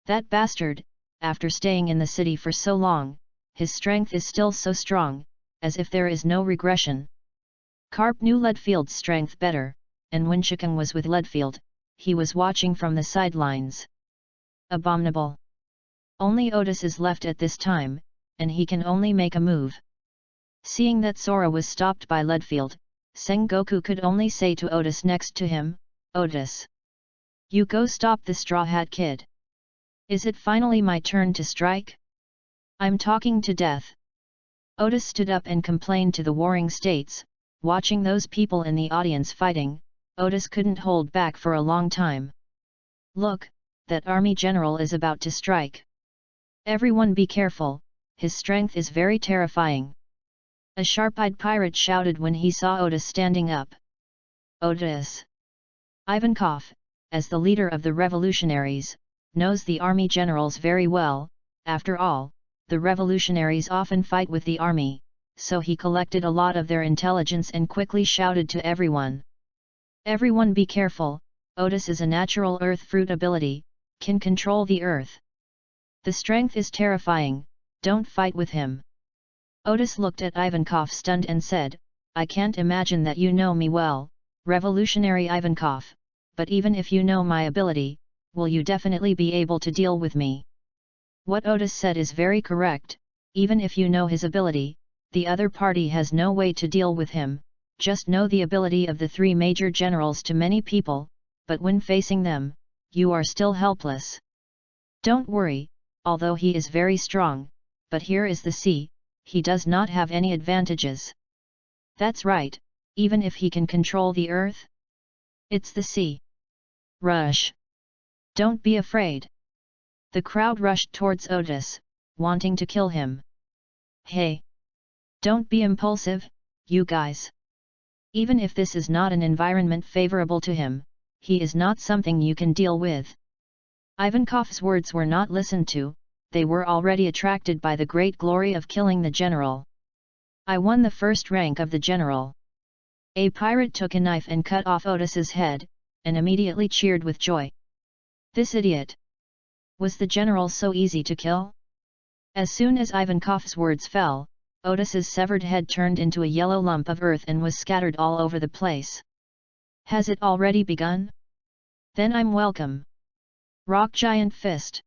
That bastard, after staying in the city for so long, his strength is still so strong, as if there is no regression. Carp knew Leadfield's strength better, and when Chicken was with Leadfield, he was watching from the sidelines. Abominable. Only Otis is left at this time, and he can only make a move. Seeing that Sora was stopped by Leadfield, Sengoku could only say to Otis next to him, Otis. You go stop the Straw Hat Kid. Is it finally my turn to strike? I'm talking to death. Otis stood up and complained to the warring states. Watching those people in the audience fighting, Otis couldn't hold back for a long time. Look, that army general is about to strike. Everyone be careful, his strength is very terrifying. A sharp-eyed pirate shouted when he saw Otis standing up. Otis! Ivankov, as the leader of the revolutionaries, knows the army generals very well. After all, the revolutionaries often fight with the army, so he collected a lot of their intelligence and quickly shouted to everyone. Everyone be careful, Otis is a natural earth fruit ability, can control the earth. The strength is terrifying, don't fight with him. Otis looked at Ivankov stunned and said, I can't imagine that you know me well, revolutionary Ivankov, but even if you know my ability, will you definitely be able to deal with me? What Otis said is very correct, even if you know his ability, the other party has no way to deal with him. Just know the ability of the 3 major generals to many people, but when facing them, you are still helpless. Don't worry, although he is very strong, but here is the sea, he does not have any advantages. That's right, even if he can control the earth? It's the sea. Rush! Don't be afraid. The crowd rushed towards Otis, wanting to kill him. Hey! Don't be impulsive, you guys. Even if this is not an environment favorable to him, he is not something you can deal with. Ivankov's words were not listened to, they were already attracted by the great glory of killing the general. I won the first rank of the general. A pirate took a knife and cut off Otis's head, and immediately cheered with joy. This idiot! Was the general so easy to kill? As soon as Ivankov's words fell, Otis's severed head turned into a yellow lump of earth and was scattered all over the place. Has it already begun? Then I'm welcome. Rock Giant Fist.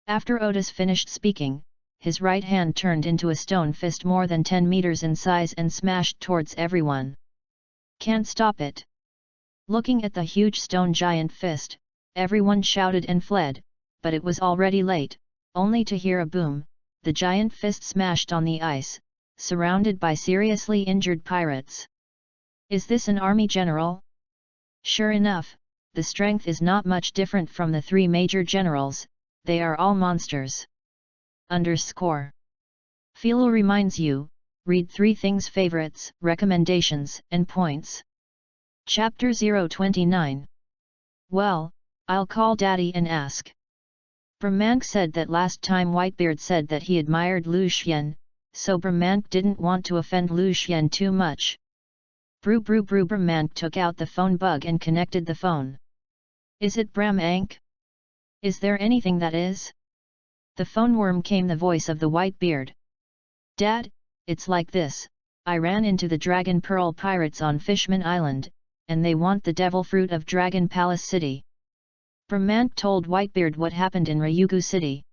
After Otis finished speaking, his right hand turned into a stone fist more than 10 meters in size and smashed towards everyone. Can't stop it. Looking at the huge stone giant fist, everyone shouted and fled, but it was already late, only to hear a boom. The giant fist smashed on the ice, surrounded by seriously injured pirates. Is this an army general? Sure enough, the strength is not much different from the 3 major generals, they are all monsters. _ Philo reminds you, read 3 things favorites, recommendations, and points. Chapter 029. Well, I'll call Daddy and ask. Brahmank said that last time Whitebeard said that he admired Lu Xian, so Brahmank didn't want to offend Lu Xian too much. Brahmank took out the phone bug and connected the phone. Is it Brahmank? Is there anything that is? The phone worm came the voice of the Whitebeard. Dad, it's like this, I ran into the Dragon Pearl pirates on Fishman Island, and they want the devil fruit of Dragon Palace City. Brahmank told Whitebeard what happened in Ryugu City.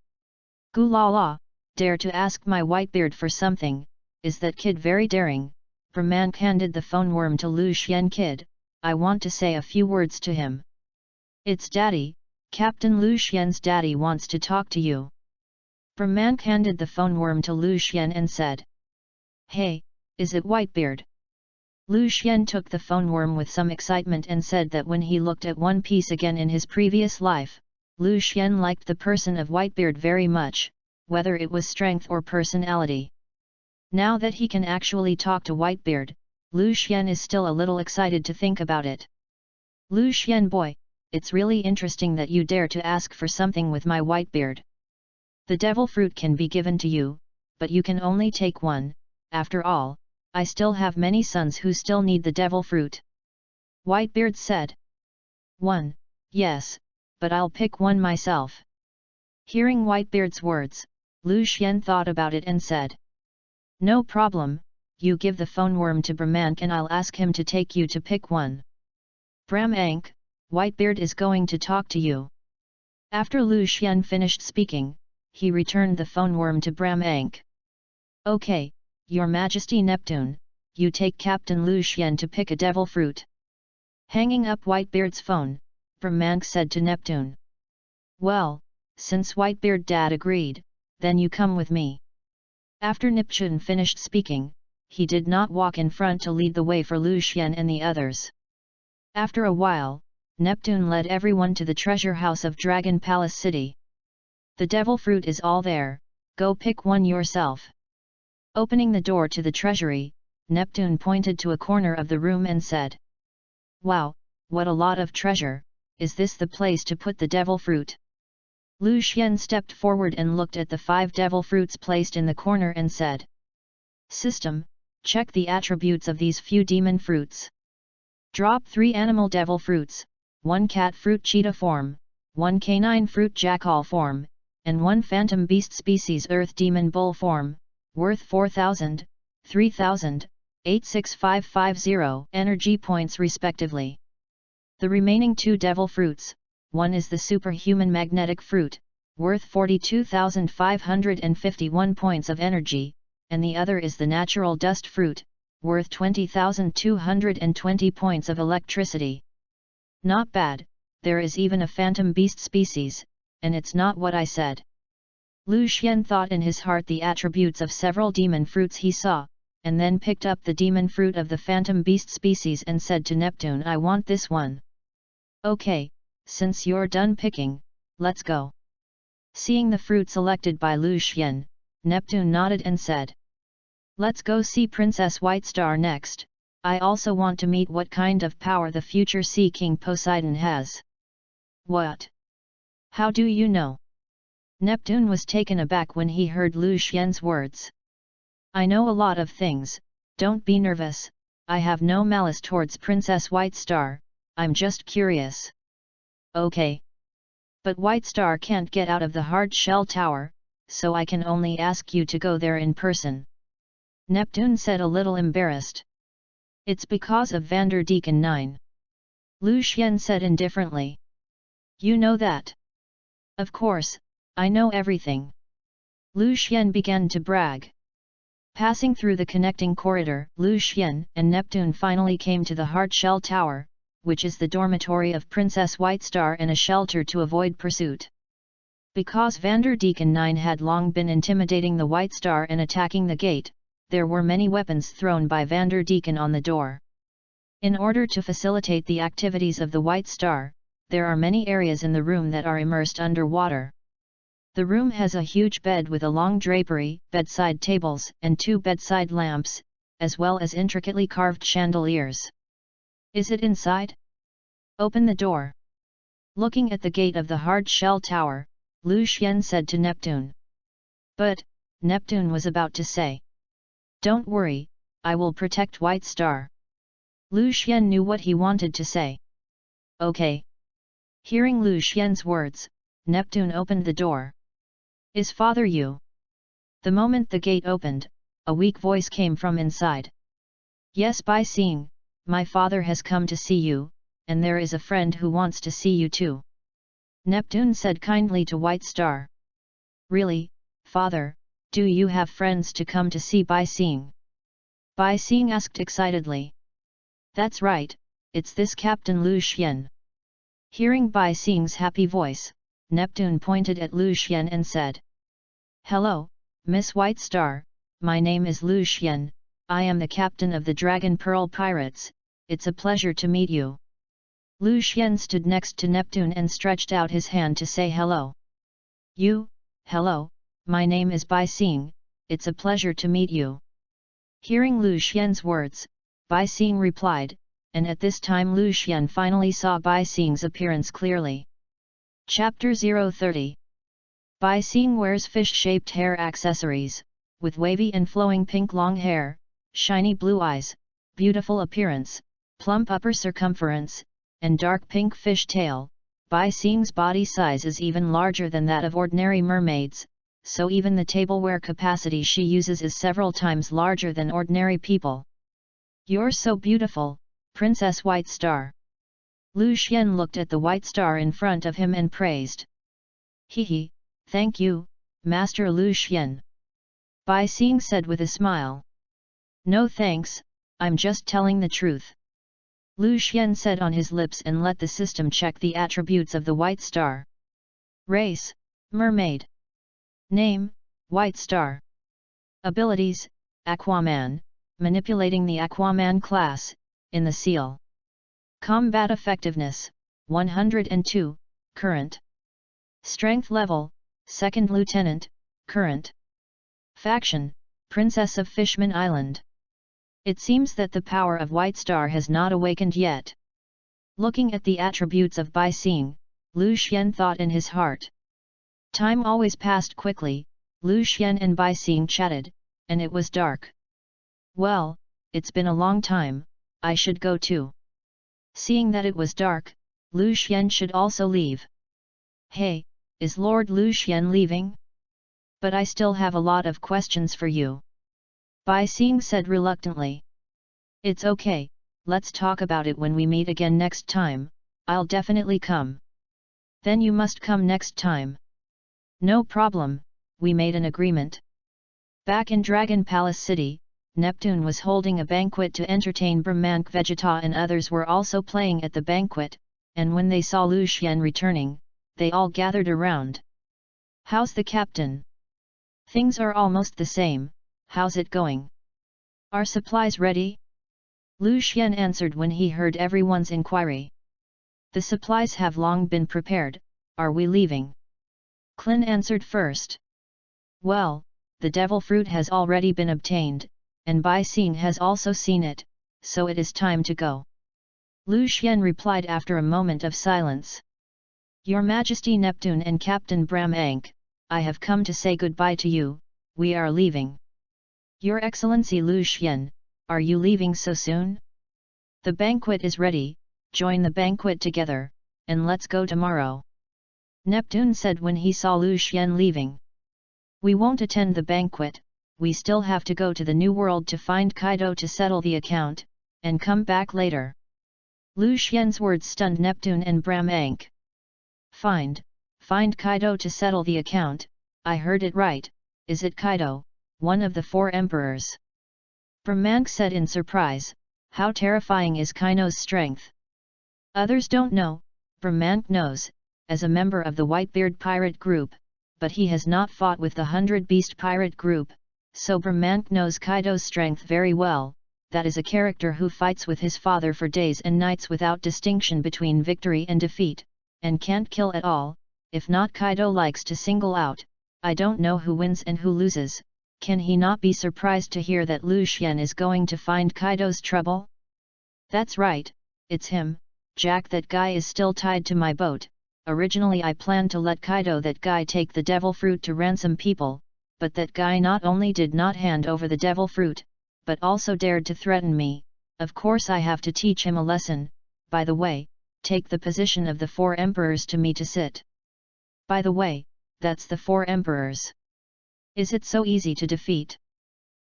Gu la la, dare to ask my Whitebeard for something, is that kid very daring? Brahmank handed the phone worm to Lu Xian. Kid, I want to say a few words to him. It's Daddy, Captain Lu Xian's daddy wants to talk to you. Brahmank handed the phone worm to Lu Xian and said. Hey, is it Whitebeard? Lu Xian took the phone worm with some excitement and said that when he looked at One Piece again in his previous life, Lu Xian liked the person of Whitebeard very much, whether it was strength or personality. Now that he can actually talk to Whitebeard, Lu Xian is still a little excited to think about it. Lu Xian boy, it's really interesting that you dare to ask for something with my Whitebeard. The devil fruit can be given to you, but you can only take one, after all, I still have many sons who still need the devil fruit. Whitebeard said. 1, yes, but I'll pick one myself. Hearing Whitebeard's words, Lu Xian thought about it and said. No problem, you give the phone worm to Brahmank and I'll ask him to take you to pick one. Brahmank, Whitebeard is going to talk to you. After Lu Xian finished speaking, he returned the phone worm to Brahmank. Okay, Your Majesty Neptune, you take Captain Lu Xian to pick a devil fruit. Hanging up Whitebeard's phone, Brahmank said to Neptune. Well, since Whitebeard Dad agreed, then you come with me. After Neptune finished speaking, he did not walk in front to lead the way for Lu Xian and the others. After a while, Neptune led everyone to the treasure house of Dragon Palace City. The devil fruit is all there, go pick one yourself. Opening the door to the treasury, Neptune pointed to a corner of the room and said. Wow, what a lot of treasure, is this the place to put the devil fruit? Lu Xian stepped forward and looked at the 5 devil fruits placed in the corner and said. System, check the attributes of these few demon fruits. Drop 3 animal devil fruits, 1 cat fruit cheetah form, 1 canine fruit jackal form, and 1 phantom beast species earth demon bull form, worth 4,000, 3,000, 86550 energy points respectively. The remaining 2 devil fruits, one is the superhuman magnetic fruit, worth 42,551 points of energy, and the other is the natural dust fruit, worth 20,220 points of electricity. Not bad, there is even a phantom beast species, and it's not what I said. Lu Xian thought in his heart the attributes of several demon fruits he saw, and then picked up the demon fruit of the phantom beast species and said to Neptune, I want this one. Okay, since you're done picking, let's go. Seeing the fruit selected by Lu Xian, Neptune nodded and said, let's go see Princess White Star next. I also want to meet what kind of power the future Sea King Poseidon has. What? How do you know? Neptune was taken aback when he heard Lu Xian's words. I know a lot of things, don't be nervous, I have no malice towards Princess White Star, I'm just curious. Okay. But White Star can't get out of the hard shell tower, so I can only ask you to go there in person. Neptune said, a little embarrassed. It's because of Vanderdecken 9. Lu Xian said indifferently. You know that? Of course, I know everything. Lu Xian began to brag. Passing through the connecting corridor, Lu Xian and Neptune finally came to the hard shell tower, which is the dormitory of Princess White Star and a shelter to avoid pursuit. Because Vanderdecken 9 had long been intimidating the White Star and attacking the gate, there were many weapons thrown by Vanderdecken on the door. In order to facilitate the activities of the White Star, there are many areas in the room that are immersed under water. The room has a huge bed with a long drapery, bedside tables, and 2 bedside lamps, as well as intricately carved chandeliers. Is it inside? Open the door. Looking at the gate of the hard shell tower, Lu Xian said to Neptune. But, Neptune was about to say. Don't worry, I will protect White Star. Lu Xian knew what he wanted to say. Okay. Hearing Lu Xian's words, Neptune opened the door. Is father you? The moment the gate opened, a weak voice came from inside. Yes, by seeing, my father has come to see you, and there is a friend who wants to see you too. Neptune said kindly to White Star. Really, father, do you have friends to come to see Bai Xing? Bai Xing asked excitedly. That's right, it's this Captain Lu Xian. Hearing Bai Xing's happy voice, Neptune pointed at Lu Xian and said. Hello, Miss White Star, my name is Lu Xian, I am the captain of the Dragon Pearl Pirates, it's a pleasure to meet you. Lu Xian stood next to Neptune and stretched out his hand to say hello. Hello, my name is Bai Xing, it's a pleasure to meet you. Hearing Lu Xian's words, Bai Xing replied, and at this time Lu Xian finally saw Bai Xing's appearance clearly. Chapter 030. Bai Xing wears fish-shaped hair accessories, with wavy and flowing pink long hair, shiny blue eyes, beautiful appearance, plump upper circumference, and dark pink fish tail. Bai Xing's body size is even larger than that of ordinary mermaids, so even the tableware capacity she uses is several times larger than ordinary people. You're so beautiful, Princess White Star. Lu Xian looked at the White Star in front of him and praised. Hehe, thank you, Master Lu Xian. Bai Xing said with a smile. No thanks, I'm just telling the truth. Lu Xian said on his lips and let the system check the attributes of the White Star. Race, mermaid. Name, White Star. Abilities, Aquaman, manipulating the Aquaman class, in the seal. Combat effectiveness, 102, current. Strength level, 2nd Lieutenant, current. Faction, Princess of Fishman Island. It seems that the power of White Star has not awakened yet. Looking at the attributes of Bai Xing, Lu Xian thought in his heart. Time always passed quickly, Lu Xian and Bai Xing chatted, and it was dark. Well, it's been a long time, I should go too. Seeing that it was dark, Lu Xian should also leave. Hey, is Lord Lu Xian leaving? But I still have a lot of questions for you. Bai Xing said reluctantly. It's okay, let's talk about it when we meet again next time, I'll definitely come. Then you must come next time. No problem, we made an agreement. Back in Dragon Palace City, Neptune was holding a banquet to entertain Brahmank Vegeta and others were also playing at the banquet, and when they saw Lu Xian returning, they all gathered around. "How's the captain?" "Things are almost the same, how's it going? Are supplies ready?" Lu Xian answered when he heard everyone's inquiry. "The supplies have long been prepared, are we leaving?" Clin answered first. "Well, the devil fruit has already been obtained, and Bai Xin has also seen it, so it is time to go." Lu Xian replied after a moment of silence. "Your Majesty Neptune and Captain Bram Ank, I have come to say goodbye to you, we are leaving." "Your Excellency Lu Xian, are you leaving so soon?" "The banquet is ready, join the banquet together, and let's go tomorrow," Neptune said when he saw Lu Xian leaving. "We won't attend the banquet, we still have to go to the New World to find Kaido to settle the account, and come back later." Lu Xian's words stunned Neptune and Bram Ank. Find Kaido to settle the account, I heard it right, is it Kaido, one of the 4 emperors? Bram Ank said in surprise, how terrifying is Kaido's strength? Others don't know, Bram Ank knows, as a member of the Whitebeard pirate group, but he has not fought with the 100 Beast pirate group, so Bram Ank knows Kaido's strength very well. That is a character who fights with his father for days and nights without distinction between victory and defeat, and can't kill at all. If not, Kaido likes to single out, I don't know who wins and who loses. Can he not be surprised to hear that Lu Xian is going to find Kaido's trouble? That's right, it's him, Jack. That guy is still tied to my boat. Originally I planned to let Kaido that guy take the devil fruit to ransom people, but that guy not only did not hand over the devil fruit, but also dared to threaten me. Of course I have to teach him a lesson. By the way, take the position of the 4 emperors to me to sit. By the way, that's the 4 emperors. Is it so easy to defeat?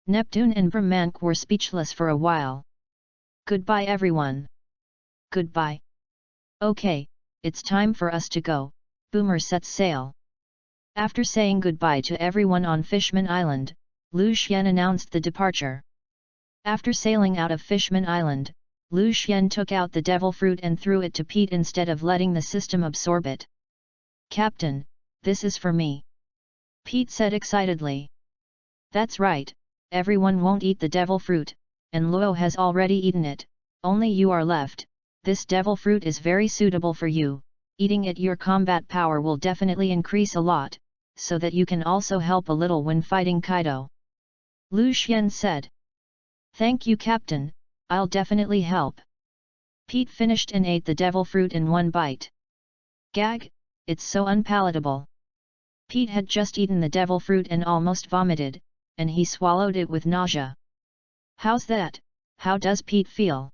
Neptune and Bram Ank were speechless for a while. Goodbye everyone. Goodbye. Okay, it's time for us to go. Boomer sets sail. After saying goodbye to everyone on Fishman Island, Lu Xian announced the departure. After sailing out of Fishman Island, Lu Xian took out the devil fruit and threw it to Pete instead of letting the system absorb it. "Captain, this is for me," Pete said excitedly. "That's right, everyone won't eat the devil fruit, and Luo has already eaten it, only you are left. This devil fruit is very suitable for you, eating it your combat power will definitely increase a lot, so that you can also help a little when fighting Kaido," Lu Xian said. "Thank you Captain, I'll definitely help." Pete finished and ate the devil fruit in one bite. Gag, it's so unpalatable. Pete had just eaten the devil fruit and almost vomited, and he swallowed it with nausea. "How's that? How does Pete feel?"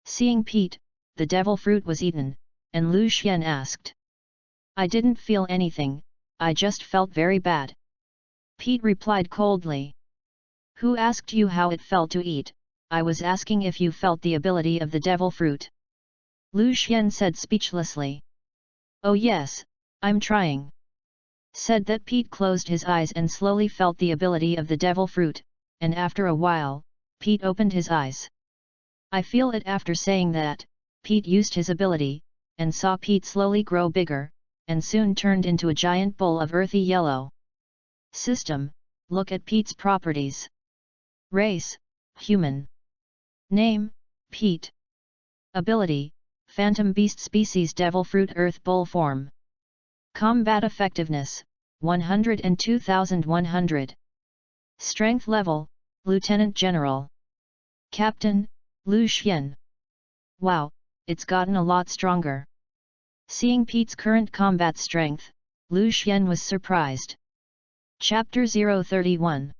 Seeing Pete, the devil fruit was eaten, and Lu Xian asked. "I didn't feel anything, I just felt very bad," Pete replied coldly. "Who asked you how it felt to eat? I was asking if you felt the ability of the devil fruit," Lu Xian said speechlessly. "Oh yes, I'm trying," said that Pete closed his eyes and slowly felt the ability of the devil fruit, and after a while, Pete opened his eyes. "I feel it." After saying that, Pete used his ability, and saw Pete slowly grow bigger, and soon turned into a giant bowl of earthy yellow. System, look at Pete's properties. Race, human. Name, Pete. Ability, Phantom Beast Species Devil Fruit Earth Bowl Form. Combat Effectiveness, 102,100. Strength Level, Lieutenant General. Captain, Lu Xian. Wow, it's gotten a lot stronger. Seeing Pete's current combat strength, Lu Xian was surprised. Chapter 031.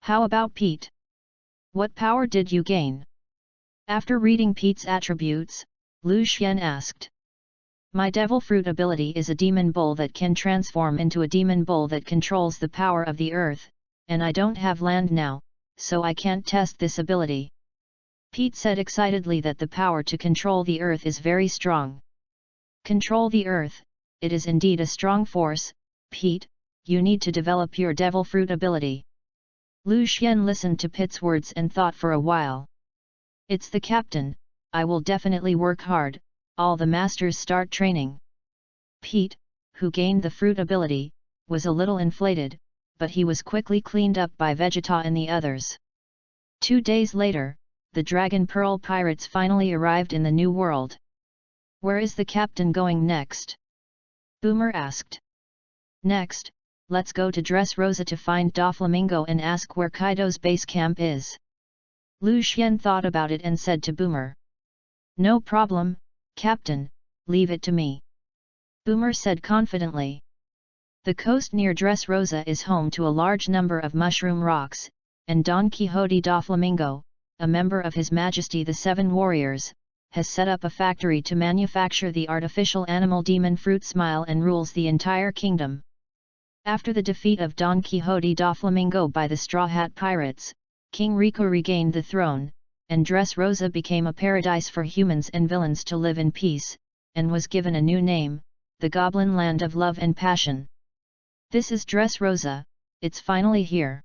How about Pete? What power did you gain? After reading Pete's attributes, Lu Xian asked. My devil fruit ability is a demon bull that can transform into a demon bull that controls the power of the earth, and I don't have land now, so I can't test this ability. Pete said excitedly that the power to control the earth is very strong. Control the earth, it is indeed a strong force, Pete, you need to develop your devil fruit ability. Lu Xian listened to Pete's words and thought for a while. It's the captain, I will definitely work hard, all the masters start training. Pete, who gained the fruit ability, was a little inflated, but he was quickly cleaned up by Vegeta and the others. 2 days later, the Dragon Pearl pirates finally arrived in the new world. Where is the captain going next? Boomer asked. Next, let's go to Dressrosa to find Doflamingo and ask where Kaido's base camp is. Lu Xian thought about it and said to Boomer. No problem, Captain, leave it to me. Boomer said confidently. The coast near Dressrosa is home to a large number of mushroom rocks, and Don Quixote Doflamingo, a member of His Majesty the Seven Warriors, has set up a factory to manufacture the artificial animal demon fruit Smile and rules the entire kingdom. After the defeat of Don Quixote Doflamingo by the Straw Hat Pirates, King Rico regained the throne, and Dressrosa became a paradise for humans and villains to live in peace, and was given a new name, the Goblin Land of Love and Passion. This is Dressrosa, it's finally here.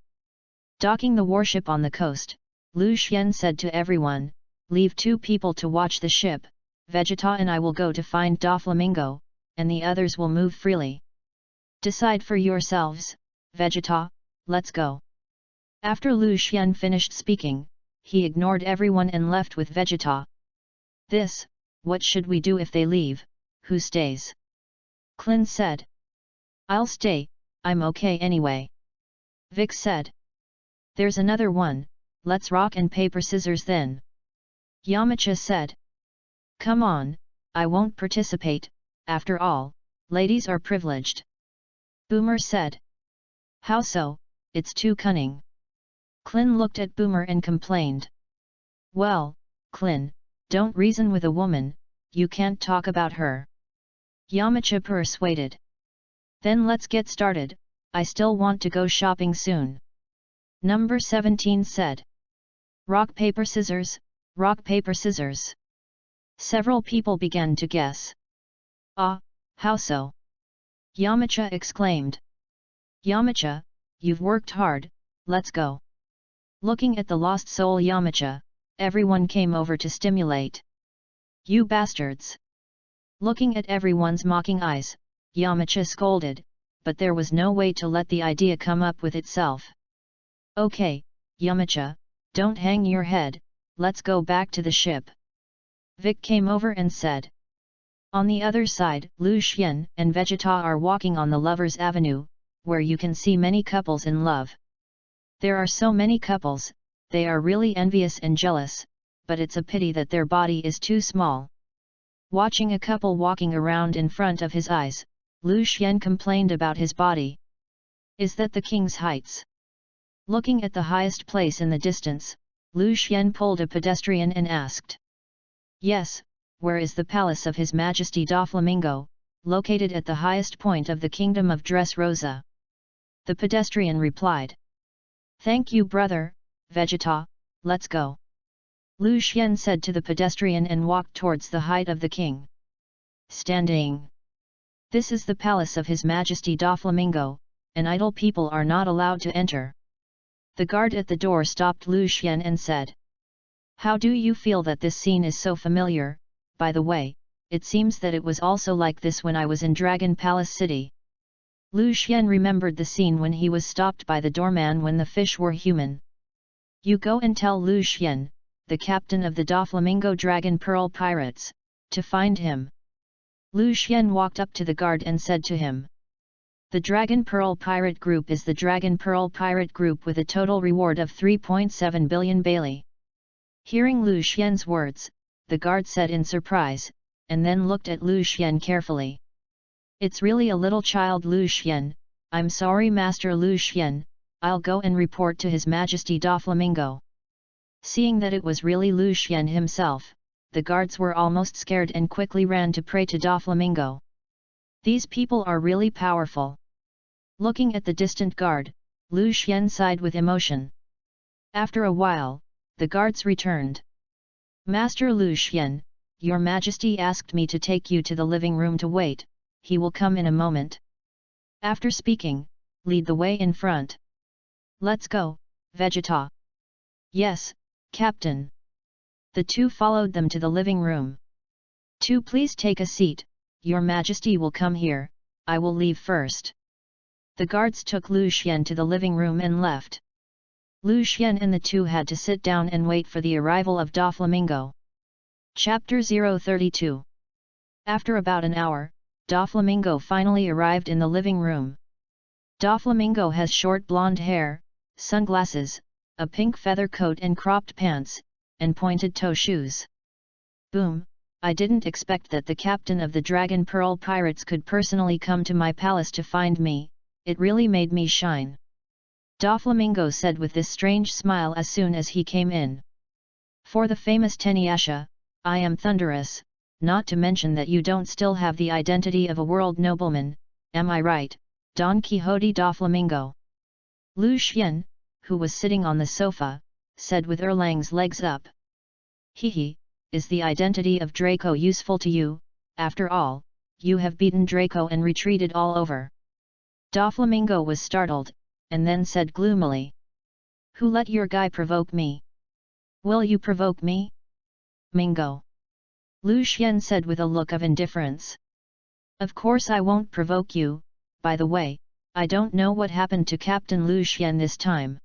Docking the warship on the coast, Lu Xian said to everyone, leave 2 people to watch the ship, Vegeta and I will go to find Doflamingo, and the others will move freely. Decide for yourselves, Vegeta, let's go. After Lu Xian finished speaking, he ignored everyone and left with Vegeta. What should we do if they leave, who stays? Clin said. I'll stay, I'm okay anyway. Vic said. There's another one, let's rock and paper scissors then. Yamcha said. Come on, I won't participate, after all, ladies are privileged. Boomer said. How so, it's too cunning. Clin looked at Boomer and complained. Well, Clin, don't reason with a woman, you can't talk about her. Yamcha persuaded. Then let's get started, I still want to go shopping soon. Number 17 said. Rock paper scissors, rock paper scissors. Several people began to guess. Ah, how so? Yamcha exclaimed. Yamcha, you've worked hard, let's go. Looking at the lost soul Yamcha, everyone came over to stimulate. You bastards! Looking at everyone's mocking eyes, Yamcha scolded, but there was no way to let the idea come up with itself. Okay, Yamcha, don't hang your head, let's go back to the ship. Vic came over and said. On the other side, Lu Xian and Vegeta are walking on the Lovers' Avenue, where you can see many couples in love. There are so many couples, they are really envious and jealous, but it's a pity that their body is too small. Watching a couple walking around in front of his eyes, Lu Xian complained about his body. Is that the king's heights? Looking at the highest place in the distance, Lu Xian pulled a pedestrian and asked. Yes, where is the palace of His Majesty Doflamingo, located at the highest point of the kingdom of Dressrosa? The pedestrian replied. Thank you brother, Vegeta, let's go. Lu Xian said to the pedestrian and walked towards the height of the king. Standing. This is the palace of His Majesty Doflamingo, and idle people are not allowed to enter. The guard at the door stopped Lu Xian and said. How do you feel that this scene is so familiar? By the way, it seems that it was also like this when I was in Dragon Palace City. Lu Xian remembered the scene when he was stopped by the doorman when the fish were human. You go and tell Lu Xian, the captain of the Doflamingo Dragon Pearl Pirates, to find him. Lu Xian walked up to the guard and said to him. The Dragon Pearl Pirate Group is the Dragon Pearl Pirate Group with a total reward of 3.7 billion Bailey. Hearing Lu Xian's words, the guard said in surprise, and then looked at Lu Xian carefully. It's really a little child Lu Xian, I'm sorry Master Lu Xian, I'll go and report to His Majesty Doflamingo. Seeing that it was really Lu Xian himself, the guards were almost scared and quickly ran to pray to Doflamingo. These people are really powerful. Looking at the distant guard, Lu Xian sighed with emotion. After a while, the guards returned. Master Lu Xian, Your Majesty asked me to take you to the living room to wait, he will come in a moment. After speaking, lead the way in front. Let's go, Vegeta. Yes, Captain. The two followed them to the living room. 2. Please take a seat, Your Majesty will come here, I will leave first. The guards took Lu Xian to the living room and left. Lu Xian and the two had to sit down and wait for the arrival of Doflamingo. Chapter 032. After about an hour, Doflamingo finally arrived in the living room. Doflamingo has short blonde hair, sunglasses, a pink feather coat and cropped pants, and pointed toe shoes. Boom, I didn't expect that the captain of the Dragon Pearl Pirates could personally come to my palace to find me, it really made me shine. Doflamingo said with this strange smile as soon as he came in. For the famous Teniasha, I am thunderous, not to mention that you don't still have the identity of a world nobleman, am I right, Don Quixote? Doflamingo. Lu Xian, who was sitting on the sofa, said with Erlang's legs up. Hehe, is the identity of Draco useful to you? After all, you have beaten Draco and retreated all over. Doflamingo was startled, and then said gloomily. Who let your guy provoke me? Will you provoke me? Mingo. Lu Xian said with a look of indifference. Of course I won't provoke you, by the way, I don't know what happened to Captain Lu Xian this time.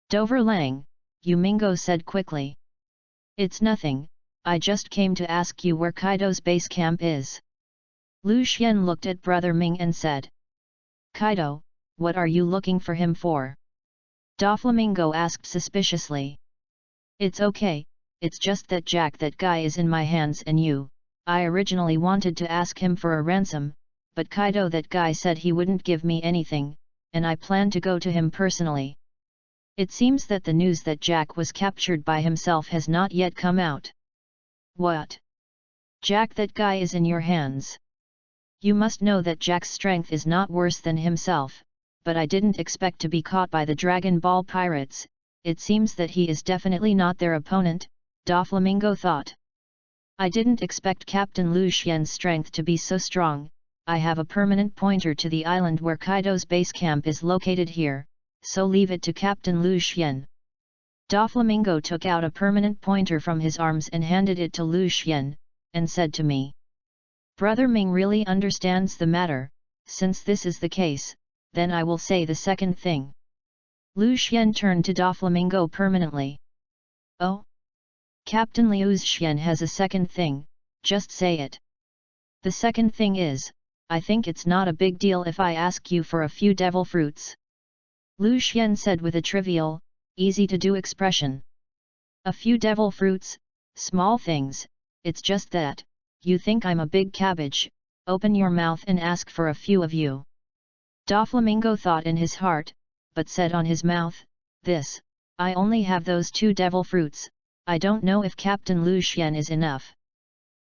Dover Lang, you Mingo said quickly. It's nothing, I just came to ask you where Kaido's base camp is. Lu Xian looked at Brother Ming and said. Kaido, what are you looking for him for? Doflamingo asked suspiciously. It's okay, it's just that Jack, that guy is in my hands, and I originally wanted to ask him for a ransom, but Kaido, that guy, said he wouldn't give me anything, and I plan to go to him personally. It seems that the news that Jack was captured by himself has not yet come out. What? Jack, that guy is in your hands? You must know that Jack's strength is not worse than himself, but I didn't expect to be caught by the Dragon Ball Pirates, it seems that he is definitely not their opponent, Doflamingo thought. I didn't expect Captain Lu Xian's strength to be so strong, I have a permanent pointer to the island where Kaido's base camp is located here, so leave it to Captain Lu Xian. Doflamingo took out a permanent pointer from his arms and handed it to Lu Xian, and said to me. Brother Ming really understands the matter, since this is the case, then I will say the second thing. Lu Xian turned to Doflamingo permanently. Oh? Captain Liu Xian has a second thing, just say it. The second thing is, I think it's not a big deal if I ask you for a few devil fruits. Lu Xian said with a trivial, easy-to-do expression. A few devil fruits, small things, it's just that, you think I'm a big cabbage, open your mouth and ask for a few of you. Doflamingo thought in his heart, but said on his mouth, this, I only have those 2 devil fruits, I don't know if Captain Lu Xian is enough.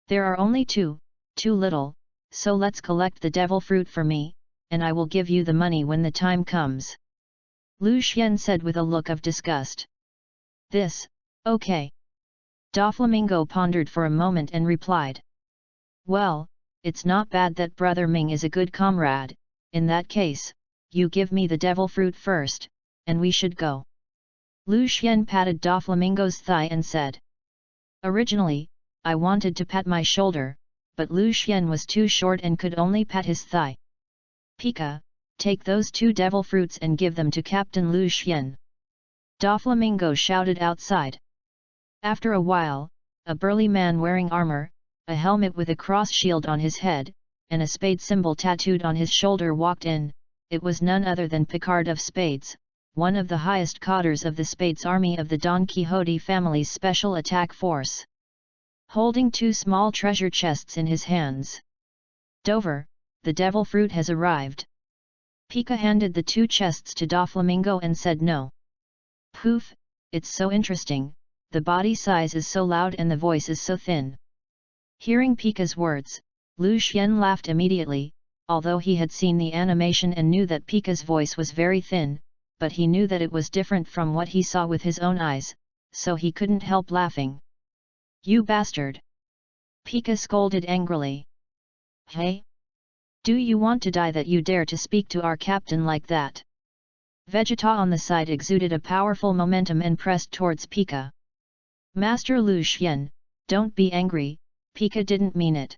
There are only 2, too little, so let's collect the devil fruit for me, and I will give you the money when the time comes. Lu Xian said with a look of disgust. This, okay. Doflamingo pondered for a moment and replied. Well, it's not bad that Brother Ming is a good comrade, in that case, you give me the devil fruit first, and we should go. Lu Xian patted Doflamingo's thigh and said. Originally, I wanted to pat my shoulder, but Lu Xian was too short and could only pat his thigh. Pika, take those 2 devil fruits and give them to Captain Lu Xian. Doflamingo shouted outside. After a while, a burly man wearing armor, a helmet with a cross shield on his head, and a spade symbol tattooed on his shoulder walked in. It was none other than Picard of Spades, one of the highest cadres of the Spades army of the Don Quixote family's special attack force. Holding 2 small treasure chests in his hands. Dover, the devil fruit has arrived. Pika handed the 2 chests to Doflamingo and said no. Poof, it's so interesting, the body size is so loud and the voice is so thin. Hearing Pika's words, Lu Xian laughed immediately, although he had seen the animation and knew that Pika's voice was very thin, but he knew that it was different from what he saw with his own eyes, so he couldn't help laughing. You bastard! Pika scolded angrily. Hey? Do you want to die that you dare to speak to our captain like that? Vegeta on the side exuded a powerful momentum and pressed towards Pika. Master Lu Xian, don't be angry, Pika didn't mean it.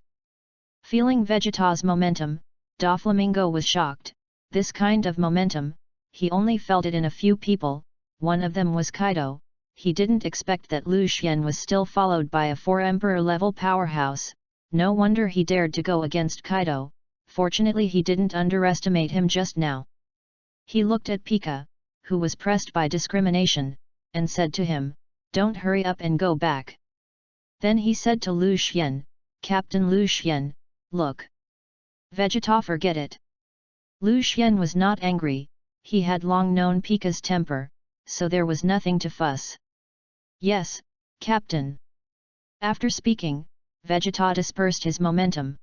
Feeling Vegeta's momentum, Doflamingo was shocked. This kind of momentum, he only felt it in a few people, one of them was Kaido. He didn't expect that Lu Xian was still followed by a 4-emperor-level powerhouse, no wonder he dared to go against Kaido. Fortunately he didn't underestimate him just now. He looked at Pika, who was pressed by discrimination, and said to him, "Don't hurry up and go back." Then he said to Lu Xian, "Captain Lu Xian, look. Vegeta forget it." Lu Xian was not angry, he had long known Pika's temper, so there was nothing to fuss. "Yes, Captain." After speaking, Vegeta dispersed his momentum.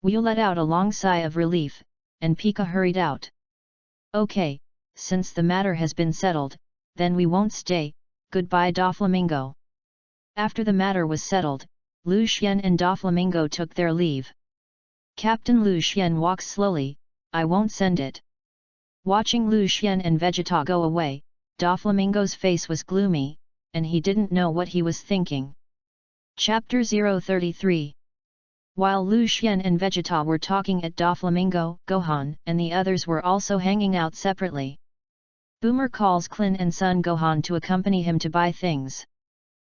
Wu let out a long sigh of relief, and Pika hurried out. "Okay, since the matter has been settled, then we won't stay, goodbye Doflamingo." After the matter was settled, Lu Xian and Doflamingo took their leave. Captain Lu Xian walks slowly, "I won't send it." Watching Lu Xian and Vegeta go away, Doflamingo's face was gloomy, and he didn't know what he was thinking. Chapter 033. While Lu Xian and Vegeta were talking at Doflamingo, Gohan and the others were also hanging out separately. Boomer calls Klin and Son Gohan to accompany him to buy things.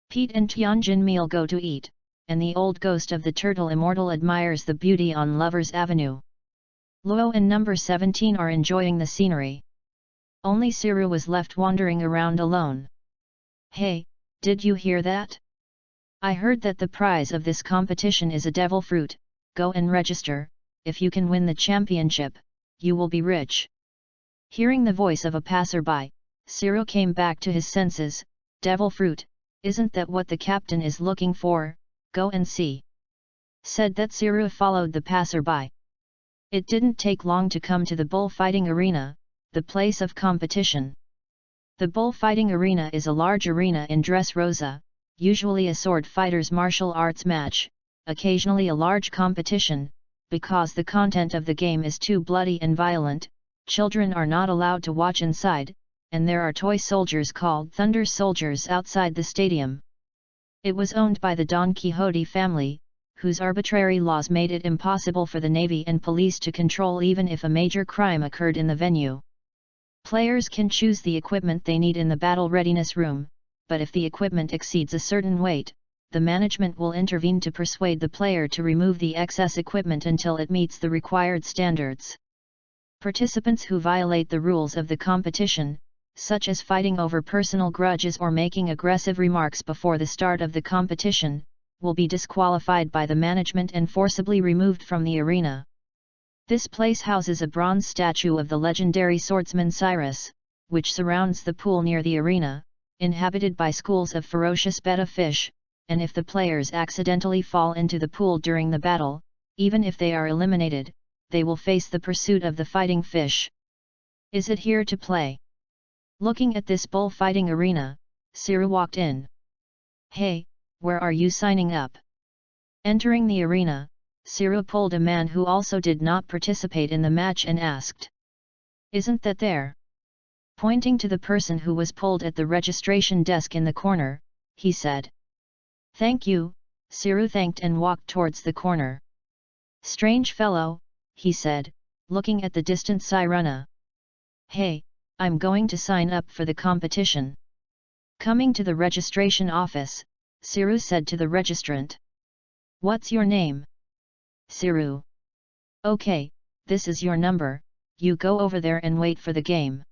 Pete and Tianjin Meal go to eat, and the old ghost of the turtle immortal admires the beauty on Lover's Avenue. Luo and number 17 are enjoying the scenery. Only Siru was left wandering around alone. "Hey, did you hear that? I heard that the prize of this competition is a devil fruit. Go and register. If you can win the championship, you will be rich." Hearing the voice of a passerby, Siru came back to his senses. "Devil fruit, isn't that what the captain is looking for? Go and see." Said that, Siru followed the passerby. It didn't take long to come to the bullfighting arena, the place of competition. The bullfighting arena is a large arena in Dressrosa, usually a sword fighters martial arts match, occasionally a large competition. Because the content of the game is too bloody and violent, children are not allowed to watch inside, and there are toy soldiers called Thunder Soldiers outside the stadium. It was owned by the Don Quixote family, whose arbitrary laws made it impossible for the Navy and police to control even if a major crime occurred in the venue. Players can choose the equipment they need in the battle readiness room, but if the equipment exceeds a certain weight, the management will intervene to persuade the player to remove the excess equipment until it meets the required standards. Participants who violate the rules of the competition, such as fighting over personal grudges or making aggressive remarks before the start of the competition, will be disqualified by the management and forcibly removed from the arena. This place houses a bronze statue of the legendary swordsman Cyrus, which surrounds the pool near the arena, inhabited by schools of ferocious betta fish, and if the players accidentally fall into the pool during the battle, even if they are eliminated, they will face the pursuit of the fighting fish. "Is it here to play?" Looking at this bullfighting arena, Siru walked in. "Hey, where are you signing up?" Entering the arena, Siru pulled a man who also did not participate in the match and asked, "Isn't that there?" Pointing to the person who was pulled at the registration desk in the corner, he said. "Thank you," Siru thanked and walked towards the corner. "Strange fellow," he said, looking at the distant Sirena. "Hey, I'm going to sign up for the competition." Coming to the registration office, Siru said to the registrant. "What's your name?" "Siru." "Okay, this is your number, you go over there and wait for the game.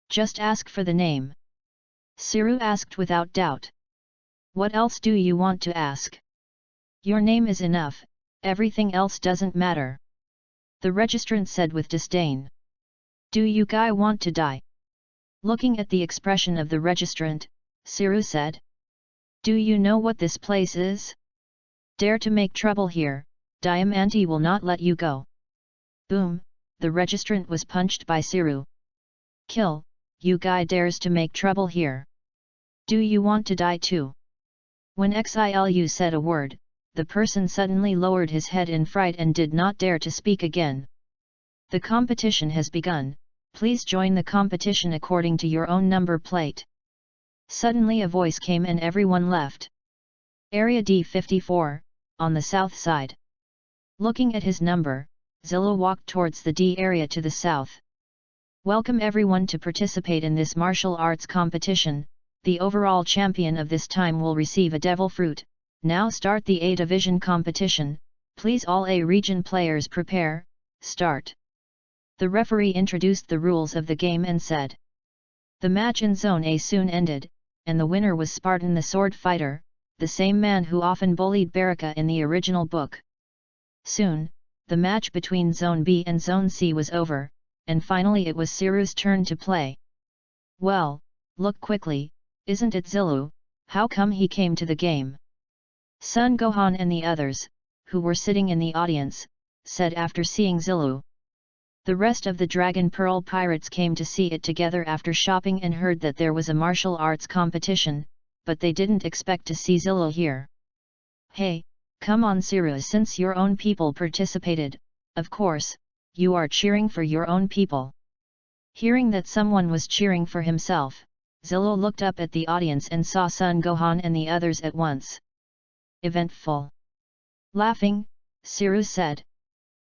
Just ask for the name." Siru asked without doubt. "What else do you want to ask?" "Your name is enough, everything else doesn't matter." The registrant said with disdain. "Do you guy want to die?" Looking at the expression of the registrant, Siru said. "Do you know what this place is? Dare to make trouble here, Diamante will not let you go." Boom, the registrant was punched by Siru. "Kill, you guy dares to make trouble here. Do you want to die too?" When Xilu said a word, the person suddenly lowered his head in fright and did not dare to speak again. "The competition has begun, please join the competition according to your own number plate." Suddenly a voice came and everyone left. Area D54, on the south side. Looking at his number, Zillow walked towards the D area to the south. Welcome everyone to participate in this martial arts competition. The overall champion of this time will receive a devil fruit. Now start the A division competition. Please all A region players prepare, start. The referee introduced the rules of the game and said. The match in Zone A soon ended, and the winner was Spartan the sword fighter, the same man who often bullied Baraka in the original book. Soon, the match between Zone B and Zone C was over, and finally it was Siru's turn to play. Well, look quickly, isn't it Zilu? How come he came to the game? Sun Gohan and the others, who were sitting in the audience, said after seeing Zilu. The rest of the Dragon Pearl pirates came to see it together after shopping and heard that there was a martial arts competition, but they didn't expect to see Zilu here. Hey, come on Siru, since your own people participated, of course, you are cheering for your own people. Hearing that someone was cheering for himself, Zilu looked up at the audience and saw Sun Gohan and the others at once. Eventful. Laughing, Siru said.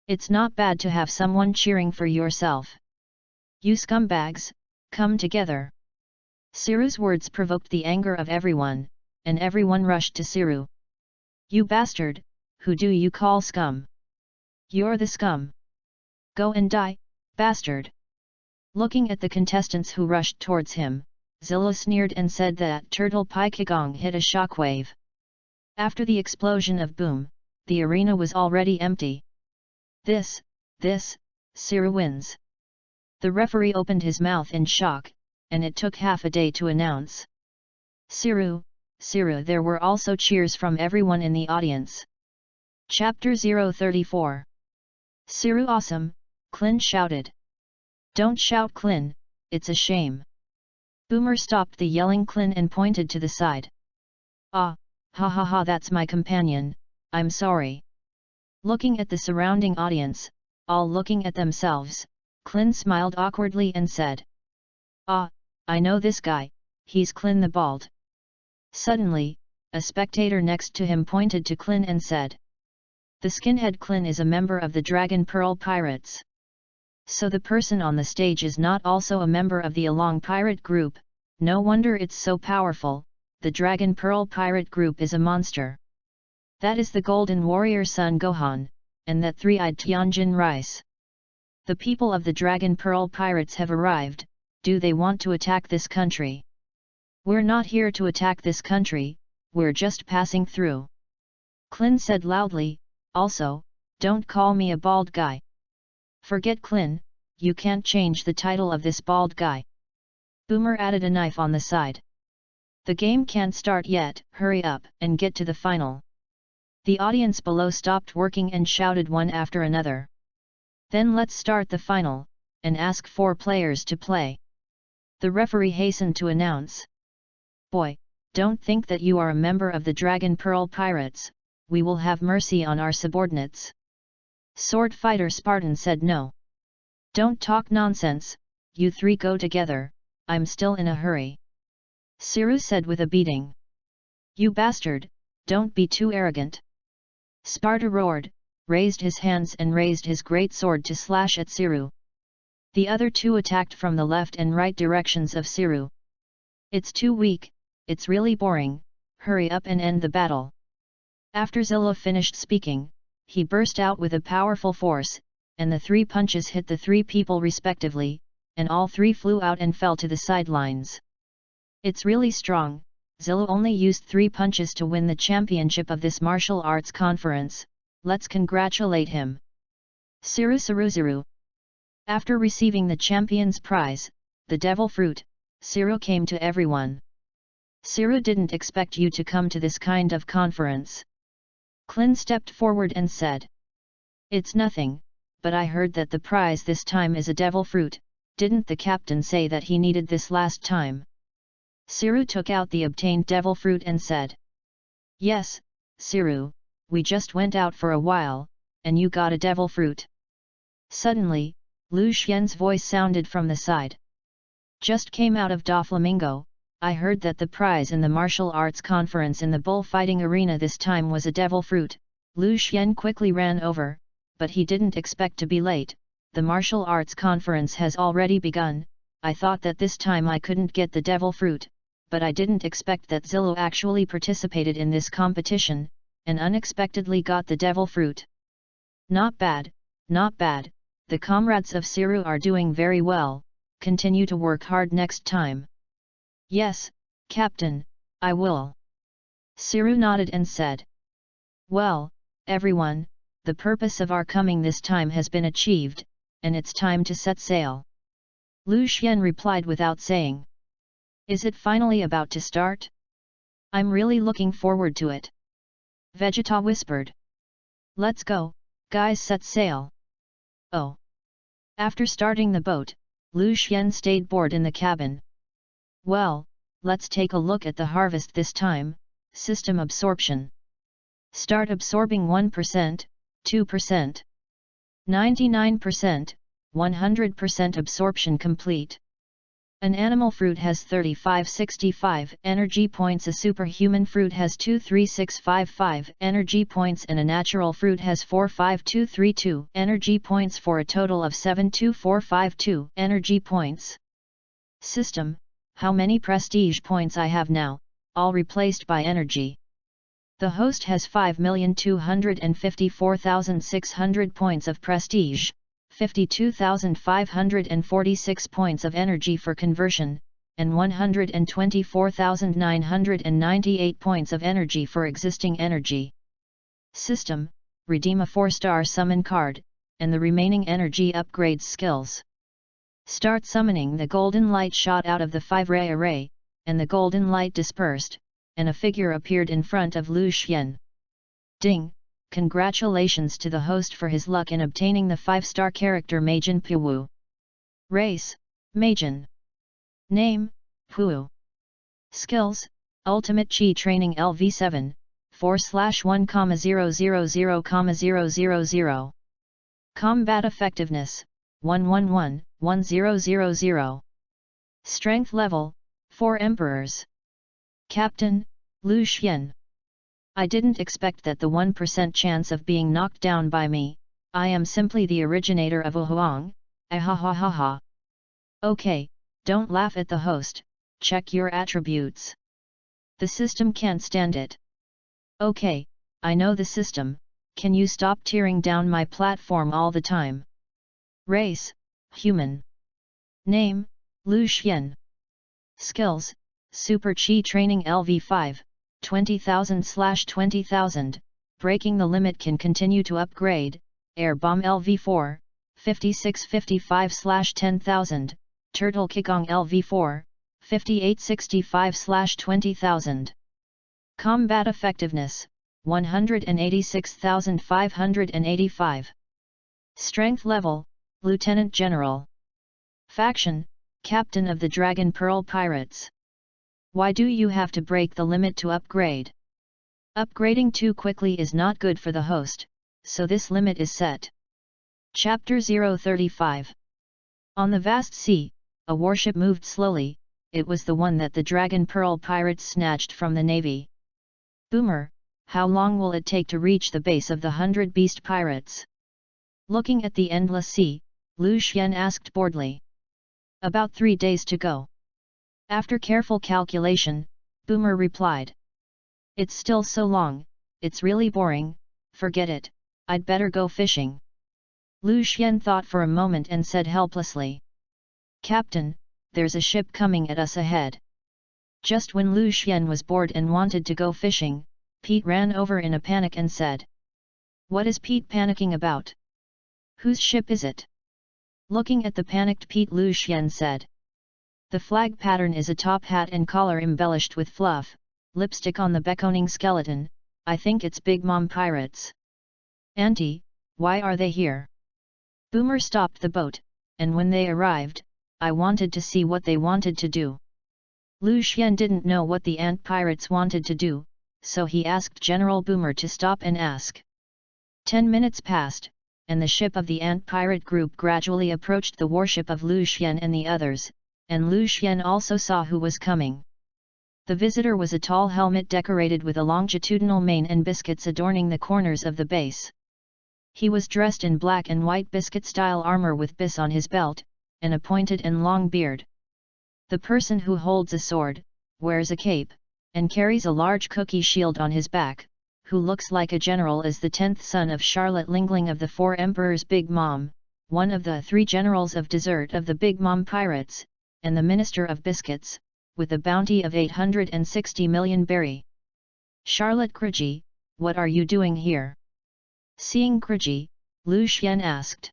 It's not bad to have someone cheering for yourself. You scumbags, come together. Siru's words provoked the anger of everyone, and everyone rushed to Siru. You bastard, who do you call scum? You're the scum. Go and die, bastard. Looking at the contestants who rushed towards him, Zillow sneered and said that Turtle Pai Kigong hit a shockwave. After the explosion of boom, the arena was already empty. This, Siru wins. The referee opened his mouth in shock, and it took half a day to announce. Siru, there were also cheers from everyone in the audience. Chapter 034. Siru awesome, Clin shouted. Don't shout Clin, it's a shame. Boomer stopped the yelling Clin and pointed to the side. Ah, ha ha ha, that's my companion, I'm sorry. Looking at the surrounding audience, all looking at themselves, Clin smiled awkwardly and said. Ah, I know this guy, he's Clin the Bald. Suddenly, a spectator next to him pointed to Clin and said. The skinhead Clin is a member of the Dragon Pearl Pirates. So the person on the stage is not also a member of the Along Pirate Group, no wonder it's so powerful, the Dragon Pearl Pirate Group is a monster. That is the Golden Warrior Sun Gohan, and that three-eyed Tianjin Rice. The people of the Dragon Pearl Pirates have arrived, do they want to attack this country? We're not here to attack this country, we're just passing through. Clin said loudly, also, don't call me a bald guy. Forget Clin, you can't change the title of this bald guy. Boomer added a knife on the side. The game can't start yet, hurry up and get to the final. The audience below stopped working and shouted one after another. Then let's start the final, and ask 4 players to play. The referee hastened to announce. Boy, don't think that you are a member of the Dragon Pearl Pirates, we will have mercy on our subordinates. Sword fighter Spartan said no. Don't talk nonsense, you 3 go together, I'm still in a hurry. Siru said with a beating. You bastard, don't be too arrogant. Sparta roared, raised his hands and raised his great sword to slash at Siru. The other 2 attacked from the left and right directions of Siru. It's too weak, it's really boring, hurry up and end the battle. After Zilla finished speaking, he burst out with a powerful force, and the 3 punches hit the 3 people respectively, and all 3 flew out and fell to the sidelines. It's really strong. Zilla only used 3 punches to win the championship of this martial arts conference, let's congratulate him. Siru. After receiving the champion's prize, the devil fruit, Siru came to everyone. Siru didn't expect you to come to this kind of conference. Clin stepped forward and said. It's nothing, but I heard that the prize this time is a devil fruit, didn't the captain say that he needed this last time? Siru took out the obtained devil fruit and said. Yes, Siru, we just went out for a while, and you got a devil fruit. Suddenly, Lu Xian's voice sounded from the side. Just came out of Doflamingo, I heard that the prize in the martial arts conference in the bullfighting arena this time was a devil fruit, Lu Xian quickly ran over, but he didn't expect to be late. The martial arts conference has already begun. I thought that this time I couldn't get the devil fruit, but I didn't expect that Zillow actually participated in this competition, and unexpectedly got the devil fruit. Not bad, not bad, the comrades of Siru are doing very well, continue to work hard next time. Yes, Captain, I will. Siru nodded and said. Well, everyone, the purpose of our coming this time has been achieved, and it's time to set sail. Lu Xian replied without saying. Is it finally about to start? I'm really looking forward to it. Vegeta whispered. Let's go, guys, set sail. Oh. After starting the boat, Lu Xian stayed bored in the cabin. Well, let's take a look at the harvest this time. System absorption. Start absorbing 1%, 2%. 99%, 100% absorption complete. An animal fruit has 3565 energy points, a superhuman fruit has 23655 energy points, and a natural fruit has 45232 energy points, for a total of 72452 energy points. System: how many prestige points I have now, all replaced by energy. The host has 5,254,600 points of prestige, 52,546 points of energy for conversion, and 124,998 points of energy for existing energy. System: redeem a 4-star summon card, and the remaining energy upgrades skills. Start summoning. The golden light shot out of the 5-ray array, and the golden light dispersed, and a figure appeared in front of Lu Xian. Ding! Congratulations to the host for his luck in obtaining the 5-star character Majin Puwu. Race: Majin. Name: Puwu. Skills: Ultimate Chi Training LV7, 4/1,000,000. Combat Effectiveness, 111,1000. Strength Level, 4 Emperors. Captain, Lu Xian. I didn't expect that the 1% chance of being knocked down by me. I am simply the originator of Ohuang, ahahaha. Okay, don't laugh at the host, check your attributes. The system can't stand it. Okay, I know the system, can you stop tearing down my platform all the time? Race: Human. Name: Lu Xian. Skills: Super Chi Training LV5, 20,000/20,000, breaking the limit can continue to upgrade. Air Bomb LV4, 5655/10,000, Turtle Kikong LV4, 5865/20,000. Combat Effectiveness, 186,585. Strength Level, Lieutenant General. Faction: Captain of the Dragon Pearl Pirates. Why do you have to break the limit to upgrade? Upgrading too quickly is not good for the host, so this limit is set. Chapter 035. On the vast sea, a warship moved slowly. It was the one that the Dragon Pearl Pirates snatched from the navy. Boomer, how long will it take to reach the base of the 100 Beast Pirates? Looking at the endless sea, Lu Xian asked boredly. About 3 days to go. After careful calculation, Boomer replied. It's still so long, it's really boring, forget it, I'd better go fishing. Lu Xian thought for a moment and said helplessly. Captain, there's a ship coming at us ahead. Just when Lu Xian was bored and wanted to go fishing, Pete ran over in a panic and said. What is Pete panicking about? Whose ship is it? Looking at the panicked Pete, Lu Xian said. The flag pattern is a top hat and collar embellished with fluff, lipstick on the beckoning skeleton. I think it's Big Mom Pirates. Auntie, why are they here? Boomer stopped the boat, and when they arrived, I wanted to see what they wanted to do. Lu Xian didn't know what the ant pirates wanted to do, so he asked General Boomer to stop and ask. 10 minutes passed, and the ship of the ant pirate group gradually approached the warship of Lu Xian and the others, and Lu Xian also saw who was coming. The visitor was a tall helmet decorated with a longitudinal mane and biscuits adorning the corners of the base. He was dressed in black and white biscuit-style armor with bis on his belt, and a pointed and long beard. The person who holds a sword, wears a cape, and carries a large cookie shield on his back, who looks like a general, is the 10th son of Charlotte Lingling of the Four Emperors Big Mom, one of the 3 generals of dessert of the Big Mom Pirates, and the Minister of Biscuits, with a bounty of 860 million berry. Charlotte Grigi, what are you doing here? Seeing Grigi, Lu Xian asked.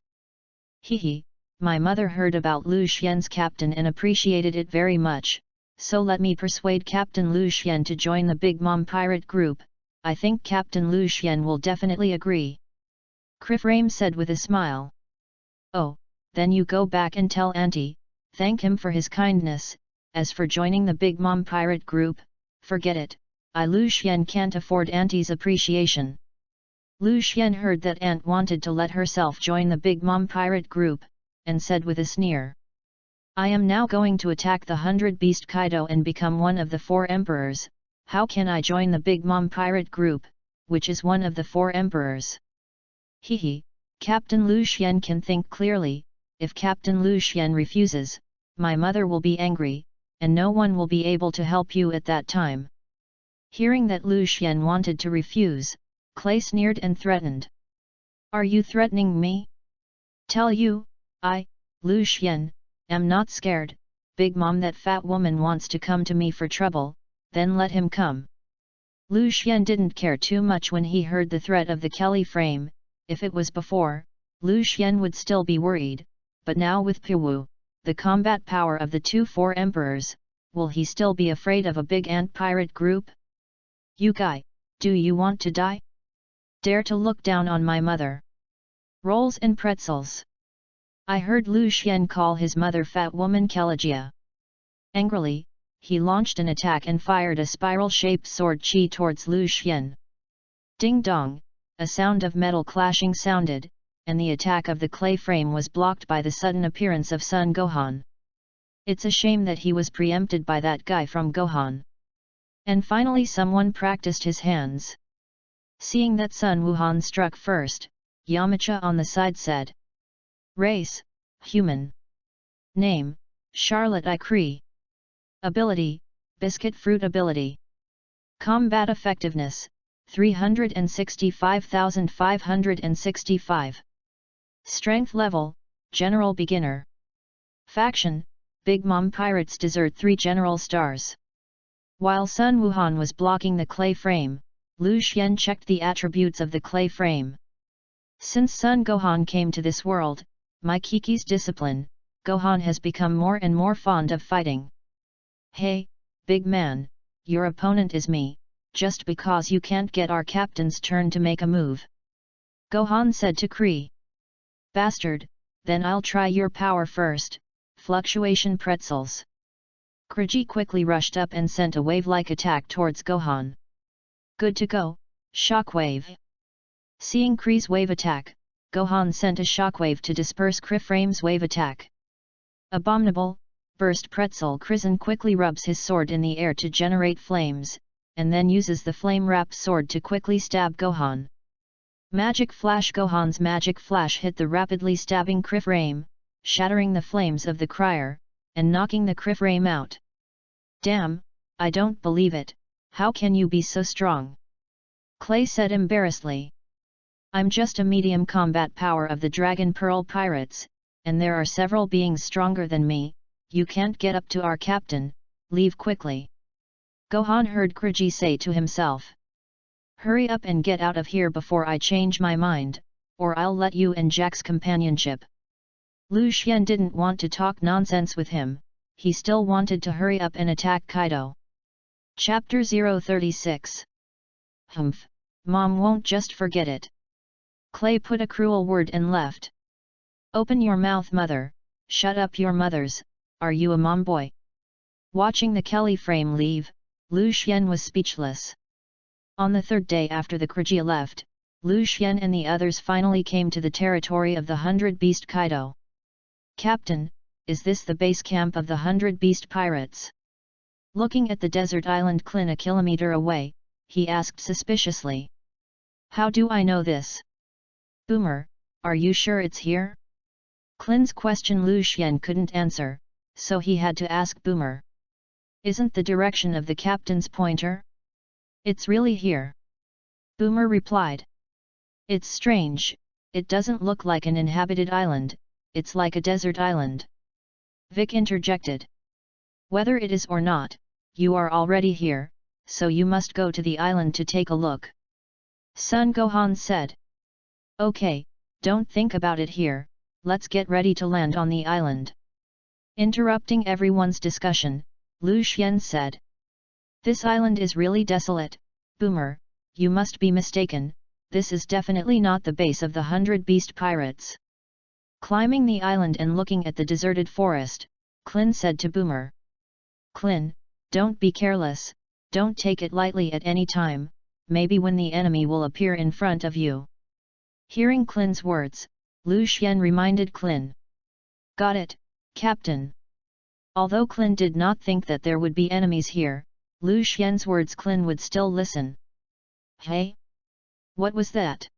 Hehe, my mother heard about Lu Xian's captain and appreciated it very much, so let me persuade Captain Lu Xian to join the Big Mom pirate group. I think Captain Lu Xian will definitely agree. Criframe said with a smile. Oh, then you go back and tell Auntie, thank him for his kindness. As for joining the Big Mom pirate group, forget it, Lu Xian can't afford Auntie's appreciation. Lu Xian heard that Aunt wanted to let herself join the Big Mom pirate group, and said with a sneer. I am now going to attack the 100 Beast Kaido and become one of the 4 emperors. How can I join the Big Mom pirate group, which is one of the 4 emperors? Hehe, Captain Lu Xian can think clearly. If Captain Lu Xian refuses, my mother will be angry, and no one will be able to help you at that time. Hearing that Lu Xian wanted to refuse, Clay sneered and threatened. Are you threatening me? Tell you, Lu Xian, am not scared. Big Mom, that fat woman wants to come to me for trouble, then let him come. Lu Xian didn't care too much when he heard the threat of the Kelly frame. If it was before, Lu Xian would still be worried, but now with Piwu, the combat power of the 4 emperors, will he still be afraid of a big ant pirate group? You guy, do you want to die? Dare to look down on my mother? Rolls and pretzels. I heard Lu Xian call his mother fat woman Kelagia. Angrily, he launched an attack and fired a spiral-shaped sword chi towards Lu Xian. Ding dong, a sound of metal clashing sounded, and the attack of the clay frame was blocked by the sudden appearance of Sun Gohan. It's a shame that he was preempted by that guy from Gohan. And finally someone practiced his hands. Seeing that Sun Wuhan struck first, Yamcha on the side said. Race, human. Name, Charlotte Icree. Ability, Biscuit Fruit Ability. Combat Effectiveness, 365,565. Strength Level, General Beginner. Faction, Big Mom Pirates Desert 3 General Stars. While Sun Wuhan was blocking the clay frame, Lu Xian checked the attributes of the clay frame. Since Sun Gohan came to this world, my Kiki's discipline, Gohan has become more and more fond of fighting. Hey, big man, your opponent is me, just because you can't get our captain's turn to make a move. Gohan said to Kree. Bastard, then I'll try your power first, fluctuation pretzels. Kriji quickly rushed up and sent a wave-like attack towards Gohan. Good to go, shockwave. Seeing Kree's wave attack, Gohan sent a shockwave to disperse Kriframe's wave attack. Abominable, burst pretzel. Krisen quickly rubs his sword in the air to generate flames, and then uses the flame-wrapped sword to quickly stab Gohan. Magic Flash. Gohan's Magic Flash hit the rapidly stabbing Kriframe, shattering the flames of the crier, and knocking the Kriframe out. Damn, I don't believe it, how can you be so strong? Clay said embarrassedly. I'm just a medium combat power of the Dragon Pearl Pirates, and there are several beings stronger than me. You can't get up to our captain, leave quickly. Gohan heard Kriji say to himself. Hurry up and get out of here before I change my mind, or I'll let you in Jack's companionship. Lu Xian didn't want to talk nonsense with him, he still wanted to hurry up and attack Kaido. Chapter 036. Humph, Mom won't just forget it. Clay put a cruel word and left. Open your mouth, mother, shut up your mothers, are you a mom boy? Watching the Kelly frame leave, Lu Xian was speechless. On the 3rd day after the Kriji left, Lu Xian and the others finally came to the territory of the 100 Beast Kaido. Captain, is this the base camp of the 100 Beast Pirates? Looking at the desert island Klin a kilometer away, he asked suspiciously. How do I know this? Boomer, are you sure it's here? Klin's question Lu Xian couldn't answer, so he had to ask Boomer. Isn't the direction of the captain's pointer? It's really here. Boomer replied. It's strange, it doesn't look like an inhabited island, it's like a desert island. Vic interjected. Whether it is or not, you are already here, so you must go to the island to take a look. Sun Gohan said. Okay, don't think about it here, let's get ready to land on the island. Interrupting everyone's discussion, Lu Xian said. This island is really desolate, Boomer, you must be mistaken, this is definitely not the base of the 100 Beast Pirates. Climbing the island and looking at the deserted forest, Klin said to Boomer. Klin, don't be careless, don't take it lightly at any time, maybe when the enemy will appear in front of you. Hearing Klin's words, Lu Xian reminded Klin. Got it, Captain. Although Klin did not think that there would be enemies here, Lu Xian's words Klin would still listen. Hey? What was that?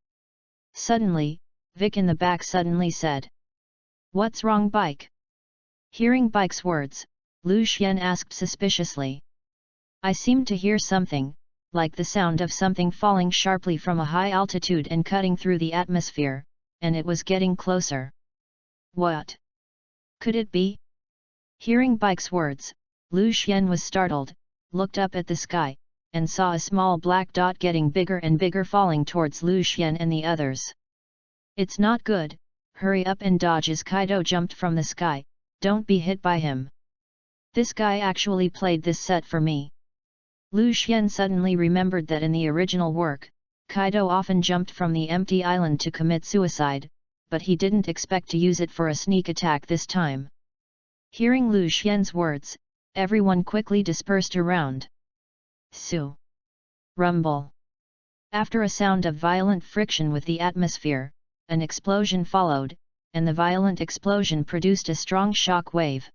Suddenly, Vic in the back suddenly said. What's wrong, Bike? Hearing Bike's words, Lu Xian asked suspiciously. I seem to hear something, like the sound of something falling sharply from a high altitude and cutting through the atmosphere, and it was getting closer. What could it be? Hearing Bike's words, Lu Xian was startled, looked up at the sky, and saw a small black dot getting bigger and bigger falling towards Lu Xian and the others. It's not good, hurry up and dodge as Kaido jumped from the sky, don't be hit by him. This guy actually played this set for me. Lu Xian suddenly remembered that in the original work, Kaido often jumped from the empty island to commit suicide, but he didn't expect to use it for a sneak attack this time. Hearing Lu Xian's words, everyone quickly dispersed around. Su! Rumble! After a sound of violent friction with the atmosphere, an explosion followed, and the violent explosion produced a strong shock wave.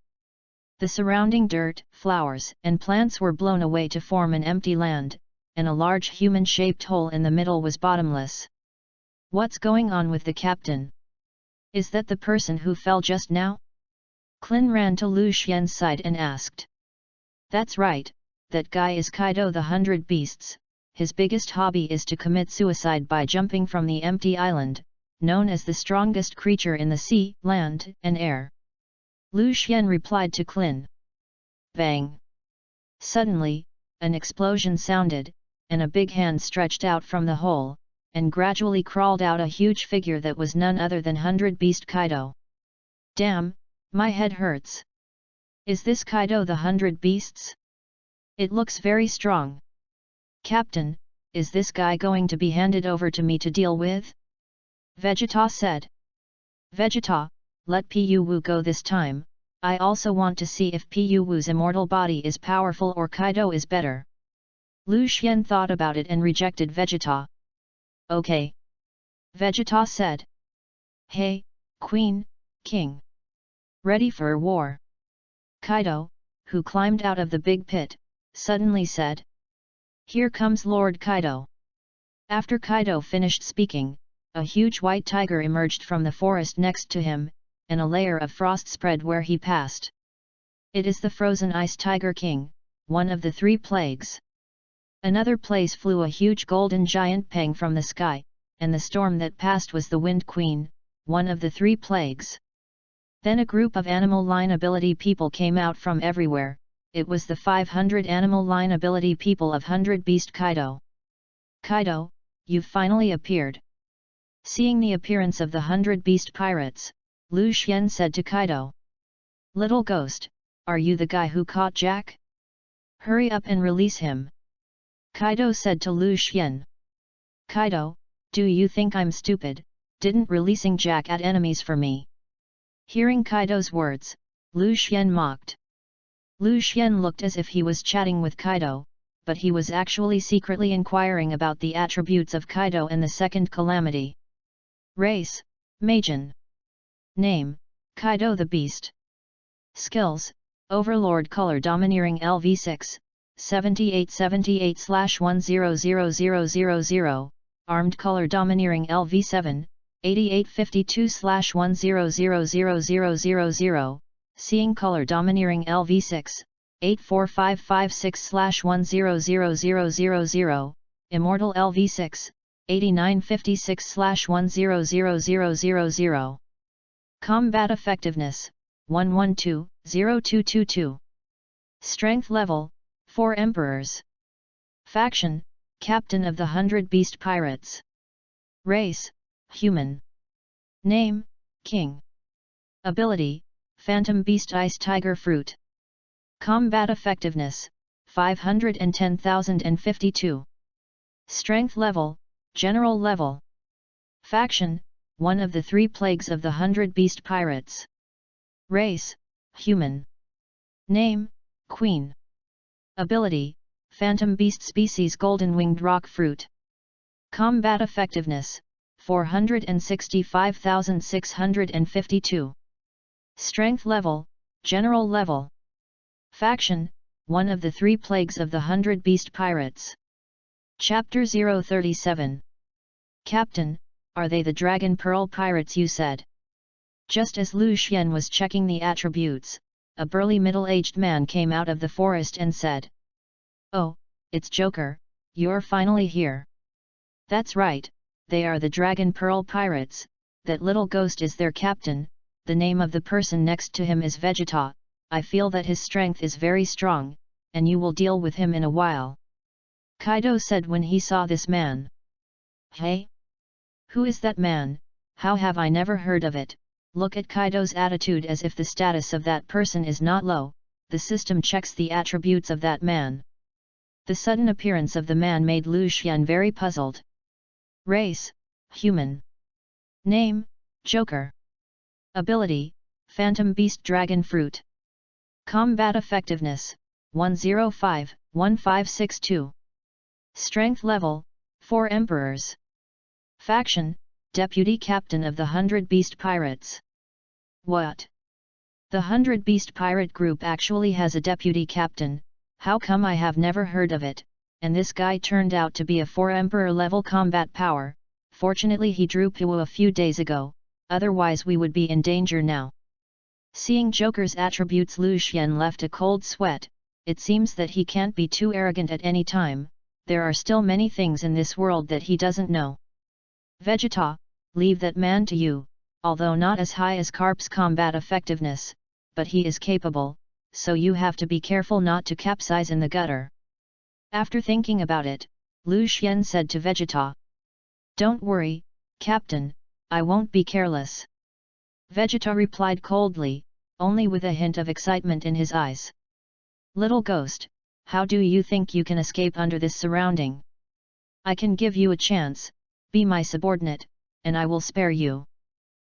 The surrounding dirt, flowers, and plants were blown away to form an empty land, and a large human-shaped hole in the middle was bottomless. What's going on with the captain? Is that the person who fell just now? Klin ran to Lu Xian's side and asked. That's right, that guy is Kaido the 100 Beasts, his biggest hobby is to commit suicide by jumping from the empty island, known as the strongest creature in the sea, land, and air. Lu Xian replied to Klin. Bang! Suddenly, an explosion sounded, and a big hand stretched out from the hole, and gradually crawled out a huge figure that was none other than 100 Beast Kaido. Damn, my head hurts. Is this Kaido the 100 Beasts? It looks very strong. Captain, is this guy going to be handed over to me to deal with? Vegeta said. Vegeta, let Pu Wu go this time, I also want to see if Pu Wu's immortal body is powerful or Kaido is better. Lu Xian thought about it and rejected Vegeta. Okay. Vegeta said. Hey, Queen, King. Ready for war. Kaido, who climbed out of the big pit, suddenly said. Here comes Lord Kaido. After Kaido finished speaking, a huge white tiger emerged from the forest next to him, and a layer of frost spread where he passed. It is the frozen ice tiger king, one of the 3 plagues. Another place flew a huge golden giant pang from the sky, and the storm that passed was the wind queen, one of the 3 plagues. Then a group of animal line ability people came out from everywhere, it was the 500 animal line ability people of 100 Beast Kaido. Kaido, you've finally appeared. Seeing the appearance of the 100 Beast Pirates, Lu Xian said to Kaido. Little ghost, are you the guy who caught Jack? Hurry up and release him. Kaido said to Lu Xian. Kaido, do you think I'm stupid, didn't releasing Jack add enemies for me? Hearing Kaido's words, Lu Xian mocked. Lu Xian looked as if he was chatting with Kaido, but he was actually secretly inquiring about the attributes of Kaido and the second calamity. Race, Majin. Name, Kaido the Beast. Skills, Overlord color domineering LV6, 7878/100000, armed color domineering LV7, 8852/10000000, seeing color domineering LV6, 84556/100000, immortal LV6, 8956/100000. Combat effectiveness, 112-0222. Strength level, 4 Emperors. Faction, Captain of the 100 Beast Pirates. Race, Human. Name, King. Ability, Phantom Beast Ice Tiger Fruit. Combat effectiveness, 510,052. Strength level, General level. Faction, one of the 3 plagues of the 100 Beast Pirates. Race, Human. Name, Queen. Ability, Phantom Beast Species Golden Winged Rock Fruit. Combat effectiveness, 465,652. Strength level, General level. Faction, one of the 3 plagues of the 100 Beast Pirates. Chapter 037. Captain, are they the Dragon Pearl Pirates you said? Just as Lu Xian was checking the attributes, a burly middle-aged man came out of the forest and said, "Oh, it's Joker, you're finally here." "That's right, they are the Dragon Pearl Pirates, that little ghost is their captain, the name of the person next to him is Vegeta, I feel that his strength is very strong, and you will deal with him in a while," Kaido said when he saw this man. "Hey? Who is that man? How have I never heard of it?" Look at Kaido's attitude as if the status of that person is not low, the system checks the attributes of that man. The sudden appearance of the man made Lu Xian very puzzled. Race, Human. Name, Joker. Ability, Phantom Beast Dragon Fruit. Combat effectiveness, 105-1562. Strength level, 4 Emperors. Faction, Deputy Captain of the 100 Beast Pirates. What? The 100 Beast Pirate Group actually has a deputy captain, how come I have never heard of it, and this guy turned out to be a 4 Emperor level combat power, fortunately he drew Puo a few days ago, otherwise we would be in danger now. Seeing Joker's attributes, Lu Xian left a cold sweat. It seems that he can't be too arrogant at any time, there are still many things in this world that he doesn't know. Vegeta, leave that man to you, although not as high as Carp's combat effectiveness, but he is capable, so you have to be careful not to capsize in the gutter. After thinking about it, Lu Xian said to Vegeta, "Don't worry, Captain, I won't be careless." Vegeta replied coldly, only with a hint of excitement in his eyes. "Little ghost, how do you think you can escape under this surrounding? I can give you a chance, be my subordinate, and I will spare you."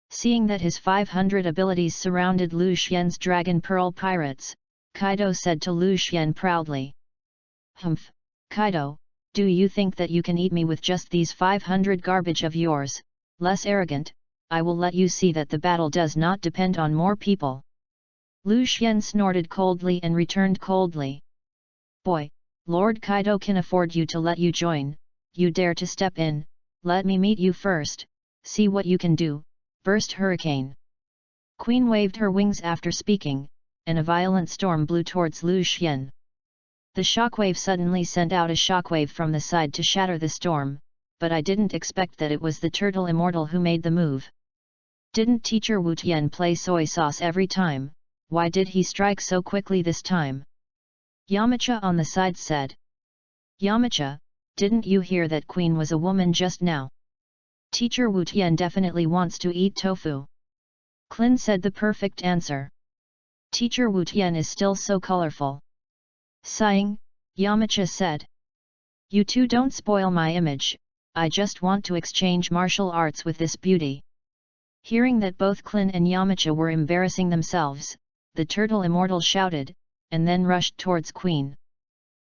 Seeing that his 500 abilities surrounded Lu Xian's Dragon Pearl Pirates, Kaido said to Lu Xian proudly. "Humph, Kaido, do you think that you can eat me with just these 500 garbage of yours? Less arrogant, I will let you see that the battle does not depend on more people." Lu Xian snorted coldly and returned coldly. "Boy, Lord Kaido can afford you to let you join, you dare to step in, let me meet you first, see what you can do, burst hurricane." Queen waved her wings after speaking, and a violent storm blew towards Lu Xian. The shockwave suddenly sent out a shockwave from the side to shatter the storm, but I didn't expect that it was the turtle immortal who made the move. Didn't Teacher Wu Tian play soy sauce every time, why did he strike so quickly this time? Yamcha on the side said. "Yamcha, didn't you hear that Queen was a woman just now? Teacher Wu Tian definitely wants to eat tofu." Klin said the perfect answer. Teacher Wu Tian is still so colorful. Sighing, Yamcha said. "You two don't spoil my image, I just want to exchange martial arts with this beauty." Hearing that both Klin and Yamcha were embarrassing themselves, the turtle immortal shouted, and then rushed towards Queen.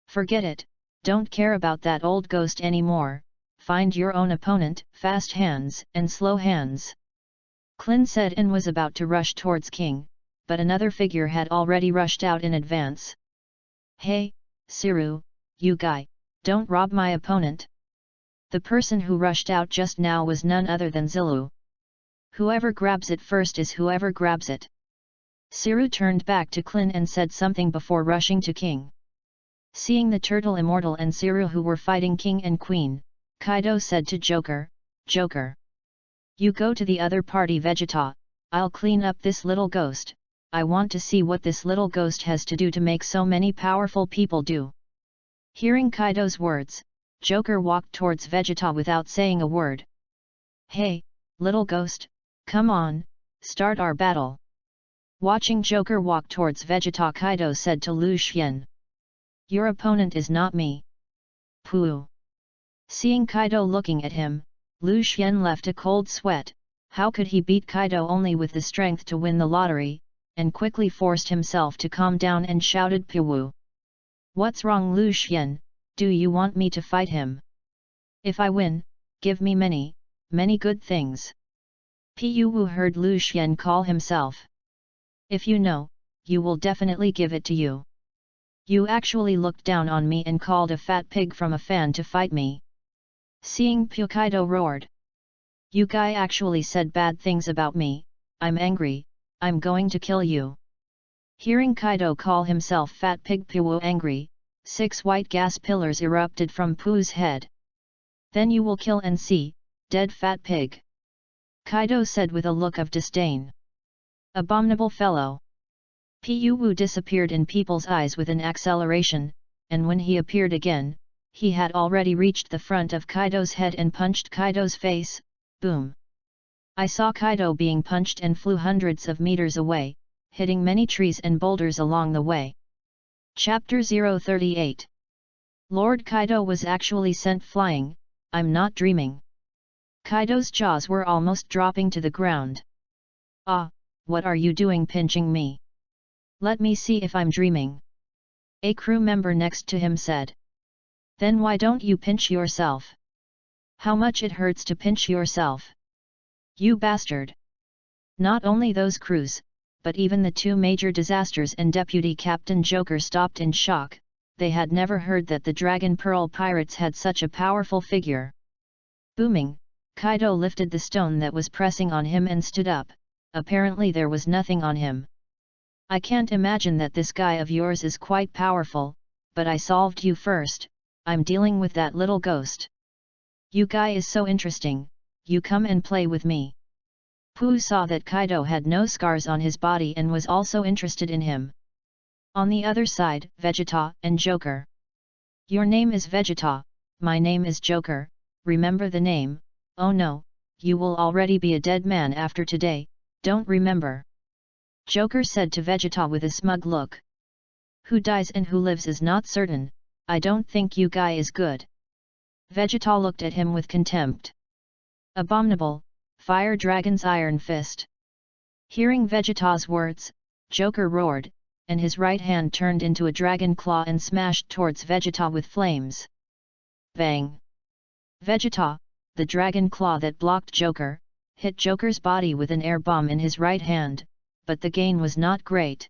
"Forget it, don't care about that old ghost anymore, find your own opponent, fast hands and slow hands." Klin said and was about to rush towards King, but another figure had already rushed out in advance. "Hey, Siru, you guy, don't rob my opponent." The person who rushed out just now was none other than Zilu. "Whoever grabs it first is whoever grabs it." Siru turned back to Klin and said something before rushing to King. Seeing the Turtle Immortal and Siru who were fighting King and Queen, Kaido said to Joker, "Joker, you go to the other party Vegeta, I'll clean up this little ghost. I want to see what this little ghost has to do to make so many powerful people do." Hearing Kaido's words, Joker walked towards Vegeta without saying a word. "Hey, little ghost, come on, start our battle." Watching Joker walk towards Vegeta, Kaido said to Lu Xian, "Your opponent is not me." Pooh! Seeing Kaido looking at him, Lu Xian left a cold sweat. How could he beat Kaido only with the strength to win the lottery, and quickly forced himself to calm down and shouted, "Pooh! What's wrong, Lu Xian? Do you want me to fight him? If I win, give me many, many good things." Pooh heard Lu Xian call himself. "If you know, you will definitely give it to you. You actually looked down on me and called a fat pig from a fan to fight me." Seeing Pooh, Kaido roared. "You guy actually said bad things about me, I'm angry, I'm going to kill you." Hearing Kaido call himself fat pig, Pooh angry, 6 white gas pillars erupted from Pooh's head. "Then you will kill and see, dead fat pig," Kaido said with a look of disdain. "Abominable fellow." Pooh disappeared in people's eyes with an acceleration, and when he appeared again, he had already reached the front of Kaido's head and punched Kaido's face. Boom! I saw Kaido being punched and flew hundreds of meters away, hitting many trees and boulders along the way. Chapter 038. Lord Kaido was actually sent flying, I'm not dreaming. Kaido's jaws were almost dropping to the ground. "Ah, what are you doing pinching me? Let me see if I'm dreaming," a crew member next to him said. "Then why don't you pinch yourself? How much it hurts to pinch yourself. You bastard!" Not only those crews, but even the 2 major disasters and Deputy Captain Joker stopped in shock. They had never heard that the Dragon Pearl pirates had such a powerful figure. Booming, Kaido lifted the stone that was pressing on him and stood up. Apparently there was nothing on him. "I can't imagine that this guy of yours is quite powerful, but I solved you first, I'm dealing with that little ghost. You guy is so interesting, you come and play with me." Pooh saw that Kaido had no scars on his body and was also interested in him. On the other side, Vegeta and Joker. "Your name is Vegeta, my name is Joker, remember the name. Oh no, you will already be a dead man after today, don't remember." Joker said to Vegeta with a smug look. "Who dies and who lives is not certain, I don't think you guy is good." Vegeta looked at him with contempt. "Abominable, Fire Dragon's Iron Fist." Hearing Vegeta's words, Joker roared, and his right hand turned into a dragon claw and smashed towards Vegeta with flames. Bang! Vegeta, the dragon claw that blocked Joker, hit Joker's body with an air bomb in his right hand, but the gain was not great.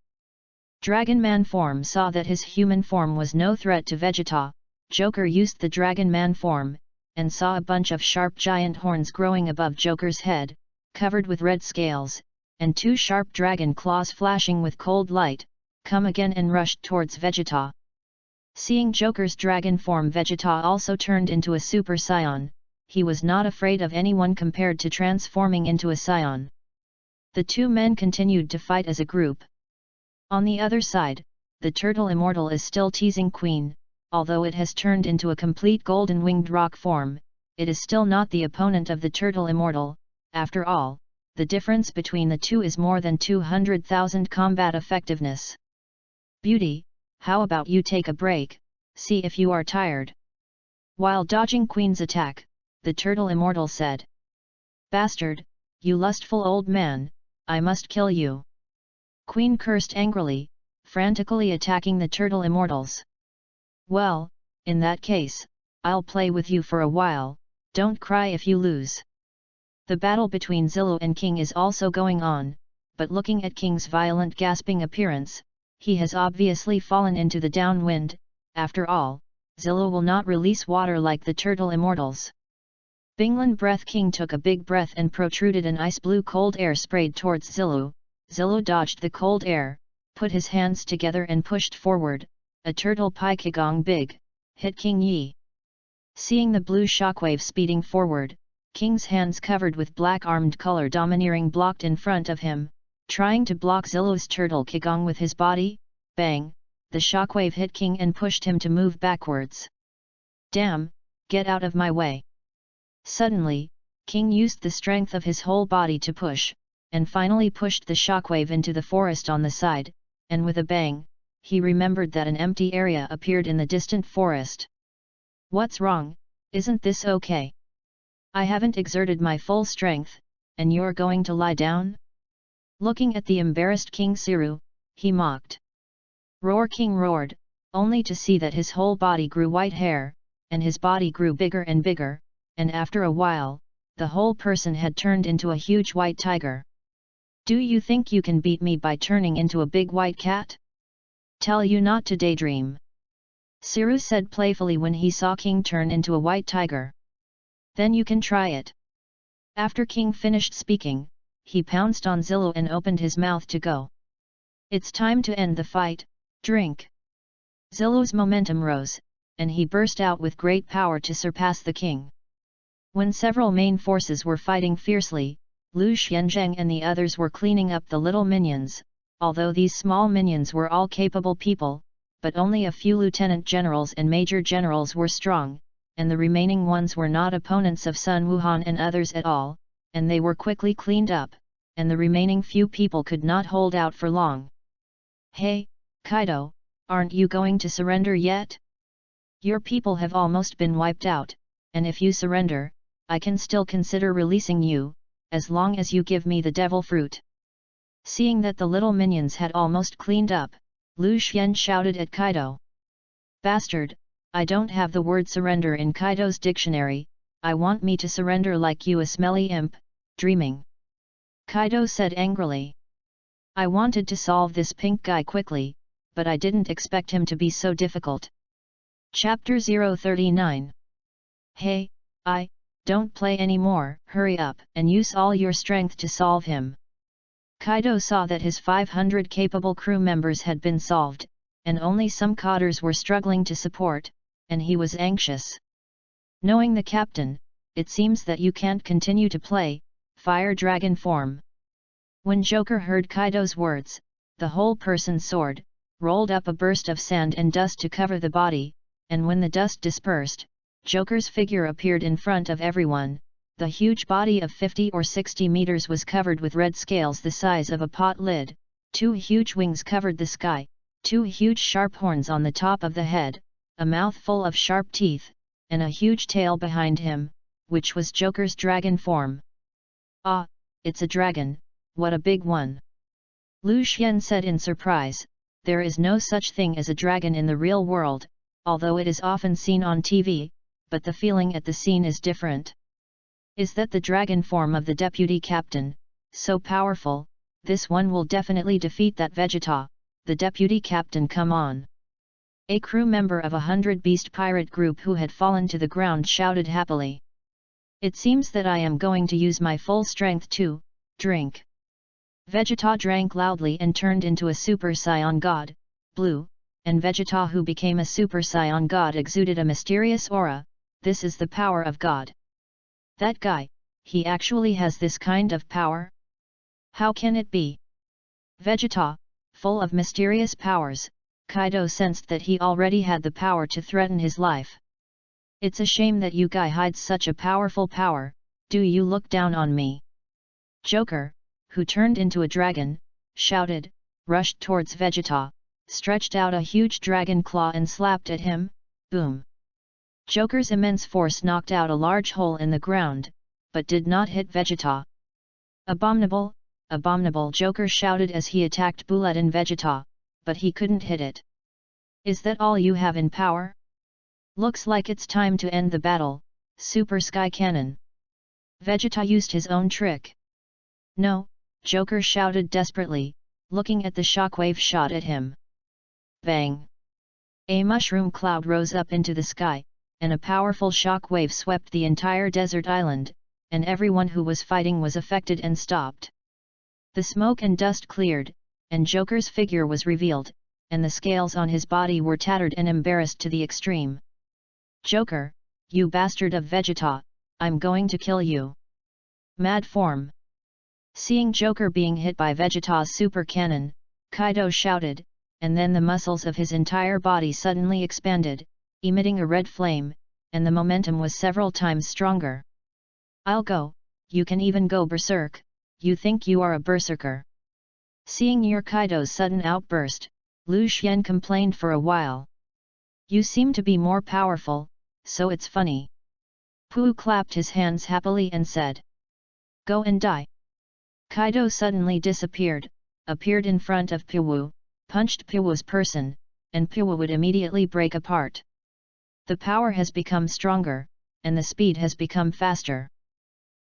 Dragon Man form saw that his human form was no threat to Vegeta. Joker used the Dragon Man form, and saw a bunch of sharp giant horns growing above Joker's head, covered with red scales, and 2 sharp dragon claws flashing with cold light, come again and rushed towards Vegeta. Seeing Joker's dragon form, Vegeta also turned into a Super Saiyan. He was not afraid of anyone compared to transforming into a Saiyan. The 2 men continued to fight as a group. On the other side, the Turtle Immortal is still teasing Queen. Although it has turned into a complete golden winged rock form, it is still not the opponent of the Turtle Immortal. After all, the difference between the 2 is more than 200,000 combat effectiveness. "Beauty, how about you take a break, see if you are tired?" While dodging Queen's attack, the Turtle Immortal said. "Bastard, you lustful old man, I must kill you." Queen cursed angrily, frantically attacking the Turtle Immortals. "Well, in that case, I'll play with you for a while, don't cry if you lose." The battle between Zilu and King is also going on. but looking at King's violent gasping appearance, he has obviously fallen into the downwind. After all, Zillow will not release water like the turtle immortals. Binglan Breath King took a big breath and protruded an ice blue cold air sprayed towards Zillow. Zillow dodged the cold air, put his hands together and pushed forward. A turtle pai kigong big, hit King Yi. Seeing the blue shockwave speeding forward, King's hands covered with black armed color domineering blocked in front of him, trying to block Zillow's turtle kigong with his body. Bang! The shockwave hit King and pushed him to move backwards. Damn, get out of my way! Suddenly, King used the strength of his whole body to push, and finally pushed the shockwave into the forest on the side, and with a bang, he remembered that an empty area appeared in the distant forest. What's wrong, isn't this okay? I haven't exerted my full strength, and you're going to lie down? Looking at the embarrassed King Siru, he mocked. Roar! King roared, only to see that his whole body grew white hair, and his body grew bigger and bigger, and after a while, the whole person had turned into a huge white tiger. Do you think you can beat me by turning into a big white cat? Tell you not to daydream. Siru said playfully when he saw King turn into a white tiger. Then you can try it. After King finished speaking, he pounced on Zillow and opened his mouth to go. It's time to end the fight, drink. Zillow's momentum rose, and he burst out with great power to surpass the king. When several main forces were fighting fiercely, Lu Xianzheng and the others were cleaning up the little minions. Although these small minions were all capable people, but only a few lieutenant generals and major generals were strong, and the remaining ones were not opponents of Sun Wuhan and others at all, and they were quickly cleaned up, and the remaining few people could not hold out for long. Hey, Kaido, aren't you going to surrender yet? Your people have almost been wiped out, and if you surrender, I can still consider releasing you, as long as you give me the devil fruit. Seeing that the little minions had almost cleaned up, Lu Xian shouted at Kaido. Bastard, I don't have the word surrender in Kaido's dictionary. I want me to surrender like you, a smelly imp, dreaming. Kaido said angrily. I wanted to solve this pink guy quickly, but I didn't expect him to be so difficult. Chapter 039. Hey, don't play anymore, hurry up and use all your strength to solve him. Kaido saw that his 500 capable crew members had been solved, and only some codders were struggling to support, and he was anxious. Knowing the captain, it seems that you can't continue to play Fire Dragon form. When Joker heard Kaido's words, the whole person soared, rolled up a burst of sand and dust to cover the body, and when the dust dispersed, Joker's figure appeared in front of everyone. The huge body of 50 or 60 meters was covered with red scales the size of a pot lid, 2 huge wings covered the sky, 2 huge sharp horns on the top of the head, a mouth full of sharp teeth, and a huge tail behind him, which was Joker's dragon form. Ah, it's a dragon, what a big one! Lu Xian said in surprise. There is no such thing as a dragon in the real world, although it is often seen on TV, but the feeling at the scene is different. Is that the dragon form of the deputy captain, so powerful? This one will definitely defeat that Vegeta, the deputy captain. Come on! A crew member of 100 Beast Pirate group who had fallen to the ground shouted happily. It seems that I am going to use my full strength to drink. Vegeta drank loudly and turned into a Super Saiyan God, blue, and Vegeta, who became a Super Saiyan God, exuded a mysterious aura. This is the power of God. That guy, he actually has this kind of power? How can it be? Vegeta, full of mysterious powers, Kaido sensed that he already had the power to threaten his life. It's a shame that you guy hides such a powerful power. Do you look down on me? Joker, who turned into a dragon, shouted, rushed towards Vegeta, stretched out a huge dragon claw and slapped at him. Boom! Joker's immense force knocked out a large hole in the ground, but did not hit Vegeta. Abominable, abominable! Joker shouted as he attacked Bulletin Vegeta, but he couldn't hit it. Is that all you have in power? Looks like it's time to end the battle. Super Sky Cannon. Vegeta used his own trick. No, Joker shouted desperately, looking at the shockwave shot at him. Bang! A mushroom cloud rose up into the sky, and a powerful shockwave swept the entire desert island, and everyone who was fighting was affected and stopped. The smoke and dust cleared, and Joker's figure was revealed, and the scales on his body were tattered and embarrassed to the extreme. Joker, you bastard of Vegeta, I'm going to kill you. Mad form. Seeing Joker being hit by Vegeta's super cannon, Kaido shouted, and then the muscles of his entire body suddenly expanded, emitting a red flame, and the momentum was several times stronger. I'll go, you can even go berserk, you think you are a berserker. Seeing near Kaido's sudden outburst, Lu Xian complained for a while. You seem to be more powerful, so it's funny. Pu clapped his hands happily and said. Go and die. Kaido suddenly disappeared, appeared in front of Pu, punched Pu's person, and Pu would immediately break apart. The power has become stronger, and the speed has become faster.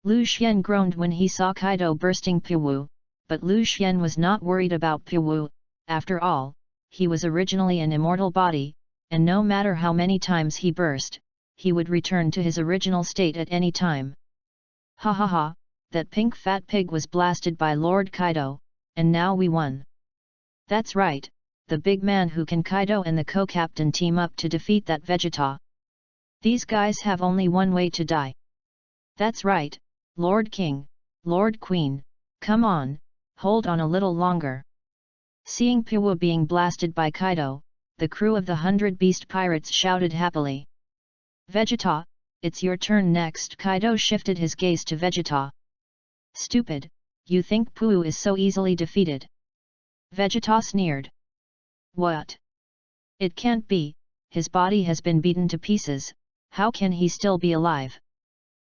Lu Xian groaned when he saw Kaido bursting Pu, but Lu Xian was not worried about Pu. After all, he was originally an immortal body, and no matter how many times he burst, he would return to his original state at any time. Ha ha ha, that pink fat pig was blasted by Lord Kaido, and now we won. That's right, the big man who can Kaido and the co-captain team up to defeat that Vegeta. These guys have only one way to die. That's right, Lord King, Lord Queen, come on, hold on a little longer. Seeing Pu being blasted by Kaido, the crew of the 100 Beast Pirates shouted happily. Vegeta, it's your turn next. Kaido shifted his gaze to Vegeta. Stupid, you think Pu is so easily defeated? Vegeta sneered. What? It can't be, his body has been beaten to pieces, how can he still be alive?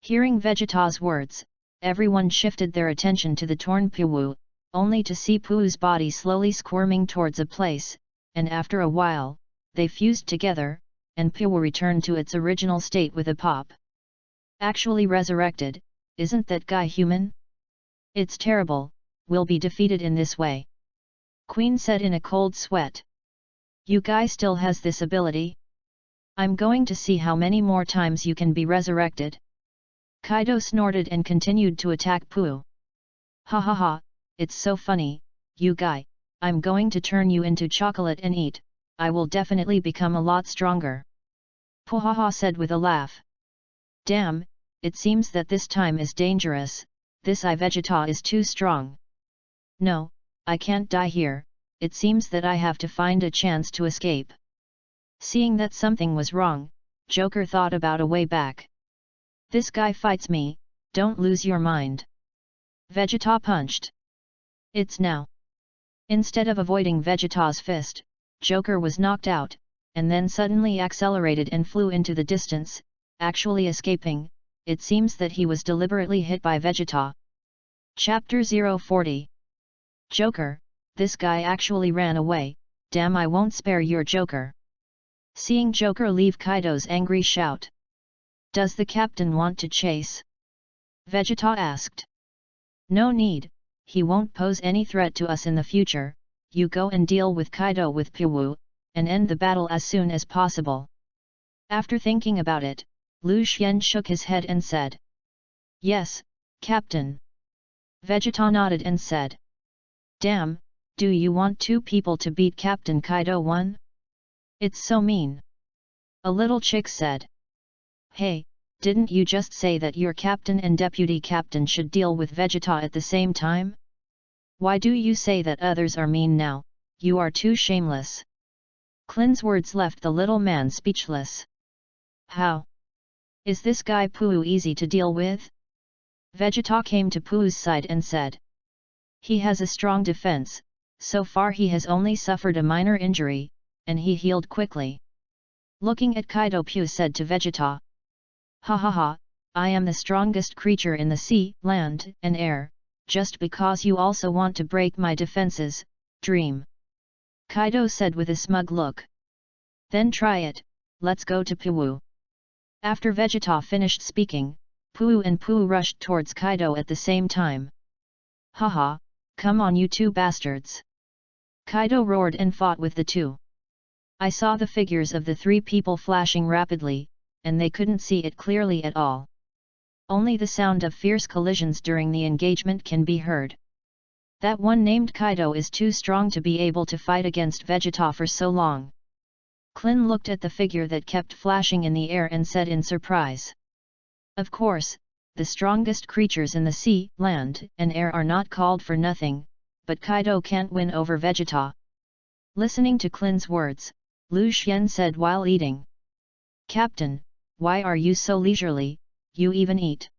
Hearing Vegeta's words, everyone shifted their attention to the torn Pu, only to see Pu's body slowly squirming towards a place, and after a while, they fused together, and Pu returned to its original state with a pop. Actually resurrected, isn't that guy human? It's terrible, we'll be defeated in this way. Queen said in a cold sweat. You guy still has this ability? I'm going to see how many more times you can be resurrected. Kaido snorted and continued to attack Pu. Ha ha ha, it's so funny, you guy, I'm going to turn you into chocolate and eat, I will definitely become a lot stronger. Pu ha ha said with a laugh. Damn, it seems that this time is dangerous, this Vegeta is too strong. No, I can't die here, it seems that I have to find a chance to escape. Seeing that something was wrong, Joker thought about a way back. This guy fights me, don't lose your mind. Vegeta punched. It's now. Instead of avoiding Vegeta's fist, Joker was knocked out, and then suddenly accelerated and flew into the distance, actually escaping. It seems that he was deliberately hit by Vegeta. Chapter 040. Joker, this guy actually ran away, damn, I won't spare your Joker. Seeing Joker leave Kaido's angry shout. Does the captain want to chase? Vegeta asked. No need, he won't pose any threat to us in the future, you go and deal with Kaido with Pu, and end the battle as soon as possible. After thinking about it, Lu Xian shook his head and said. Yes, Captain. Vegeta nodded and said. Damn, do you want two people to beat Captain Kaido one? It's so mean. A little chick said. Hey, didn't you just say that your captain and deputy captain should deal with Vegeta at the same time? Why do you say that others are mean now? You are too shameless. Klin's words left the little man speechless. How? Is this guy Pu easy to deal with? Vegeta came to Pu's side and said. He has a strong defense, so far he has only suffered a minor injury, and he healed quickly. Looking at Kaido, Pu said to Vegeta. Ha ha ha, I am the strongest creature in the sea, land, and air, just because you also want to break my defenses, dream. Kaido said with a smug look. Then try it, let's go to Pu. After Vegeta finished speaking, Pu and Pu rushed towards Kaido at the same time. Haha, Come on you two bastards! Kaido roared and fought with the two. I saw the figures of the three people flashing rapidly, and they couldn't see it clearly at all. Only the sound of fierce collisions during the engagement can be heard. That one named Kaido is too strong to be able to fight against Vegeta for so long. Klin looked at the figure that kept flashing in the air and said in surprise. Of course, the strongest creatures in the sea, land, and air are not called for nothing, but Kaido can't win over Vegeta. Listening to Klin's words, Lu Xian said while eating. Captain, why are you so leisurely, you even eat?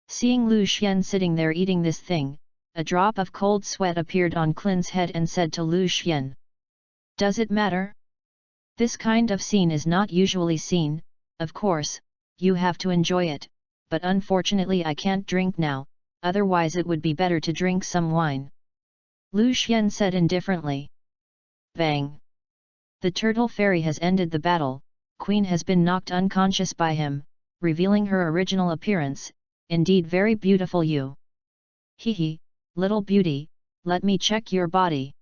Seeing Lu Xian sitting there eating this thing, a drop of cold sweat appeared on Klin's head and said to Lu Xian. Does it matter? This kind of scene is not usually seen, of course, you have to enjoy it, but unfortunately I can't drink now, otherwise it would be better to drink some wine. Lu Xian said indifferently. Bang! The turtle fairy has ended the battle, Queen has been knocked unconscious by him, revealing her original appearance, indeed very beautiful you. Hee, little beauty, let me check your body.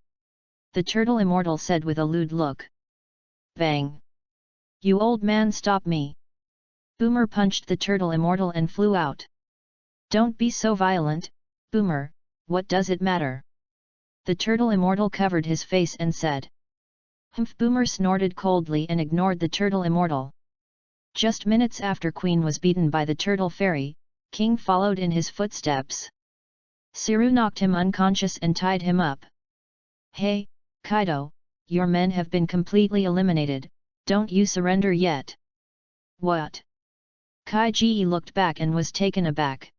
The turtle immortal said with a lewd look. Bang! You old man, stop me! Boomer punched the turtle immortal and flew out. Don't be so violent, Boomer, what does it matter? The turtle immortal covered his face and said. Humph! Boomer snorted coldly and ignored the turtle immortal. Just minutes after Queen was beaten by the turtle fairy, King followed in his footsteps. Siru knocked him unconscious and tied him up. Hey, Kaido, your men have been completely eliminated, don't you surrender yet? What? Kaiji looked back and was taken aback.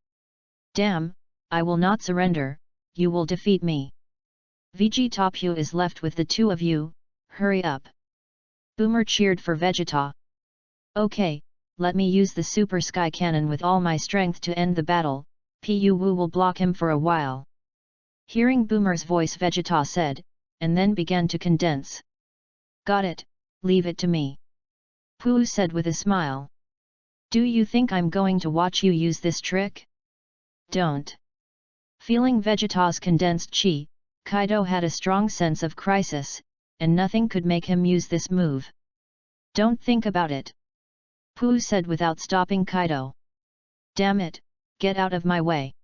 Damn, I will not surrender, you will defeat me. Vegetapu is left with the two of you, hurry up. Boomer cheered for Vegeta. Okay, let me use the Super Sky Cannon with all my strength to end the battle, Pu Wu will block him for a while. Hearing Boomer's voice, Vegeta said, and then began to condense. Got it, leave it to me. Pu said with a smile. Do you think I'm going to watch you use this trick? Don't. Feeling Vegeta's condensed chi, Kaido had a strong sense of crisis, and nothing could make him use this move. Don't think about it. Pu said without stopping Kaido. Damn it, get out of my way.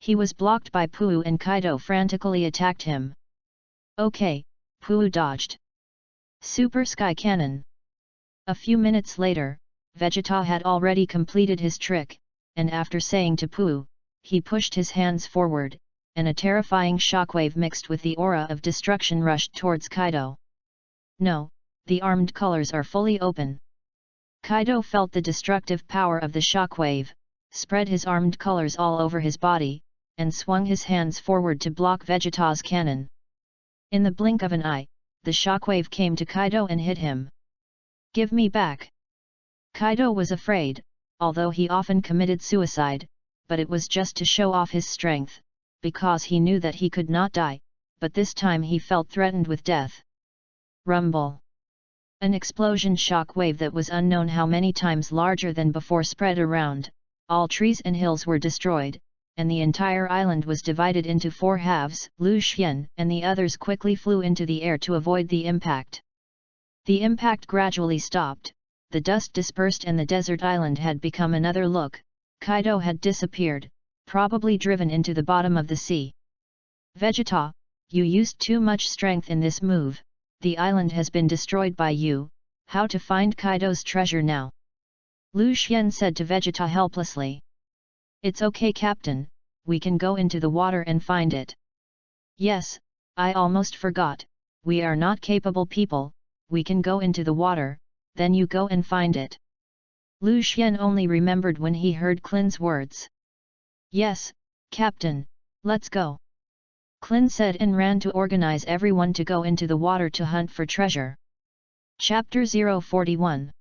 He was blocked by Pu and Kaido frantically attacked him. Okay, Pu dodged. Super Sky Cannon. A few minutes later, Vegeta had already completed his trick, and after saying to Pu, he pushed his hands forward, and a terrifying shockwave mixed with the aura of destruction rushed towards Kaido. No, the armed colors are fully open. Kaido felt the destructive power of the shockwave, spread his armed colors all over his body, and swung his hands forward to block Vegeta's cannon. In the blink of an eye, the shockwave came to Kaido and hit him. Give me back! Kaido was afraid, although he often committed suicide, but it was just to show off his strength, because he knew that he could not die, but this time he felt threatened with death. Rumble! An explosion shock wave that was unknown how many times larger than before spread around, all trees and hills were destroyed, and the entire island was divided into four halves. Lu Xian and the others quickly flew into the air to avoid the impact. The impact gradually stopped, the dust dispersed and the desert island had become another look. Kaido had disappeared, probably driven into the bottom of the sea. Vegeta, you used too much strength in this move, the island has been destroyed by you, how to find Kaido's treasure now? Lu Xian said to Vegeta helplessly. It's okay Captain, we can go into the water and find it. Yes, I almost forgot, we are not capable people, we can go into the water, then you go and find it. Lu Xian only remembered when he heard Klin's words. Yes, Captain, let's go. Klin said and ran to organize everyone to go into the water to hunt for treasure. Chapter 041.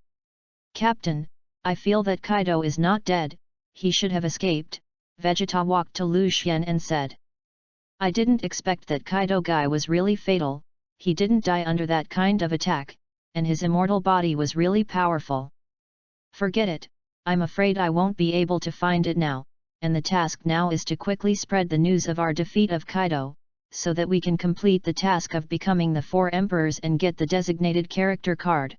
Captain, I feel that Kaido is not dead, he should have escaped. Vegeta walked to Lu Xian and said. I didn't expect that Kaido guy was really fatal, he didn't die under that kind of attack, and his immortal body was really powerful. Forget it, I'm afraid I won't be able to find it now, and the task now is to quickly spread the news of our defeat of Kaido, so that we can complete the task of becoming the 4 emperors and get the designated character card.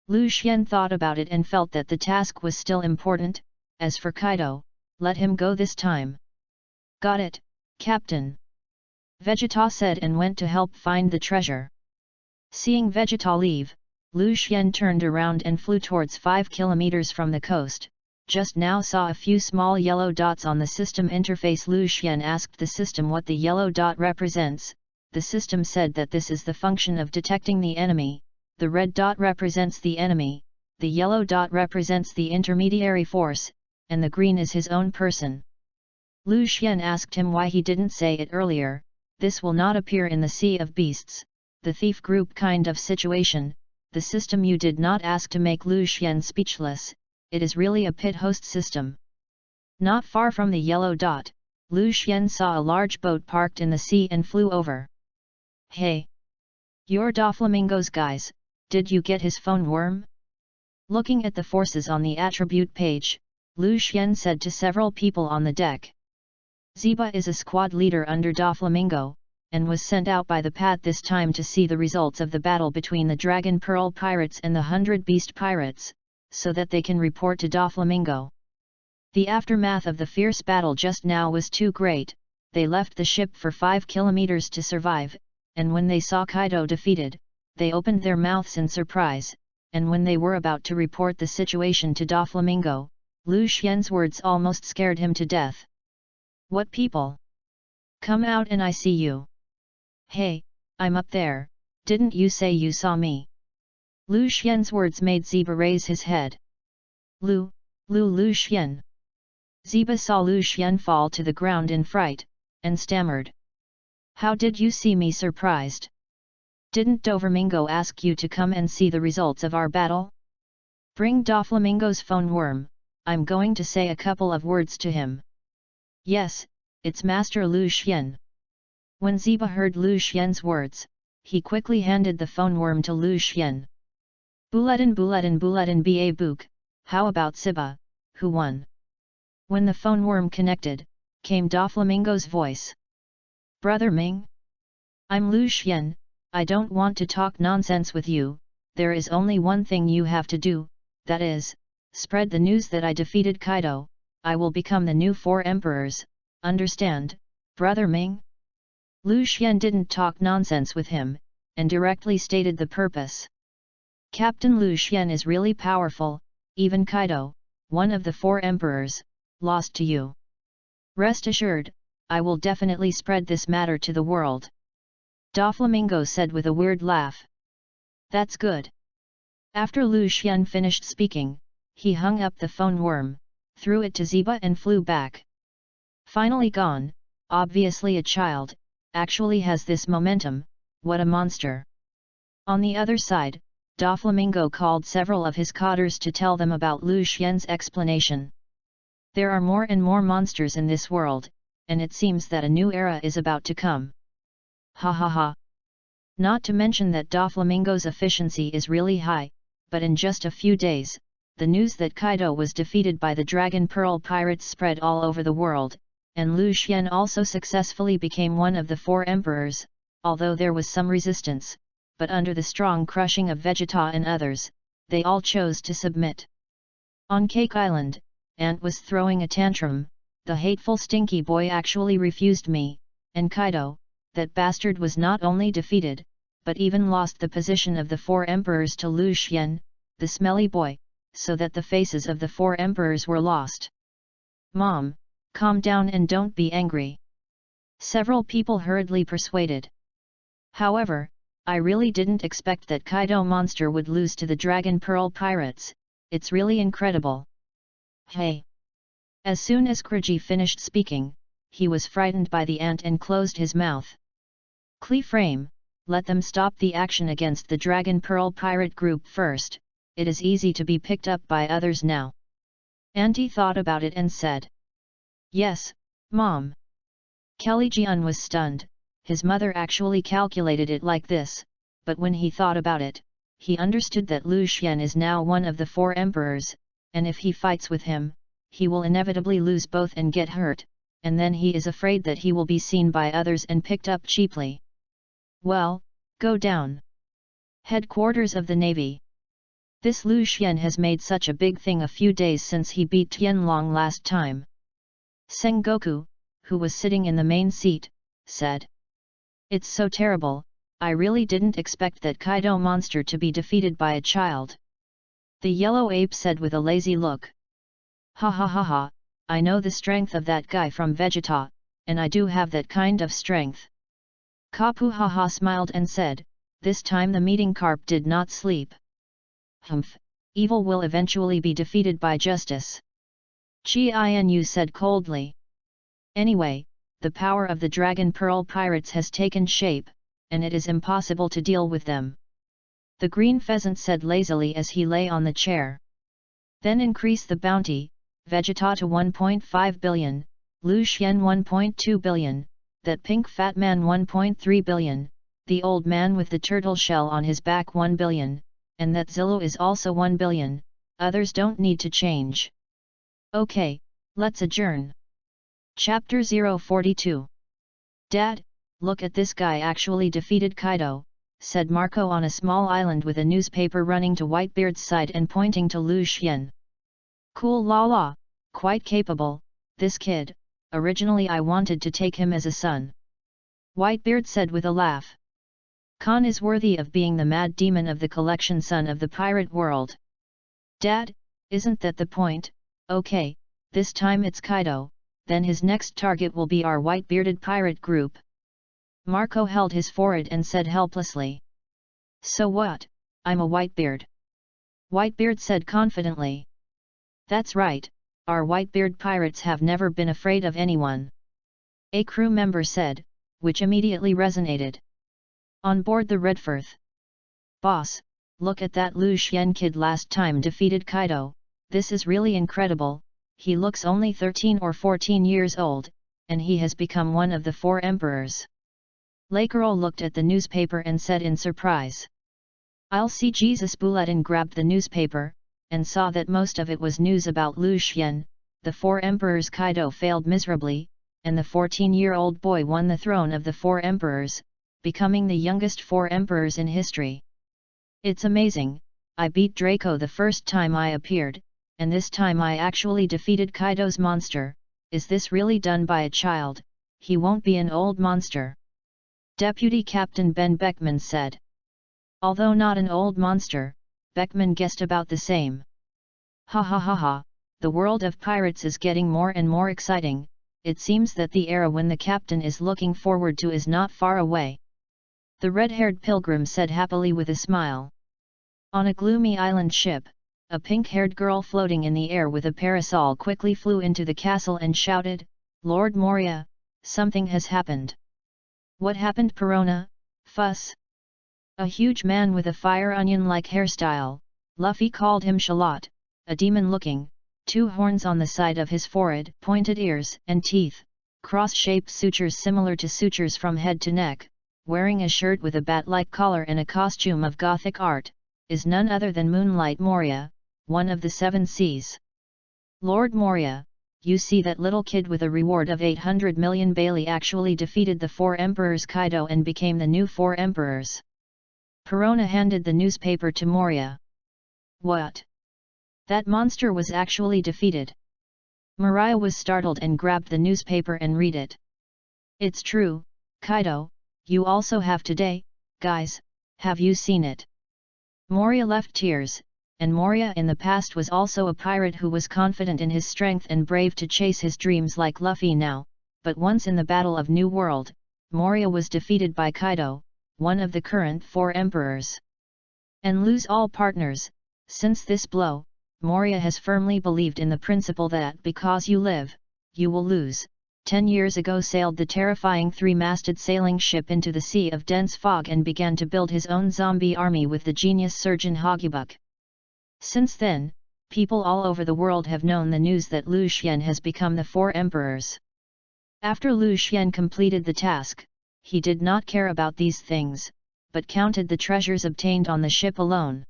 Lu Xian thought about it and felt that the task was still important. As for Kaido, let him go this time. Got it, Captain. Vegeta said and went to help find the treasure. Seeing Vegeta leave, Lu Xian turned around and flew towards 5 kilometers from the coast. Just now saw a few small yellow dots on the system interface. Lu Xian asked the system what the yellow dot represents. The system said that this is the function of detecting the enemy. The red dot represents the enemy, the yellow dot represents the intermediary force, and the green is his own person. Lu Xian asked him why he didn't say it earlier. This will not appear in the Sea of Beasts, the thief group kind of situation. The system you did not ask to make Lu Xian speechless. It is really a pit host system. Not far from the yellow dot, Lu Xian saw a large boat parked in the sea and flew over. Hey! You're Doflamingo's guys, did you get his phone worm? Looking at the forces on the attribute page, Lu Xian said to several people on the deck. Zeba is a squad leader under Doflamingo, and was sent out by the Pat this time to see the results of the battle between the Dragon Pearl Pirates and the 100 Beast Pirates, so that they can report to Doflamingo. The aftermath of the fierce battle just now was too great. They left the ship for 5 kilometers to survive, and when they saw Kaido defeated, they opened their mouths in surprise, and when they were about to report the situation to Doflamingo, Lu Xian's words almost scared him to death. What people? Come out and I see you. Hey, I'm up there, didn't you say you saw me? Lu Xian's words made Zeba raise his head. Lu Xian. Zeba saw Lu Xian fall to the ground in fright, and stammered. How did you see me surprised? Didn't Doflamingo ask you to come and see the results of our battle? Bring Doflamingo's phone worm, I'm going to say a couple of words to him. Yes, it's Master Lu Xian. When Zeba heard Lu Xian's words, he quickly handed the phone worm to Lu Xian. Bulletin ba book, how about Ziba, who won? When the phone worm connected, came Doflamingo's voice. Brother Ming? I'm Lu Xian, I don't want to talk nonsense with you, there is only one thing you have to do, that is, spread the news that I defeated Kaido. I will become the new 4 emperors, understand, Brother Ming? Lu Xian didn't talk nonsense with him, and directly stated the purpose. Captain Lu Xian is really powerful, even Kaido, one of the 4 emperors, lost to you. Rest assured, I will definitely spread this matter to the world. Doflamingo said with a weird laugh. That's good. After Lu Xian finished speaking, he hung up the phone worm, threw it to Zeba and flew back. Finally gone, obviously a child, actually has this momentum, what a monster. On the other side, Doflamingo called several of his cotters to tell them about Lu Xian's explanation. There are more and more monsters in this world, and it seems that a new era is about to come. Ha ha ha. Not to mention that Doflamingo's efficiency is really high, but in just a few days, the news that Kaido was defeated by the Dragon Pearl Pirates spread all over the world, and Lu Xian also successfully became one of the 4 emperors, although there was some resistance, but under the strong crushing of Vegeta and others, they all chose to submit. On Cake Island, Ant was throwing a tantrum. The hateful stinky boy actually refused me, and Kaido, that bastard, was not only defeated, but even lost the position of the 4 emperors to Lu Xian, the smelly boy, so that the faces of the 4 emperors were lost. Mom, calm down and don't be angry. Several people hurriedly persuaded. However, I really didn't expect that Kaido monster would lose to the Dragon Pearl Pirates, it's really incredible. Hey! As soon as Kriji finished speaking, he was frightened by the ant and closed his mouth. Frame, let them stop the action against the Dragon Pearl Pirate group first, it is easy to be picked up by others now. Auntie thought about it and said. Yes, Mom. Kelly Jian was stunned, his mother actually calculated it like this, but when he thought about it, he understood that Lu Xian is now one of the 4 emperors, and if he fights with him, he will inevitably lose both and get hurt, and then he is afraid that he will be seen by others and picked up cheaply. Well, go down. Headquarters of the Navy. This Lu Xian has made such a big thing a few days since he beat Tianlong last time. Sengoku, who was sitting in the main seat, said. It's so terrible, I really didn't expect that Kaido monster to be defeated by a child. The yellow ape said with a lazy look. Ha ha ha ha, I know the strength of that guy from Vegeta, and I do have that kind of strength. Kapuhaha smiled and said, this time the meeting carp did not sleep. Humph, evil will eventually be defeated by justice. Chi Inu said coldly. Anyway, the power of the Dragon Pearl pirates has taken shape, and it is impossible to deal with them. The green pheasant said lazily as he lay on the chair. Then increase the bounty, Vegeta to 1.5 billion, Lu Xian 1.2 billion, that pink fat man 1.3 billion, the old man with the turtle shell on his back 1 billion, and that Zillow is also 1 billion, others don't need to change. Okay, let's adjourn. Chapter 042. Dad, look at this guy actually defeated Kaido, said Marco on a small island with a newspaper running to Whitebeard's side and pointing to Lu Xian. Cool la la, quite capable, this kid, originally I wanted to take him as a son. Whitebeard said with a laugh. Khan is worthy of being the mad demon of the collection son of the pirate world. Dad, isn't that the point? Okay, this time it's Kaido, then his next target will be our white-bearded pirate group. Marco held his forehead and said helplessly. So what, I'm a Whitebeard. Whitebeard said confidently. That's right, our Whitebeard pirates have never been afraid of anyone. A crew member said, which immediately resonated. On board the Redfirth. Boss, look at that Lu Xian kid last time defeated Kaido, this is really incredible, he looks only 13 or 14 years old, and he has become one of the 4 emperors. Lakero looked at the newspaper and said in surprise. I'll see Jesus Bulletin grabbed the newspaper, and saw that most of it was news about Lu Xian, the 4 emperors Kaido failed miserably, and the 14-year-old boy won the throne of the 4 emperors, becoming the youngest 4 emperors in history. It's amazing, I beat Draco the first time I appeared, and this time I actually defeated Kaido's monster, is this really done by a child, he won't be an old monster. Deputy Captain Ben Beckman said. Although not an old monster, Beckman guessed about the same. Ha ha ha ha, the world of pirates is getting more and more exciting, it seems that the era when the captain is looking forward to is not far away. The red-haired pilgrim said happily with a smile. On a gloomy island ship, a pink-haired girl floating in the air with a parasol quickly flew into the castle and shouted, Lord Moria, something has happened. What happened, Perona? Fuss. A huge man with a fire onion-like hairstyle, Luffy called him Shalot, a demon-looking, 2 horns on the side of his forehead, pointed ears and teeth, cross-shaped sutures similar to sutures from head to neck, wearing a shirt with a bat-like collar and a costume of Gothic art, is none other than Moonlight Moria, one of the 7 seas. Lord Moria, you see that little kid with a reward of 800 million Bailey actually defeated the 4 emperors Kaido and became the new 4 emperors. Perona handed the newspaper to Moria. What? That monster was actually defeated. Mariah was startled and grabbed the newspaper and read it. It's true, Kaido, you also have today, guys, have you seen it? Moria left tears, and Moria in the past was also a pirate who was confident in his strength and brave to chase his dreams like Luffy now, but once in the Battle of New World, Moria was defeated by Kaido, one of the current 4 emperors. And lose all partners, since this blow, Moria has firmly believed in the principle that because you live, you will lose. 10 years ago sailed the terrifying 3-masted sailing ship into the sea of dense fog and began to build his own zombie army with the genius surgeon Audiobook. Since then, people all over the world have known the news that Lu Xian has become the 4 emperors. After Lu Xian completed the task, he did not care about these things, but counted the treasures obtained on the ship alone.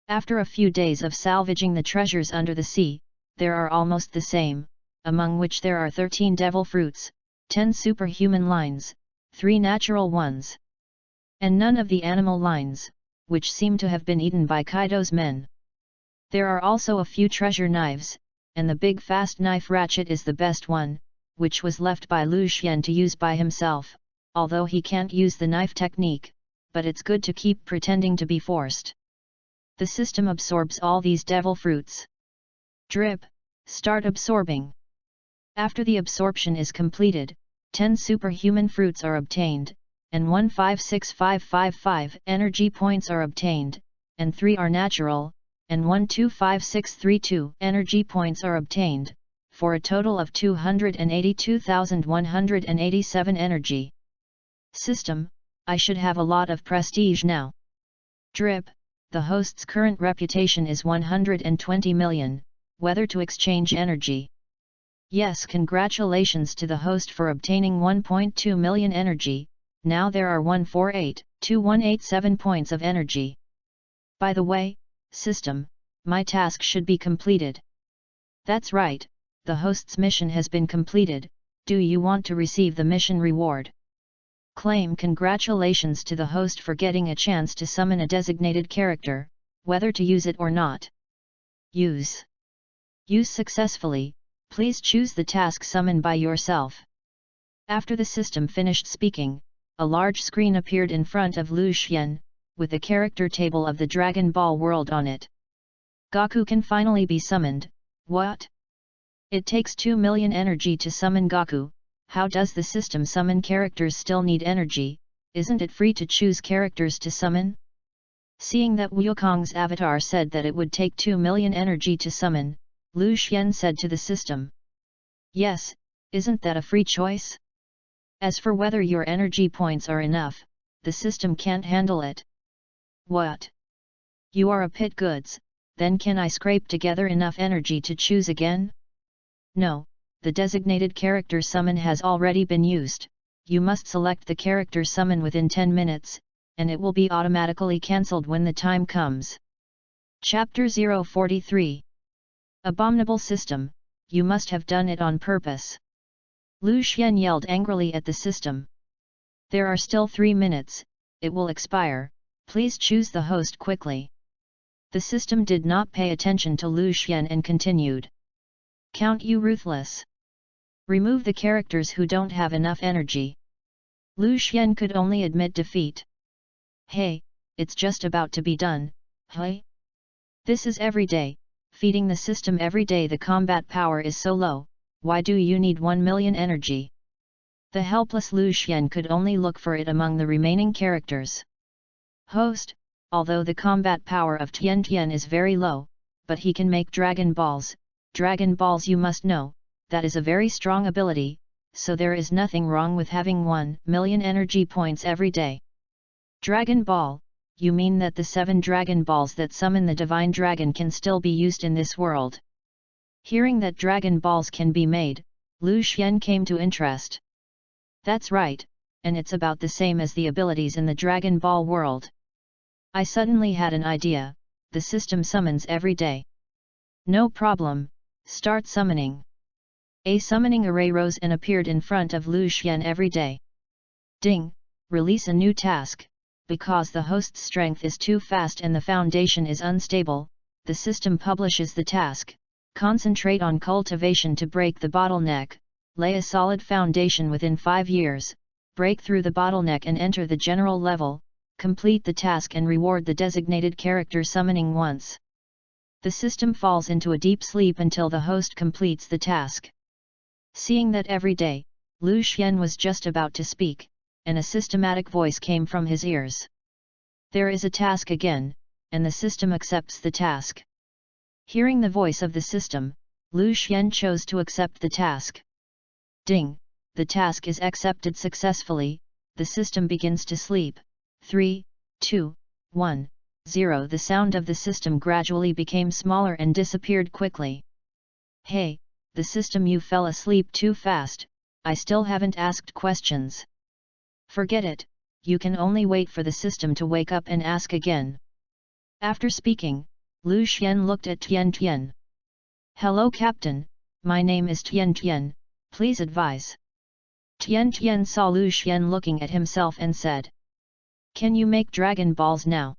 After a few days of salvaging the treasures under the sea, there are almost the same, among which there are 13 devil fruits, 10 superhuman lines, 3 natural ones, and none of the animal lines, which seem to have been eaten by Kaido's men. There are also a few treasure knives, and the big fast knife ratchet is the best one, which was left by Lu Xian to use by himself, although he can't use the knife technique, but it's good to keep pretending to be forced. The system absorbs all these devil fruits. Drip, start absorbing. After the absorption is completed, 10 superhuman fruits are obtained, and 156555 energy points are obtained, and 3 are natural, and 125632 energy points are obtained, for a total of 282,187 energy. System, I should have a lot of prestige now. Drip, the host's current reputation is 120 million, whether to exchange energy. Yes, congratulations to the host for obtaining 1.2 million energy, now there are 148,2187 points of energy. By the way, system, my task should be completed. That's right, the host's mission has been completed, do you want to receive the mission reward? Claim congratulations to the host for getting a chance to summon a designated character, whether to use it or not. Use successfully, please choose the task summon by yourself. After the system finished speaking, a large screen appeared in front of Lu Xian, with the character table of the Dragon Ball world on it. Goku can finally be summoned, what? It takes 2 million energy to summon Goku. How does the system summon characters still need energy? Isn't it free to choose characters to summon? Seeing that Wukong's avatar said that it would take 2 million energy to summon, Lu Xian said to the system. Yes, isn't that a free choice? As for whether your energy points are enough, the system can't handle it. What? You are a pit goods, then can I scrape together enough energy to choose again? No. The designated character summon has already been used, you must select the character summon within 10 minutes, and it will be automatically cancelled when the time comes. Chapter 043. Abominable system, you must have done it on purpose. Lu Xian yelled angrily at the system. There are still 3 minutes, it will expire, please choose the host quickly. The system did not pay attention to Lu Xian and continued. Count you ruthless. Remove the characters who don't have enough energy. Lu Xian could only admit defeat. Hey, it's just about to be done, hey? This is every day, feeding the system every day. The combat power is so low, why do you need 1 million energy? The helpless Lu Xian could only look for it among the remaining characters. Host, although the combat power of Tian Tian is very low, but he can make Dragon Balls. Dragon Balls, you must know, that is a very strong ability, so there is nothing wrong with having 1 million energy points every day. Dragon Ball, you mean that the 7 Dragon Balls that summon the Divine Dragon can still be used in this world? Hearing that Dragon Balls can be made, Lu Xian came to interest. That's right, and it's about the same as the abilities in the Dragon Ball world. I suddenly had an idea, the system summons every day. No problem, start summoning. A summoning array rose and appeared in front of Lu Xian every day. Ding, release a new task. Because the host's strength is too fast and the foundation is unstable, the system publishes the task. Concentrate on cultivation to break the bottleneck, lay a solid foundation within 5 years, break through the bottleneck and enter the general level, complete the task and reward the designated character summoning once. The system falls into a deep sleep until the host completes the task. Seeing that every day, Lu Xian was just about to speak, and a systematic voice came from his ears. There is a task again, and the system accepts the task. Hearing the voice of the system, Lu Xian chose to accept the task. Ding, the task is accepted successfully, the system begins to sleep. 3, 2, 1, 0. The sound of the system gradually became smaller and disappeared quickly. Hey, the system, you fell asleep too fast, I still haven't asked questions. Forget it, you can only wait for the system to wake up and ask again. After speaking, Lu Xian looked at Tian Tian. Hello Captain, my name is Tian Tian, please advise. Tian Tian saw Lu Xian looking at himself and said. Can you make Dragon Balls now?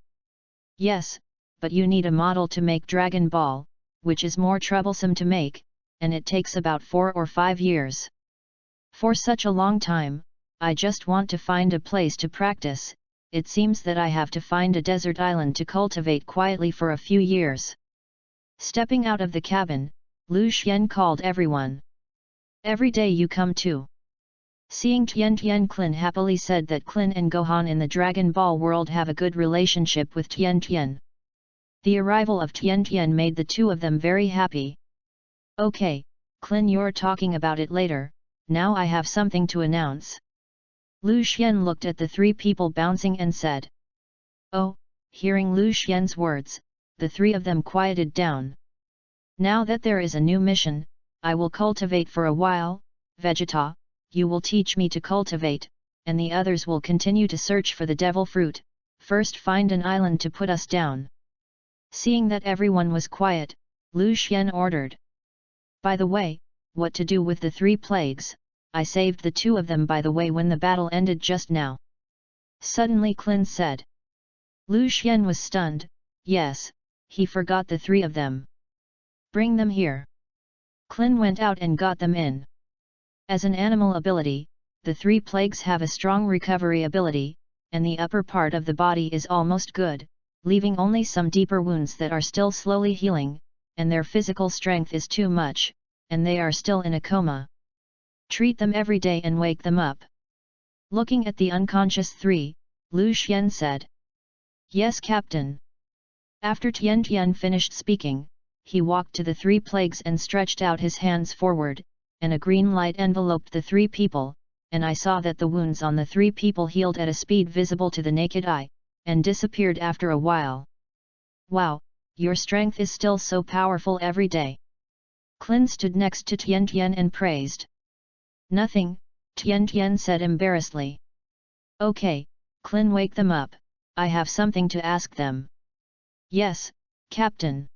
Yes, but you need a model to make Dragon Ball, which is more troublesome to make, and it takes about 4 or 5 years. For such a long time, I just want to find a place to practice. It seems that I have to find a desert island to cultivate quietly for a few years. Stepping out of the cabin, Lu Xian called everyone. Every day you come too. Seeing Tian Tian, Klin happily said that Klin and Gohan in the Dragon Ball world have a good relationship with Tian Tian. The arrival of Tian Tian made the two of them very happy. Okay, Klin, you're talking about it later, now I have something to announce. Lu Xian looked at the 3 people bouncing and said. Oh, hearing Lu Xian's words, the 3 of them quieted down. Now that there is a new mission, I will cultivate for a while. Vegeta, you will teach me to cultivate, and the others will continue to search for the devil fruit. First find an island to put us down. Seeing that everyone was quiet, Lu Xian ordered. By the way, what to do with the 3 plagues? I saved the 2 of them by the way when the battle ended just now. Suddenly Klin said. Lu Xian was stunned. Yes, he forgot the 3 of them. Bring them here. Klin went out and got them in. As an animal ability, the 3 plagues have a strong recovery ability, and the upper part of the body is almost good, leaving only some deeper wounds that are still slowly healing, and their physical strength is too much, and they are still in a coma. Treat them every day and wake them up. Looking at the unconscious 3, Lu Xian said. Yes, Captain. After Tian Tian finished speaking, he walked to the 3 plagues and stretched out his hands forward, and a green light enveloped the 3 people, and I saw that the wounds on the 3 people healed at a speed visible to the naked eye, and disappeared after a while. Wow, your strength is still so powerful every day. Klin stood next to Tian Tian and praised. Nothing, Tian Tian said embarrassedly. Okay, Klin, wake them up, I have something to ask them. Yes, Captain.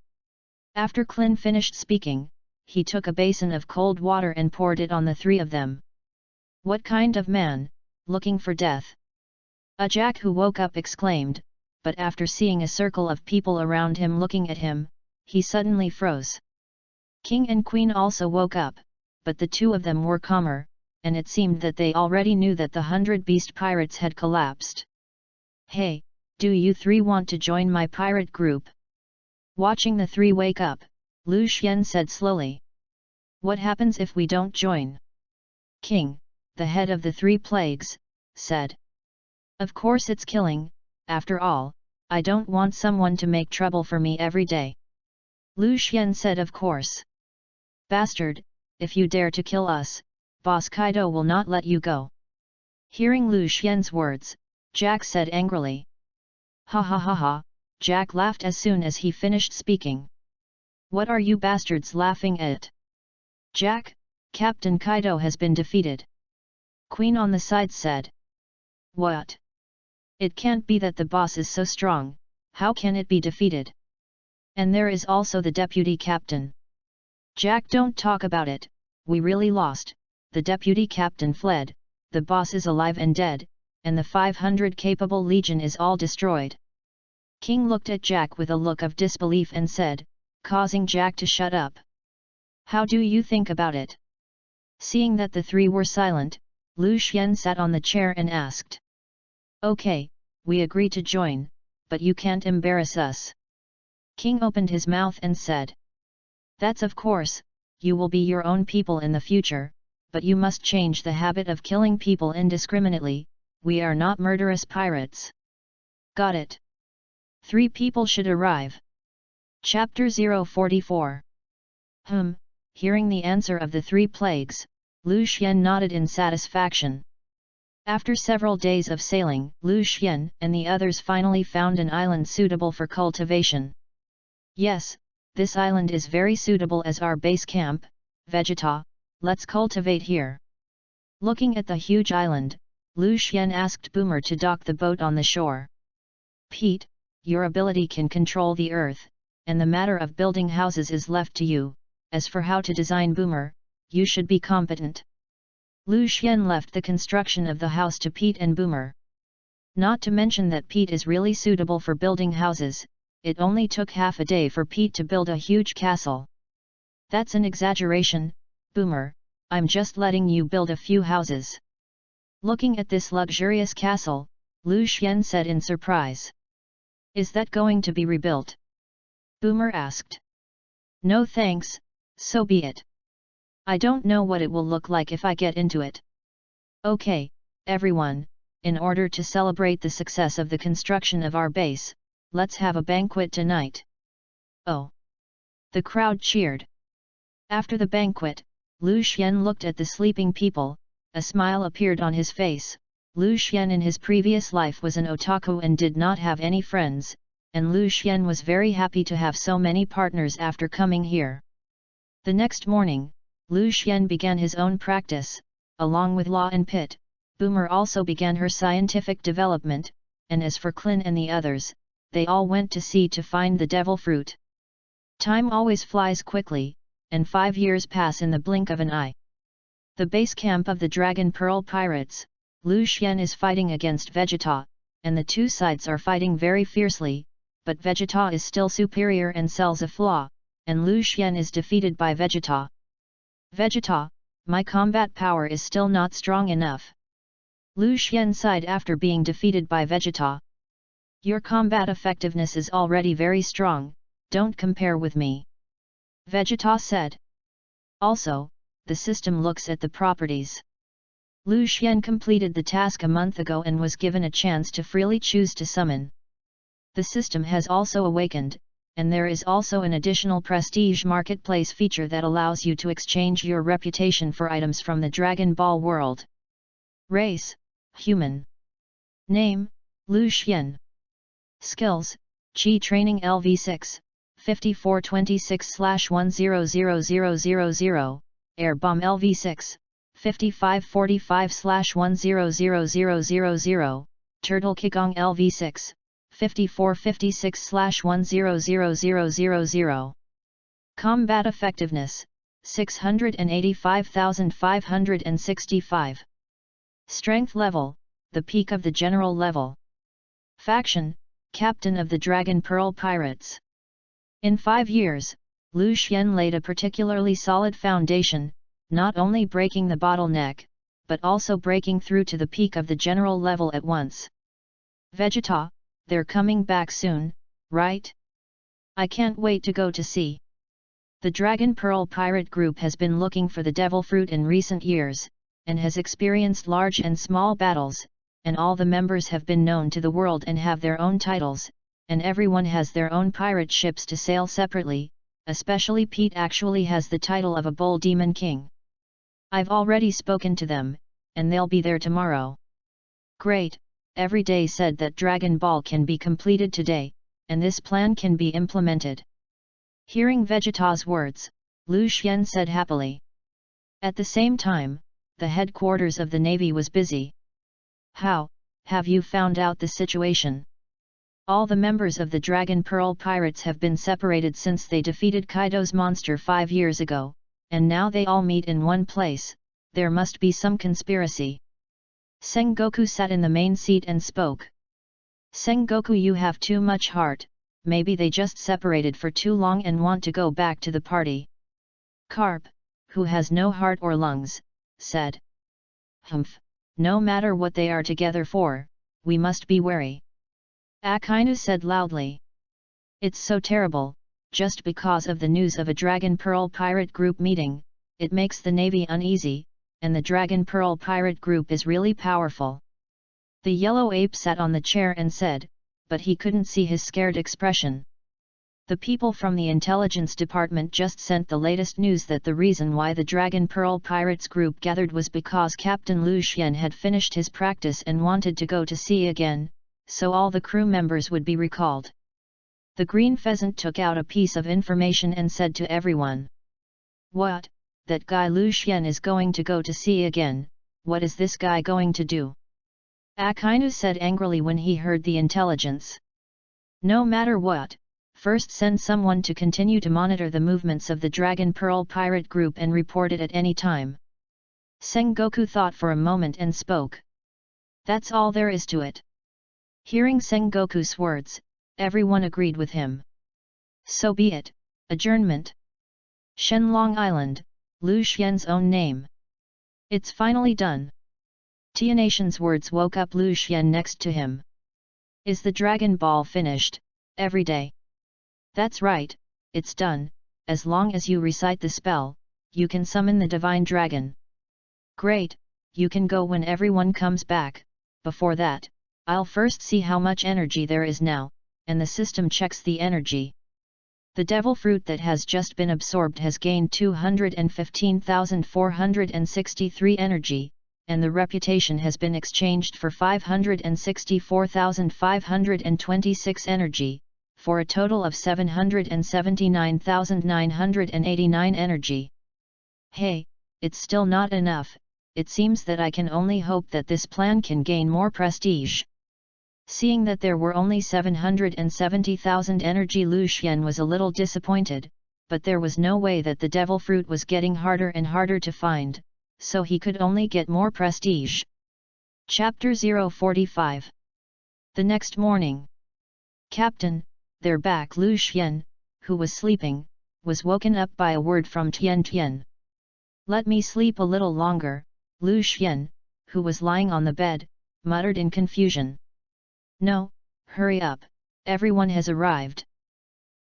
After Klin finished speaking, he took a basin of cold water and poured it on the 3 of them. What kind of man, looking for death? A Jack who woke up exclaimed, but after seeing a circle of people around him looking at him, he suddenly froze. King and Queen also woke up, but the 2 of them were calmer, and it seemed that they already knew that the 100 beast pirates had collapsed. Hey, do you 3 want to join my pirate group? Watching the 3 wake up, Lu Xian said slowly. What happens if we don't join? King, the head of the 3 plagues, said. Of course it's killing, after all, I don't want someone to make trouble for me every day. Lu Xian said of course. Bastard, if you dare to kill us, Boss Kaido will not let you go. Hearing Lu Xian's words, Jack said angrily. Ha ha ha ha, Jack laughed as soon as he finished speaking. What are you bastards laughing at? Jack, Captain Kaido has been defeated. Queen on the side said. What? It can't be that the boss is so strong, how can it be defeated? And there is also the deputy captain. Jack, don't talk about it, we really lost, the deputy captain fled, the boss is alive and dead, and the 500 capable legion is all destroyed. King looked at Jack with a look of disbelief and said, causing Jack to shut up. How do you think about it? Seeing that the 3 were silent, Lu Xian sat on the chair and asked. Okay, we agree to join, but you can't embarrass us. King opened his mouth and said. That's of course, you will be your own people in the future, but you must change the habit of killing people indiscriminately, we are not murderous pirates. Got it. 3 people should arrive. Chapter 044. Hearing the answer of the 3 plagues, Lu Xian nodded in satisfaction. After several days of sailing, Lu Xian and the others finally found an island suitable for cultivation. Yes, this island is very suitable as our base camp, Vegeta, let's cultivate here. Looking at the huge island, Lu Xian asked Boomer to dock the boat on the shore. Pete, your ability can control the earth, and the matter of building houses is left to you, as for how to design Boomer, you should be competent. Lu Xian left the construction of the house to Pete and Boomer. Not to mention that Pete is really suitable for building houses, it only took half a day for Pete to build a huge castle. That's an exaggeration, Boomer, I'm just letting you build a few houses. Looking at this luxurious castle, Lu Xian said in surprise. Is that going to be rebuilt? Boomer asked. No thanks, so be it. I don't know what it will look like if I get into it. Okay, everyone, in order to celebrate the success of the construction of our base, let's have a banquet tonight. Oh! The crowd cheered. After the banquet, Lu Xian looked at the sleeping people, a smile appeared on his face. Lu Xian in his previous life was an otaku and did not have any friends, and Lu Xian was very happy to have so many partners after coming here. The next morning, Lu Xian began his own practice, along with Law and Pit. Boomer also began her scientific development, and as for Clin and the others, they all went to sea to find the devil fruit. Time always flies quickly, and 5 years pass in the blink of an eye. The base camp of the Dragon Pearl Pirates, Lu Xian is fighting against Vegeta, and the two sides are fighting very fiercely, but Vegeta is still superior and sells a flaw, and Lu Xian is defeated by Vegeta. Vegeta, my combat power is still not strong enough. Lu Xian sighed after being defeated by Vegeta. Your combat effectiveness is already very strong, don't compare with me. Vegeta said. Also, the system looks at the properties. Lu Xian completed the task a month ago and was given a chance to freely choose to summon. The system has also awakened, and there is also an additional prestige marketplace feature that allows you to exchange your reputation for items from the Dragon Ball world. Race, human. Name, Lu Xian. Skills, Chi Training LV6, 5426/100000, Air Bomb LV6, 5545/100000, Turtle Kigong LV6, 5456/100000. Combat Effectiveness, 685,565. Strength Level, the peak of the general level. Faction, Captain of the Dragon Pearl Pirates. In 5 years, Lu Xian laid a particularly solid foundation, not only breaking the bottleneck, but also breaking through to the peak of the general level at once. Vegeta, they're coming back soon, right? I can't wait to go to sea. The Dragon Pearl Pirate Group has been looking for the Devil Fruit in recent years, and has experienced large and small battles, and all the members have been known to the world and have their own titles, and everyone has their own pirate ships to sail separately, especially Pete actually has the title of a Bull Demon King. I've already spoken to them, and they'll be there tomorrow. Great, every day said that Dragon Ball can be completed today, and this plan can be implemented. Hearing Vegeta's words, Lu Xian said happily. At the same time, the headquarters of the Navy was busy. How, have you found out the situation? All the members of the Dragon Pearl Pirates have been separated since they defeated Kaido's monster 5 years ago, and now they all meet in one place. There must be some conspiracy. Sengoku sat in the main seat and spoke. Sengoku, you have too much heart, maybe they just separated for too long and want to go back to the party. Carp, who has no heart or lungs, said. Humph, no matter what they are together for, we must be wary. Akainu said loudly. It's so terrible, just because of the news of a Dragon Pearl Pirate Group meeting, it makes the Navy uneasy, and the Dragon Pearl Pirate Group is really powerful. The yellow ape sat on the chair and said, but he couldn't see his scared expression. The people from the intelligence department just sent the latest news that the reason why the Dragon Pearl Pirates Group gathered was because Captain Lu Xian had finished his practice and wanted to go to sea again, so all the crew members would be recalled. The green pheasant took out a piece of information and said to everyone. What, that guy Lu Xian is going to go to sea again, what is this guy going to do? Akainu said angrily when he heard the intelligence. No matter what, First send someone to continue to monitor the movements of the Dragon Pearl pirate group and report it at any time. Sengoku thought for a moment and spoke. That's all there is to it. Hearing Sengoku's words, everyone agreed with him. So be it. Adjournment. Shenlong Island, Lu Xian's own name. It's finally done. Tianatian's words woke up Lu Xian next to him. Is the Dragon Ball finished, every day? That's right, it's done. As long as you recite the spell, you can summon the Divine Dragon. Great, you can go when everyone comes back. Before that, I'll first see how much energy there is now, and the system checks the energy. The devil fruit that has just been absorbed has gained 215,463 energy, and the reputation has been exchanged for 564,526 energy, for a total of 779,989 energy. Hey, it's still not enough. It seems that I can only hope that this plan can gain more prestige. Seeing that there were only 770,000 energy, Lu Xian was a little disappointed, but there was no way that the devil fruit was getting harder and harder to find, so he could only get more prestige. Chapter 045. The next morning. Captain, they're back. Lu Xian, who was sleeping, was woken up by a word from Tian Tian. Let me sleep a little longer, Lu Xian, who was lying on the bed, muttered in confusion. No, hurry up, everyone has arrived.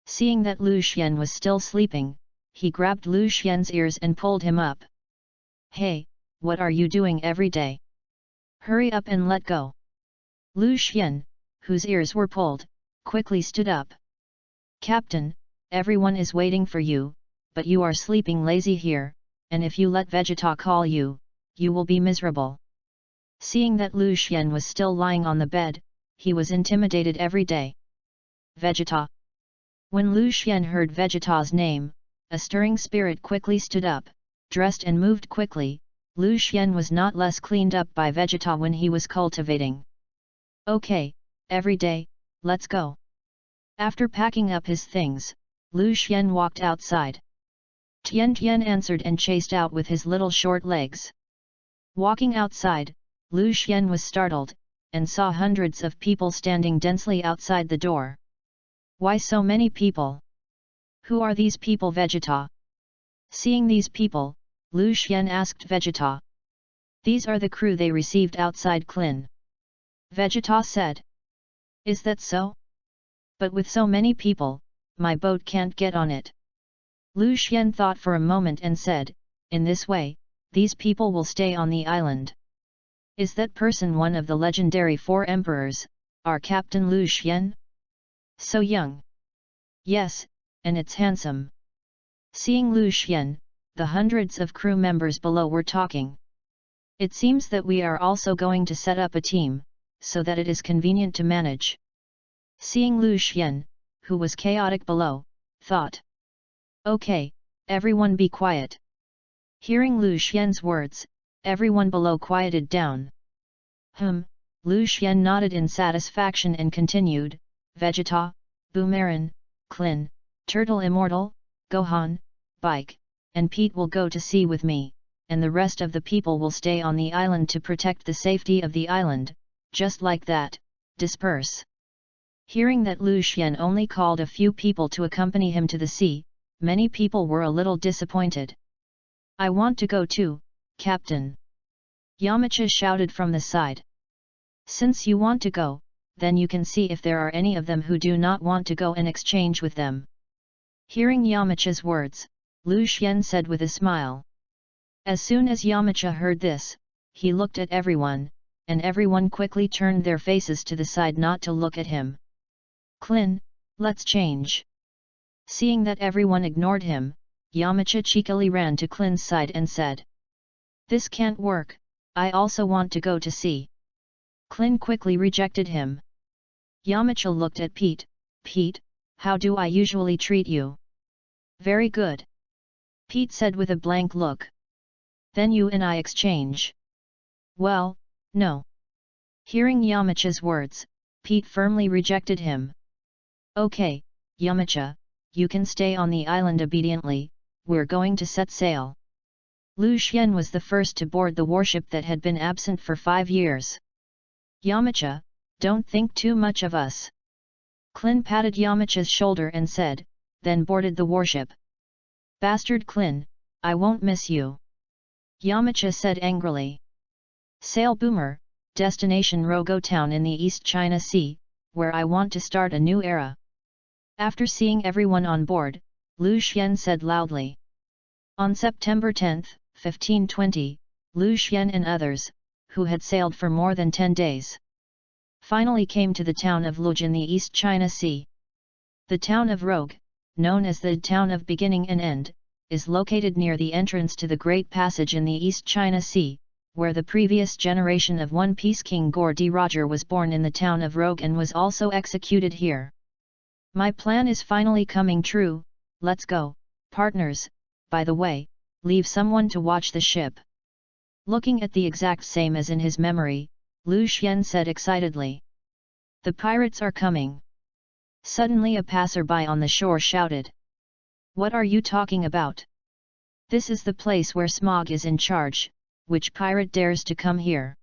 Seeing that Lu Xian was still sleeping, he grabbed Lu Xian's ears and pulled him up. Hey, what are you doing every day? Hurry up and let go. Lu Xian, whose ears were pulled, quickly stood up. Captain, everyone is waiting for you, but you are sleeping lazy here, and if you let Vegeta call you, you will be miserable. Seeing that Lu Xian was still lying on the bed, he was intimidated every day. Vegeta. When Lu Xian heard Vegeta's name, a stirring spirit quickly stood up, dressed and moved quickly. Lu Xian was not less cleaned up by Vegeta when he was cultivating. Okay, every day, let's go. After packing up his things, Lu Xian walked outside. Tian Tian answered and chased out with his little short legs. Walking outside, Lu Xian was startled, and saw hundreds of people standing densely outside the door. Why so many people? Who are these people? Vegeta. Seeing these people, Lu Xian asked Vegeta. These are the crew they received outside Klin. Vegeta said. Is that so? But with so many people, my boat can't get on it. Lu Xian thought for a moment and said, in this way, these people will stay on the island. Is that person one of the legendary 4 emperors, our Captain Lu Xian? So young. Yes, and it's handsome. Seeing Lu Xian, the hundreds of crew members below were talking. It seems that we are also going to set up a team, so that it is convenient to manage. Seeing Lu Xian, who was chaotic below, thought. Okay, everyone be quiet. Hearing Lu Xian's words, everyone below quieted down. Lu Xian nodded in satisfaction and continued, Vegeta, Boomerang, Klin, Turtle Immortal, Gohan, Bike, and Pete will go to sea with me, and the rest of the people will stay on the island to protect the safety of the island. Just like that, disperse. Hearing that Lu Xian only called a few people to accompany him to the sea, many people were a little disappointed. I want to go too, Captain. Yamcha shouted from the side. Since you want to go, then you can see if there are any of them who do not want to go and exchange with them. Hearing Yamcha's words, Lu Xian said with a smile. As soon as Yamcha heard this, he looked at everyone, and everyone quickly turned their faces to the side not to look at him. Klin, let's change. Seeing that everyone ignored him, Yamcha cheekily ran to Klin's side and said. This can't work, I also want to go to sea. Klin quickly rejected him. Yamcha looked at Pete. Pete, how do I usually treat you? Very good. Pete said with a blank look. Then you and I exchange. Well, no. Hearing Yamcha's words, Pete firmly rejected him. Okay, Yamacha, you can stay on the island obediently, we're going to set sail. Lu Xian was the first to board the warship that had been absent for 5 years. Yamacha, don't think too much of us. Klin patted Yamacha's shoulder and said, then boarded the warship. Bastard Klin, I won't miss you. Yamacha said angrily. Sail boomer, destination Rogo town in the East China Sea, where I want to start a new era. After seeing everyone on board, Lu Xian said loudly. On September 10, 1520, Lu Xian and others, who had sailed for more than 10 days, finally came to the town of Luj in the East China Sea. The town of Rogue, known as the town of beginning and end, is located near the entrance to the Great Passage in the East China Sea, where the previous generation of One Piece King Gore D. Roger was born in the town of Rogue and was also executed here. My plan is finally coming true, let's go, partners. By the way, leave someone to watch the ship. Looking at the exact same as in his memory, Lu Xian said excitedly. The pirates are coming. Suddenly a passerby on the shore shouted. What are you talking about? This is the place where Smog is in charge, which pirate dares to come here?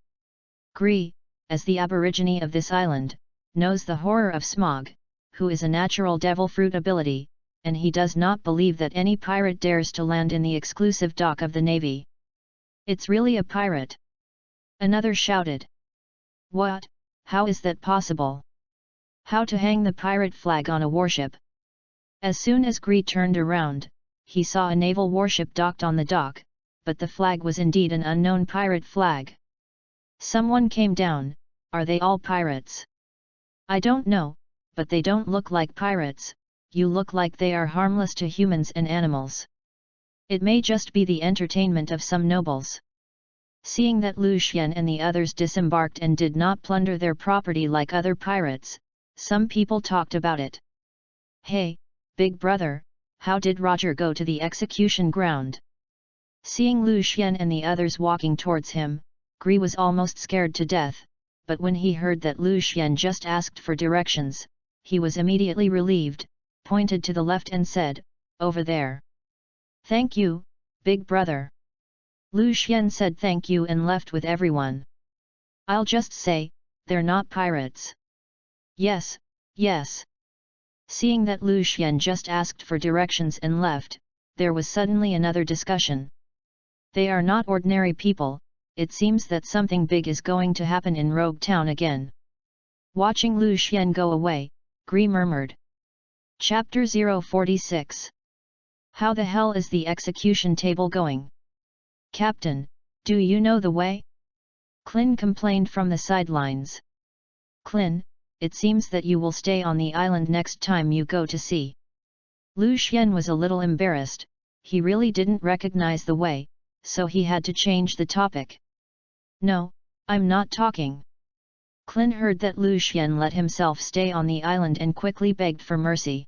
Gree, as the aborigine of this island, knows the horror of Smog, who is a natural devil fruit ability, and he does not believe that any pirate dares to land in the exclusive dock of the Navy. It's really a pirate. Another shouted. What? How is that possible? How to hang the pirate flag on a warship? As soon as Gree turned around, he saw a naval warship docked on the dock, but the flag was indeed an unknown pirate flag. Someone came down, are they all pirates? I don't know, but they don't look like pirates. You look like they are harmless to humans and animals. It may just be the entertainment of some nobles. Seeing that Lu Xian and the others disembarked and did not plunder their property like other pirates, some people talked about it. Hey, big brother, how did Roger go to the execution ground? Seeing Lu Xian and the others walking towards him, Gree was almost scared to death, but when he heard that Lu Xian just asked for directions, he was immediately relieved, pointed to the left and said, over there. Thank you, big brother. Lu Xian said thank you and left with everyone. I'll just say, they're not pirates. Yes, yes. Seeing that Lu Xian just asked for directions and left, there was suddenly another discussion. They are not ordinary people, it seems that something big is going to happen in Rogue Town again. Watching Lu Xian go away, Gree murmured. Chapter 046. How the hell is the execution table going? Captain, do you know the way? Klin complained from the sidelines. Klin, it seems that you will stay on the island next time you go to sea. Lu Xian was a little embarrassed, he really didn't recognize the way, so he had to change the topic. No, I'm not talking. Klin heard that Lu Xian let himself stay on the island and quickly begged for mercy.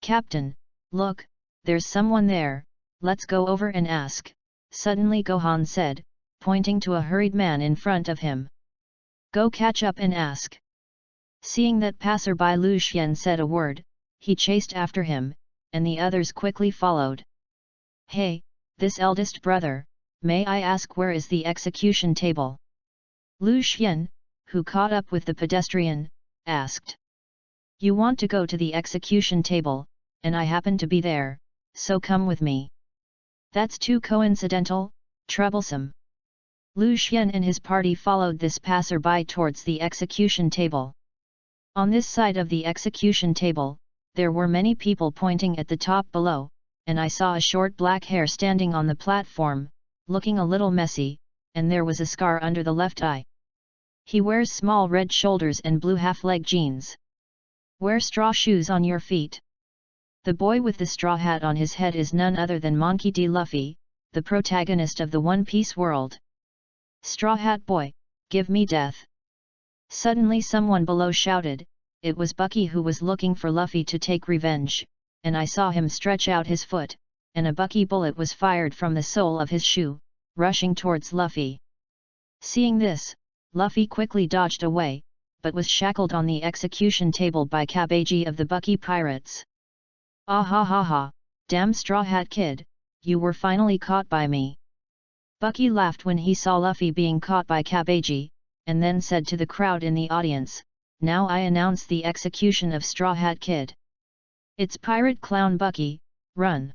Captain, look, there's someone there, let's go over and ask, suddenly Gohan said, pointing to a hurried man in front of him. Go catch up and ask. Seeing that passerby Lu Xian said a word, he chased after him, and the others quickly followed. Hey, this eldest brother, may I ask where is the execution table? Lu Xian, who caught up with the pedestrian, asked. You want to go to the execution table, and I happen to be there, so come with me. That's too coincidental, troublesome. Lu Xian and his party followed this passerby towards the execution table. On this side of the execution table, there were many people pointing at the top below, and I saw a short black hair standing on the platform, looking a little messy, and there was a scar under the left eye. He wears small red shoulders and blue half-leg jeans. Wear straw shoes on your feet. The boy with the straw hat on his head is none other than Monkey D. Luffy, the protagonist of the One Piece world. Straw Hat Boy, give me death. Suddenly someone below shouted, it was Bucky who was looking for Luffy to take revenge, and I saw him stretch out his foot, and a Bucky bullet was fired from the sole of his shoe, rushing towards Luffy. Seeing this, Luffy quickly dodged away, but was shackled on the execution table by Cabbagey of the Bucky Pirates. Ah ha ha ha, damn Straw Hat Kid, you were finally caught by me. Bucky laughed when he saw Luffy being caught by Cabbagey, and then said to the crowd in the audience, "Now I announce the execution of Straw Hat Kid. It's Pirate Clown Bucky, run!"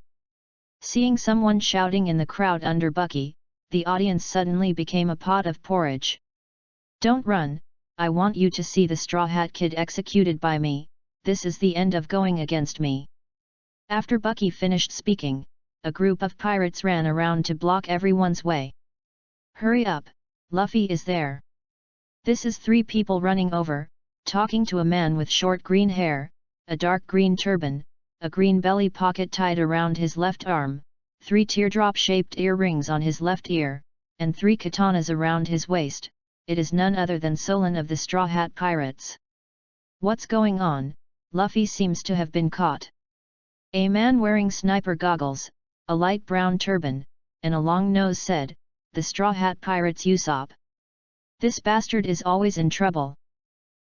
Seeing someone shouting in the crowd under Bucky, the audience suddenly became a pot of porridge. "Don't run, I want you to see the Straw Hat Kid executed by me, this is the end of going against me." After Bucky finished speaking, a group of pirates ran around to block everyone's way. "Hurry up, Luffy is there." This is three people running over, talking to a man with short green hair, a dark green turban, a green belly pocket tied around his left arm, 3 teardrop-shaped earrings on his left ear, and 3 katanas around his waist. It is none other than Solon of the Straw Hat Pirates. "What's going on? Luffy seems to have been caught." A man wearing sniper goggles, a light brown turban, and a long nose said, "The Straw Hat Pirates Usopp. This bastard is always in trouble."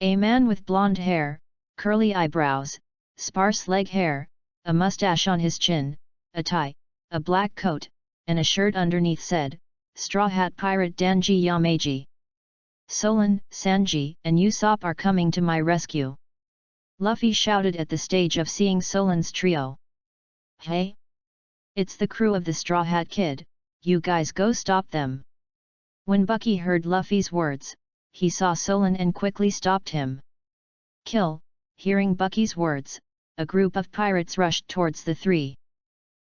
A man with blonde hair, curly eyebrows, sparse leg hair, a mustache on his chin, a tie, a black coat, and a shirt underneath said, "Straw Hat Pirate Danji Yamaji. Solon, Sanji, and Usopp are coming to my rescue." Luffy shouted at the stage of seeing Solon's trio. "Hey! It's the crew of the Straw Hat Kid, you guys go stop them." When Bucky heard Luffy's words, he saw Solon and quickly stopped him. "Kill!" Hearing Bucky's words, a group of pirates rushed towards the three.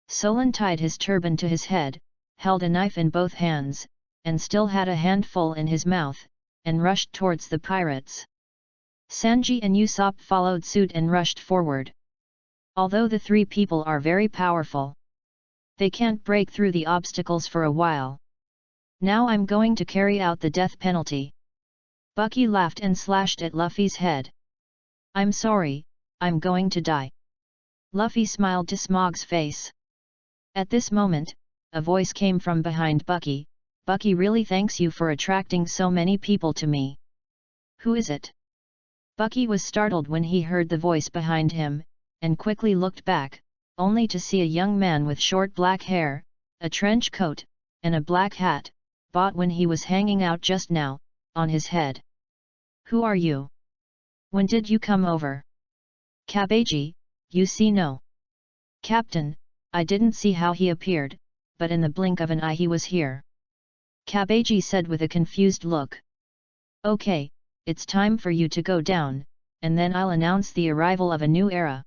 Solon tied his turban to his head, held a knife in both hands, and still had a handful in his mouth, and rushed towards the pirates. Sanji and Usopp followed suit and rushed forward. Although the three people are very powerful, they can't break through the obstacles for a while. "Now I'm going to carry out the death penalty." Bucky laughed and slashed at Luffy's head. "I'm sorry, I'm going to die." Luffy smiled to Smog's face. At this moment, a voice came from behind Bucky. "Bucky really thanks you for attracting so many people to me." "Who is it?" Bucky was startled when he heard the voice behind him, and quickly looked back, only to see a young man with short black hair, a trench coat, and a black hat, bought when he was hanging out just now, on his head. "Who are you? When did you come over?" "Cabbagey, you see no." "Captain, I didn't see how he appeared, but in the blink of an eye he was here." Cabbagey said with a confused look. "Okay, it's time for you to go down, and then I'll announce the arrival of a new era."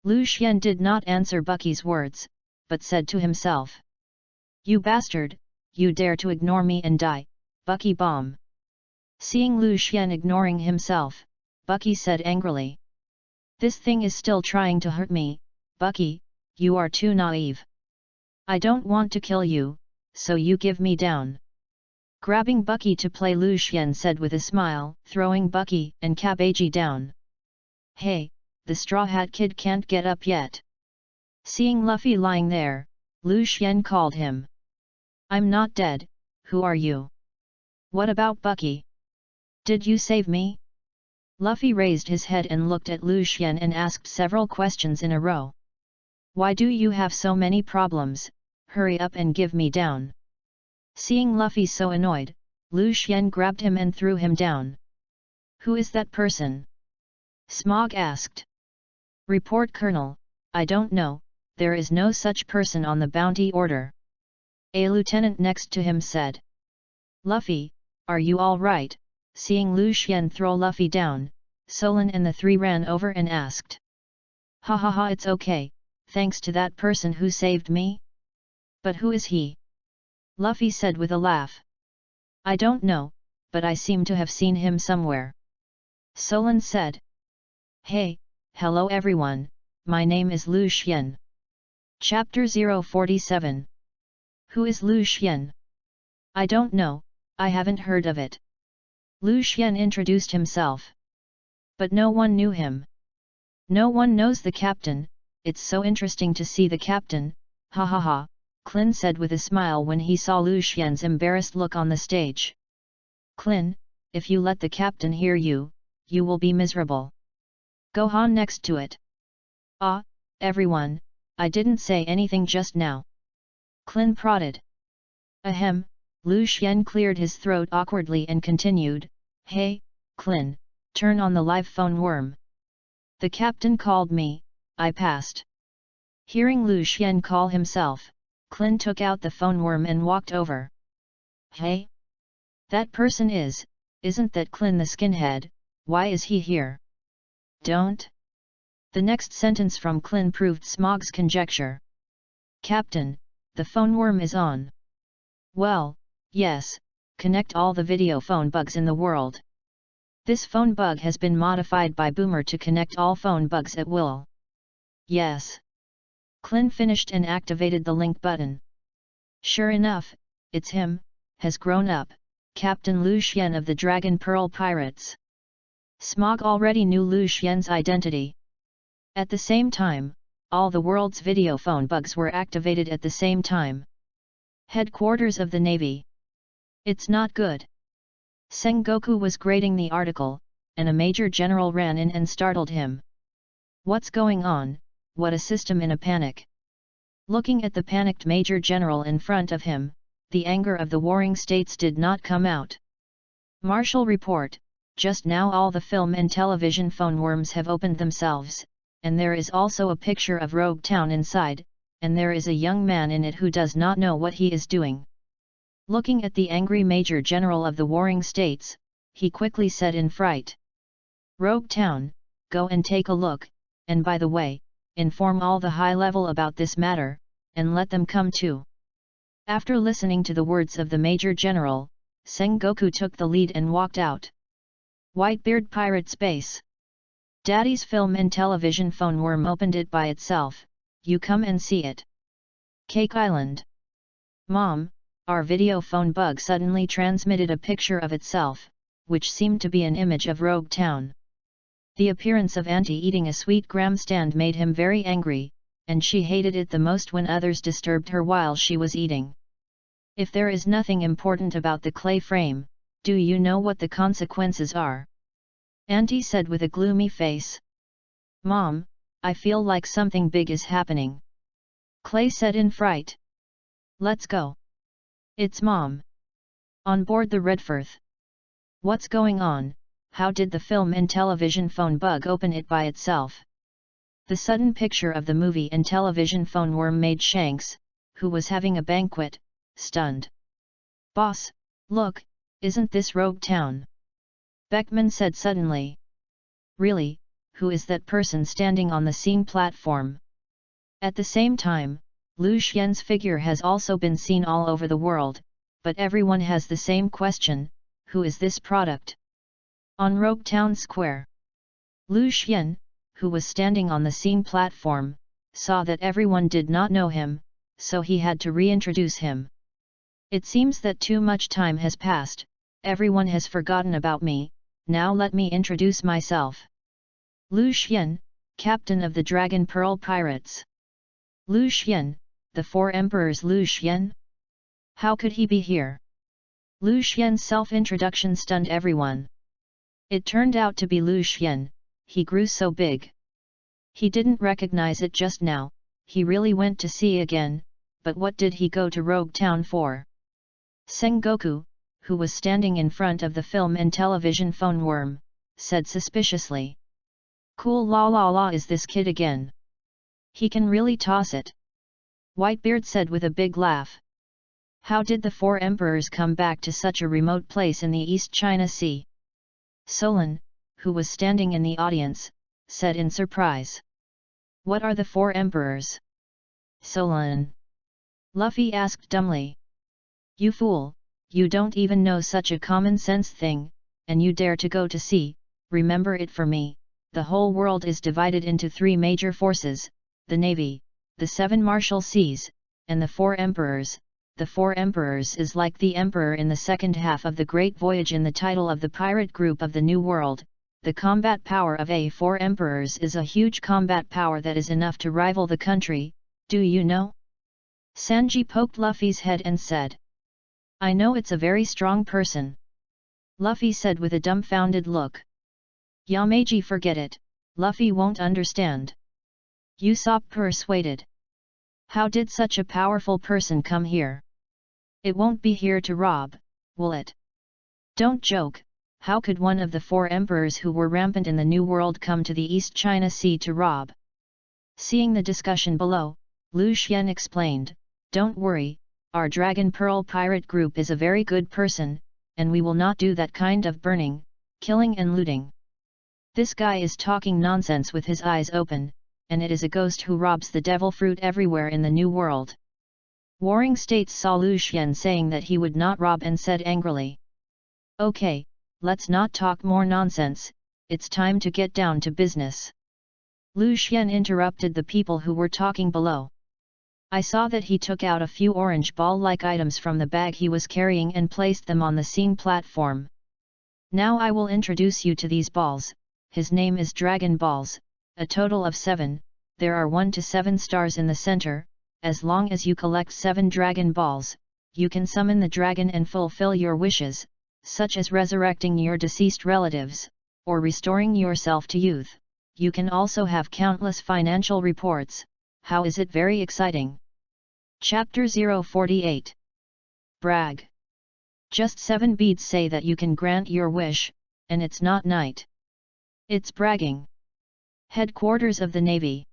Lu Xian did not answer Bucky's words, but said to himself, "You bastard, you dare to ignore me and die, Bucky Bomb." Seeing Lu Xian ignoring himself, Bucky said angrily, "This thing is still trying to hurt me, Bucky, you are too naive. I don't want to kill you, so you give me down." Grabbing Bucky to play, Lu Xian said with a smile, throwing Bucky and Cabbagey down. "Hey, the Straw Hat Kid can't get up yet." Seeing Luffy lying there, Lu Xian called him. "I'm not dead, who are you? What about Bucky? Did you save me?" Luffy raised his head and looked at Lu Xian and asked several questions in a row. "Why do you have so many problems? Hurry up and give me down." Seeing Luffy so annoyed, Lu Xian grabbed him and threw him down. "Who is that person?" Smog asked. "Report Colonel, I don't know, there is no such person on the bounty order." A lieutenant next to him said. "Luffy, are you all right?" Seeing Lu Xian throw Luffy down, Solon and the three ran over and asked. "Ha ha ha, it's okay, thanks to that person who saved me." "But who is he?" Luffy said with a laugh. "I don't know, but I seem to have seen him somewhere." Solon said. "Hey, hello everyone, my name is Lu Xian." Chapter 047. Who is Lu Xian? "I don't know, I haven't heard of it." Lu Xian introduced himself. But no one knew him. "No one knows the captain, it's so interesting to see the captain, ha ha ha," Clin said with a smile when he saw Lu Xian's embarrassed look on the stage. "Clin, if you let the captain hear you, you will be miserable. Gohan next to it. Ah, everyone, I didn't say anything just now. Klin prodded. Ahem, Lu Xian cleared his throat awkwardly and continued, Hey, Klin, turn on the live phone worm. The captain called me, I passed. Hearing Lu Xian call himself, Klin took out the phone worm and walked over. Hey? That person isn't that Klin the skinhead, why is he here? Don't? The next sentence from Klin proved Smog's conjecture. Captain, the phone worm is on. Well, yes, connect all the video phone bugs in the world. This phone bug has been modified by Boomer to connect all phone bugs at will. Yes. Klin finished and activated the link button. Sure enough, it's him, has grown up, Captain Lu Xian of the Dragon Pearl Pirates. Smog already knew Lu Xian's identity. At the same time, all the world's video phone bugs were activated at the same time. Headquarters of the Navy. It's not good. Sengoku was grading the article, and a major general ran in and startled him. What's going on? What a system in a panic. Looking at the panicked major general in front of him, the anger of the warring states did not come out. Marshal report, just now all the film and television phone worms have opened themselves, and there is also a picture of Rogue Town inside, and there is a young man in it who does not know what he is doing. Looking at the angry major general of the warring states, he quickly said in fright. Rogue Town, go and take a look, and by the way, inform all the high level about this matter, and let them come too. After listening to the words of the major general, Sengoku took the lead and walked out. Whitebeard Pirate's base. Daddy's film and television phone worm opened it by itself, you come and see it. Cake Island. Mom, our video phone bug suddenly transmitted a picture of itself, which seemed to be an image of Rogue Town. The appearance of Auntie eating a sweet gram stand made him very angry, and she hated it the most when others disturbed her while she was eating. If there is nothing important about the clay frame, do you know what the consequences are? Auntie said with a gloomy face. Mom, I feel like something big is happening. Clay said in fright. Let's go. It's Mom. On board the Redforth. What's going on? How did the film and television phone bug open it by itself? The sudden picture of the movie and television phone worm made Shanks, who was having a banquet, stunned. Boss, look, isn't this Rogue Town? Beckman said suddenly. Really, who is that person standing on the scene platform? At the same time, Lu Xian's figure has also been seen all over the world, but everyone has the same question, who is this product? On Rogue Town Square. Lu Xian, who was standing on the scene platform, saw that everyone did not know him, so he had to reintroduce him. It seems that too much time has passed, everyone has forgotten about me, now let me introduce myself. Lu Xian, captain of the Dragon Pearl Pirates. Lu Xian, the Four Emperors Lu Xian? How could he be here? Lu Xian's self-introduction stunned everyone. It turned out to be Lu Xian, he grew so big. He didn't recognize it just now, he really went to sea again, but what did he go to Rogue Town for? Sengoku, who was standing in front of the film and television phone worm, said suspiciously. Cool la la la, is this kid again? He can really toss it. Whitebeard said with a big laugh. How did the Four Emperors come back to such a remote place in the East China Sea? Solon, who was standing in the audience, said in surprise. What are the Four Emperors? Solon. Luffy asked dumbly. You fool, you don't even know such a common sense thing, and you dare to go to sea, remember it for me, the whole world is divided into three major forces, the Navy, the Seven Martial Seas, and the Four Emperors. The Four Emperors is like the Emperor in the second half of the Great Voyage in the title of the pirate group of the New World. The combat power of a Four Emperors is a huge combat power that is enough to rival the country, do you know? Sanji poked Luffy's head and said. I know it's a very strong person. Luffy said with a dumbfounded look. Yamaji, forget it, Luffy won't understand. Usopp persuaded. How did such a powerful person come here? It won't be here to rob, will it? Don't joke, how could one of the 4 emperors who were rampant in the New World come to the East China Sea to rob? Seeing the discussion below, Lu Xian explained, don't worry, our Dragon Pearl pirate group is a very good person, and we will not do that kind of burning, killing and looting. This guy is talking nonsense with his eyes open, and it is a ghost who robs the devil fruit everywhere in the New World. Warring States saw Lu Xian saying that he would not rob and said angrily. Okay, let's not talk more nonsense, it's time to get down to business. Lu Xian interrupted the people who were talking below. I saw that he took out a few orange ball-like items from the bag he was carrying and placed them on the scene platform. Now I will introduce you to these balls. His name is Dragon Balls, a total of 7, there are 1 to 7 stars in the center. As long as you collect 7 Dragon Balls, you can summon the dragon and fulfill your wishes, such as resurrecting your deceased relatives, or restoring yourself to youth. You can also have countless financial reports. How is it very exciting? Chapter 048. Brag. Just 7 beads say that you can grant your wish, and it's not night. It's bragging. Headquarters of the Navy.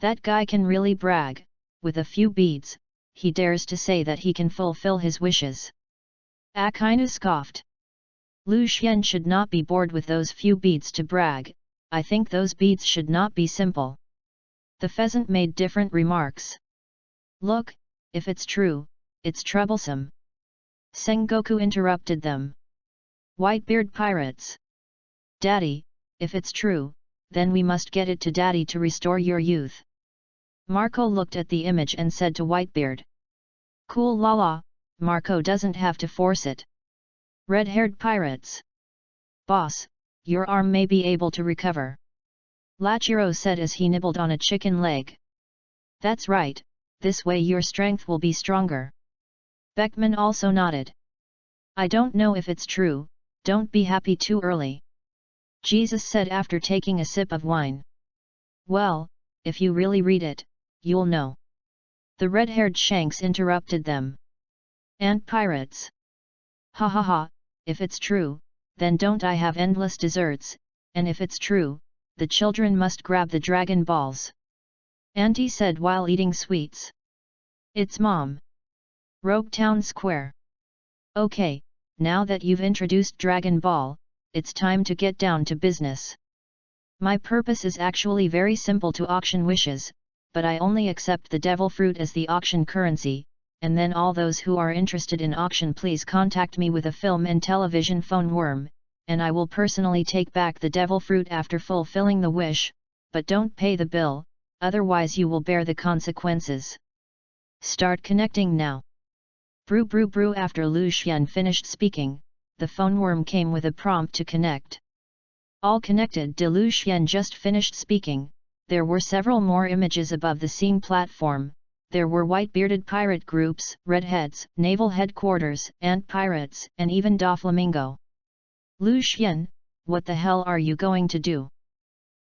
That guy can really brag, with a few beads, he dares to say that he can fulfill his wishes. Akainu scoffed. Lu Xian should not be bored with those few beads to brag, I think those beads should not be simple. The pheasant made different remarks. Look, if it's true, it's troublesome. Sengoku interrupted them. Whitebeard pirates. Daddy, if it's true, then we must get it to Daddy to restore your youth. Marco looked at the image and said to Whitebeard. Cool lala, Marco doesn't have to force it. Red-haired pirates. Boss, your arm may be able to recover. Lachiro said as he nibbled on a chicken leg. That's right, this way your strength will be stronger. Beckman also nodded. I don't know if it's true, don't be happy too early. Jesus said after taking a sip of wine. Well, if you really read it, you'll know. The red-haired Shanks interrupted them. Ant pirates. Ha ha ha, if it's true, then don't I have endless desserts, and if it's true, the children must grab the Dragon Balls. Auntie said while eating sweets. It's Mom. Rogue Town Square. Okay, now that you've introduced Dragon Ball, it's time to get down to business. My purpose is actually very simple to auction wishes, but I only accept the devil fruit as the auction currency, and then all those who are interested in auction please contact me with a film and television phone worm, and I will personally take back the devil fruit after fulfilling the wish, but don't pay the bill, otherwise you will bear the consequences. Start connecting now. Brew brew brew. After Lu Xian finished speaking, the phone worm came with a prompt to connect. All connected. Lu Xian just finished speaking, there were several more images above the scene platform. There were white-bearded pirate groups, redheads, naval headquarters, ant pirates, and even Doflamingo. Lu Xian, what the hell are you going to do?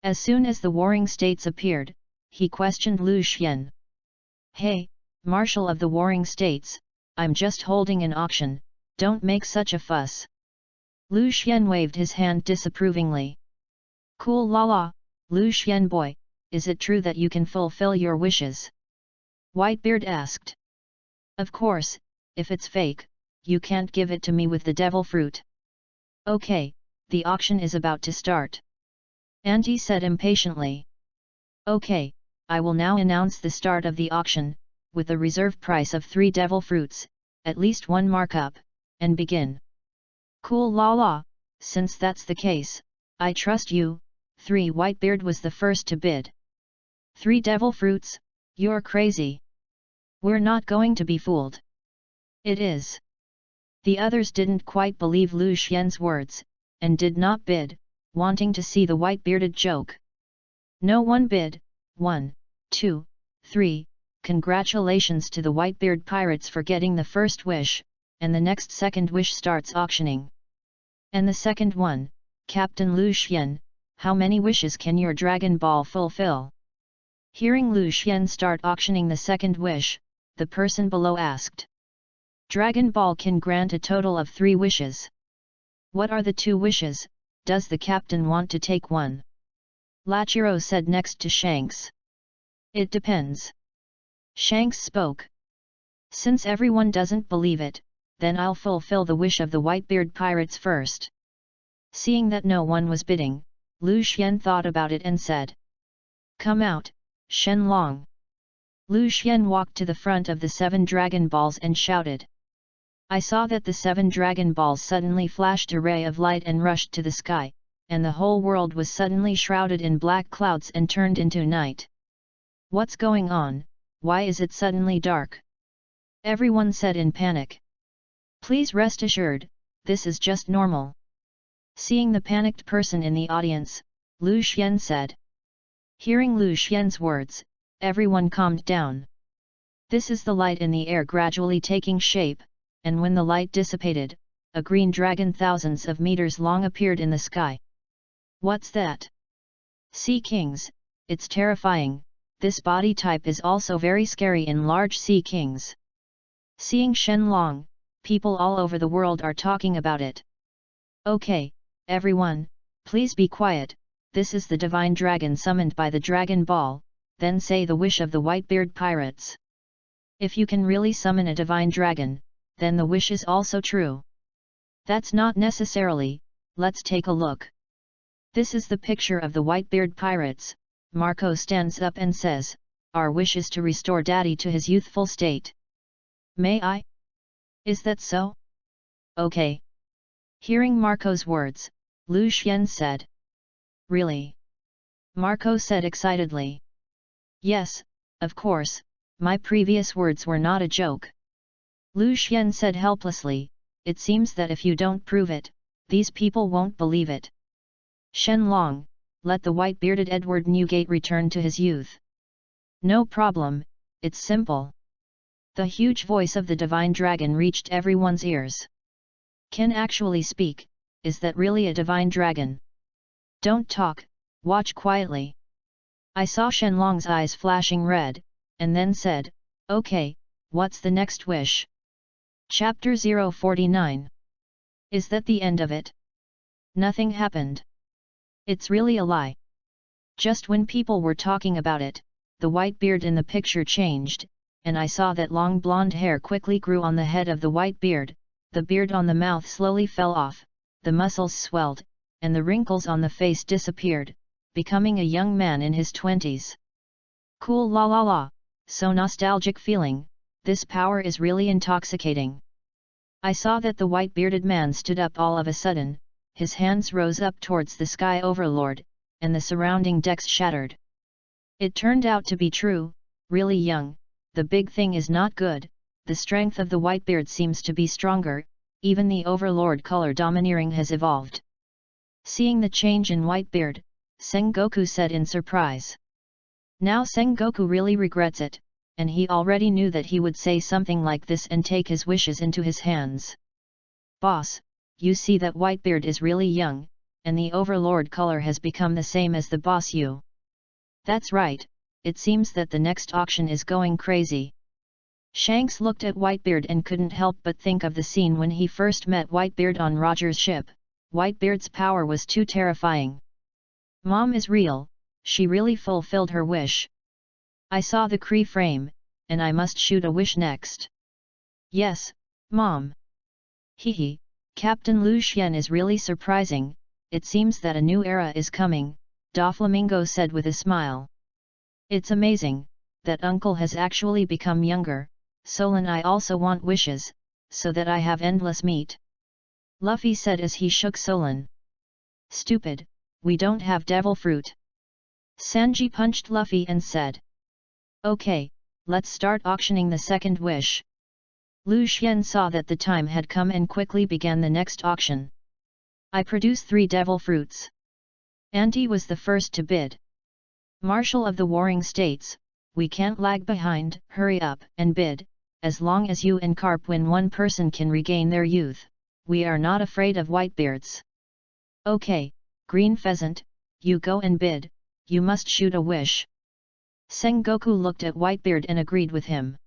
As soon as the warring states appeared, he questioned Lu Xian. Hey, Marshal of the Warring States, I'm just holding an auction, don't make such a fuss. Lu Xian waved his hand disapprovingly. Cool lala, Lu Xian boy, is it true that you can fulfill your wishes? Whitebeard asked. Of course, if it's fake, you can't give it to me with the devil fruit. Okay, the auction is about to start. Auntie said impatiently. Okay, I will now announce the start of the auction, with a reserve price of 3 devil fruits, at least 1 markup, and begin. Cool lala, since that's the case, I trust you. 3 Whitebeard was the first to bid. 3 devil fruits, you're crazy. We're not going to be fooled. It is. The others didn't quite believe Lu Xian's words, and did not bid, wanting to see the white-bearded joke. No one bid. 1, 2, 3, congratulations to the Whitebeard pirates for getting the first wish, and the next second wish starts auctioning. And the second one, Captain Lu Xian, how many wishes can your Dragon Ball fulfill? Hearing Lu Xian start auctioning the second wish, the person below asked. Dragon Ball can grant a total of 3 wishes. What are the 2 wishes, does the captain want to take one? Lachiro said next to Shanks. It depends. Shanks spoke. Since everyone doesn't believe it, then I'll fulfill the wish of the Whitebeard pirates first. Seeing that no one was bidding, Lu Xian thought about it and said. Come out, Shen Long. Lu Xian walked to the front of the 7 Dragon Balls and shouted. I saw that the 7 Dragon Balls suddenly flashed a ray of light and rushed to the sky, and the whole world was suddenly shrouded in black clouds and turned into night. What's going on? Why is it suddenly dark? Everyone said in panic. Please rest assured, this is just normal. Seeing the panicked person in the audience, Lu Xian said. Hearing Lu Xian's words, everyone calmed down. This is the light in the air gradually taking shape, and when the light dissipated, a green dragon thousands of meters long appeared in the sky. What's that? Sea kings, it's terrifying, this body type is also very scary in large sea kings. Seeing Shen Long, people all over the world are talking about it. Okay, everyone, please be quiet, this is the divine dragon summoned by the Dragon Ball, then say the wish of the Whitebeard pirates. If you can really summon a divine dragon, then the wish is also true. That's not necessarily, let's take a look. This is the picture of the Whitebeard pirates. Marco stands up and says, our wish is to restore Daddy to his youthful state. May I? Is that so? Okay. Hearing Marco's words, Lu Xian said. Really? Marco said excitedly. Yes, of course, my previous words were not a joke. Lu Xian said helplessly, it seems that if you don't prove it, these people won't believe it. Shen Long, let the white-bearded Edward Newgate return to his youth. No problem, it's simple. The huge voice of the divine dragon reached everyone's ears. Can actually speak, is that really a divine dragon? Don't talk, watch quietly. I saw Shen Long's eyes flashing red, and then said, okay, what's the next wish? Chapter 049. Is that the end of it? Nothing happened. It's really a lie. Just when people were talking about it, the white beard in the picture changed, and I saw that long blonde hair quickly grew on the head of the white beard, the beard on the mouth slowly fell off, the muscles swelled, and the wrinkles on the face disappeared, becoming a young man in his 20s. Cool la la la, so nostalgic feeling, this power is really intoxicating. I saw that the white-bearded man stood up all of a sudden, his hands rose up towards the sky overlord, and the surrounding decks shattered. It turned out to be true, really young, the big thing is not good, the strength of the whitebeard seems to be stronger, even the overlord color domineering has evolved. Seeing the change in Whitebeard, Sengoku said in surprise. Now Sengoku really regrets it, and he already knew that he would say something like this and take his wishes into his hands. Boss, you see that Whitebeard is really young, and the overlord color has become the same as the boss you. That's right, it seems that the next auction is going crazy. Shanks looked at Whitebeard and couldn't help but think of the scene when he first met Whitebeard on Roger's ship. Whitebeard's power was too terrifying. Mom is real, she really fulfilled her wish. I saw the Kree frame, and I must shoot a wish next. Yes, Mom. Hehe, Captain Lu Xian is really surprising, it seems that a new era is coming, Doflamingo said with a smile. It's amazing, that Uncle has actually become younger, Solon I also want wishes, so that I have endless meat. Luffy said as he shook Solon. Stupid, we don't have devil fruit. Sanji punched Luffy and said. Okay, let's start auctioning the second wish. Lu Xian saw that the time had come and quickly began the next auction. I produce 3 devil fruits. Auntie was the first to bid. Marshal of the Warring States, we can't lag behind, hurry up and bid, as long as you and Carp win one person can regain their youth, we are not afraid of whitebeards. Okay, Green Pheasant, you go and bid, you must shoot a wish. Sengoku looked at Whitebeard and agreed with him.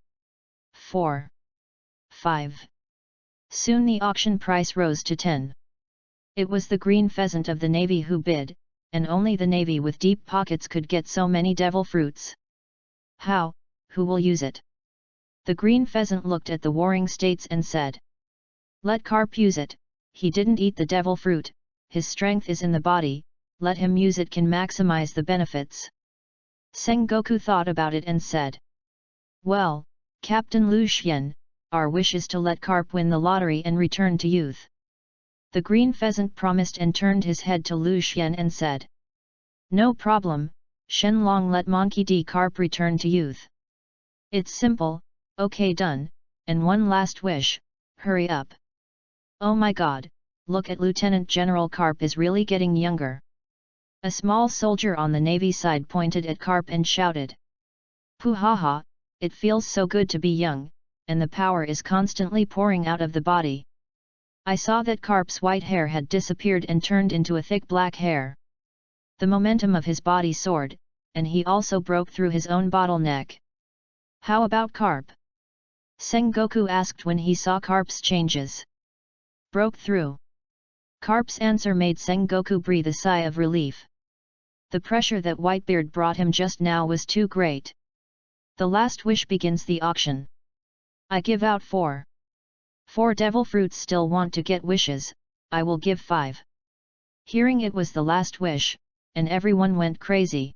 4. 5. Soon the auction price rose to 10. It was the Green Pheasant of the Navy who bid, and only the Navy with deep pockets could get so many devil fruits. How, who will use it? The Green Pheasant looked at the warring states and said. Let Carp use it, he didn't eat the devil fruit, his strength is in the body, let him use it can maximize the benefits. Sengoku thought about it and said. Well, Captain Lu Xian, our wish is to let Carp win the lottery and return to youth. The Green Pheasant promised and turned his head to Lu Xian and said. No problem, Shenlong, let Monkey D. Carp return to youth. It's simple, okay done, and one last wish, hurry up. Oh my god, look at Lieutenant General Carp is really getting younger. A small soldier on the Navy side pointed at Carp and shouted. Poo-ha-ha, it feels so good to be young, and the power is constantly pouring out of the body. I saw that Carp's white hair had disappeared and turned into a thick black hair. The momentum of his body soared, and he also broke through his own bottleneck. How about Carp? Sengoku asked when he saw Carp's changes. Broke through. Carp's answer made Sengoku breathe a sigh of relief. The pressure that Whitebeard brought him just now was too great. The last wish begins the auction. I give out 4. 4 devil fruits still want to get wishes, I will give 5. Hearing it was the last wish, and everyone went crazy.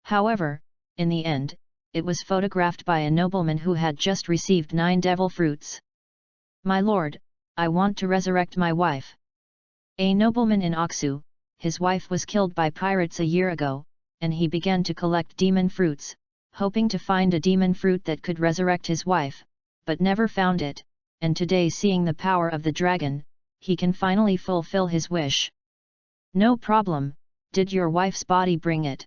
However, in the end, it was photographed by a nobleman who had just received 9 devil fruits. My lord, I want to resurrect my wife. A nobleman in Oksu, his wife was killed by pirates a year ago, and he began to collect demon fruits, hoping to find a demon fruit that could resurrect his wife, but never found it, and today seeing the power of the dragon, he can finally fulfill his wish. No problem, did your wife's body bring it?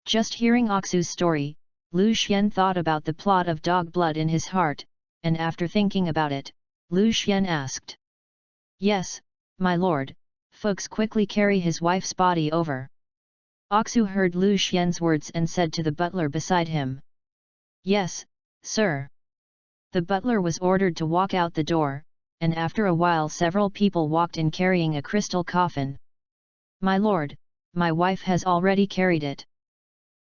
Just hearing Oksu's story, Lu Xian thought about the plot of dog blood in his heart, and after thinking about it, Lu Xian asked. Yes, my lord, Fuchs quickly carry his wife's body over. Oksu heard Lu Xian's words and said to the butler beside him. Yes, sir. The butler was ordered to walk out the door, and after a while several people walked in carrying a crystal coffin. My lord, my wife has already carried it.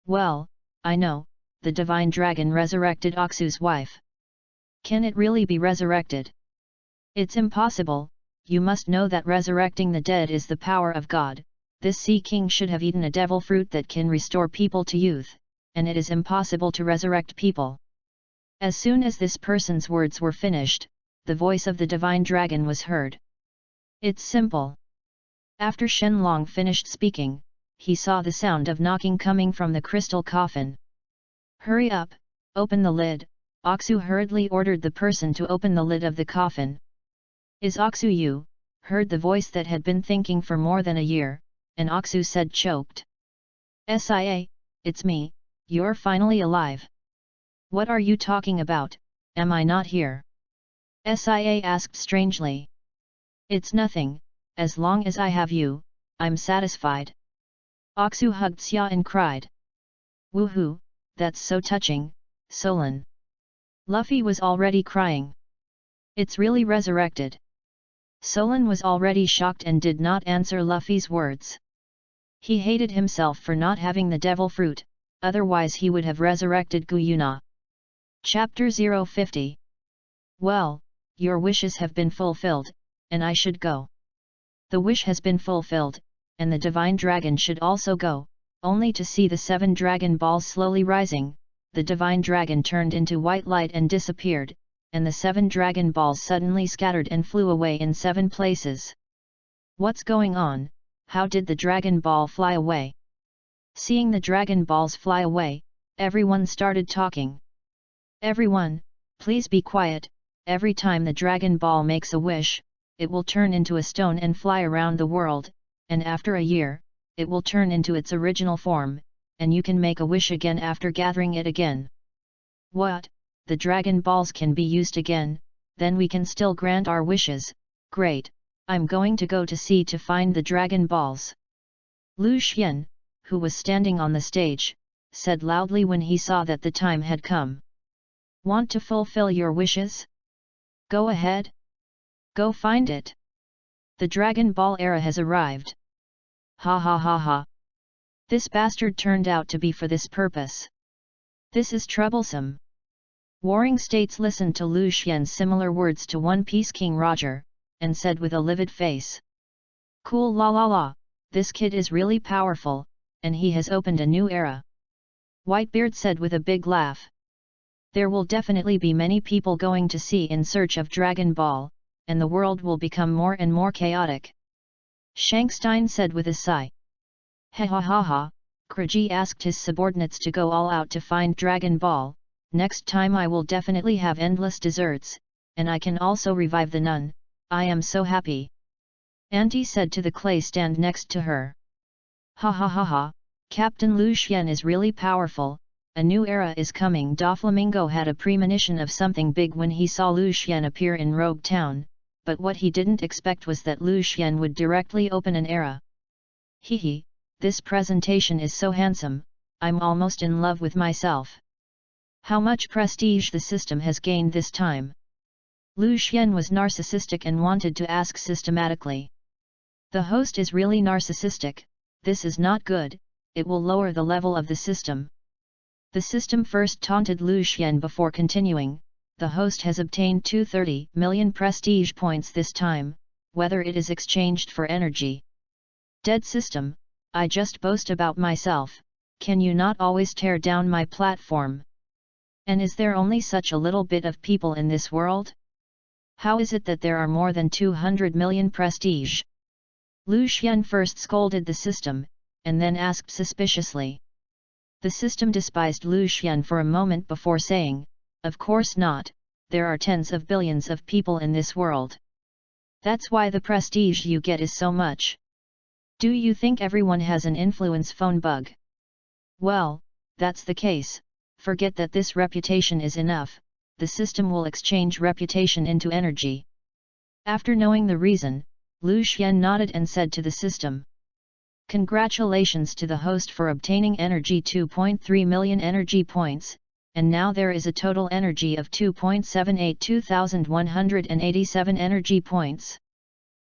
Well, I know, the divine dragon resurrected Oksu's wife. Can it really be resurrected? It's impossible, you must know that resurrecting the dead is the power of God. This sea king should have eaten a devil fruit that can restore people to youth, and it is impossible to resurrect people. As soon as this person's words were finished, the voice of the divine dragon was heard. It's simple. After Shenlong finished speaking, he saw the sound of knocking coming from the crystal coffin. Hurry up, open the lid, Oksu hurriedly ordered the person to open the lid of the coffin. Is Oksu you? Heard the voice that had been thinking for more than a year, and Oksu said choked. Sia, it's me, you're finally alive. What are you talking about, am I not here? Sia asked strangely. It's nothing, as long as I have you, I'm satisfied. Oksu hugged Xia and cried. Woohoo, that's so touching, Solon. Luffy was already crying. It's really resurrected. Solon was already shocked and did not answer Luffy's words. He hated himself for not having the devil fruit, otherwise he would have resurrected Guyuna. Chapter 050. Well, your wishes have been fulfilled, and I should go. The wish has been fulfilled, and the divine dragon should also go, only to see the 7 dragon balls slowly rising. The divine dragon turned into white light and disappeared, and the 7 dragon balls suddenly scattered and flew away in 7 places. What's going on? How did the dragon ball fly away? Seeing the dragon balls fly away, everyone started talking. Everyone, please be quiet, every time the dragon ball makes a wish, it will turn into a stone and fly around the world, and after a year, it will turn into its original form, and you can make a wish again after gathering it again. What? The dragon balls can be used again, then we can still grant our wishes, Great, I'm going to go to sea to find the Dragon Balls. Lu Xian, who was standing on the stage, said loudly when he saw that the time had come. Want to fulfill your wishes? Go ahead. Go find it. The Dragon Ball era has arrived. Ha ha ha ha. This bastard turned out to be for this purpose. This is troublesome. Warring States listened to Lu Xian's similar words to One Piece King Roger, and said with a livid face. Cool la la la, this kid is really powerful, and he has opened a new era. Whitebeard said with a big laugh. There will definitely be many people going to sea in search of Dragon Ball, and the world will become more and more chaotic. Shankstein said with a sigh. Ha ha ha ha, Kriji asked his subordinates to go all out to find Dragon Ball. Next time I will definitely have endless desserts, and I can also revive the nun. I am so happy. Auntie said to the clay stand next to her. Ha ha ha ha, Captain Lu Xian is really powerful, a new era is coming. Doflamingo had a premonition of something big when he saw Lu Xian appear in Rogue Town, but what he didn't expect was that Lu Xian would directly open an era. Hehe, this presentation is so handsome, I'm almost in love with myself. How much prestige the system has gained this time. Lu Xian was narcissistic and wanted to ask systematically. The host is really narcissistic, this is not good, it will lower the level of the system. The system first taunted Lu Xian before continuing. The host has obtained 230 million prestige points this time, whether it is exchanged for energy. Dead system, I just boast about myself, can you not always tear down my platform? And is there only such a little bit of people in this world? How is it that there are more than 200 million prestige? Lu Xian first scolded the system, and then asked suspiciously. The system despised Lu Xian for a moment before saying, of course not, there are tens of billions of people in this world. That's why the prestige you get is so much. Do you think everyone has an influence phone bug? Well, that's the case, forget that this reputation is enough, the system will exchange reputation into energy. After knowing the reason, Lu Xian nodded and said to the system. Congratulations to the host for obtaining energy 2.3 million energy points, and now there is a total energy of 2.782,187 energy points.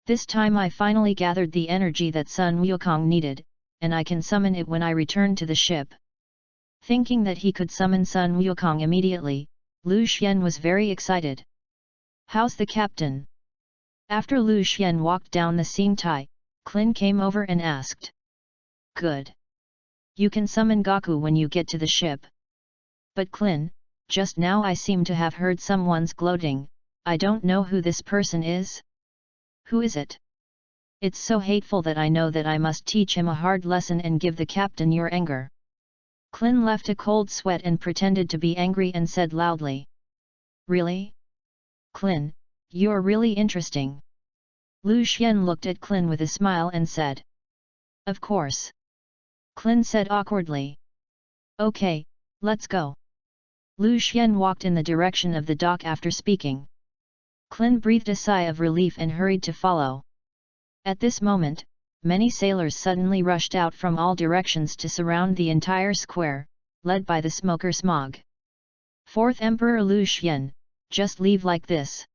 This time I finally gathered the energy that Sun Wukong needed, and I can summon it when I return to the ship. Thinking that he could summon Sun Wukong immediately, Lu Xian was very excited. How's the captain? After Lu Xian walked down the Xing Tai, Clin came over and asked. Good. You can summon Gaku when you get to the ship. But Clin, just now I seem to have heard someone's gloating, I don't know who this person is. Who is it? It's so hateful that I know that I must teach him a hard lesson and give the captain your anger. Clin left a cold sweat and pretended to be angry and said loudly. Really? Clin, you're really interesting. Lu Xian looked at Clin with a smile and said. Of course. Clin said awkwardly. Okay, let's go. Lu Xian walked in the direction of the dock after speaking. Clin breathed a sigh of relief and hurried to follow. At this moment, many sailors suddenly rushed out from all directions to surround the entire square, led by the smoker Smog. Fourth Emperor Lu Xian, just leave like this.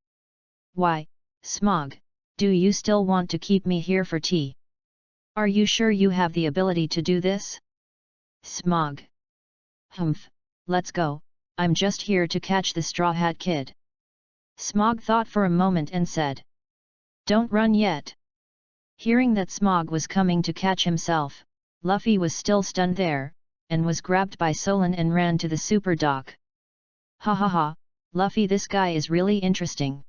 Why, Smog, do you still want to keep me here for tea? Are you sure you have the ability to do this? Smog. Humph, let's go, I'm just here to catch the Straw Hat Kid. Smog thought for a moment and said. Don't run yet. Hearing that Smog was coming to catch himself, Luffy was still stunned there, and was grabbed by Solon and ran to the super dock. Ha ha ha, Luffy, this guy is really interesting.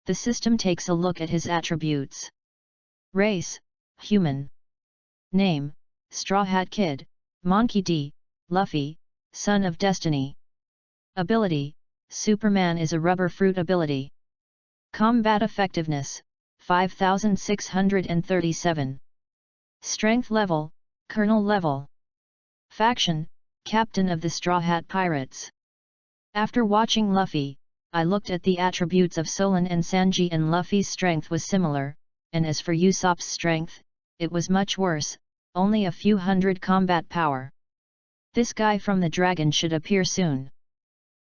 The system takes a look at his attributes. Race, human. Name, Straw Hat Kid, Monkey D, Luffy, Son of Destiny. Ability, Superman is a rubber fruit ability. Combat effectiveness, 5637. Strength level, Colonel level. Faction, Captain of the Straw Hat Pirates. After watching Luffy, I looked at the attributes of Solon and Sanji, and Luffy's strength was similar, and as for Usopp's strength, it was much worse, only a few hundred combat power. This guy from the dragon should appear soon.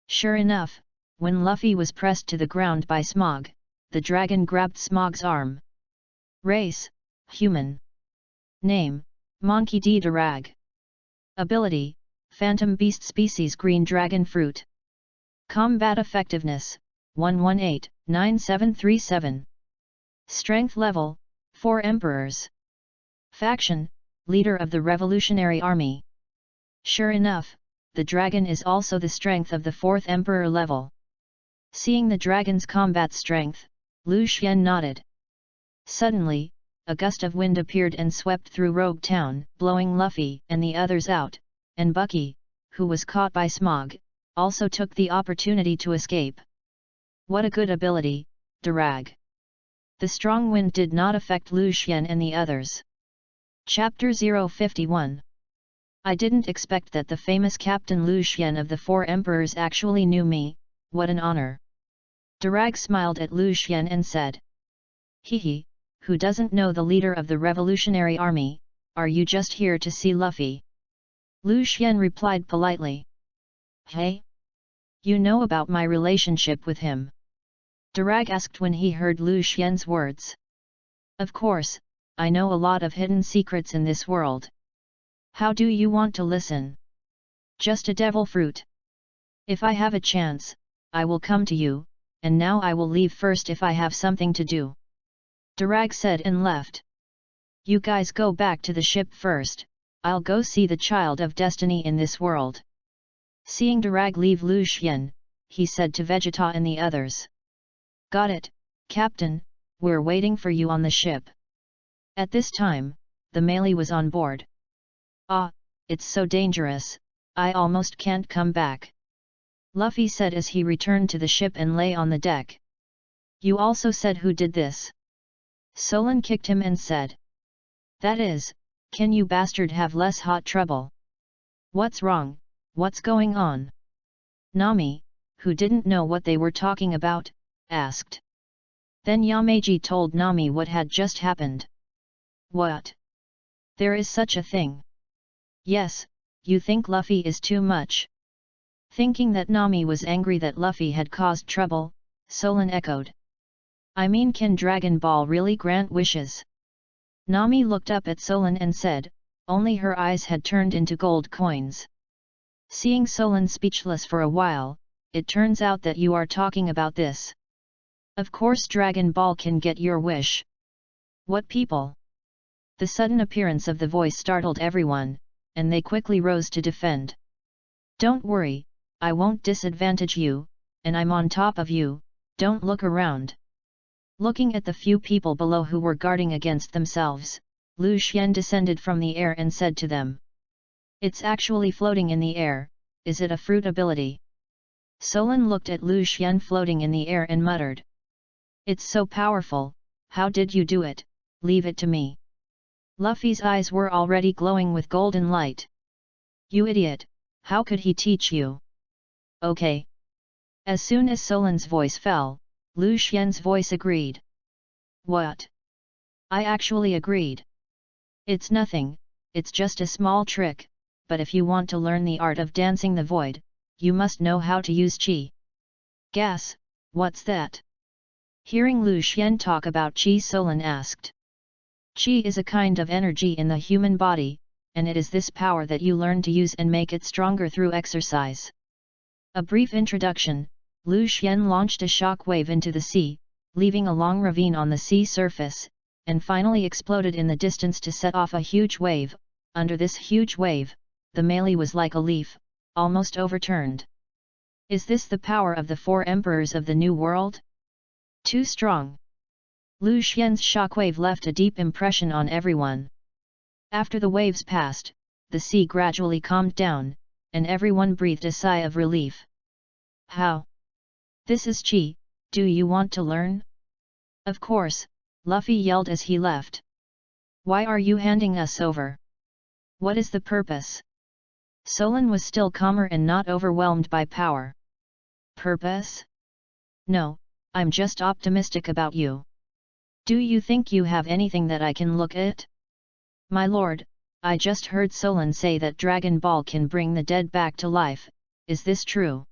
Sure enough, when Luffy was pressed to the ground by Smog, the dragon grabbed Smog's arm. Race: human. Name: Monkey D. Durag. Ability: Phantom Beast Species Green Dragon Fruit. Combat Effectiveness: 118-9737. Strength Level: 4 Emperors. Faction: Leader of the Revolutionary Army. Sure enough, the dragon is also the strength of the 4th Emperor level. Seeing the dragon's combat strength, Lu Xien nodded. Suddenly, a gust of wind appeared and swept through Rogue Town, blowing Luffy and the others out, and Bucky, who was caught by Smog, also took the opportunity to escape. What a good ability, Durag. The strong wind did not affect Lu Xien and the others. Chapter 051. I didn't expect that the famous Captain Lu Xien of the 4 Emperors actually knew me. What an honor. Durag smiled at Lu Xien and said. Hehe, who doesn't know the leader of the Revolutionary Army? Are you just here to see Luffy? Lu Xien replied politely. Hey? You know about my relationship with him? Durag asked when he heard Lu Xien's words. Of course, I know a lot of hidden secrets in this world. How do you want to listen? Just a devil fruit. If I have a chance, I will come to you, and now I will leave first if I have something to do. Durag said and left. You guys go back to the ship first, I'll go see the child of destiny in this world. Seeing Durag leave Lu Xien, he said to Vegeta and the others. Got it, Captain, we're waiting for you on the ship. At this time, the Melee was on board. Ah, it's so dangerous, I almost can't come back. Luffy said as he returned to the ship and lay on the deck. You also said who did this? Solon kicked him and said. That is, can you bastard have less hot trouble? What's wrong, what's going on? Nami, who didn't know what they were talking about, asked. Then Yamaji told Nami what had just happened. What? There is such a thing? Yes, you think Luffy is too much? Thinking that Nami was angry that Luffy had caused trouble, Solon echoed. I mean, can Dragon Ball really grant wishes? Nami looked up at Solon and said, only her eyes had turned into gold coins. Seeing Solon speechless for a while, it turns out that you are talking about this. Of course Dragon Ball can get your wish. What people? The sudden appearance of the voice startled everyone, and they quickly rose to defend. Don't worry, I won't disadvantage you, and I'm on top of you, don't look around. Looking at the few people below who were guarding against themselves, Lu Xien descended from the air and said to them. It's actually floating in the air, is it a fruit ability? Solon looked at Lu Xien floating in the air and muttered. It's so powerful, how did you do it? Leave it to me. Luffy's eyes were already glowing with golden light. You idiot, how could he teach you? Okay. As soon as Solon's voice fell, Lu Xien's voice agreed. What? I actually agreed. It's nothing, it's just a small trick, but if you want to learn the art of dancing the void, you must know how to use Qi. Gas, what's that? Hearing Lu Xien talk about Qi, Solon asked. Qi is a kind of energy in the human body, and it is this power that you learn to use and make it stronger through exercise. A brief introduction, Lu Xien launched a shock wave into the sea, leaving a long ravine on the sea surface, and finally exploded in the distance to set off a huge wave. Under this huge wave, the Melee was like a leaf, almost overturned. Is this the power of the 4 emperors of the New World? Too strong. Lu Xian's shockwave left a deep impression on everyone. After the waves passed, the sea gradually calmed down, and everyone breathed a sigh of relief. How? This is Qi, do you want to learn? Of course, Luffy yelled as he left. Why are you handing us over? What is the purpose? Solon was still calmer and not overwhelmed by power. Purpose? No, I'm just optimistic about you. Do you think you have anything that I can look at? My lord, I just heard Solon say that Dragon Ball can bring the dead back to life, is this true?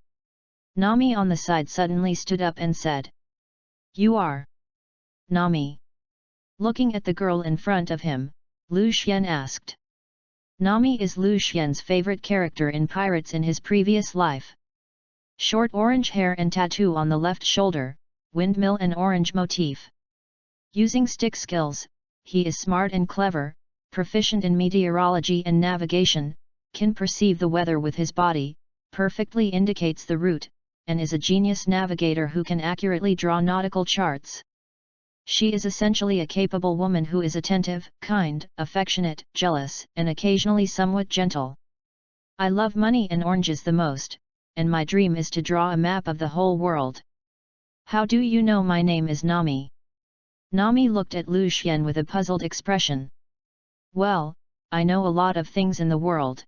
Nami on the side suddenly stood up and said. You are Nami. Looking at the girl in front of him, Lu Xian asked. Nami is Lu Xian's favorite character in Pirates in his previous life. Short orange hair and tattoo on the left shoulder, windmill and orange motif. Using stick skills, he is smart and clever, proficient in meteorology and navigation, can perceive the weather with his body, perfectly indicates the route, and is a genius navigator who can accurately draw nautical charts. She is essentially a capable woman who is attentive, kind, affectionate, jealous, and occasionally somewhat gentle. I love money and oranges the most, and my dream is to draw a map of the whole world. How do you know my name is Nami? Nami looked at Lu Xian with a puzzled expression. Well, I know a lot of things in the world.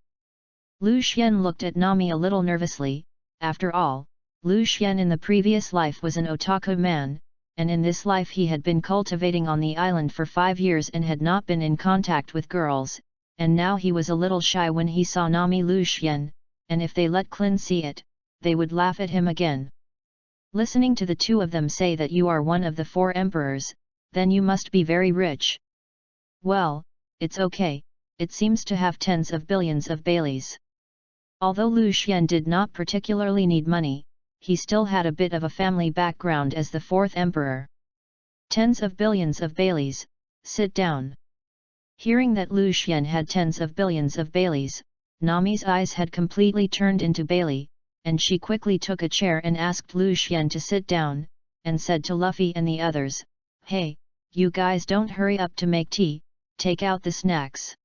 Lu Xian looked at Nami a little nervously. After all, Lu Xian in the previous life was an otaku man, and in this life he had been cultivating on the island for 5 years and had not been in contact with girls, and now he was a little shy when he saw Nami Lu Xian, and if they let Clin see it, they would laugh at him again. Listening to the two of them say that you are one of the 4 emperors, then you must be very rich. Well, it's okay, it seems to have tens of billions of Baileys. Although Lu Xian did not particularly need money, he still had a bit of a family background as the 4th emperor. Tens of billions of Baileys, sit down. Hearing that Lu Xian had tens of billions of Baileys, Nami's eyes had completely turned into Bailey, and she quickly took a chair and asked Lu Xian to sit down, and said to Luffy and the others, Hey, you guys don't hurry up to make tea, take out the snacks.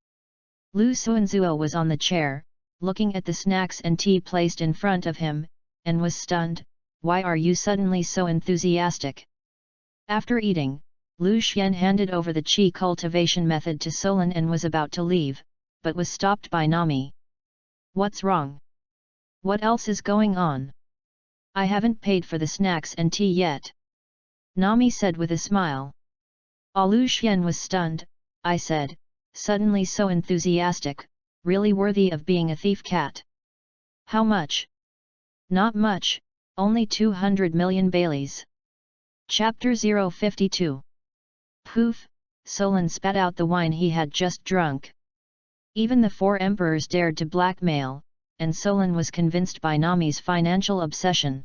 Lu Xuanzuo was on the chair, looking at the snacks and tea placed in front of him, and was stunned. Why are you suddenly so enthusiastic? After eating, Lu Xian handed over the qi cultivation method to Solon and was about to leave, but was stopped by Nami. What's wrong? What else is going on? I haven't paid for the snacks and tea yet. Nami said with a smile. Lu Xian was stunned. I said, suddenly so enthusiastic, really worthy of being a thief cat. How much? Not much, only 200 million Baileys. Chapter 052. Poof, Solon spat out the wine he had just drunk. Even the 4 emperors dared to blackmail, and Solon was convinced by Nami's financial obsession.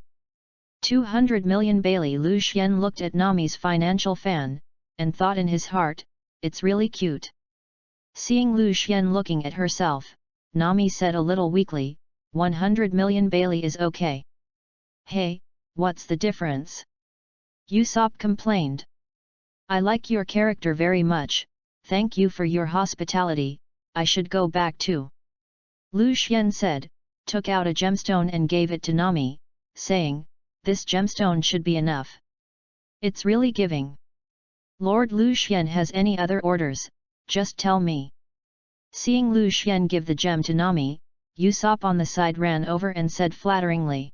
200 million Bailey. Lu Xian looked at Nami's financial fan, and thought in his heart, it's really cute. Seeing Lu Xian looking at herself, Nami said a little weakly, 100 million Bailey is okay. Hey, what's the difference? Usopp complained. I like your character very much, thank you for your hospitality, I should go back too. Lu Xian said, took out a gemstone and gave it to Nami, saying, this gemstone should be enough. It's really giving. Lord Lu Xian has any other orders, just tell me. Seeing Lu Xian give the gem to Nami, Usopp on the side ran over and said flatteringly.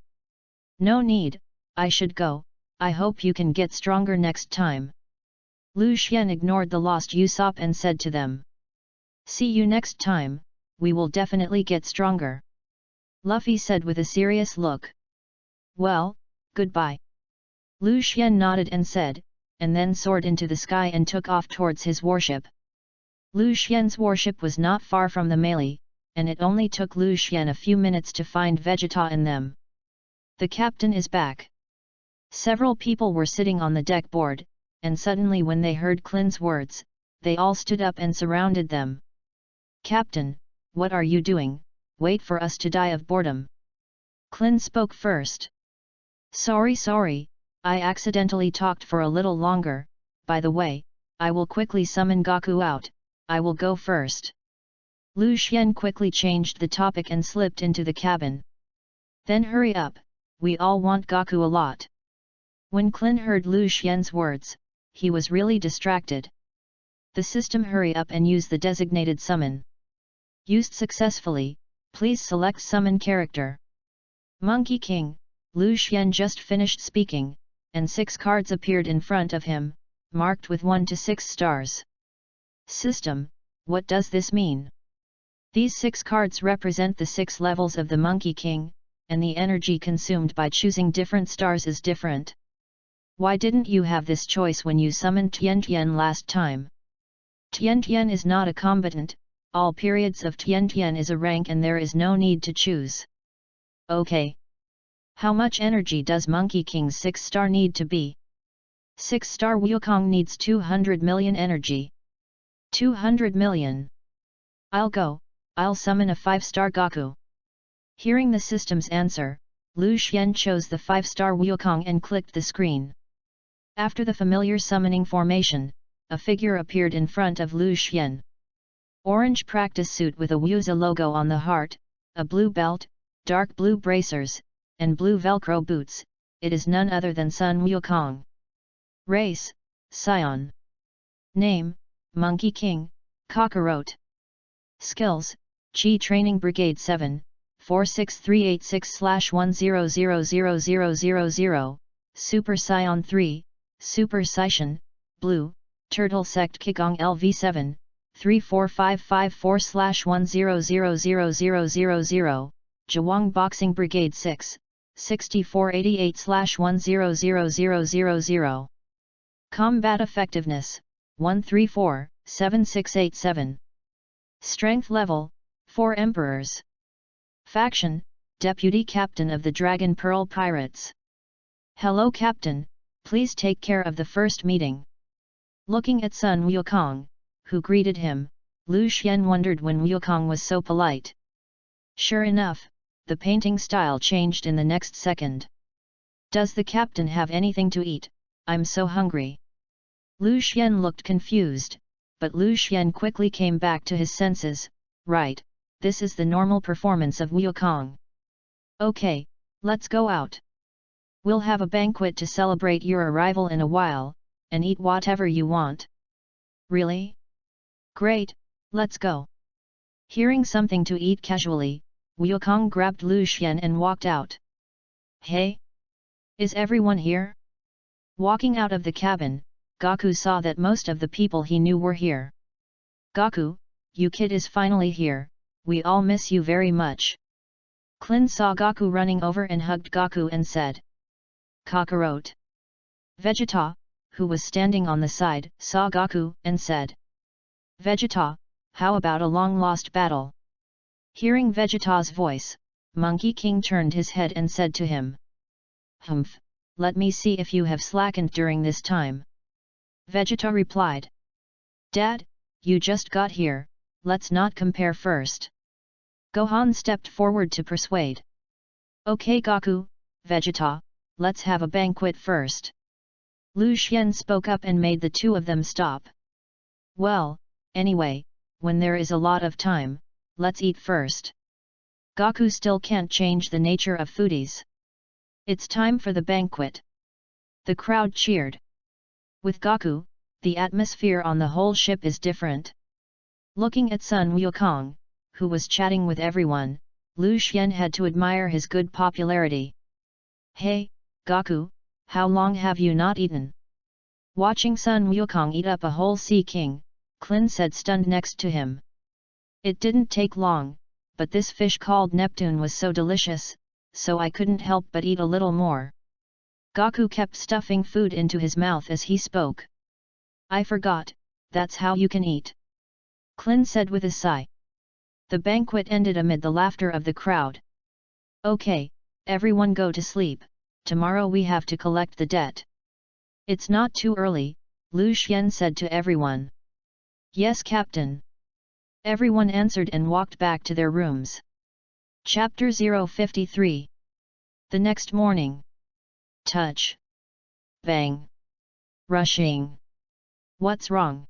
No need, I should go, I hope you can get stronger next time. Lu Xian ignored the lost Usopp and said to them. See you next time, we will definitely get stronger. Luffy said with a serious look. Well, goodbye. Lu Xian nodded and said, and then soared into the sky and took off towards his warship. Lu Xian's warship was not far from the melee, and it only took Lu Xian a few minutes to find Vegeta and them. The captain is back. Several people were sitting on the deck board, and suddenly when they heard Clin's words, they all stood up and surrounded them. Captain, what are you doing? Wait for us to die of boredom. Clin spoke first. Sorry, I accidentally talked for a little longer, by the way, I will quickly summon Goku out, I will go first. Lu Xian quickly changed the topic and slipped into the cabin. Then hurry up, we all want Goku a lot. When Clin heard Lu Xian's words, he was really distracted. The system hurry up and use the designated summon. Used successfully, please select summon character. Monkey King. Lu Xian just finished speaking, and 6 cards appeared in front of him, marked with 1 to 6 stars. System, what does this mean? These 6 cards represent the 6 levels of the Monkey King, and the energy consumed by choosing different stars is different. Why didn't you have this choice when you summoned Tian Tian last time? Tian Tian is not a combatant, all periods of Tian Tian is a rank and there is no need to choose. Okay. How much energy does Monkey King's 6-star need to be? 6-star Wukong needs 200 million energy. 200 million. I'll go, I'll summon a 5-star Gaku. Hearing the system's answer, Lu Xian chose the 5-star Wukong and clicked the screen. After the familiar summoning formation, a figure appeared in front of Lu Xian. Orange practice suit with a Wuza logo on the heart, a blue belt, dark blue bracers, and blue Velcro boots, it is none other than Sun Wukong. Race, Scion. Name, Monkey King, Cockroach. Skills, Chi Training Brigade 7, 46386/10000000, Super Scion 3, Super Scion, Blue, Turtle Sect Kigong LV7, 34554/10000000, Zhuang Boxing Brigade 6, 6488/10000000. Combat Effectiveness, 134, 7687. Strength Level, 4 Emperors. Faction, Deputy Captain of the Dragon Pearl Pirates. Hello Captain, please take care of the first meeting. Looking at Sun Wukong, who greeted him, Lu Xian wondered when Wukong was so polite. Sure enough, the painting style changed in the next second. Does the captain have anything to eat? I'm so hungry. Lu Xian looked confused, but Lu Xian quickly came back to his senses. Right, this is the normal performance of Wukong. Okay, let's go out. We'll have a banquet to celebrate your arrival in a while, and eat whatever you want. Really? Great, let's go. Hearing something to eat casually, Wukong grabbed Lu Xian and walked out. Hey? Is everyone here? Walking out of the cabin, Gaku saw that most of the people he knew were here. Gaku, you kid is finally here, we all miss you very much. Klin saw Gaku running over and hugged Gaku and said. Cockroach. Vegeta, who was standing on the side, saw Gaku and said. Vegeta, how about a long-lost battle? Hearing Vegeta's voice, Monkey King turned his head and said to him. Humph, let me see if you have slackened during this time. Vegeta replied. Dad, you just got here, let's not compare first. Gohan stepped forward to persuade. Okay Gaku, Vegeta, let's have a banquet first. Lu Xian spoke up and made the two of them stop. Well, anyway, when there is a lot of time, let's eat first. Gaku still can't change the nature of foodies. It's time for the banquet. The crowd cheered. With Gaku, the atmosphere on the whole ship is different. Looking at Sun Wukong, who was chatting with everyone, Lu Xian had to admire his good popularity. Hey, Gaku, how long have you not eaten? Watching Sun Wukong eat up a whole Sea King, Klin said stunned next to him. It didn't take long, but this fish called Neptune was so delicious, so I couldn't help but eat a little more. Gaku kept stuffing food into his mouth as he spoke. I forgot, that's how you can eat. Klin said with a sigh. The banquet ended amid the laughter of the crowd. Okay, everyone go to sleep, tomorrow we have to collect the debt. It's not too early, Lu Xian said to everyone. Yes Captain. Everyone answered and walked back to their rooms. Chapter 053. The next morning. Touch. Bang. Rushing. What's wrong?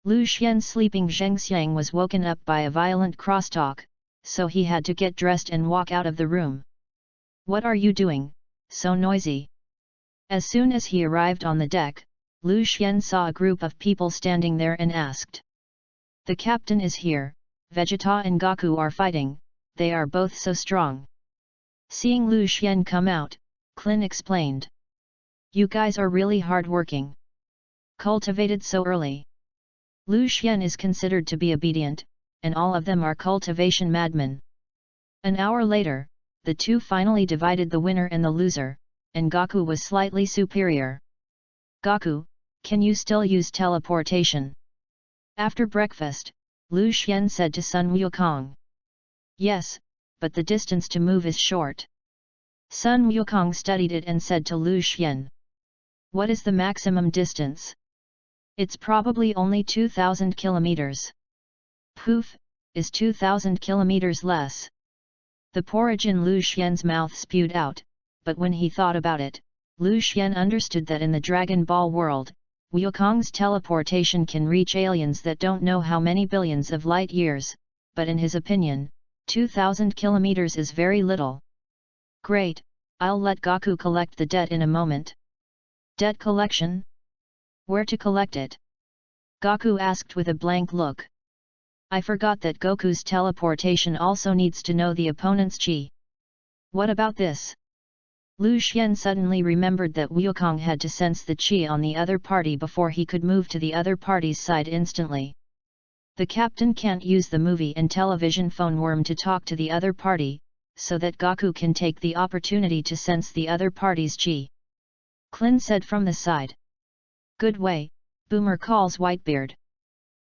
Lu Xian's sleeping Zhengxiang was woken up by a violent crosstalk, so he had to get dressed and walk out of the room. What are you doing, so noisy? As soon as he arrived on the deck, Lu Xian saw a group of people standing there and asked. The captain is here, Vegeta and Gaku are fighting, they are both so strong. Seeing Lu Xian come out, Klin explained. You guys are really hard-working. Cultivated so early. Lu Xian is considered to be obedient, and all of them are cultivation madmen. An hour later, the two finally divided the winner and the loser, and Gaku was slightly superior. Gaku, can you still use teleportation? After breakfast, Lu Xian said to Sun Wukong. Yes, but the distance to move is short. Sun Wukong studied it and said to Lu Xian. What is the maximum distance? It's probably only 2,000 kilometers. Poof, is 2,000 kilometers less. The porridge in Lu Xian's mouth spewed out, but when he thought about it, Lu Xian understood that in the Dragon Ball world, Wukong's teleportation can reach aliens that don't know how many billions of light years, but in his opinion, 2,000 kilometers is very little. Great, I'll let Gaku collect the debt in a moment. Debt collection? Where to collect it? Gaku asked with a blank look. I forgot that Goku's teleportation also needs to know the opponent's chi. What about this? Lu Xian suddenly remembered that Wukong had to sense the chi on the other party before he could move to the other party's side instantly. The captain can't use the movie and television phone worm to talk to the other party, so that Gaku can take the opportunity to sense the other party's chi. Clin said from the side. Good way, Boomer calls Whitebeard.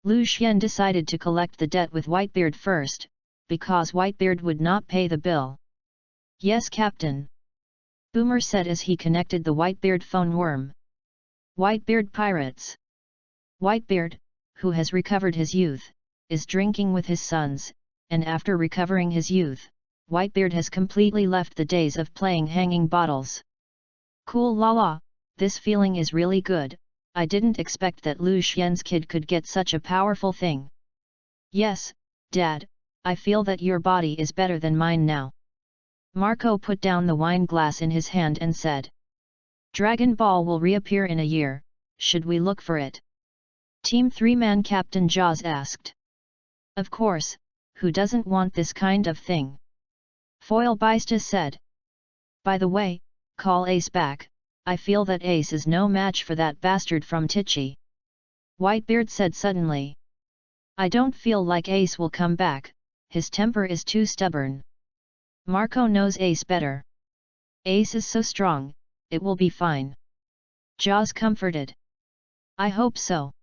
Lu Xian decided to collect the debt with Whitebeard first, because Whitebeard would not pay the bill. Yes, Captain. Boomer said as he connected the Whitebeard phone worm. Whitebeard pirates. Whitebeard, who has recovered his youth, is drinking with his sons, and after recovering his youth, Whitebeard has completely left the days of playing hanging bottles. Cool la la, this feeling is really good. I didn't expect that Lu Xian's kid could get such a powerful thing. Yes, Dad, I feel that your body is better than mine now. Marco put down the wine glass in his hand and said. Dragon Ball will reappear in a year, should we look for it? Team 3-man Captain Jaws asked. Of course, who doesn't want this kind of thing? Foil Baista said. By the way, call Ace back, I feel that Ace is no match for that bastard from Tichy. Whitebeard said suddenly. I don't feel like Ace will come back, his temper is too stubborn. Marco knows Ace better. Ace is so strong, it will be fine. Jaws comforted. I hope so.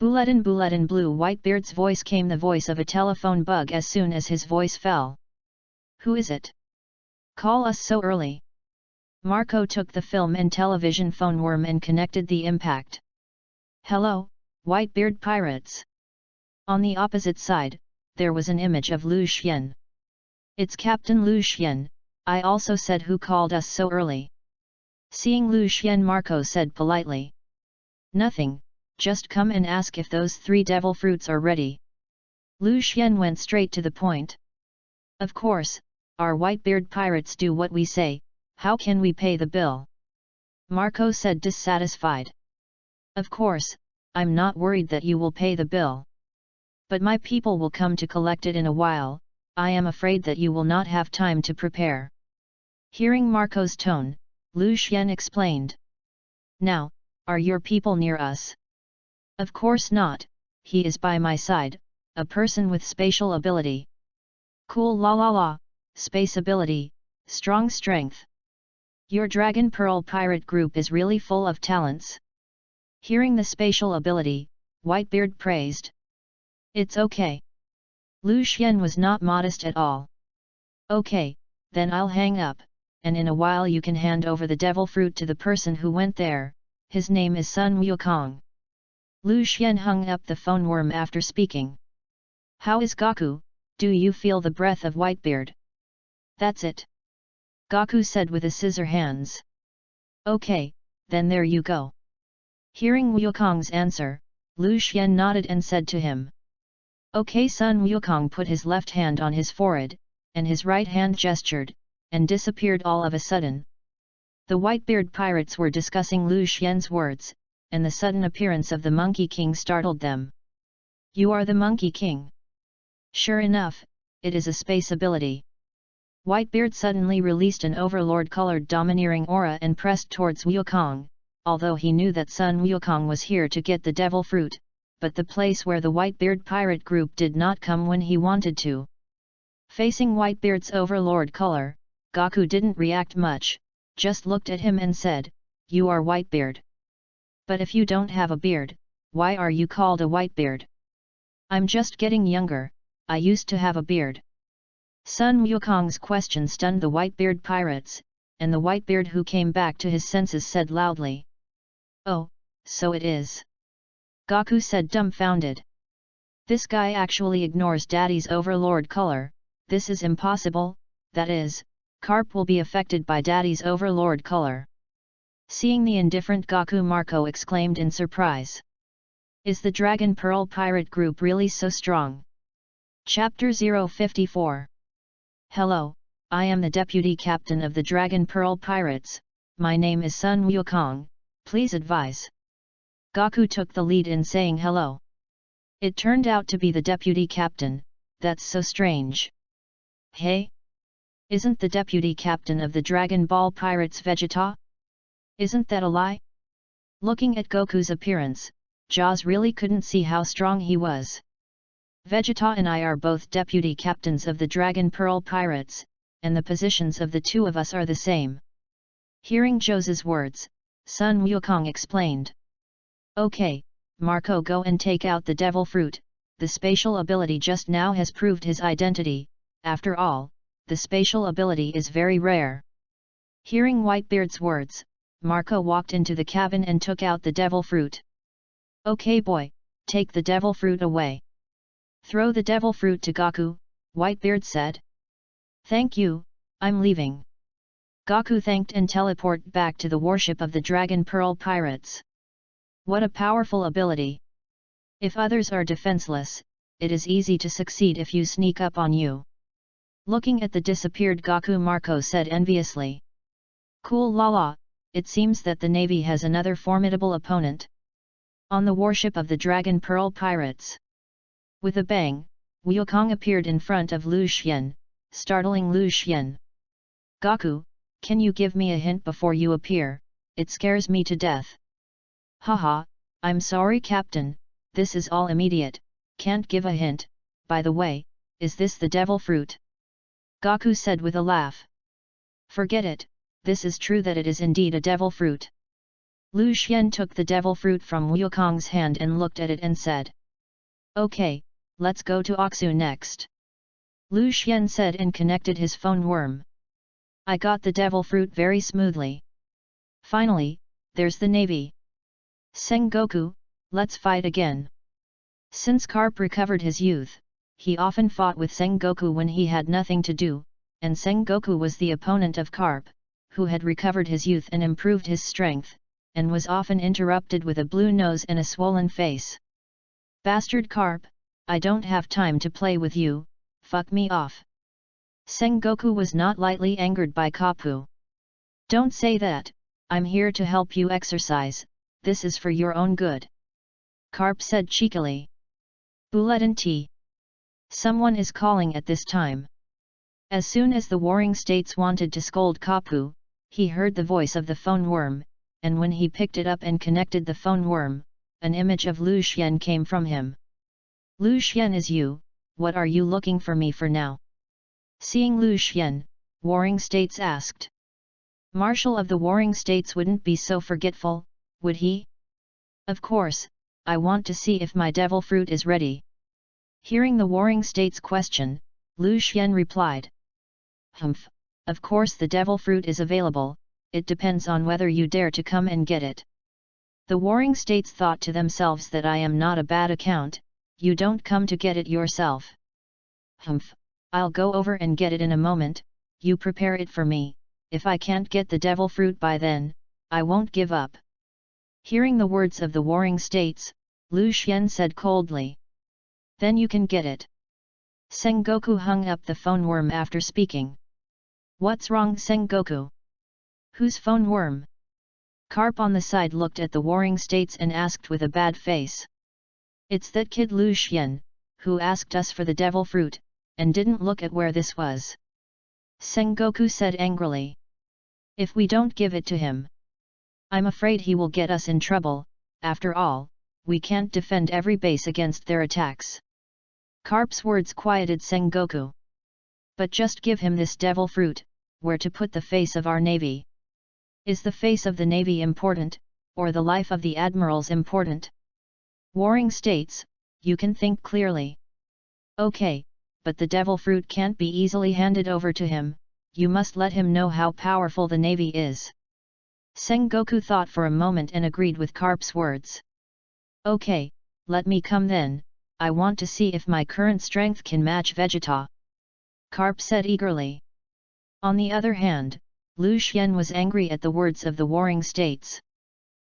Bulletin blue. Whitebeard's voice came the voice of a telephone bug as soon as his voice fell. Who is it? Call us so early. Marco took the film and television phone worm and connected the impact. Hello, Whitebeard pirates. On the opposite side, there was an image of Lu Xian. It's Captain Lu Xian, I also said who called us so early. Seeing Lu Xian, Marco said politely. Nothing, just come and ask if those 3 devil fruits are ready. Lu Xian went straight to the point. Of course, our Whitebeard pirates do what we say, how can we pay the bill? Marco said dissatisfied. Of course, I'm not worried that you will pay the bill. But my people will come to collect it in a while, I am afraid that you will not have time to prepare. Hearing Marco's tone, Lu Xian explained. Now, are your people near us? Of course not, he is by my side, a person with spatial ability. Cool la la la, space ability, strong strength. Your Dragon Pearl pirate group is really full of talents. Hearing the spatial ability, Whitebeard praised. It's okay. Lu Xian was not modest at all. Okay, then I'll hang up, and in a while you can hand over the devil fruit to the person who went there, his name is Sun Wukong. Lu Xian hung up the phone worm after speaking. How is Gaku, do you feel the breath of Whitebeard? That's it. Gaku said with his scissor hands. Okay, then there you go. Hearing Wukong's answer, Lu Xian nodded and said to him. Okay. Sun Wukong put his left hand on his forehead, and his right hand gestured, and disappeared all of a sudden. The Whitebeard pirates were discussing Lu Xian's words, and the sudden appearance of the Monkey King startled them. You are the Monkey King. Sure enough, it is a space ability. Whitebeard suddenly released an overlord-colored domineering aura and pressed towards Wukong, although he knew that Sun Wukong was here to get the devil fruit, but the place where the Whitebeard pirate group did not come when he wanted to. Facing Whitebeard's overlord color, Gaku didn't react much, just looked at him and said, "You are Whitebeard. But if you don't have a beard, why are you called a Whitebeard?" "I'm just getting younger, I used to have a beard." Sun Wukong's question stunned the Whitebeard pirates, and the Whitebeard who came back to his senses said loudly, "Oh, so it is." Gaku said dumbfounded. "This guy actually ignores Daddy's overlord color, this is impossible, that is, Carp will be affected by Daddy's overlord color." Seeing the indifferent Gaku, Marco exclaimed in surprise. "Is the Dragon Pearl pirate group really so strong?" Chapter 054. Hello, I am the deputy captain of the Dragon Pearl Pirates, my name is Sun Wukong, please advise. Gaku took the lead in saying hello. It turned out to be the deputy captain, that's so strange. Hey? Isn't the deputy captain of the Dragon Ball Pirates Vegeta? Isn't that a lie? Looking at Goku's appearance, Jaws really couldn't see how strong he was. Vegeta and I are both deputy captains of the Dragon Pearl Pirates, and the positions of the two of us are the same. Hearing Jaws' words, Sun Wukong explained. Okay, Marco, go and take out the devil fruit, the spatial ability just now has proved his identity, after all, the spatial ability is very rare. Hearing Whitebeard's words, Marco walked into the cabin and took out the devil fruit. Okay boy, take the devil fruit away. Throw the devil fruit to Gaku, Whitebeard said. Thank you, I'm leaving. Gaku thanked and teleported back to the warship of the Dragon Pearl Pirates. What a powerful ability! If others are defenseless, it is easy to succeed if you sneak up on you. Looking at the disappeared Gaku, Marco said enviously. Cool lala, it seems that the Navy has another formidable opponent. On the warship of the Dragon Pearl Pirates. With a bang, Wukong appeared in front of Lu Xian, startling Lu Xian. Gaku, can you give me a hint before you appear, it scares me to death. Haha, I'm sorry Captain, this is all immediate, can't give a hint, by the way, is this the devil fruit? Gaku said with a laugh. Forget it, this is true that it is indeed a devil fruit. Lu Xian took the devil fruit from Wukong's hand and looked at it and said. Okay, let's go to Oxu next. Lu Xian said and connected his phone worm. I got the devil fruit very smoothly. Finally, there's the Navy. Sengoku, let's fight again. Since Carp recovered his youth, he often fought with Sengoku when he had nothing to do, and Sengoku was the opponent of Carp, who had recovered his youth and improved his strength, and was often interrupted with a blue nose and a swollen face. Bastard Carp, I don't have time to play with you, fuck me off. Sengoku was not lightly angered by Kapu. Don't say that, I'm here to help you exercise, this is for your own good. Carp said cheekily. Bulletin T. Someone is calling at this time. As soon as the warring states wanted to scold Kapu, he heard the voice of the phone worm, and when he picked it up and connected the phone worm, an image of Lu Xian came from him. Lu Xian is you, what are you looking for me for now? Seeing Lu Xian, warring states asked. Marshal of the warring states wouldn't be so forgetful, would he? Of course, I want to see if my devil fruit is ready. Hearing the warring states' question, Lu Xian replied. Humph, of course the devil fruit is available, it depends on whether you dare to come and get it. The warring states thought to themselves that I am not a bad account, you don't come to get it yourself. Humph, I'll go over and get it in a moment, you prepare it for me, if I can't get the devil fruit by then, I won't give up. Hearing the words of the warring states, Lu Xian said coldly. Then you can get it. Sengoku hung up the phone worm after speaking. What's wrong Sengoku? Whose phone worm? Carp on the side looked at the warring states and asked with a bad face. It's that kid Lu Xian, who asked us for the devil fruit, and didn't look at where this was. Sengoku said angrily. If we don't give it to him, I'm afraid he will get us in trouble. After all, we can't defend every base against their attacks. Carp's words quieted Sengoku. But just give him this devil fruit, where to put the face of our navy. Is the face of the navy important, or the life of the admirals important? Warring states, you can think clearly. Okay, but the devil fruit can't be easily handed over to him, you must let him know how powerful the navy is. Sengoku thought for a moment and agreed with Carp's words. Okay, let me come then, I want to see if my current strength can match Vegeta. Carp said eagerly. On the other hand, Lu Xian was angry at the words of the warring states.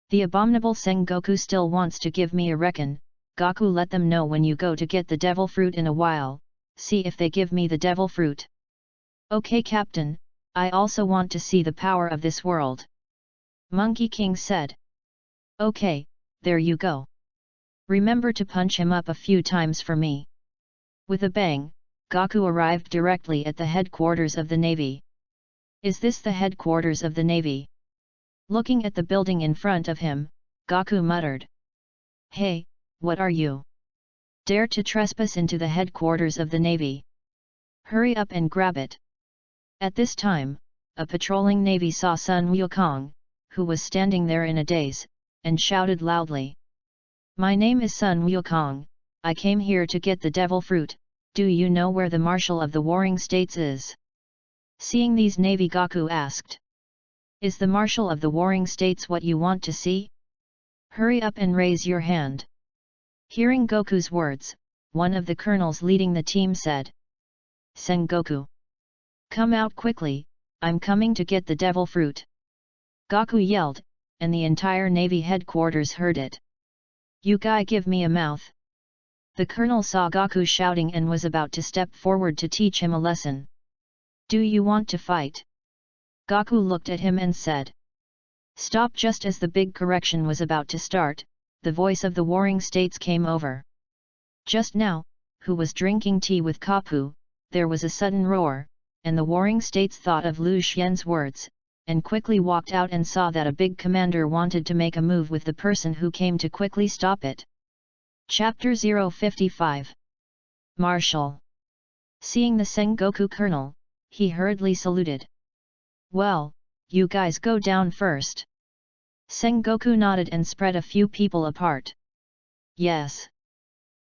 The abominable Sengoku still wants to give me a reckon. Goku, let them know when you go to get the devil fruit in a while, see if they give me the devil fruit. Okay Captain, I also want to see the power of this world. Monkey King said. Okay, there you go. Remember to punch him up a few times for me. With a bang, Goku arrived directly at the headquarters of the Navy. Is this the headquarters of the Navy? Looking at the building in front of him, Goku muttered. Hey, what are you? Dare to trespass into the headquarters of the Navy? Hurry up and grab it. At this time, a patrolling Navy saw Sun Wukong, who was standing there in a daze, and shouted loudly. My name is Sun Wukong, I came here to get the devil fruit, do you know where the Marshal of the Warring States is? Seeing these Navy, Goku asked. Is the Marshal of the Warring States what you want to see? Hurry up and raise your hand. Hearing Goku's words, one of the colonels leading the team said. Sengoku. Come out quickly, I'm coming to get the devil fruit. Goku yelled, and the entire Navy headquarters heard it. You guy give me a mouth. The colonel saw Goku shouting and was about to step forward to teach him a lesson. Do you want to fight? Goku looked at him and said. Stop. Just as the big correction was about to start, the voice of the warring states came over. Just now, who was drinking tea with Kapu, there was a sudden roar, and the warring states thought of Lu Xian's words, and quickly walked out and saw that a big commander wanted to make a move with the person who came to quickly stop it. Chapter 055. Marshal. Seeing the Sengoku colonel, he hurriedly saluted. Well, you guys go down first. Sengoku nodded and spread a few people apart. Yes.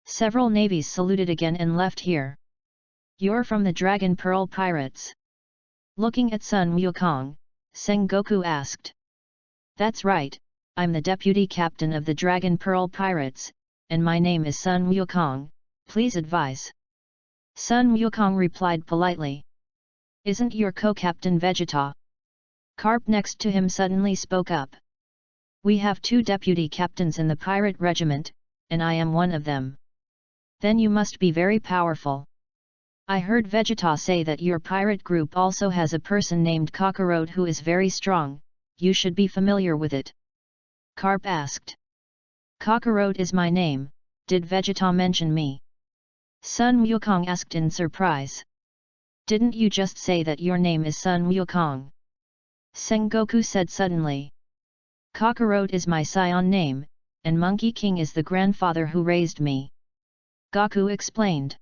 Several navies saluted again and left here. You're from the Dragon Pearl Pirates? Looking at Sun Wukong, Sengoku asked. That's right, I'm the deputy captain of the Dragon Pearl Pirates, and my name is Sun Wukong, please advise. Sun Wukong replied politely. Isn't your co-captain Vegeta? Carp next to him suddenly spoke up. We have 2 deputy captains in the pirate regiment, and I am one of them. Then you must be very powerful. I heard Vegeta say that your pirate group also has a person named Kakarot who is very strong, you should be familiar with it. Carp asked. Kakarot is my name, did Vegeta mention me? Sun Wukong asked in surprise. Didn't you just say that your name is Sun Wukong? Sengoku said suddenly. Kakarot is my scion name, and Monkey King is the grandfather who raised me. Goku explained.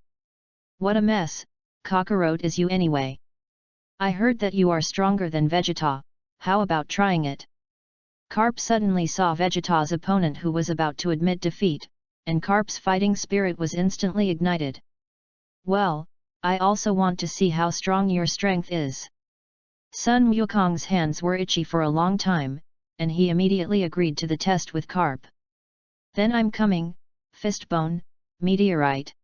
What a mess, Kakarot is you anyway. I heard that you are stronger than Vegeta, how about trying it? Carp suddenly saw Vegeta's opponent who was about to admit defeat, and Carp's fighting spirit was instantly ignited. Well, I also want to see how strong your strength is. Sun Wukong's hands were itchy for a long time, and he immediately agreed to the test with Carp. Then I'm coming, Fistbone, Meteorite.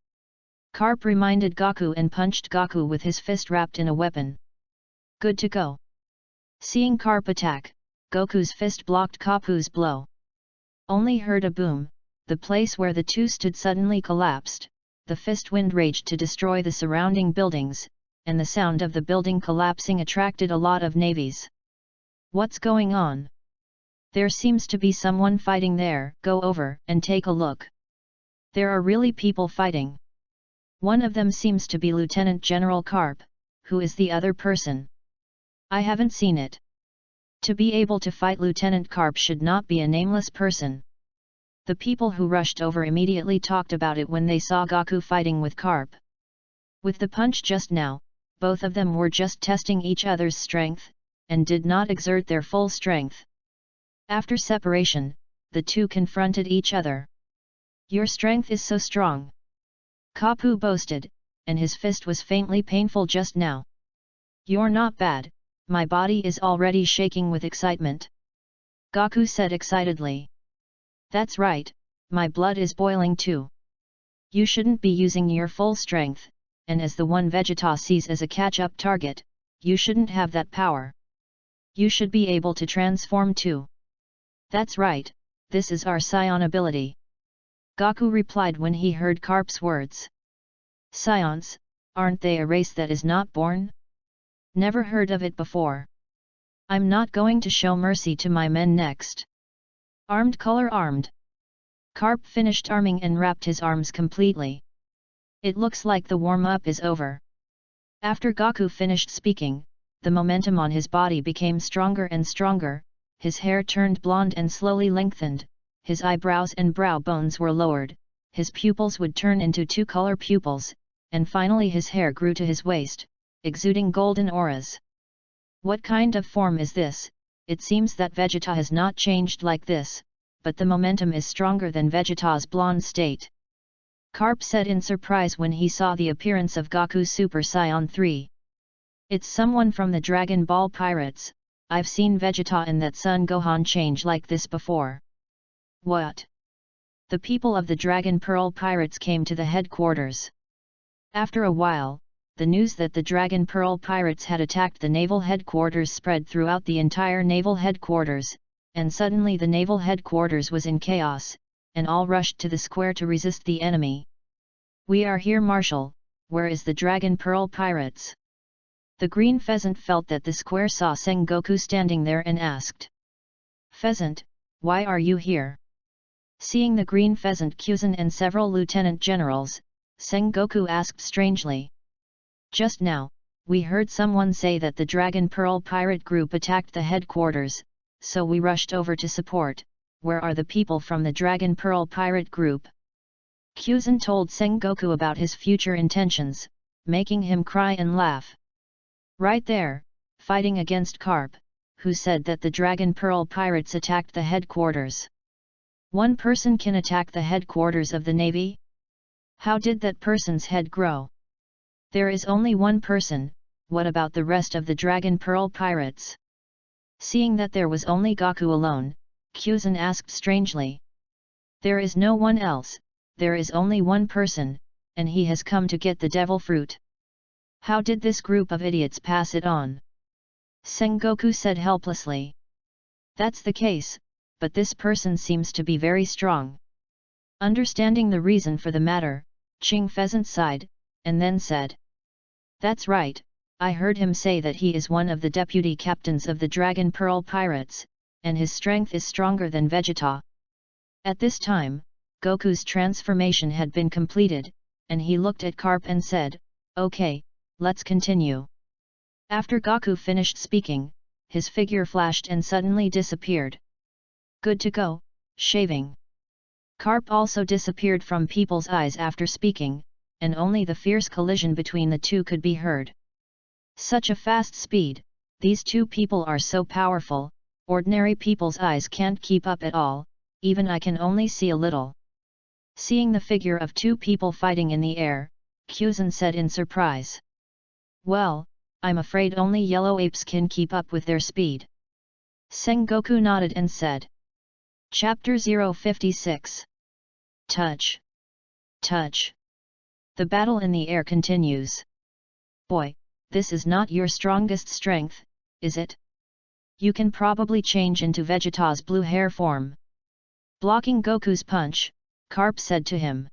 Carp reminded Goku and punched Goku with his fist wrapped in a weapon. Good to go. Seeing Carp attack, Goku's fist blocked Kapu's blow. Only heard a boom, the place where the two stood suddenly collapsed, the fist wind raged to destroy the surrounding buildings, and the sound of the building collapsing attracted a lot of navies. What's going on? There seems to be someone fighting there, go over and take a look. There are really people fighting. One of them seems to be Lieutenant General Carp, who is the other person? I haven't seen it. To be able to fight Lieutenant Carp should not be a nameless person. The people who rushed over immediately talked about it when they saw Gaku fighting with Carp. With the punch just now, both of them were just testing each other's strength, and did not exert their full strength. After separation, the two confronted each other. Your strength is so strong. Kapu boasted, and his fist was faintly painful just now. You're not bad, my body is already shaking with excitement. Gaku said excitedly. That's right, my blood is boiling too. You shouldn't be using your full strength, and as the one Vegeta sees as a catch-up target, you shouldn't have that power. You should be able to transform too. That's right, this is our Scion ability. Gaku replied when he heard Carp's words. Scions, aren't they a race that is not born? Never heard of it before. I'm not going to show mercy to my men next. Armed color armed. Carp finished arming and wrapped his arms completely. It looks like the warm-up is over. After Gaku finished speaking, the momentum on his body became stronger and stronger, his hair turned blonde and slowly lengthened, his eyebrows and brow bones were lowered, his pupils would turn into two-color pupils, and finally his hair grew to his waist, exuding golden auras. What kind of form is this? It seems that Vegeta has not changed like this, but the momentum is stronger than Vegeta's blonde state. Carp said in surprise when he saw the appearance of Gaku's Super Saiyan 3. It's someone from the Dragon Ball Pirates. I've seen Vegeta and that Son Gohan change like this before. What? The people of the Dragon Pearl Pirates came to the headquarters. After a while, the news that the Dragon Pearl Pirates had attacked the naval headquarters spread throughout the entire naval headquarters, and suddenly the naval headquarters was in chaos, and all rushed to the square to resist the enemy. We are here, Marshal. Where is the Dragon Pearl Pirates? The green pheasant felt that the square saw Sengoku standing there and asked. Pheasant, why are you here? Seeing the green pheasant Kuzan and several lieutenant generals, Sengoku asked strangely. Just now, we heard someone say that the Dragon Pearl pirate group attacked the headquarters, so we rushed over to support. Where are the people from the Dragon Pearl pirate group? Kuzan told Sengoku about his future intentions, making him cry and laugh. Right there, fighting against Carp, who said that the Dragon Pearl pirates attacked the headquarters. One person can attack the headquarters of the Navy? How did that person's head grow? There is only one person, what about the rest of the Dragon Pearl pirates? Seeing that there was only Gaku alone, Kuzan asked strangely. There is no one else, there is only one person, and he has come to get the devil fruit. How did this group of idiots pass it on? Sengoku said helplessly. That's the case, but this person seems to be very strong. Understanding the reason for the matter, Ching Pheasant sighed, and then said. That's right, I heard him say that he is one of the deputy captains of the Dragon Pearl Pirates, and his strength is stronger than Vegeta. At this time, Goku's transformation had been completed, and he looked at Carp and said, Okay, let's continue. After Gaku finished speaking, his figure flashed and suddenly disappeared. Good to go, shaving. Carp also disappeared from people's eyes after speaking, and only the fierce collision between the two could be heard. Such a fast speed, these two people are so powerful, ordinary people's eyes can't keep up at all, even I can only see a little. Seeing the figure of two people fighting in the air, Kuzan said in surprise. Well, I'm afraid only yellow apes can keep up with their speed. Sengoku nodded and said. Chapter 056. Touch. Touch. The battle in the air continues. Boy, this is not your strongest strength, is it? You can probably change into Vegeta's blue hair form. Blocking Goku's punch, Carp said to him.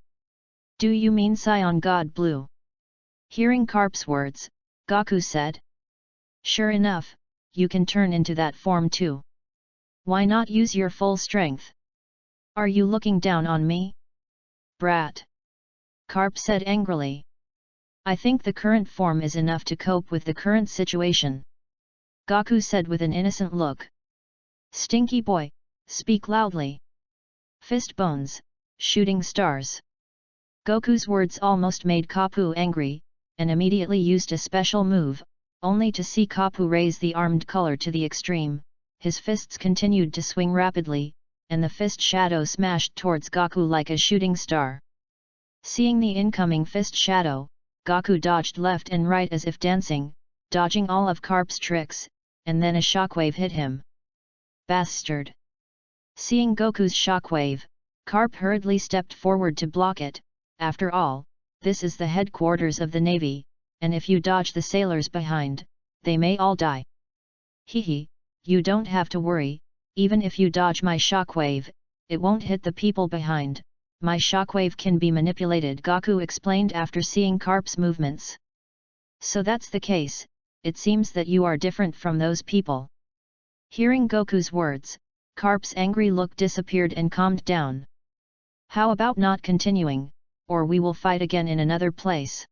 Do you mean Saiyan God Blue? Hearing Carp's words, Gaku said. Sure enough, you can turn into that form too. Why not use your full strength? Are you looking down on me? Brat! Carp said angrily. I think the current form is enough to cope with the current situation. Goku said with an innocent look. Stinky boy, speak loudly. Fist bones, shooting stars. Goku's words almost made Kapu angry, and immediately used a special move, only to see Kapu raise the armed color to the extreme. His fists continued to swing rapidly, and the fist shadow smashed towards Goku like a shooting star. Seeing the incoming fist shadow, Goku dodged left and right as if dancing, dodging all of Karp's tricks, and then a shockwave hit him. Bastard! Seeing Goku's shockwave, Karp hurriedly stepped forward to block it. After all, this is the headquarters of the Navy, and if you dodge the sailors behind, they may all die. Hehe, you don't have to worry, even if you dodge my shockwave, it won't hit the people behind. My shockwave can be manipulated, Goku explained after seeing Karp's movements. So that's the case, it seems that you are different from those people. Hearing Goku's words, Karp's angry look disappeared and calmed down. How about not continuing, or we will fight again in another place?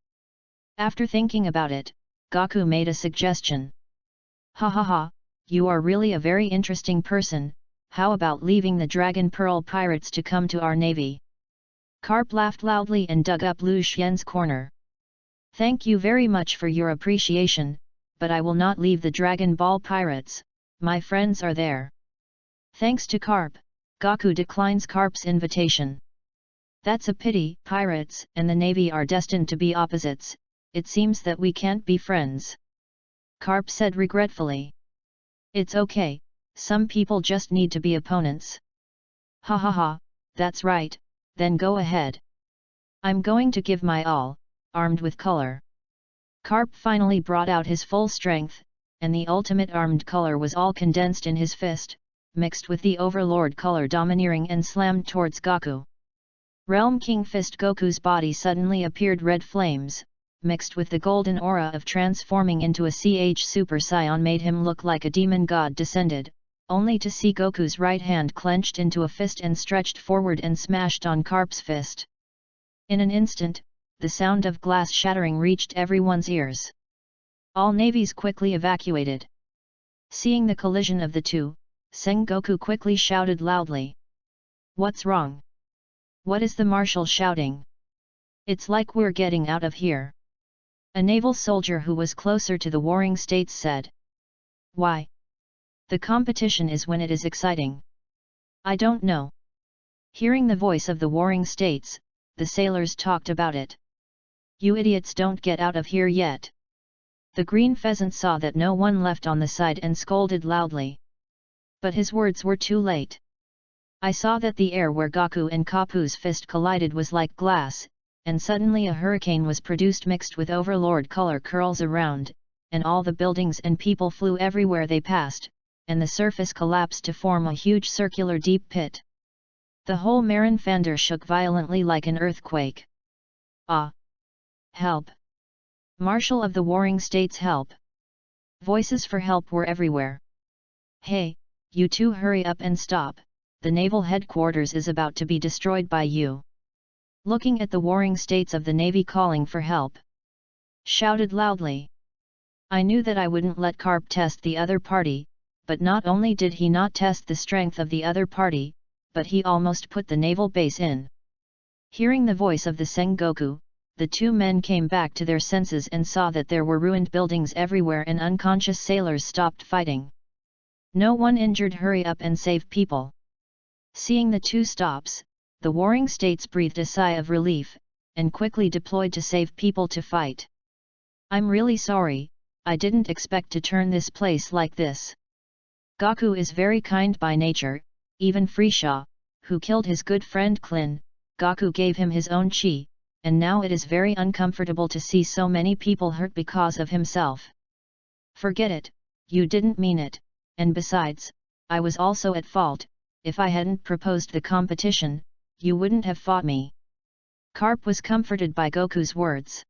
After thinking about it, Goku made a suggestion. Ha ha ha, you are really a very interesting person, how about leaving the Dragon Pearl pirates to come to our navy? Karp laughed loudly and dug up Lu Xian's corner. Thank you very much for your appreciation, but I will not leave the Dragon Ball pirates, my friends are there. Thanks to Karp, Goku declines Karp's invitation. That's a pity, pirates and the navy are destined to be opposites, it seems that we can't be friends. Karp said regretfully. It's okay, some people just need to be opponents. Ha ha ha, that's right, then go ahead. I'm going to give my all, armed with color. Karp finally brought out his full strength, and the ultimate armed color was all condensed in his fist, mixed with the overlord color domineering and slammed towards Goku. Realm King Fist. Goku's body suddenly appeared red flames, mixed with the golden aura of transforming into a CH Super Saiyan made him look like a demon god descended, only to see Goku's right hand clenched into a fist and stretched forward and smashed on Karp's fist. In an instant, the sound of glass shattering reached everyone's ears. All navies quickly evacuated. Seeing the collision of the two, Sengoku quickly shouted loudly. What's wrong? What is the marshal shouting? It's like we're getting out of here. A naval soldier who was closer to the warring states said. Why? The competition is when it is exciting. I don't know. Hearing the voice of the warring states, the sailors talked about it. You idiots don't get out of here yet. The green pheasant saw that no one left on the side and scolded loudly. But his words were too late. I saw that the air where Goku and Kapu's fist collided was like glass, and suddenly a hurricane was produced mixed with overlord color curls around, and all the buildings and people flew everywhere they passed, and the surface collapsed to form a huge circular deep pit. The whole Marin Fander shook violently like an earthquake. Ah! Help! Marshal of the warring states, help! Voices for help were everywhere. Hey, you two, hurry up and stop, the naval headquarters is about to be destroyed by you. Looking at the warring states of the navy calling for help. Shouted loudly. I knew that I wouldn't let Karp test the other party, but not only did he not test the strength of the other party, but he almost put the naval base in. Hearing the voice of the Sengoku, the two men came back to their senses and saw that there were ruined buildings everywhere and unconscious sailors stopped fighting. No one injured, hurry up and save people. Seeing the two stops, the warring states breathed a sigh of relief, and quickly deployed to save people to fight. I'm really sorry, I didn't expect to turn this place like this. Goku is very kind by nature, even Freeshaw, who killed his good friend Klin, Goku gave him his own chi, and now it is very uncomfortable to see so many people hurt because of himself. Forget it, you didn't mean it, and besides, I was also at fault, if I hadn't proposed the competition, you wouldn't have fought me. Karp was comforted by Goku's words.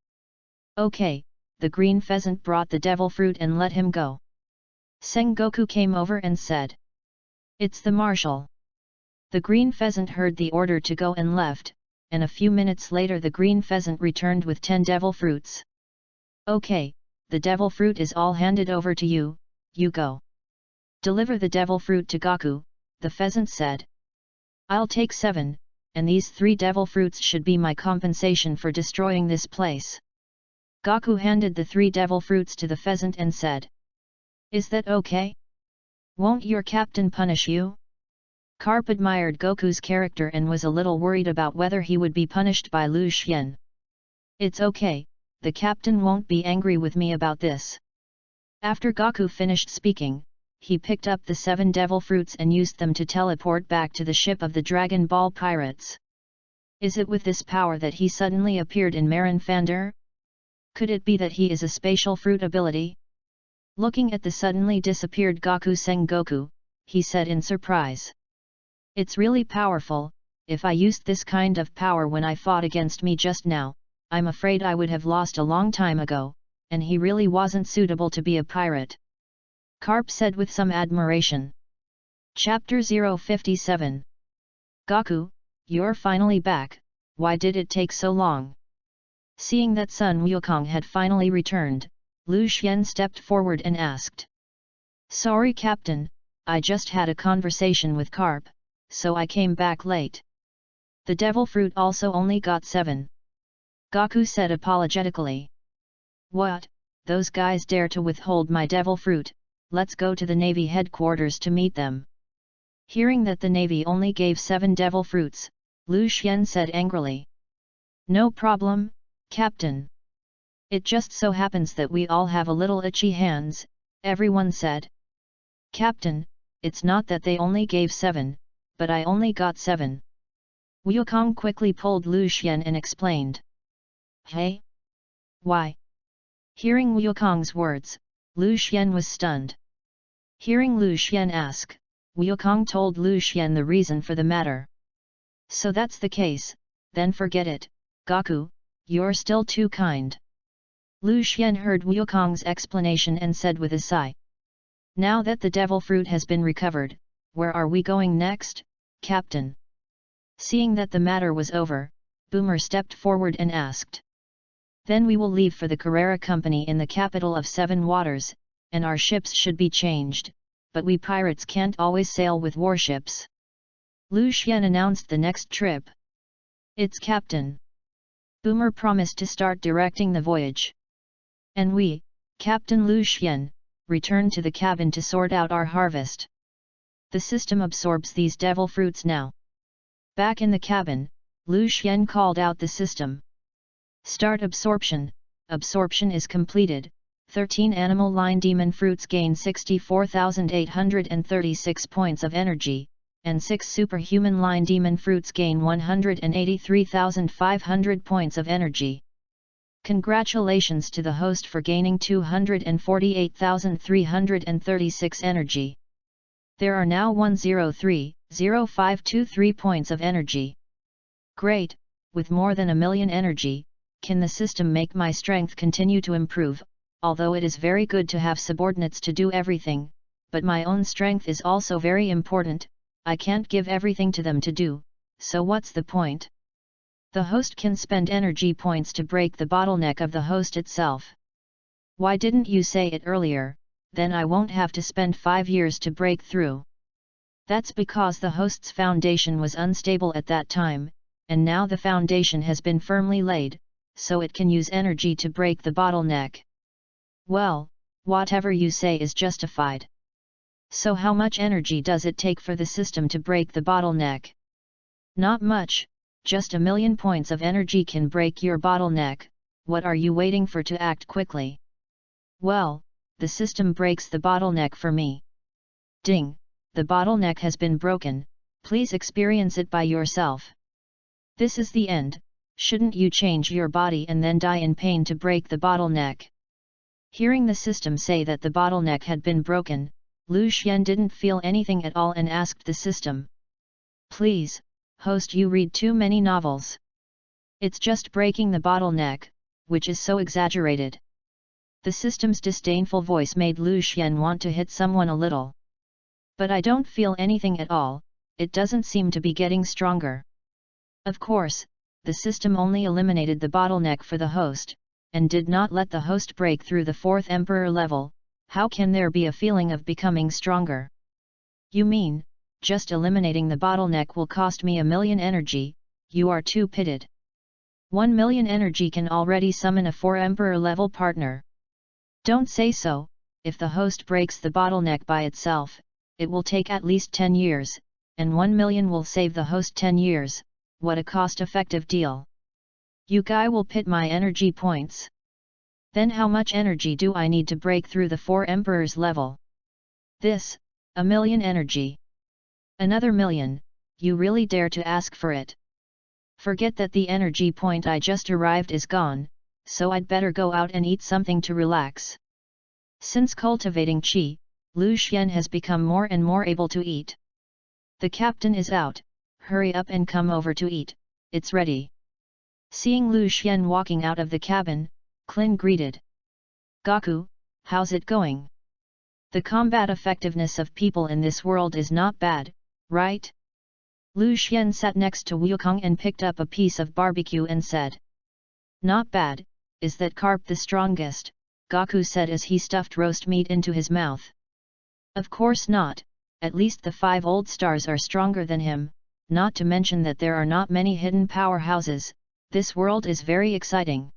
Okay, the green pheasant brought the devil fruit and let him go. Sengoku came over and said. It's the marshal. The green pheasant heard the order to go and left, and a few minutes later the green pheasant returned with 10 devil fruits. Okay, the devil fruit is all handed over to you, you go. Deliver the devil fruit to Gaku, the pheasant said. I'll take 7, and these 3 devil fruits should be my compensation for destroying this place. Gaku handed the 3 devil fruits to the pheasant and said. Is that okay? Won't your captain punish you? Carp admired Goku's character and was a little worried about whether he would be punished by Lu Xian. It's okay, the captain won't be angry with me about this. After Gaku finished speaking, he picked up the 7 devil fruits and used them to teleport back to the ship of the Dragon Ball pirates. Is it with this power that he suddenly appeared in Marin Fander? Could it be that he is a spatial fruit ability? Looking at the suddenly disappeared Gaku Sengoku, he said in surprise. It's really powerful. If I used this kind of power when I fought against me just now, I'm afraid I would have lost a long time ago, and he really wasn't suitable to be a pirate. Carp said with some admiration. Chapter 057. Gaku, you're finally back, why did it take so long? Seeing that Sun Wukong had finally returned, Lu Xian stepped forward and asked. Sorry Captain, I just had a conversation with Carp, so I came back late. The devil fruit also only got 7. Gaku said apologetically. What, those guys dare to withhold my devil fruit, let's go to the Navy headquarters to meet them. Hearing that the Navy only gave 7 devil fruits, Lu Xian said angrily. No problem, Captain. It just so happens that we all have a little itchy hands, everyone said. Captain, it's not that they only gave 7, but I only got 7. Wukong quickly pulled Lu Xian and explained. Hey? Why? Hearing Wukong's words, Lu Xian was stunned. Hearing Lu Xian ask, Wukong told Lu Xian the reason for the matter. So that's the case, then forget it, Gaku, you're still too kind. Lu Xian heard Wukong's explanation and said with a sigh. Now that the devil fruit has been recovered, where are we going next, Captain? Seeing that the matter was over, Boomer stepped forward and asked. Then we will leave for the Carrera Company in the capital of 7 Waters, and our ships should be changed, but we pirates can't always sail with warships. Lu Xian announced the next trip. It's Captain. Boomer promised to start directing the voyage. And we, Captain Lu Xian, return to the cabin to sort out our harvest. The system absorbs these devil fruits now. Back in the cabin, Lu Xian called out the system. Start absorption. Absorption is completed. 13 animal line demon fruits gain 64,836 points of energy, and 6 superhuman line demon fruits gain 183,500 points of energy. Congratulations to the host for gaining 248,336 energy. There are now 103,0523 points of energy. Great, with more than 1 million energy, can the system make my strength continue to improve, although it is very good to have subordinates to do everything, but my own strength is also very important, I can't give everything to them to do, so what's the point? The host can spend energy points to break the bottleneck of the host itself. Why didn't you say it earlier, then I won't have to spend 5 years to break through. That's because the host's foundation was unstable at that time, and now the foundation has been firmly laid, so it can use energy to break the bottleneck. Well, whatever you say is justified. So how much energy does it take for the system to break the bottleneck? Not much. Just 1 million points of energy can break your bottleneck, what are you waiting for to act quickly? Well, the system breaks the bottleneck for me. Ding, the bottleneck has been broken, please experience it by yourself. This is the end, shouldn't you change your body and then die in pain to break the bottleneck? Hearing the system say that the bottleneck had been broken, Lu Xian didn't feel anything at all and asked the system. Please, host, you read too many novels. It's just breaking the bottleneck, which is so exaggerated. The system's disdainful voice made Lu Xian want to hit someone a little. But I don't feel anything at all, it doesn't seem to be getting stronger. Of course, the system only eliminated the bottleneck for the host, and did not let the host break through the 4th Emperor level, how can there be a feeling of becoming stronger? You mean, just eliminating the bottleneck will cost me 1,000,000 energy, you are too pitted. 1,000,000 energy can already summon a 4 Emperor level partner. Don't say so, if the host breaks the bottleneck by itself, it will take at least 10 years, and 1,000,000 will save the host 10 years, what a cost-effective deal. You guy will pit my energy points. Then how much energy do I need to break through the 4 Emperors level? This, 1,000,000 energy. Another 1,000,000, you really dare to ask for it? Forget that the energy point I just arrived is gone, so I'd better go out and eat something to relax. Since cultivating qi, Lu Xian has become more and more able to eat. The captain is out, hurry up and come over to eat, it's ready. Seeing Lu Xian walking out of the cabin, Qin greeted. Gaku, how's it going? The combat effectiveness of people in this world is not bad, right? Lu Xian sat next to Wukong and picked up a piece of barbecue and said. Not bad, is that carp the strongest? Gaku said as he stuffed roast meat into his mouth. Of course not, at least the 5 old stars are stronger than him, not to mention that there are not many hidden powerhouses, this world is very exciting.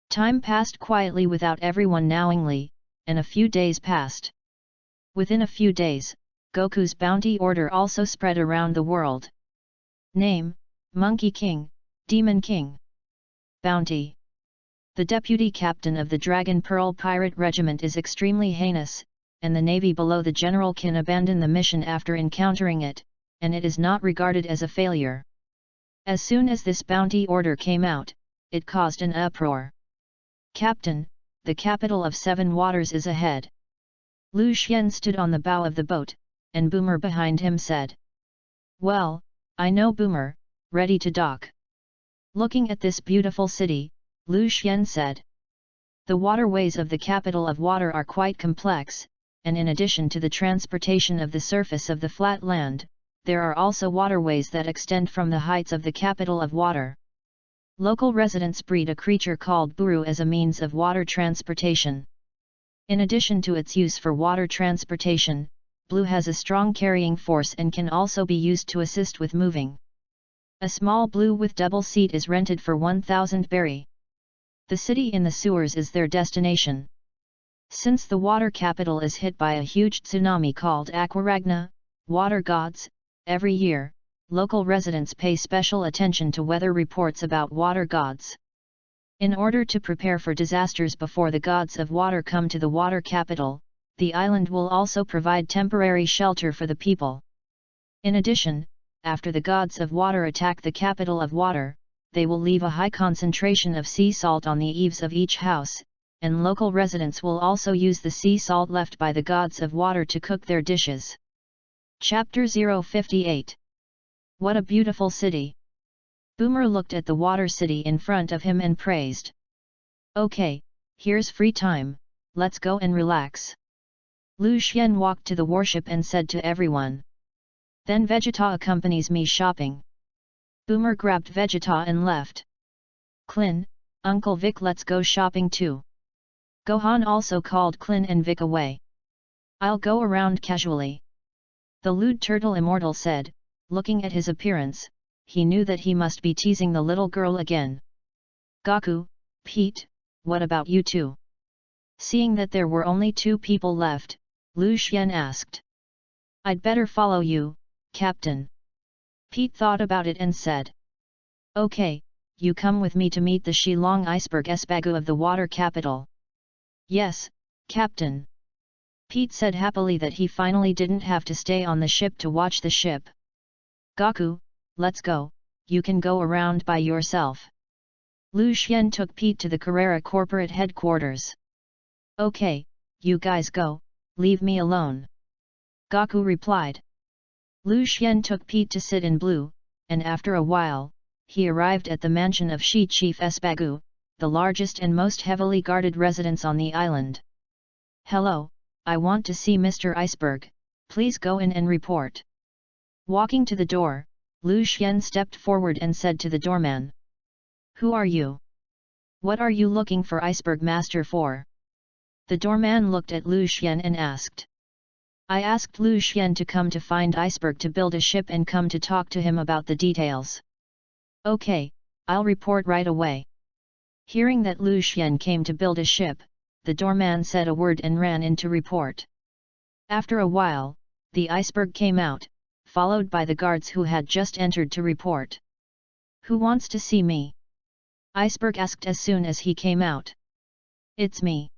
Time passed quietly without everyone knowingly, and a few days passed. Within a few days, Goku's bounty order also spread around the world. Name, Monkey King, Demon King. Bounty. The deputy captain of the Dragon Pearl Pirate Regiment is extremely heinous, and the navy below the general can abandon the mission after encountering it, and it is not regarded as a failure. As soon as this bounty order came out, it caused an uproar. Captain, the capital of 7 waters is ahead. Lu Xian stood on the bow of the boat, and Boomer behind him said. Well, I know Boomer, ready to dock. Looking at this beautiful city, Lu Xian said. The waterways of the capital of water are quite complex, and in addition to the transportation of the surface of the flat land, there are also waterways that extend from the heights of the capital of water. Local residents breed a creature called buru as a means of water transportation. In addition to its use for water transportation, blue has a strong carrying force and can also be used to assist with moving. A small blue with double seat is rented for 1,000 berry. The city in the sewers is their destination. Since the water capital is hit by a huge tsunami called Aquaragna, water gods, every year, local residents pay special attention to weather reports about water gods. In order to prepare for disasters before the gods of water come to the water capital, the island will also provide temporary shelter for the people. In addition, after the gods of water attack the capital of water, they will leave a high concentration of sea salt on the eaves of each house, and local residents will also use the sea salt left by the gods of water to cook their dishes. Chapter 058. What a beautiful city! Boomer looked at the water city in front of him and praised. Okay, here's free time, let's go and relax. Lu Xian walked to the warship and said to everyone. Then Vegeta accompanies me shopping. Boomer grabbed Vegeta and left. Qin, Uncle Vic, let's go shopping too. Gohan also called Qin and Vic away. I'll go around casually. The lewd turtle immortal said, looking at his appearance, he knew that he must be teasing the little girl again. Gaku, Pete, what about you two? Seeing that there were only 2 people left, Lu Xian asked. I'd better follow you, Captain. Pete thought about it and said. Okay, you come with me to meet the Shillong Iceberg Espagu of the water capital. Yes, Captain. Pete said happily that he finally didn't have to stay on the ship to watch the ship. Gaku, let's go, you can go around by yourself. Lu Xian took Pete to the Carrera corporate headquarters. Okay, you guys go, leave me alone. Gaku replied. Lu Xian took Pete to sit in blue, and after a while, he arrived at the mansion of Shi Chief Espagu, the largest and most heavily guarded residence on the island. Hello, I want to see Mr. Iceberg, please go in and report. Walking to the door, Lu Xian stepped forward and said to the doorman. Who are you? What are you looking for Iceberg Master for? The doorman looked at Lu Xian and asked. I asked Lu Xian to come to find Iceberg to build a ship and come to talk to him about the details. Okay, I'll report right away. Hearing that Lu Xian came to build a ship, the doorman said a word and ran in to report. After a while, the Iceberg came out, followed by the guards who had just entered to report. Who wants to see me? Iceberg asked as soon as he came out. It's me.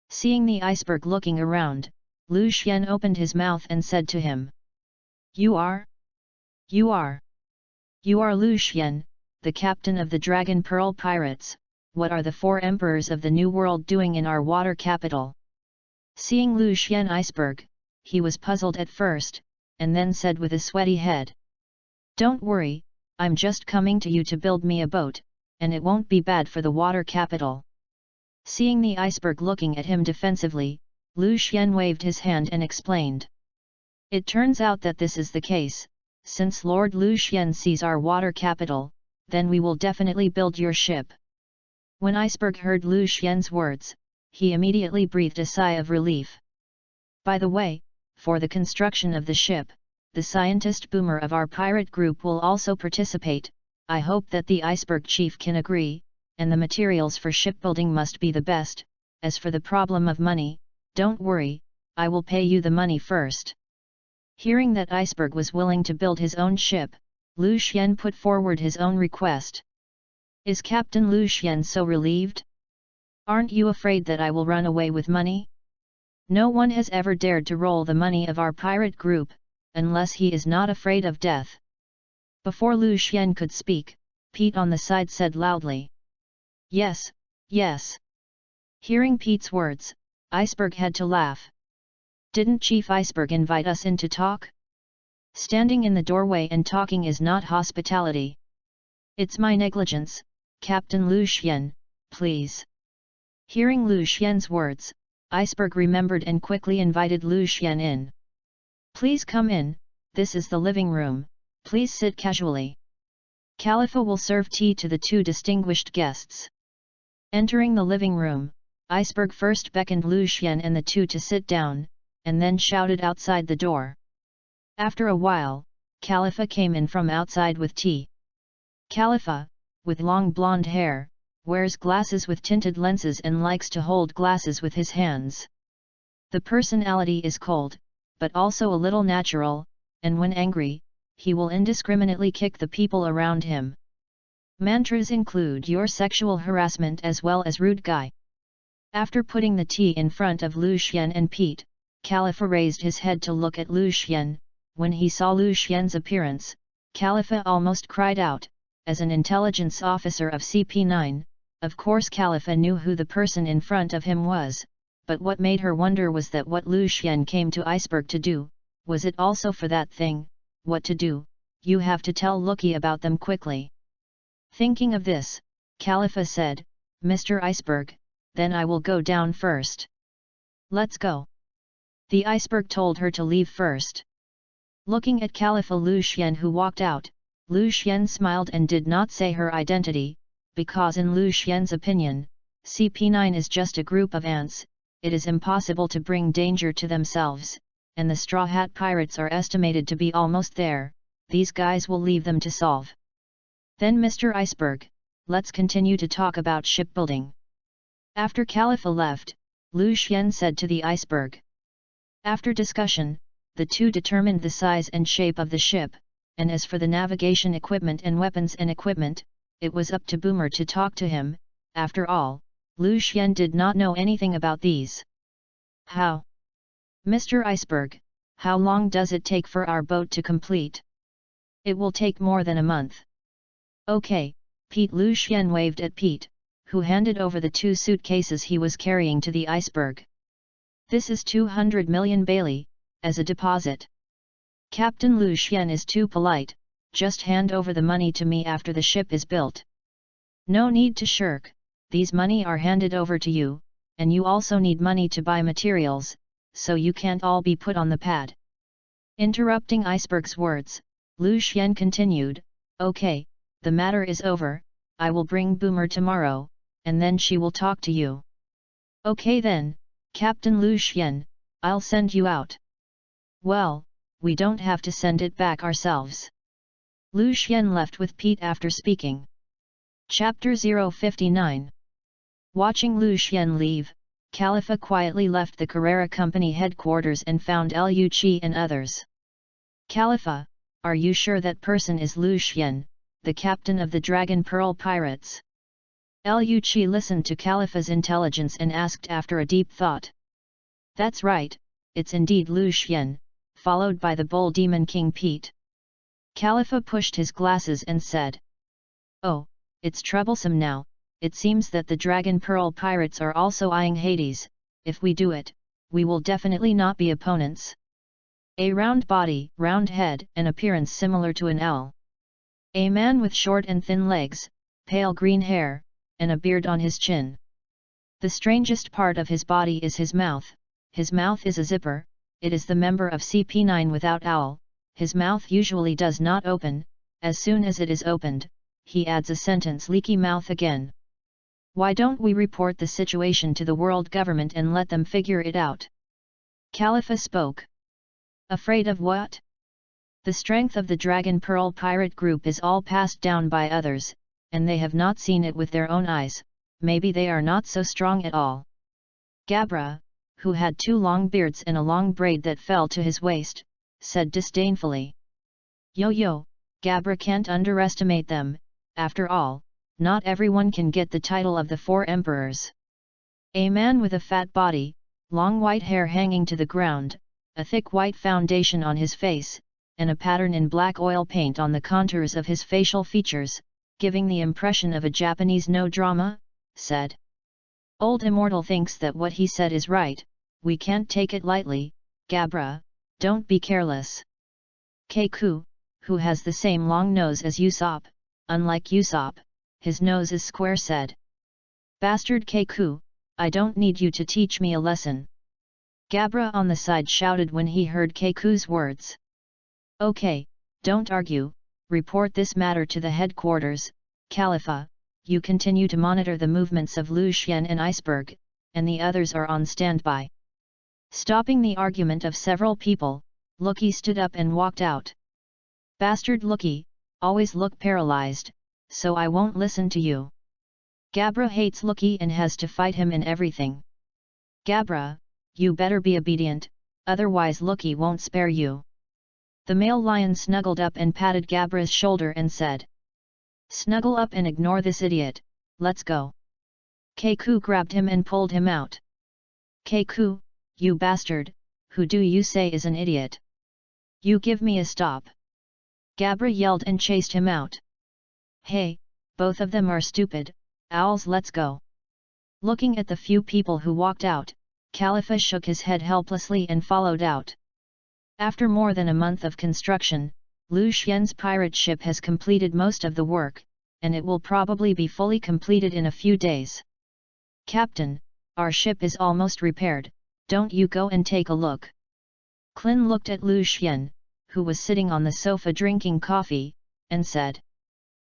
Seeing the Iceberg looking around, Lu Xian opened his mouth and said to him. You are? You are Lu Xian, the captain of the Dragon Pearl Pirates. What are the 4 emperors of the New World doing in our water capital? Seeing Lu Xian Iceberg, he was puzzled at first, and then said with a sweaty head. Don't worry, I'm just coming to you to build me a boat, and it won't be bad for the water capital. Seeing the Iceberg looking at him defensively, Lu Xian waved his hand and explained. It turns out that this is the case, since Lord Lu Xian sees our water capital, then we will definitely build your ship. When Iceberg heard Lu Xian's words, he immediately breathed a sigh of relief. By the way, for the construction of the ship, the scientist Boomer of our pirate group will also participate. I hope that the Iceberg chief can agree, and the materials for shipbuilding must be the best. As for the problem of money, don't worry, I will pay you the money first. Hearing that Iceberg was willing to build his own ship, Lu Xian put forward his own request. Is Captain Lu Xian so relieved? Aren't you afraid that I will run away with money? No one has ever dared to roll the money of our pirate group, unless he is not afraid of death. Before Lu Xian could speak, Pete on the side said loudly. Yes, yes. Hearing Pete's words, Iceberg had to laugh. Didn't Chief Iceberg invite us in to talk? Standing in the doorway and talking is not hospitality. It's my negligence, Captain Lu Xian, please. Hearing Lu Xian's words, Iceberg remembered and quickly invited Lu Xian in. Please come in, this is the living room, please sit casually. Khalifa will serve tea to the 2 distinguished guests. Entering the living room, Iceberg first beckoned Lu Xian and the 2 to sit down, and then shouted outside the door. After a while, Khalifa came in from outside with tea. Khalifa, with long blonde hair, wears glasses with tinted lenses and likes to hold glasses with his hands. The personality is cold, but also a little natural, and when angry, he will indiscriminately kick the people around him. Mantras include your sexual harassment as well as rude guy. After putting the tea in front of Lu Xian and Pete, Khalifa raised his head to look at Lu Xian. When he saw Lu Xian's appearance, Khalifa almost cried out. As an intelligence officer of CP9, of course Khalifa knew who the person in front of him was, but what made her wonder was that what Lu Xian came to Iceberg to do, was it also for that thing? What to do? You have to tell Lucky about them quickly. Thinking of this, Khalifa said, Mr. Iceberg, then I will go down first. Let's go. The Iceberg told her to leave first. Looking at Khalifa Lu Xian who walked out, Lu Xian smiled and did not say her identity, because in Lu Xian's opinion, CP9 is just a group of ants, it is impossible to bring danger to themselves, and the Straw Hat Pirates are estimated to be almost there, these guys will leave them to solve. Then Mr. Iceberg, let's continue to talk about shipbuilding. After Khalifa left, Lu Xian said to the Iceberg. After discussion, the 2 determined the size and shape of the ship, and as for the navigation equipment and weapons and equipment, it was up to Boomer to talk to him. After all, Lu Xian did not know anything about these. How? Mr. Iceberg, how long does it take for our boat to complete? It will take more than a month. Okay, Pete. Lu Xian waved at Pete, who handed over the 2 suitcases he was carrying to the Iceberg. This is 200 million Bailey, as a deposit. Captain Lu Xian is too polite, just hand over the money to me after the ship is built. No need to shirk, these money are handed over to you, and you also need money to buy materials, so you can't all be put on the pad. Interrupting Iceberg's words, Lu Xian continued, okay, the matter is over, I will bring Boomer tomorrow, and then she will talk to you. Okay then, Captain Lu Xian, I'll send you out. Well, we don't have to send it back ourselves. Lu Xian left with Pete after speaking. Chapter 059. Watching Lu Xian leave, Khalifa quietly left the Carrera Company headquarters and found Liu Qi and others. Khalifa, are you sure that person is Lu Xian, the captain of the Dragon Pearl Pirates? Liu Qi listened to Khalifa's intelligence and asked after a deep thought. That's right, it's indeed Lu Xian, followed by the Bull Demon King Pete. Khalifa pushed his glasses and said. Oh, it's troublesome now, it seems that the Dragon Pearl Pirates are also eyeing Hades. If we do it, we will definitely not be opponents. A round body, round head, and appearance similar to an owl. A man with short and thin legs, pale green hair, and a beard on his chin. The strangest part of his body is his mouth. His mouth is a zipper, it is the member of CP9 without owl. His mouth usually does not open, as soon as it is opened, he adds a sentence leaky mouth again. Why don't we report the situation to the world government and let them figure it out? Khalifa spoke. Afraid of what? The strength of the Dragon Pearl pirate group is all passed down by others, and they have not seen it with their own eyes, maybe they are not so strong at all. Gabra, who had two long beards and a long braid that fell to his waist, said disdainfully. Yo, Gabra can't underestimate them, after all, not everyone can get the title of the four emperors. A man with a fat body, long white hair hanging to the ground, a thick white foundation on his face, and a pattern in black oil paint on the contours of his facial features, giving the impression of a Japanese no-drama, said. Old Immortal thinks that what he said is right, we can't take it lightly, Gabra, don't be careless. Keiku, who has the same long nose as Usopp, unlike Usopp, his nose is square, said. Bastard Keiku, I don't need you to teach me a lesson. Gabra on the side shouted when he heard Keiku's words. Okay, don't argue, report this matter to the headquarters, Khalifa, you continue to monitor the movements of Lu Xian and Iceberg, and the others are on standby. Stopping the argument of several people, Lucky stood up and walked out. Bastard Lucky, always look paralyzed, so I won't listen to you. Gabra hates Lucky and has to fight him in everything. Gabra, you better be obedient, otherwise Lucky won't spare you. The male lion snuggled up and patted Gabra's shoulder and said. Snuggle up and ignore this idiot, let's go. Keiku grabbed him and pulled him out. Keiku, you bastard, who do you say is an idiot? You give me a stop. Gabra yelled and chased him out. Hey, both of them are stupid, owls, let's go. Looking at the few people who walked out, Khalifa shook his head helplessly and followed out. After more than a month of construction, Lu Xian's pirate ship has completed most of the work, and it will probably be fully completed in a few days. Captain, our ship is almost repaired, don't you go and take a look. Clin looked at Lu Xian, who was sitting on the sofa drinking coffee, and said.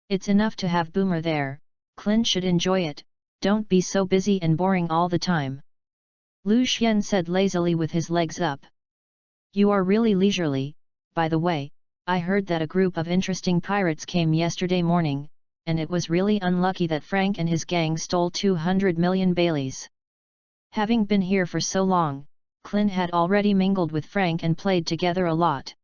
It's enough to have Boomer there, Clin should enjoy it, don't be so busy and boring all the time. Lu Xian said lazily with his legs up. You are really leisurely, by the way, I heard that a group of interesting pirates came yesterday morning, and it was really unlucky that Frank and his gang stole 200 million Baileys. Having been here for so long, Clin had already mingled with Frank and played together a lot.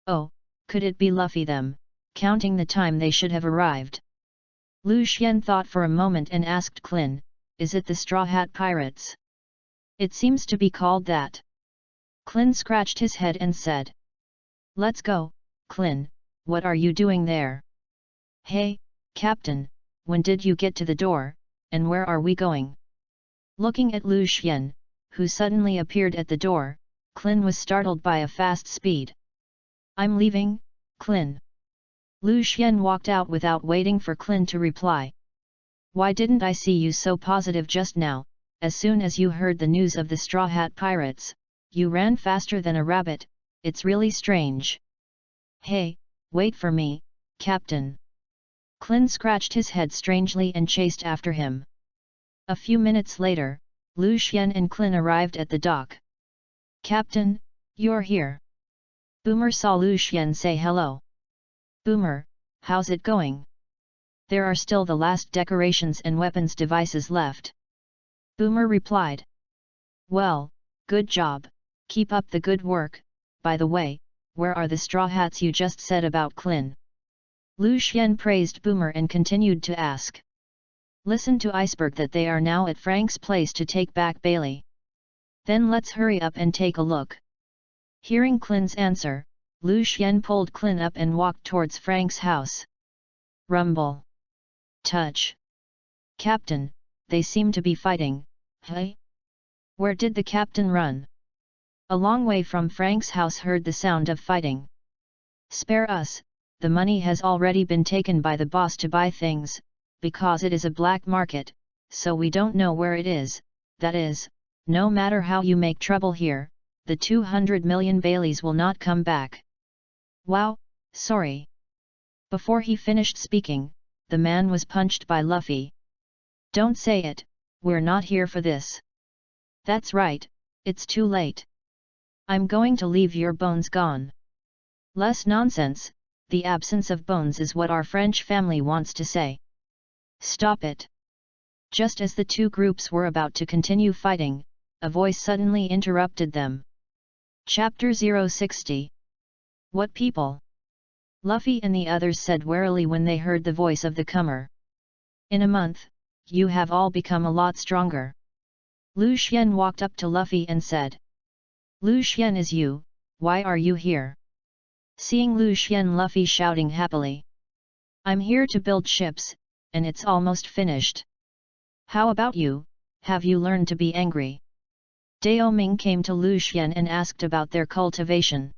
Oh, could it be Luffy them, counting the time they should have arrived? Lu Xian thought for a moment and asked Clin, is it the Straw Hat Pirates? It seems to be called that. Clin scratched his head and said. Let's go, Clin, what are you doing there? Hey, Captain, when did you get to the door, and where are we going? Looking at Lu Xian, who suddenly appeared at the door, Clin was startled by a fast speed. I'm leaving, Clin. Lu Xian walked out without waiting for Clin to reply. Why didn't I see you so positive just now? As soon as you heard the news of the Straw Hat Pirates, you ran faster than a rabbit, it's really strange. Hey, wait for me, Captain. Clin scratched his head strangely and chased after him. A few minutes later, Lu Xian and Clin arrived at the dock. "Captain, you're here." Boomer saw Lu Xian say hello. "Boomer, how's it going? There are still the last decorations and weapons devices left." Boomer replied. "Well, good job, keep up the good work. By the way, where are the straw hats you just said about Clin?" Lu Xian praised Boomer and continued to ask. "Listen to Iceberg that they are now at Frank's place to take back Bailey. Then let's hurry up and take a look." Hearing Clin's answer, Lu Xian pulled Clin up and walked towards Frank's house. Rumble. Touch. "Captain, they seem to be fighting, hey? Where did the captain run?" A long way from Frank's house heard the sound of fighting. "Spare us, the money has already been taken by the boss to buy things, because it is a black market, so we don't know where it is. That is, no matter how you make trouble here, the 200 million Baileys will not come back." "Wow, sorry." Before he finished speaking, the man was punched by Luffy. "Don't say it, we're not here for this." "That's right, it's too late. I'm going to leave your bones gone." "Less nonsense, the absence of bones is what our French family wants to say." "Stop it." Just as the two groups were about to continue fighting, a voice suddenly interrupted them. Chapter 060. What people? Luffy and the others said warily when they heard the voice of the comer. "In a month, you have all become a lot stronger." Lu Xian walked up to Luffy and said. "Lu Xian is you, why are you here?" Seeing Lu Xian, Luffy shouting happily. "I'm here to build ships, and it's almost finished." "How about you, have you learned to be angry?" Dao Ming came to Lu Xian and asked about their cultivation.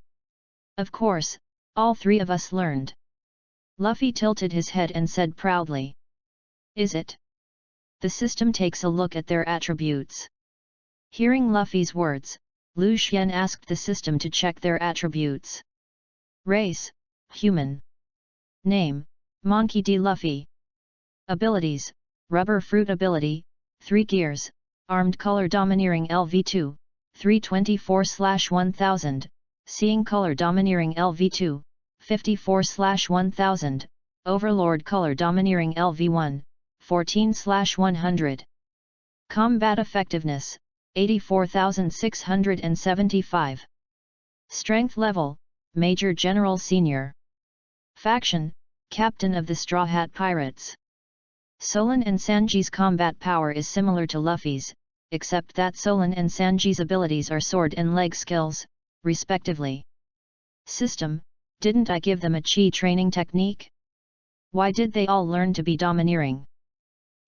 "Of course, all three of us learned." Luffy tilted his head and said proudly. "Is it? The system takes a look at their attributes." Hearing Luffy's words, Lu Xian asked the system to check their attributes. Race, human. Name, Monkey D. Luffy. Abilities, Rubber Fruit Ability, 3 gears, Armed Color Domineering LV2, 324/1000, Seeing Color Domineering LV2, 54/1000, Overlord Color Domineering LV1, 14/100. Combat Effectiveness, 84,675. Strength Level, Major General Senior. Faction, Captain of the Straw Hat Pirates. Solan and Sanji's combat power is similar to Luffy's, except that Solan and Sanji's abilities are sword and leg skills, respectively. System, didn't I give them a chi training technique? Why did they all learn to be domineering?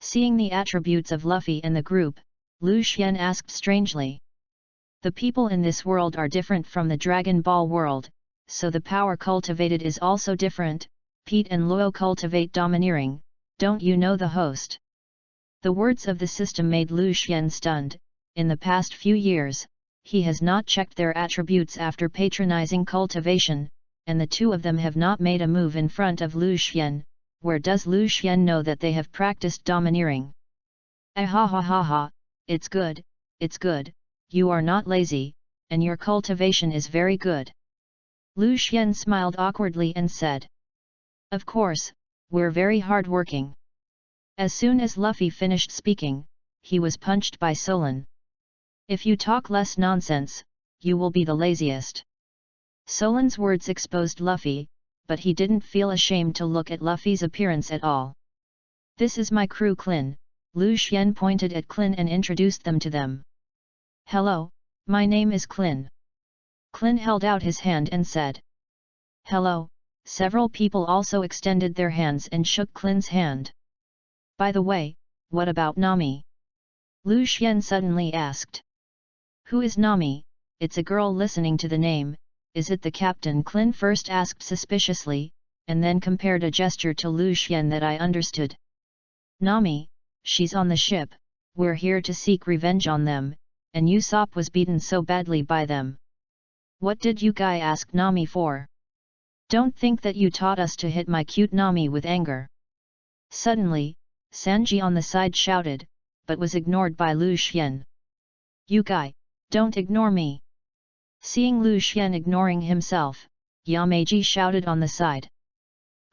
Seeing the attributes of Luffy and the group, Lu Xian asked strangely. The people in this world are different from the Dragon Ball world, so the power cultivated is also different. Pete and Luo cultivate domineering, don't you know the host? The words of the system made Lu Xian stunned. In the past few years, he has not checked their attributes after patronizing cultivation, and the two of them have not made a move in front of Lu Xian. Where does Lu Xian know that they have practiced domineering? Ah ha ha ha ha, it's good, you are not lazy, and your cultivation is very good. Lu Xian smiled awkwardly and said. Of course, we're very hard-working. As soon as Luffy finished speaking, he was punched by Solan. If you talk less nonsense, you will be the laziest. Solan's words exposed Luffy, but he didn't feel ashamed to look at Luffy's appearance at all. This is my crew Clin. Lu Xian pointed at Clin and introduced them to them. Hello, my name is Clin. Clin held out his hand and said. Hello. Several people also extended their hands and shook Clin's hand. By the way, what about Nami? Lu Xian suddenly asked. Who is Nami? It's a girl. Listening to the name, is it the captain? Clin first asked suspiciously, and then compared a gesture to Lu Xian that I understood. Nami, she's on the ship, we're here to seek revenge on them, and Usopp was beaten so badly by them. What did you guy ask Nami for? Don't think that you taught us to hit my cute Nami with anger. Suddenly, Sanji on the side shouted, but was ignored by Lu Xian. "You guy, don't ignore me!" Seeing Lu Xian ignoring himself, Yamaji shouted on the side.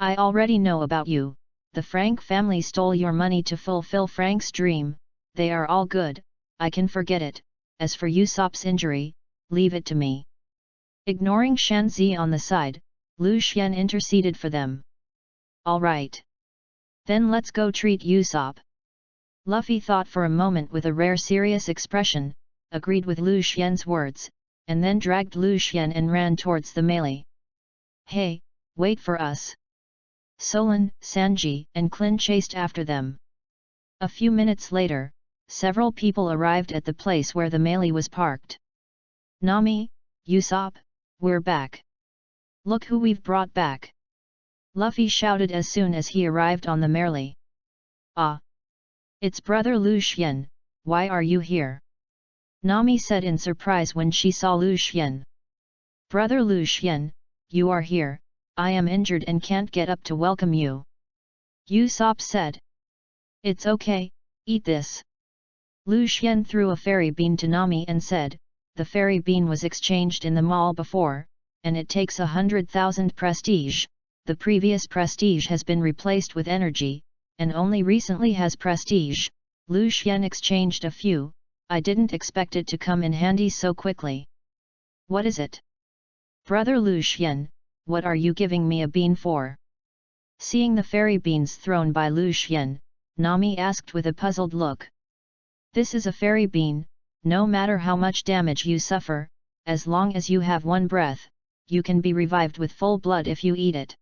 "I already know about you. The Frank family stole your money to fulfill Frank's dream. They are all good, I can forget it. As for Usopp's injury, leave it to me." Ignoring Shanzi on the side, Lu Xian interceded for them. "All right. Then let's go treat Usopp." Luffy thought for a moment with a rare serious expression, agreed with Lu Xian's words, and then dragged Lu Xian and ran towards the melee. "Hey, wait for us!" Solan, Sanji, and Klin chased after them. A few minutes later, several people arrived at the place where the melee was parked. "Nami, Usopp, we're back! Look who we've brought back!" Luffy shouted as soon as he arrived on the melee. "Ah! It's brother Lu Xian, why are you here?" Nami said in surprise when she saw Lu Xian. "Brother Lu Xian, you are here, I am injured and can't get up to welcome you." Usopp said. "It's okay, eat this." Lu Xian threw a fairy bean to Nami and said, "The fairy bean was exchanged in the mall before, and it takes 100,000 prestige. The previous prestige has been replaced with energy, and only recently has prestige." Lu Xian exchanged a few. "I didn't expect it to come in handy so quickly." "What is it?" "Brother Lu Xian, what are you giving me a bean for?" Seeing the fairy beans thrown by Lu Xian, Nami asked with a puzzled look. "This is a fairy bean, no matter how much damage you suffer, as long as you have one breath, you can be revived with full blood if you eat it."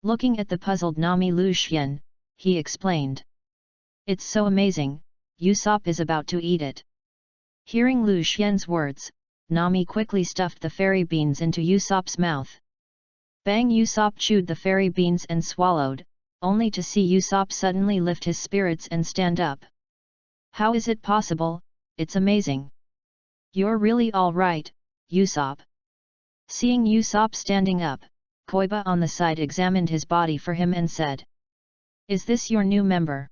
Looking at the puzzled Nami Lu Xian, he explained. "It's so amazing, Usopp is about to eat it." Hearing Lu Xian's words, Nami quickly stuffed the fairy beans into Usopp's mouth. Bang! Usopp chewed the fairy beans and swallowed, only to see Usopp suddenly lift his spirits and stand up. "How is it possible? It's amazing! You're really all right, Usopp." Seeing Usopp standing up, Koiba on the side examined his body for him and said, "Is this your new member?"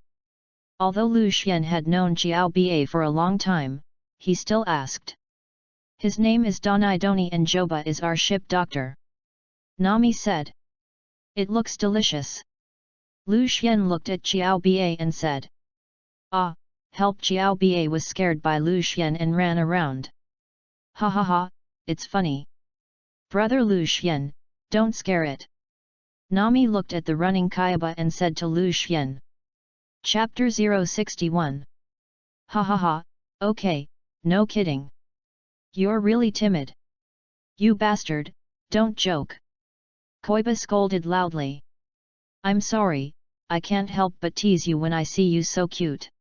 Although Lu Xian had known Xiao Ba for a long time, he still asked. "His name is Donidoni and Joba is our ship doctor," Nami said. "It looks delicious." Lu Xian looked at Xiao Ba and said. "Ah, help!" Xiao Ba was scared by Lu Xian and ran around. "Ha ha ha, it's funny. Brother Lu Xian, don't scare it." Nami looked at the running Kaiba and said to Lu Xian. Chapter 061. "Ha ha ha, okay, no kidding. You're really timid. You bastard, don't joke." Koiba scolded loudly. "I'm sorry, I can't help but tease you when I see you so cute.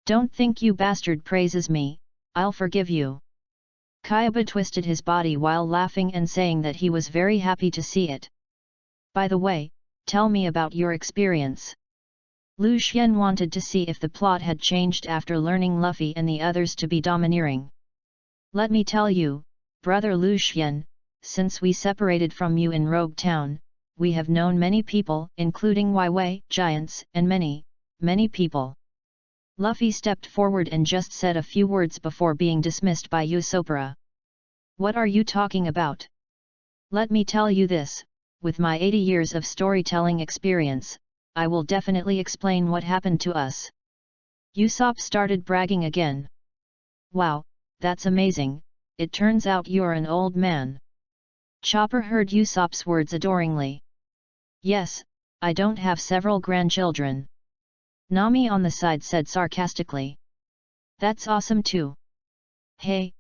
Don't think you bastard praises me, I'll forgive you." Kaiba twisted his body while laughing and saying that he was very happy to see it. "By the way, tell me about your experience." Lu Xian wanted to see if the plot had changed after learning Luffy and the others to be domineering. "Let me tell you, brother Lu Xian, since we separated from you in Rogue Town, we have known many people, including Waiwei, giants, and many people." Luffy stepped forward and just said a few words before being dismissed by Usopp. "What are you talking about? Let me tell you this, with my 80 years of storytelling experience, I will definitely explain what happened to us." Usopp started bragging again. "Wow, that's amazing, it turns out you're an old man." Chopper heard Usopp's words adoringly. "Yes, I don't have several grandchildren." Nami on the side said sarcastically. "That's awesome too." Hey!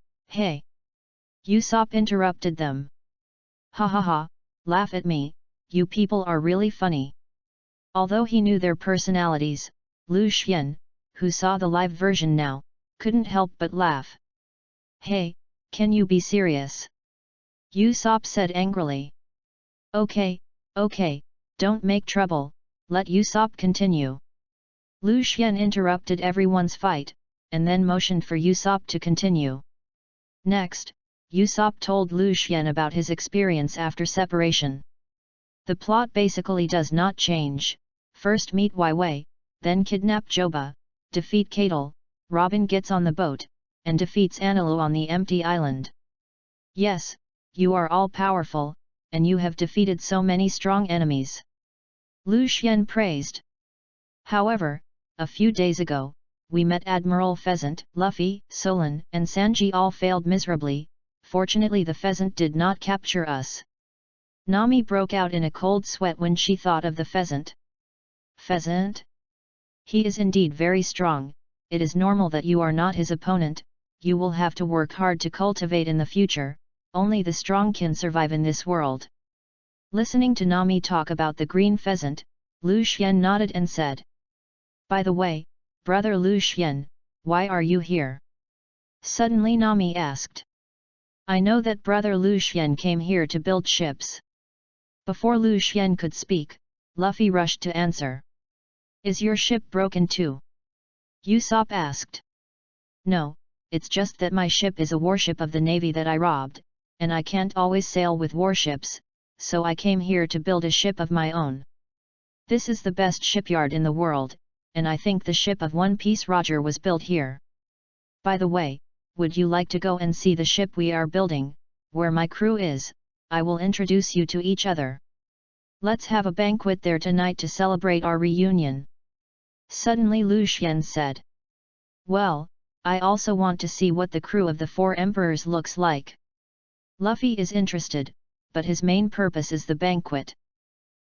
Usopp interrupted them. "Ha ha ha, laugh at me, you people are really funny." Although he knew their personalities, Lu Xian, who saw the live version now, couldn't help but laugh. "Hey, can you be serious?" Usopp said angrily. Okay, don't make trouble, let Usopp continue." Lu Xian interrupted everyone's fight, and then motioned for Usopp to continue. Next, Usopp told Lu Xian about his experience after separation. The plot basically does not change: first meet Waiwei, then kidnap Joba, defeat Cadel, Robin gets on the boat, and defeats Anilu on the empty island. Yes, you are all powerful, and you have defeated so many strong enemies. Lu Xian praised. However, a few days ago, we met Admiral Pheasant, Luffy, Solan, and Sanji all failed miserably. Fortunately the pheasant did not capture us. Nami broke out in a cold sweat when she thought of the pheasant. Pheasant? He is indeed very strong. It is normal that you are not his opponent. You will have to work hard to cultivate in the future. Only the strong can survive in this world. Listening to Nami talk about the green pheasant, Lu Xian nodded and said, "By the way, brother Lu Xian, why are you here?" Suddenly Nami asked. "I know that brother Lu Xian came here to build ships." Before Lu Xian could speak, Luffy rushed to answer. "Is your ship broken too?" Usopp asked. "No, it's just that my ship is a warship of the navy that I robbed, and I can't always sail with warships, so I came here to build a ship of my own. This is the best shipyard in the world, and I think the ship of One Piece Roger was built here. By the way, would you like to go and see the ship we are building, where my crew is? I will introduce you to each other. Let's have a banquet there tonight to celebrate our reunion." Suddenly Lu Xian said. "Well, I also want to see what the crew of the Four Emperors looks like." Luffy is interested, but his main purpose is the banquet.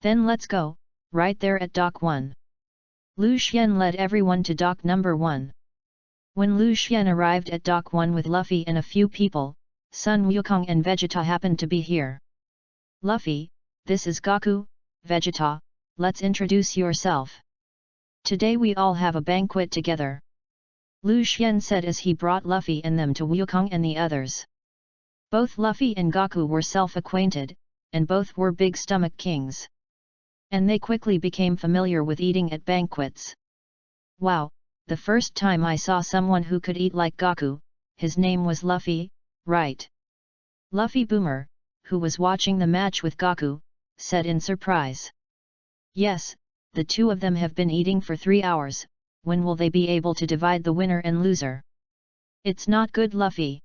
"Then let's go, right there at Dock 1. Lu Xian led everyone to Dock number 1. When Lu Xian arrived at Dock 1 with Luffy and a few people, Sun Wukong and Vegeta happened to be here. "Luffy, this is Goku, Vegeta, let's introduce yourself. Today we all have a banquet together," Lu Xian said as he brought Luffy and them to Wukong and the others. Both Luffy and Goku were self-acquainted, and both were big stomach kings. And they quickly became familiar with eating at banquets. "Wow, the first time I saw someone who could eat like Goku, his name was Luffy, right?" Luffy Boomer, who was watching the match with Goku, said in surprise. "Yes, the two of them have been eating for 3 hours, when will they be able to divide the winner and loser?" "It's not good, Luffy."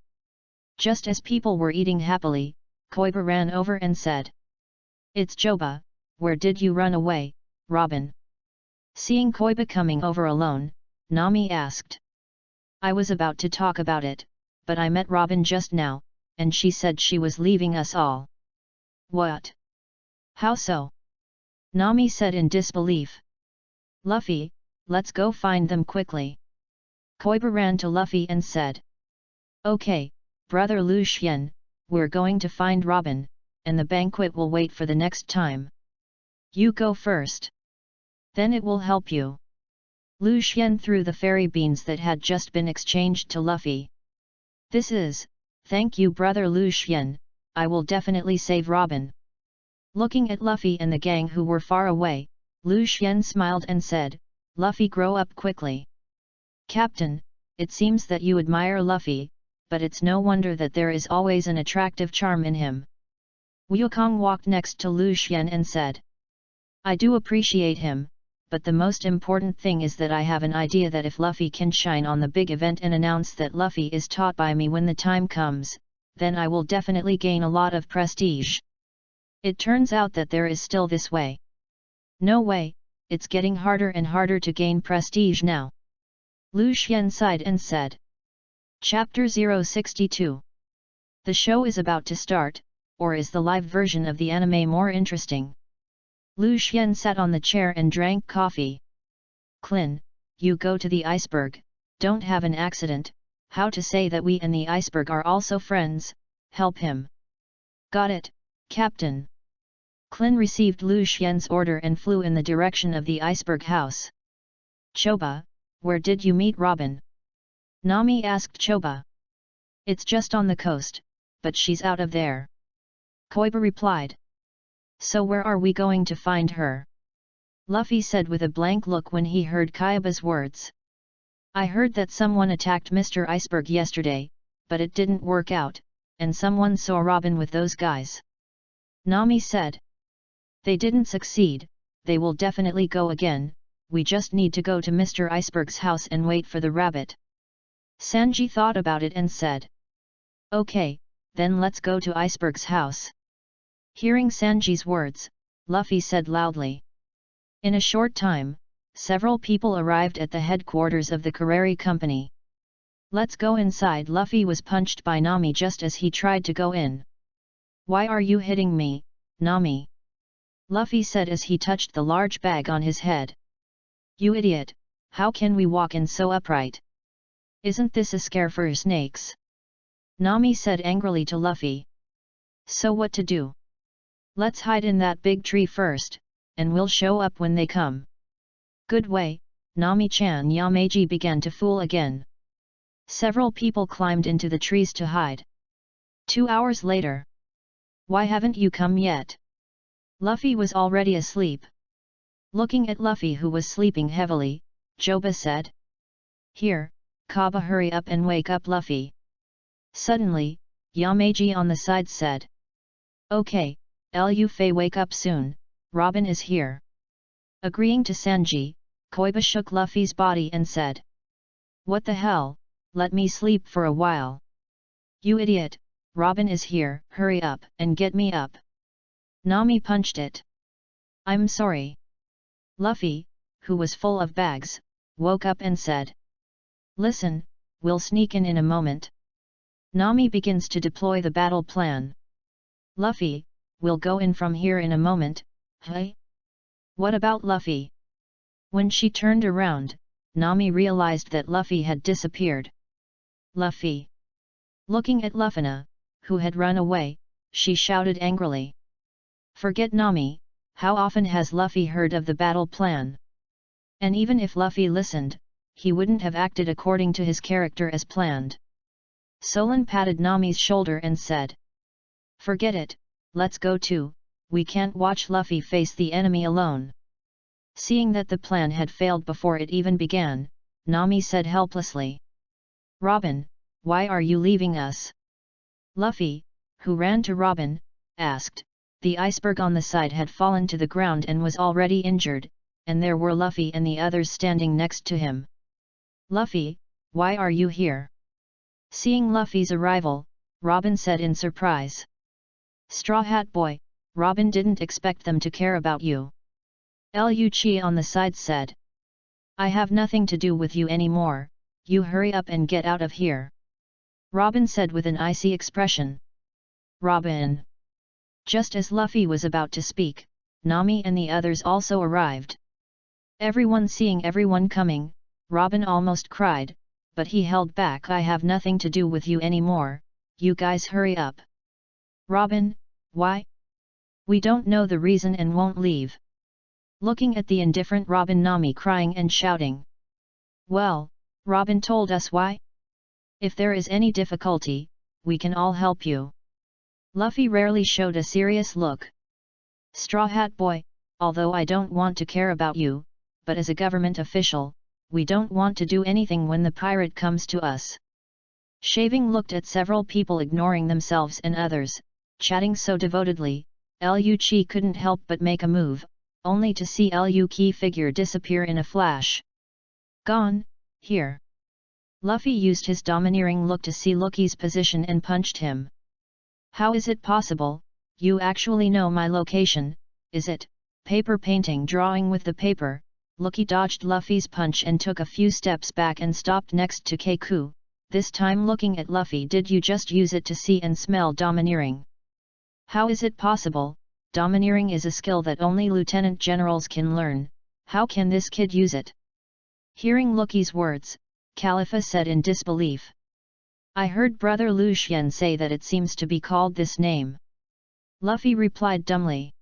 Just as people were eating happily, Koiba ran over and said, "It's Joba, where did you run away, Robin?" Seeing Koiba coming over alone, Nami asked. "I was about to talk about it, but I met Robin just now, and she said she was leaving us all." "What? How so?" Nami said in disbelief. "Luffy, let's go find them quickly." Koiba ran to Luffy and said. "Okay, brother Lu Xian, we're going to find Robin, and the banquet will wait for the next time. You go first. Then it will help you." Lu Xian threw the fairy beans that had just been exchanged to Luffy. "This is, thank you brother Lu Xian, I will definitely save Robin." Looking at Luffy and the gang who were far away, Lu Xian smiled and said, "Luffy, grow up quickly." "Captain, it seems that you admire Luffy, but it's no wonder that there is always an attractive charm in him." Wukong walked next to Lu Xian and said, "I do appreciate him, but the most important thing is that I have an idea that if Luffy can shine on the big event and announce that Luffy is taught by me when the time comes, then I will definitely gain a lot of prestige. It turns out that there is still this way. No way, it's getting harder and harder to gain prestige now." Lu Xian sighed and said. Chapter 062. The show is about to start, or is the live version of the anime more interesting? Lu Xian sat on the chair and drank coffee. "Clin, you go to the iceberg, don't have an accident, how to say that we and the iceberg are also friends, help him." "Got it, Captain." Clin received Lu Xian's order and flew in the direction of the iceberg house. "Choba, where did you meet Robin?" Nami asked Choba. "It's just on the coast, but she's out of there." Koiba replied. "So where are we going to find her?" Luffy said with a blank look when he heard Kaiba's words. "I heard that someone attacked Mr. Iceberg yesterday, but it didn't work out, and someone saw Robin with those guys." Nami said. "They didn't succeed, they will definitely go again, we just need to go to Mr. Iceberg's house and wait for the rabbit. Sanji thought about it and said. Okay, then let's go to Iceberg's house. Hearing Sanji's words, Luffy said loudly. In a short time, several people arrived at the headquarters of the Kareri Company. Let's go inside. Luffy was punched by Nami just as he tried to go in. Why are you hitting me, Nami? Luffy said as he touched the large bag on his head. You idiot, how can we walk in so upright? Isn't this a scare for snakes? Nami said angrily to Luffy. So what to do? Let's hide in that big tree first, and we'll show up when they come. Good way, Nami-chan. Yamaji began to fool again. Several people climbed into the trees to hide. 2 hours later. Why haven't you come yet? Luffy was already asleep. Looking at Luffy, who was sleeping heavily, Joba said. Here, Kaba, hurry up and wake up Luffy. Suddenly, Yamaji on the side said. Okay, Luffy, wake up soon, Robin is here. Agreeing to Sanji, Koiba shook Luffy's body and said. What the hell, let me sleep for a while. You idiot, Robin is here, hurry up and get me up. Nami punched it. I'm sorry. Luffy, who was full of bags, woke up and said. Listen, we'll sneak in a moment. Nami begins to deploy the battle plan. Luffy, we'll go in from here in a moment, hey? What about Luffy? When she turned around, Nami realized that Luffy had disappeared. Luffy. Looking at Luffina, who had run away, she shouted angrily. Forget Nami, how often has Luffy heard of the battle plan? And even if Luffy listened, he wouldn't have acted according to his character as planned. Solon patted Nami's shoulder and said. Forget it, let's go too, we can't watch Luffy face the enemy alone. Seeing that the plan had failed before it even began, Nami said helplessly. Robin, why are you leaving us? Luffy, who ran to Robin, asked. The iceberg on the side had fallen to the ground and was already injured, and there were Luffy and the others standing next to him. Luffy, why are you here? Seeing Luffy's arrival, Robin said in surprise. Straw Hat Boy, Robin didn't expect them to care about you. Luffy on the side said. I have nothing to do with you anymore, you hurry up and get out of here. Robin said with an icy expression. Robin. Just as Luffy was about to speak, Nami and the others also arrived. Everyone seeing everyone coming, Robin almost cried, but he held back. I have nothing to do with you anymore, you guys hurry up. Robin, why? We don't know the reason and won't leave. Looking at the indifferent Robin, Nami crying and shouting. Well, Robin told us why. If there is any difficulty, we can all help you. Luffy rarely showed a serious look. Straw Hat Boy, although I don't want to care about you, but as a government official, we don't want to do anything when the pirate comes to us. Shaving looked at several people ignoring themselves and others, chatting so devotedly, Luffy couldn't help but make a move, only to see Luffy figure disappear in a flash. Gone, here. Luffy used his domineering look to see Luffy's position and punched him. How is it possible, you actually know my location, is it? Paper painting drawing with the paper. Luffy dodged Luffy's punch and took a few steps back and stopped next to Keiku, this time looking at Luffy. Did you just use it to see and smell domineering? How is it possible? Domineering is a skill that only lieutenant generals can learn, how can this kid use it? Hearing Luffy's words, Khalifa said in disbelief. I heard Brother Lucien say that it seems to be called this name. Luffy replied dumbly.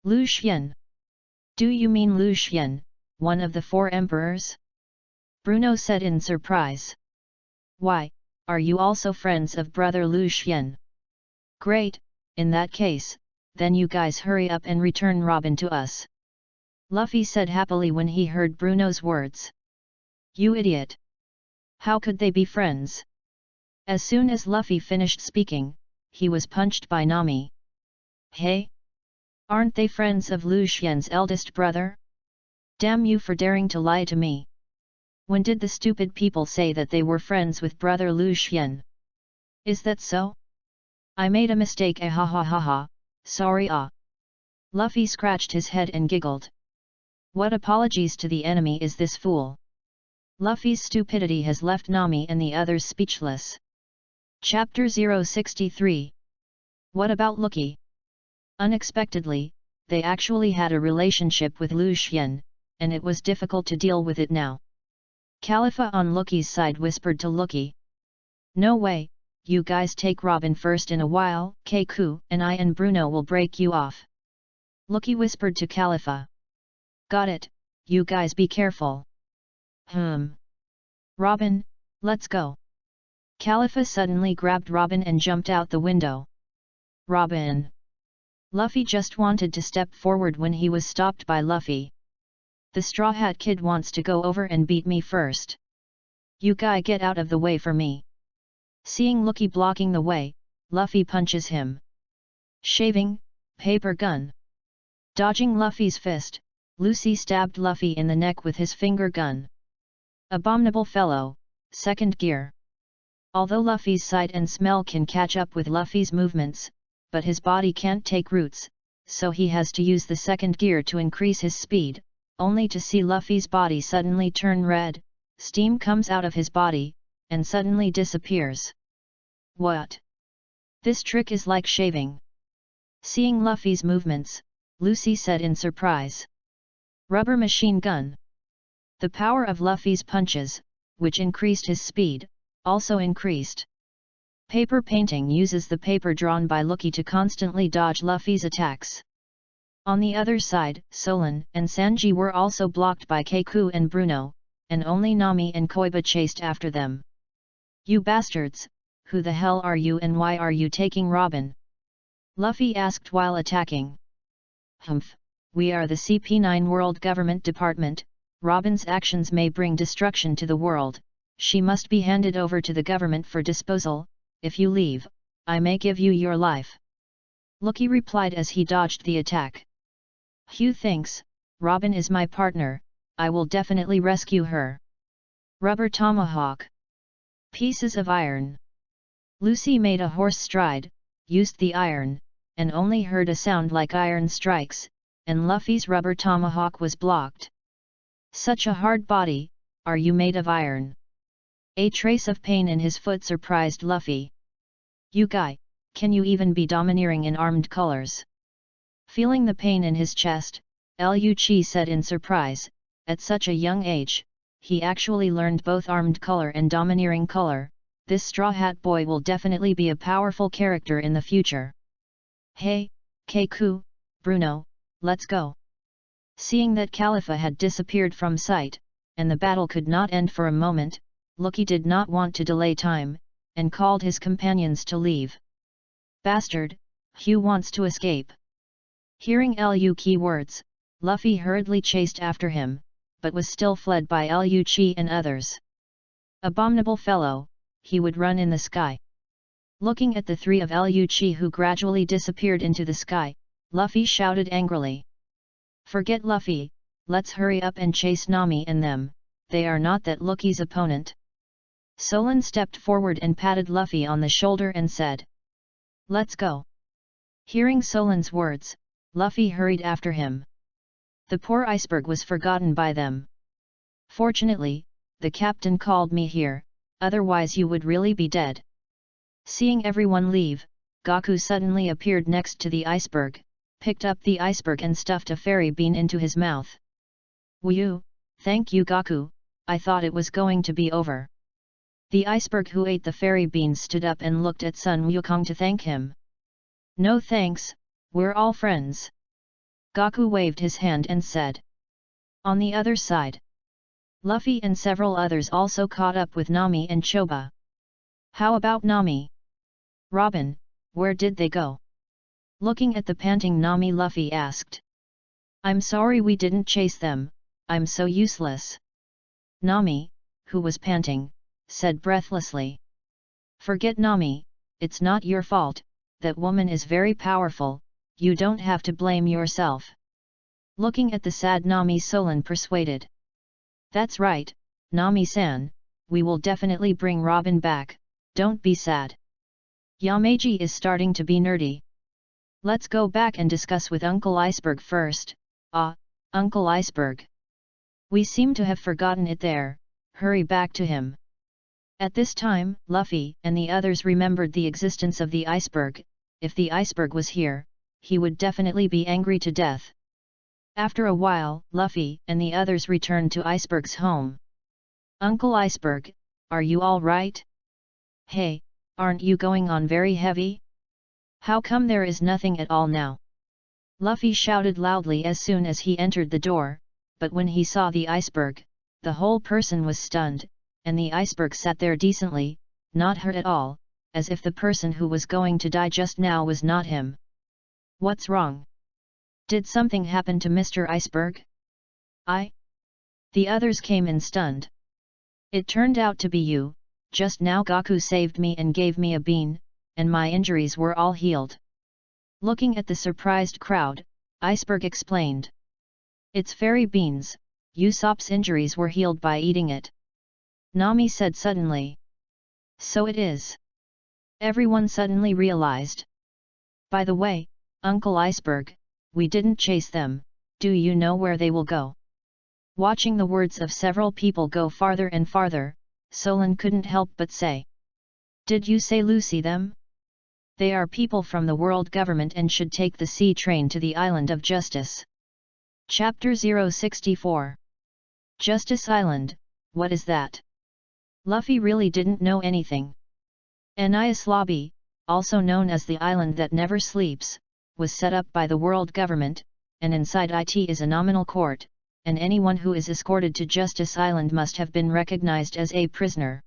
Lucien? Do you mean Lucien, one of the 4 emperors? Bruno said in surprise. Why, are you also friends of Brother Lucien? Great, in that case, then you guys hurry up and return Robin to us. Luffy said happily when he heard Bruno's words. You idiot! How could they be friends? As soon as Luffy finished speaking, he was punched by Nami. Hey? Aren't they friends of Lucien's eldest brother? Damn you for daring to lie to me! When did the stupid people say that they were friends with brother Lu Xian? Is that so? I made a mistake, ha ha ha ha, sorry ah. Luffy scratched his head and giggled. What apologies to the enemy is this fool? Luffy's stupidity has left Nami and the others speechless. Chapter 063. What about Lucky? Unexpectedly, they actually had a relationship with Lu Xian, and it was difficult to deal with it now. Khalifa on Lucky's side whispered to Lucky. No way, you guys take Robin first in a while, Keiku and I and Bruno will break you off. Lucky whispered to Khalifa. Got it, you guys be careful. Robin, let's go. Khalifa suddenly grabbed Robin and jumped out the window. Robin. Luffy just wanted to step forward when he was stopped by Luffy. The Straw Hat Kid wants to go over and beat me first. You guy get out of the way for me. Seeing Lucky blocking the way, Luffy punches him. Shaving, paper gun. Dodging Luffy's fist, Lucy stabbed Luffy in the neck with his finger gun. Abominable fellow, second gear. Although Luffy's sight and smell can catch up with Luffy's movements, but his body can't take roots, so he has to use the second gear to increase his speed, only to see Luffy's body suddenly turn red, steam comes out of his body, and suddenly disappears. What? This trick is like shaving. Seeing Luffy's movements, Lucy said in surprise. Rubber machine gun. The power of Luffy's punches, which increased his speed, also increased. Paper painting uses the paper drawn by Lucky to constantly dodge Luffy's attacks. On the other side, Solan and Sanji were also blocked by Keiku and Bruno, and only Nami and Koiba chased after them. You bastards, who the hell are you and why are you taking Robin? Luffy asked while attacking. We are the CP9 World Government Department. Robin's actions may bring destruction to the world, she must be handed over to the government for disposal. If you leave, I may give you your life. Lucky replied as he dodged the attack. Hugh thinks, Robin is my partner, I will definitely rescue her. Rubber tomahawk. Pieces of iron. Lucy made a horse stride, used the iron, and only heard a sound like iron strikes, and Luffy's rubber tomahawk was blocked. Such a hard body, are you made of iron? A trace of pain in his foot surprised Luffy. You guy, can you even be domineering in armed colors? Feeling the pain in his chest, Liu Chi said in surprise, at such a young age, he actually learned both armed color and domineering color. This Straw Hat boy will definitely be a powerful character in the future. Hey, Keiku, Bruno, let's go. Seeing that Khalifa had disappeared from sight, and the battle could not end for a moment, Lucky did not want to delay time, and called his companions to leave. Bastard, Hugh wants to escape. Hearing Liu Qi words, Luffy hurriedly chased after him, but was still fled by Liu Qi and others. Abominable fellow, he would run in the sky. Looking at the three of Liu Qi who gradually disappeared into the sky, Luffy shouted angrily. Forget Luffy, let's hurry up and chase Nami and them, they are not that Lucky's opponent. Solan stepped forward and patted Luffy on the shoulder and said. Let's go. Hearing Solan's words, Luffy hurried after him. The poor iceberg was forgotten by them. Fortunately, the captain called me here, otherwise you would really be dead. Seeing everyone leave, Gaku suddenly appeared next to the iceberg, picked up the iceberg and stuffed a fairy bean into his mouth. Woo, thank you Gaku, I thought it was going to be over. The iceberg who ate the fairy beans stood up and looked at Sun Wukong to thank him. No thanks, we're all friends. Gaku waved his hand and said. On the other side, Luffy and several others also caught up with Nami and Choba. How about Nami? Robin, where did they go? Looking at the panting Nami, Luffy asked. I'm sorry we didn't chase them, I'm so useless. Nami, who was panting, said breathlessly. Forget Nami, it's not your fault, that woman is very powerful, you don't have to blame yourself. Looking at the sad Nami, Solan persuaded. That's right, Nami-san, we will definitely bring Robin back, don't be sad. Yamaji is starting to be nerdy. Let's go back and discuss with Uncle Iceberg first. Uncle Iceberg. We seem to have forgotten it there, hurry back to him. At this time, Luffy and the others remembered the existence of the iceberg. If the iceberg was here, he would definitely be angry to death. After a while, Luffy and the others returned to Iceberg's home. Uncle Iceberg, are you all right? Hey, aren't you going on very heavy? How come there is nothing at all now? Luffy shouted loudly as soon as he entered the door, but when he saw the iceberg, the whole person was stunned, and the iceberg sat there decently, not hurt at all, as if the person who was going to die just now was not him. What's wrong? Did something happen to Mr. Iceberg? The others came in stunned. It turned out to be you, just now Gaku saved me and gave me a bean, and my injuries were all healed. Looking at the surprised crowd, Iceberg explained. It's fairy beans, Usopp's injuries were healed by eating it. Nami said suddenly. So it is. Everyone suddenly realized. By the way, Uncle Iceberg, we didn't chase them, do you know where they will go? Watching the words of several people go farther and farther, Solan couldn't help but say. Did you say Lucy them? They are people from the world government and should take the sea train to the Island of Justice. Chapter 064. Justice Island, what is that? Luffy really didn't know anything. Enias Lobby, also known as the Island that never sleeps, was set up by the world government, and inside it is a nominal court, and anyone who is escorted to Justice Island must have been recognized as a prisoner.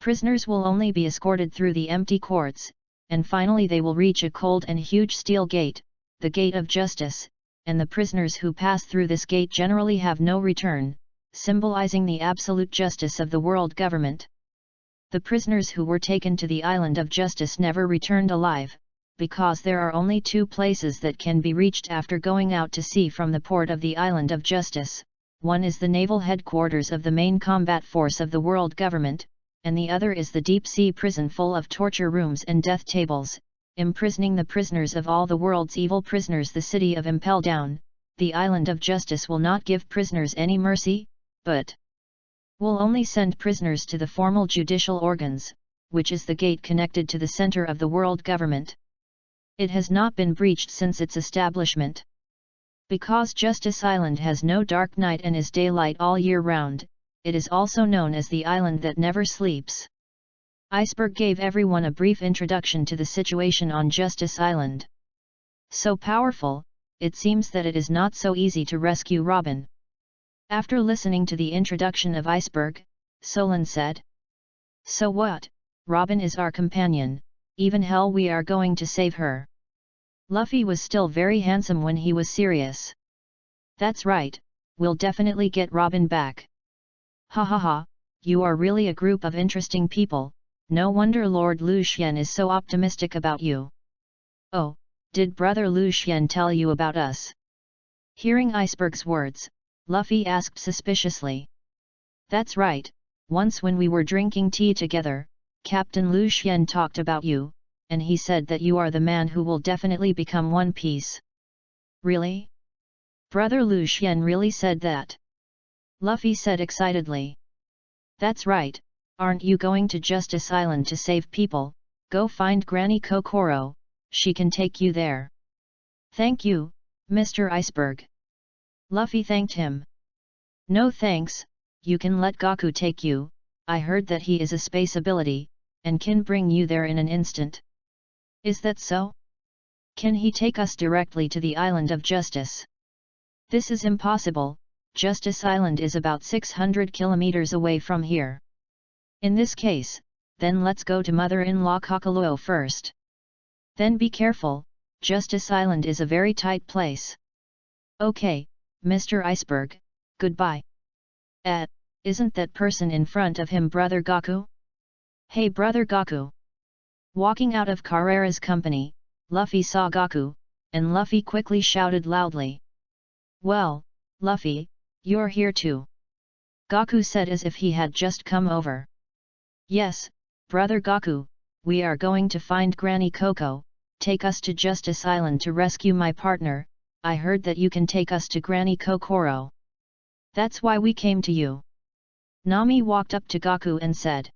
Prisoners will only be escorted through the empty courts, and finally they will reach a cold and huge steel gate, the Gate of Justice, and the prisoners who pass through this gate generally have no return, symbolizing the absolute justice of the world government. The prisoners who were taken to the Island of Justice never returned alive, because there are only two places that can be reached after going out to sea from the port of the Island of Justice. One is the naval headquarters of the main combat force of the world government, and the other is the deep-sea prison full of torture rooms and death tables, imprisoning the prisoners of all the world's evil prisoners. The city of Impel Down, the Island of Justice will not give prisoners any mercy, but will only send prisoners to the formal judicial organs, which is the gate connected to the center of the world government. It has not been breached since its establishment. Because Justice Island has no dark night and is daylight all year round, it is also known as the island that never sleeps. Iceberg gave everyone a brief introduction to the situation on Justice Island. So powerful, it seems that it is not so easy to rescue Robin. After listening to the introduction of Iceberg, Solan said. So what? Robin is our companion, even hell we are going to save her. Luffy was still very handsome when he was serious. That's right, we'll definitely get Robin back. Ha ha ha, you are really a group of interesting people, no wonder Lord Lucien is so optimistic about you. Oh, did Brother Lucien tell you about us? Hearing Iceberg's words, Luffy asked suspiciously. That's right, once when we were drinking tea together, Captain Lucien talked about you, and he said that you are the man who will definitely become One Piece. Really? Brother Lucien really said that? Luffy said excitedly. That's right, aren't you going to Justice Island to save people? Go find Granny Kokoro, she can take you there. Thank you, Mr. Iceberg. Luffy thanked him. No thanks, you can let Gaku take you, I heard that he is a space ability, and can bring you there in an instant. Is that so? Can he take us directly to the Island of Justice? This is impossible, Justice Island is about 600 kilometers away from here. In this case, then let's go to mother-in-law Kakuluo first. Then be careful, Justice Island is a very tight place. Okay, Mr. Iceberg, goodbye. Isn't that person in front of him Brother Gaku? Hey Brother Gaku! Walking out of Carrera's company, Luffy saw Gaku, and Luffy quickly shouted loudly. Well, Luffy, you're here too. Gaku said as if he had just come over. Yes, brother Gaku, we are going to find Granny Coco, take us to Justice Island to rescue my partner. I heard that you can take us to Granny Kokoro. That's why we came to you. Nami walked up to Gaku and said.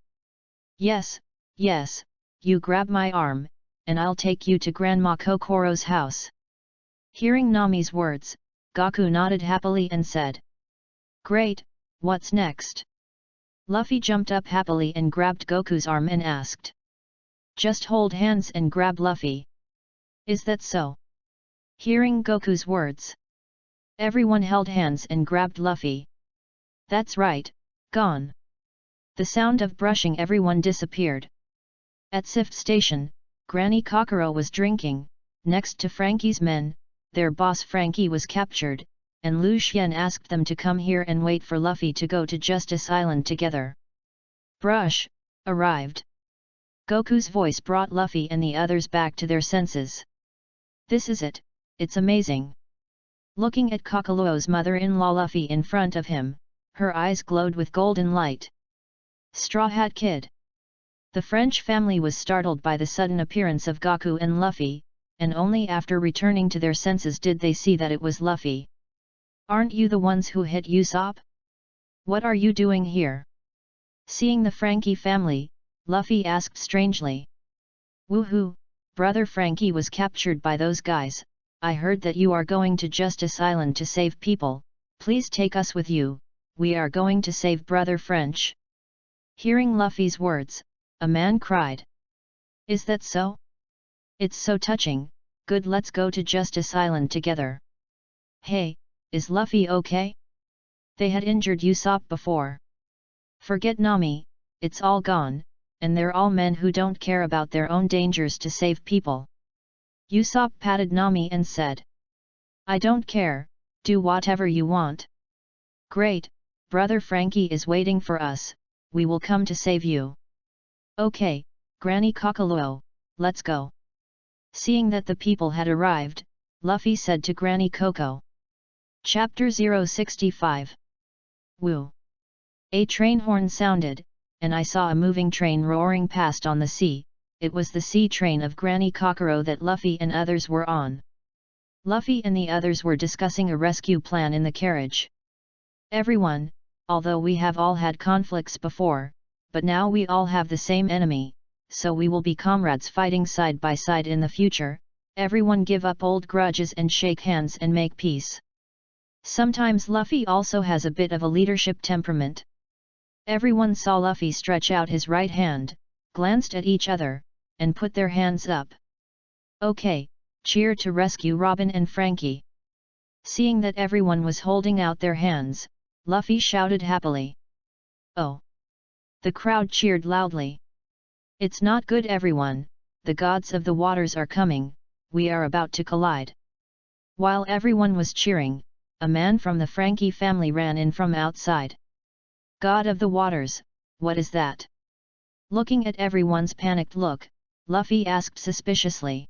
Yes, yes, you grab my arm, and I'll take you to Grandma Kokoro's house. Hearing Nami's words, Gaku nodded happily and said. Great, what's next? Luffy jumped up happily and grabbed Goku's arm and asked. Just hold hands and grab Luffy. Is that so? Hearing Goku's words. Everyone held hands and grabbed Luffy. That's right, gone. The sound of brushing everyone disappeared. At Sift Station, Granny Kokoro was drinking, next to Frankie's men. Their boss Frankie was captured, and Lu Xian asked them to come here and wait for Luffy to go to Justice Island together. Brush, arrived. Goku's voice brought Luffy and the others back to their senses. This is it, it's amazing. Looking at Kokolo's mother-in-law Luffy in front of him, her eyes glowed with golden light. Straw Hat Kid. The French family was startled by the sudden appearance of Gaku and Luffy, and only after returning to their senses did they see that it was Luffy. Aren't you the ones who hit Usopp? What are you doing here? Seeing the Frankie family, Luffy asked strangely. Woohoo, brother Frankie was captured by those guys. I heard that you are going to Justice Island to save people. Please take us with you, we are going to save brother French. Hearing Luffy's words, a man cried. Is that so? It's so touching, good, let's go to Justice Island together. Hey, is Luffy okay? They had injured Usopp before. Forget Nami, it's all gone, and they're all men who don't care about their own dangers to save people. Usopp patted Nami and said. I don't care, do whatever you want. Great, brother Frankie is waiting for us, we will come to save you. Okay, Granny Kokolo, let's go. Seeing that the people had arrived, Luffy said to Granny Coco. Chapter 065. Woo! A train horn sounded, and I saw a moving train roaring past on the sea. It was the sea train of Granny Kokoro that Luffy and others were on. Luffy and the others were discussing a rescue plan in the carriage. Everyone, although we have all had conflicts before, but now we all have the same enemy, so we will be comrades fighting side by side in the future. Everyone give up old grudges and shake hands and make peace. Sometimes Luffy also has a bit of a leadership temperament. Everyone saw Luffy stretch out his right hand, glanced at each other, and put their hands up. Okay, cheer to rescue Robin and Frankie. Seeing that everyone was holding out their hands, Luffy shouted happily. Oh! The crowd cheered loudly. It's not good everyone, the gods of the waters are coming, we are about to collide. While everyone was cheering, a man from the Frankie family ran in from outside. God of the waters, what is that? Looking at everyone's panicked look, Luffy asked suspiciously.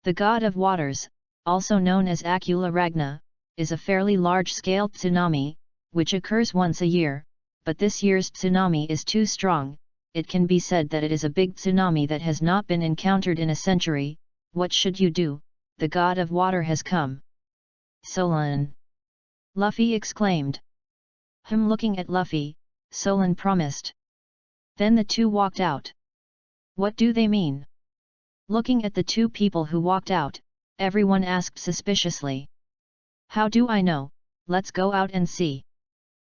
The God of Waters, also known as Akula Ragna, is a fairly large-scale tsunami, which occurs once a year, but this year's tsunami is too strong. It can be said that it is a big tsunami that has not been encountered in a century. What should you do? The God of Water has come. Solon! Luffy exclaimed. Looking at Luffy, Solon promised. Then the two walked out. What do they mean? Looking at the two people who walked out, everyone asked suspiciously. How do I know? Let's go out and see.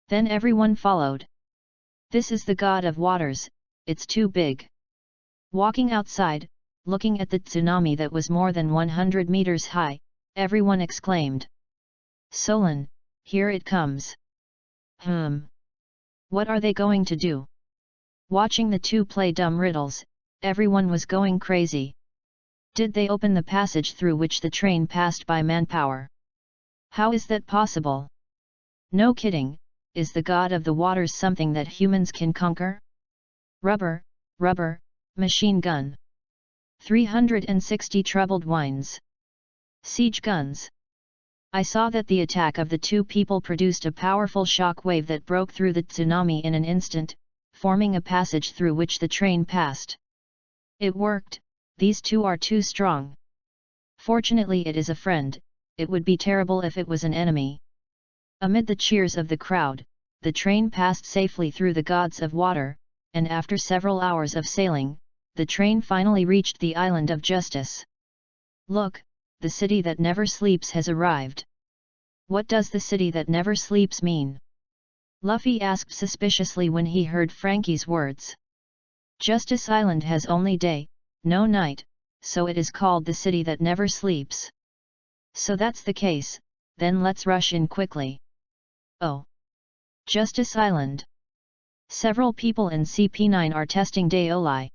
Then everyone followed. This is the God of Waters, it's too big. Walking outside, looking at the tsunami that was more than 100 meters high, everyone exclaimed. Solon, here it comes. What are they going to do? Watching the two play dumb riddles, everyone was going crazy. Did they open the passage through which the train passed by manpower? How is that possible? No kidding, is the God of the Waters something that humans can conquer? Rubber, machine gun. 360 troubled wines. Siege guns. I saw that the attack of the two people produced a powerful shock wave that broke through the tsunami in an instant, forming a passage through which the train passed. It worked, these two are too strong. Fortunately it is a friend, it would be terrible if it was an enemy. Amid the cheers of the crowd, the train passed safely through the gods of water, and after several hours of sailing, the train finally reached the island of justice. Look, the city that never sleeps has arrived. What does the city that never sleeps mean? Luffy asked suspiciously when he heard Frankie's words. Justice Island has only day, no night, so it is called the city that never sleeps. So that's the case, then let's rush in quickly. Oh! Justice Island. Several people in CP9 are testing Daoli.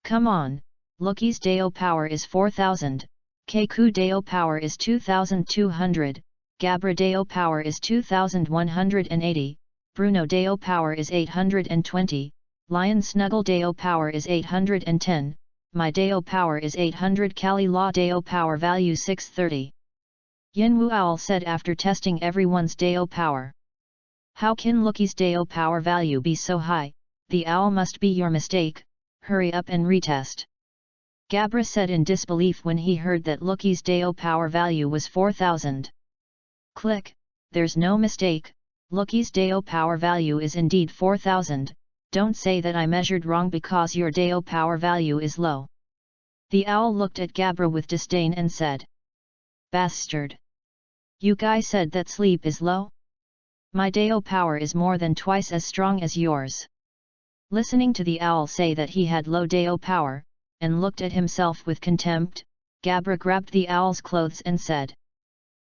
Come on, Loki's Dao power is 4000, Keiku Dao power is 2200, Gabra Dao power is 2180, Bruno Dao power is 820, Lion Snuggle Dao power is 810, my Dao power is 800, Kali Law Dao power value 630. Yin Wu Owl said after testing everyone's Dao power. How can Loki's Dao power value be so high? The owl must be your mistake, hurry up and retest. Gabra said in disbelief when he heard that Loki's Dao power value was 4000. Click, there's no mistake, Loki's Dao power value is indeed 4000, don't say that I measured wrong because your Dao power value is low. The owl looked at Gabra with disdain and said. Bastard! You guys said that sleep is low? My Dao power is more than twice as strong as yours. Listening to the owl say that he had low Dao power, and looked at himself with contempt, Gabra grabbed the owl's clothes and said.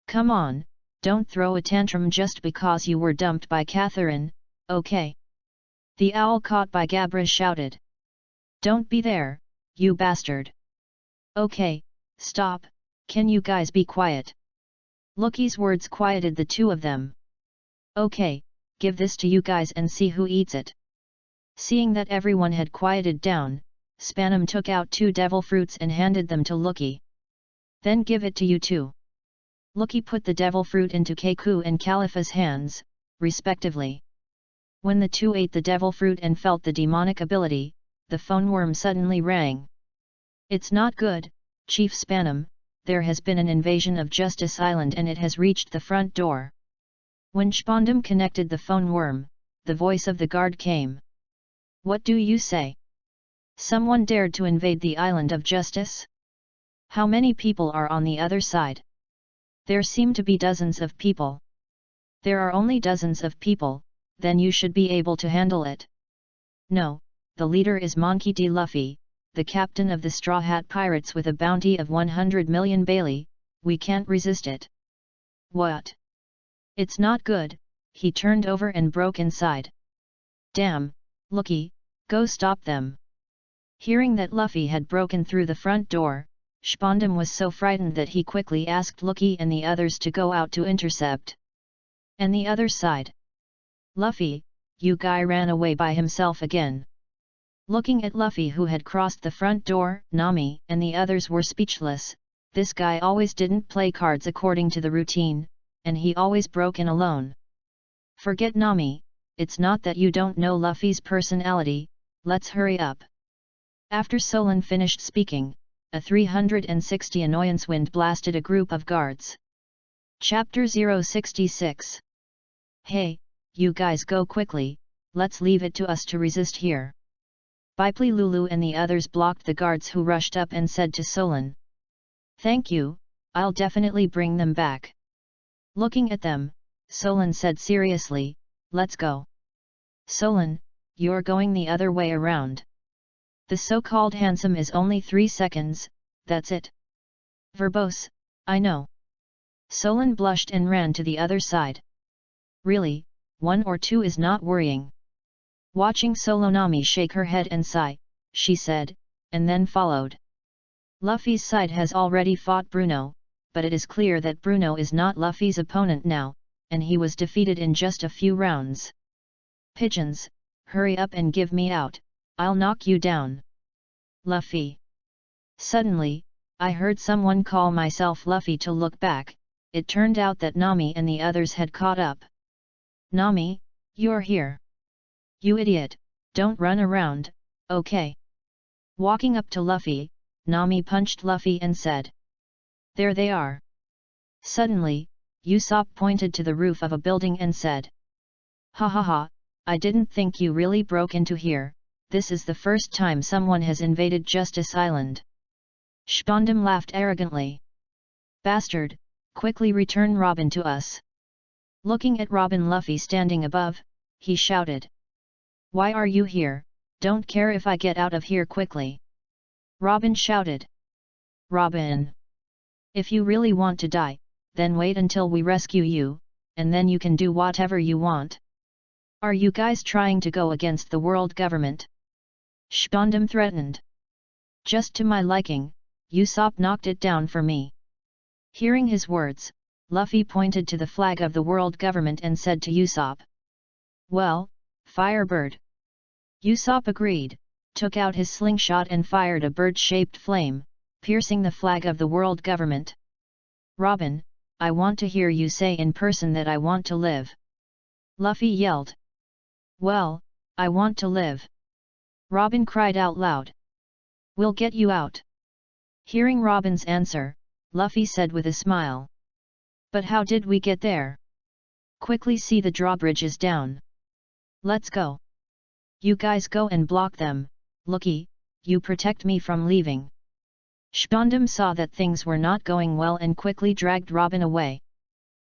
Come on, don't throw a tantrum just because you were dumped by Catherine, okay? The owl caught by Gabra shouted. Don't be there, you bastard! Okay, stop, can you guys be quiet? Loki's words quieted the two of them. Okay, give this to you guys and see who eats it. Seeing that everyone had quieted down, Spanum took out 2 devil fruits and handed them to Loki. Then give it to you too. Loki put the devil fruit into Keiku and Khalifa's hands, respectively. When the two ate the devil fruit and felt the demonic ability, the phone worm suddenly rang. It's not good, Chief Spanum, there has been an invasion of Justice Island and it has reached the front door. When Spandam connected the phone worm, the voice of the guard came. What do you say? Someone dared to invade the Island of Justice? How many people are on the other side? There seem to be dozens of people. There are only dozens of people, then you should be able to handle it. No, the leader is Monkey D. Luffy, the captain of the Straw Hat Pirates with a bounty of 100 million Bailey, we can't resist it. What? It's not good, he turned over and broke inside. Damn, Loki, go stop them. Hearing that Luffy had broken through the front door, Spandam was so frightened that he quickly asked Loki and the others to go out to intercept. And the other side? Luffy, you guy ran away by himself again. Looking at Luffy who had crossed the front door, Nami and the others were speechless, this guy always didn't play cards according to the routine, and he always broke in alone. Forget Nami, it's not that you don't know Luffy's personality, let's hurry up. After Solon finished speaking, a 360 annoyance wind blasted a group of guards. Chapter 066. Hey, you guys go quickly, let's leave it to us to resist here. Bipli Lulu and the others blocked the guards who rushed up and said to Solon. Thank you, I'll definitely bring them back. Looking at them, Solon said seriously, let's go. Solon, you're going the other way around. The so-called handsome is only 3 seconds, that's it. Verbose, I know. Solon blushed and ran to the other side. Really, 1 or 2 is not worrying. Watching Solonami shake her head and sigh, she said, and then followed. Luffy's side has already fought Bruno, but it is clear that Bruno is not Luffy's opponent now, and he was defeated in just a few rounds. Pigeons, hurry up and give me out, I'll knock you down. Luffy. Suddenly, I heard someone call myself Luffy to look back, it turned out that Nami and the others had caught up. "Nami, you're here. You idiot, don't run around, okay?" Walking up to Luffy, Nami punched Luffy and said, "There they are." Suddenly, Usopp pointed to the roof of a building and said, "Ha ha ha, I didn't think you really broke into here, this is the first time someone has invaded Justice Island." Spondum laughed arrogantly. "Bastard, quickly return Robin to us." Looking at Robin Luffy standing above, he shouted, "Why are you here? Don't care if I get out of here quickly." Robin shouted, "Robin! If you really want to die, then wait until we rescue you, and then you can do whatever you want. Are you guys trying to go against the world government?" Spondum threatened. "Just to my liking, Usopp knocked it down for me." Hearing his words, Luffy pointed to the flag of the world government and said to Usopp, "Well, Firebird." Usopp agreed, took out his slingshot and fired a bird-shaped flame, piercing the flag of the world government. "Robin, I want to hear you say in person that I want to live." Luffy yelled. "Well, I want to live." Robin cried out loud. "We'll get you out." Hearing Robin's answer, Luffy said with a smile, "But how did we get there? Quickly see the drawbridge is down. Let's go. You guys go and block them, Lucky, you protect me from leaving." Spondum saw that things were not going well and quickly dragged Robin away.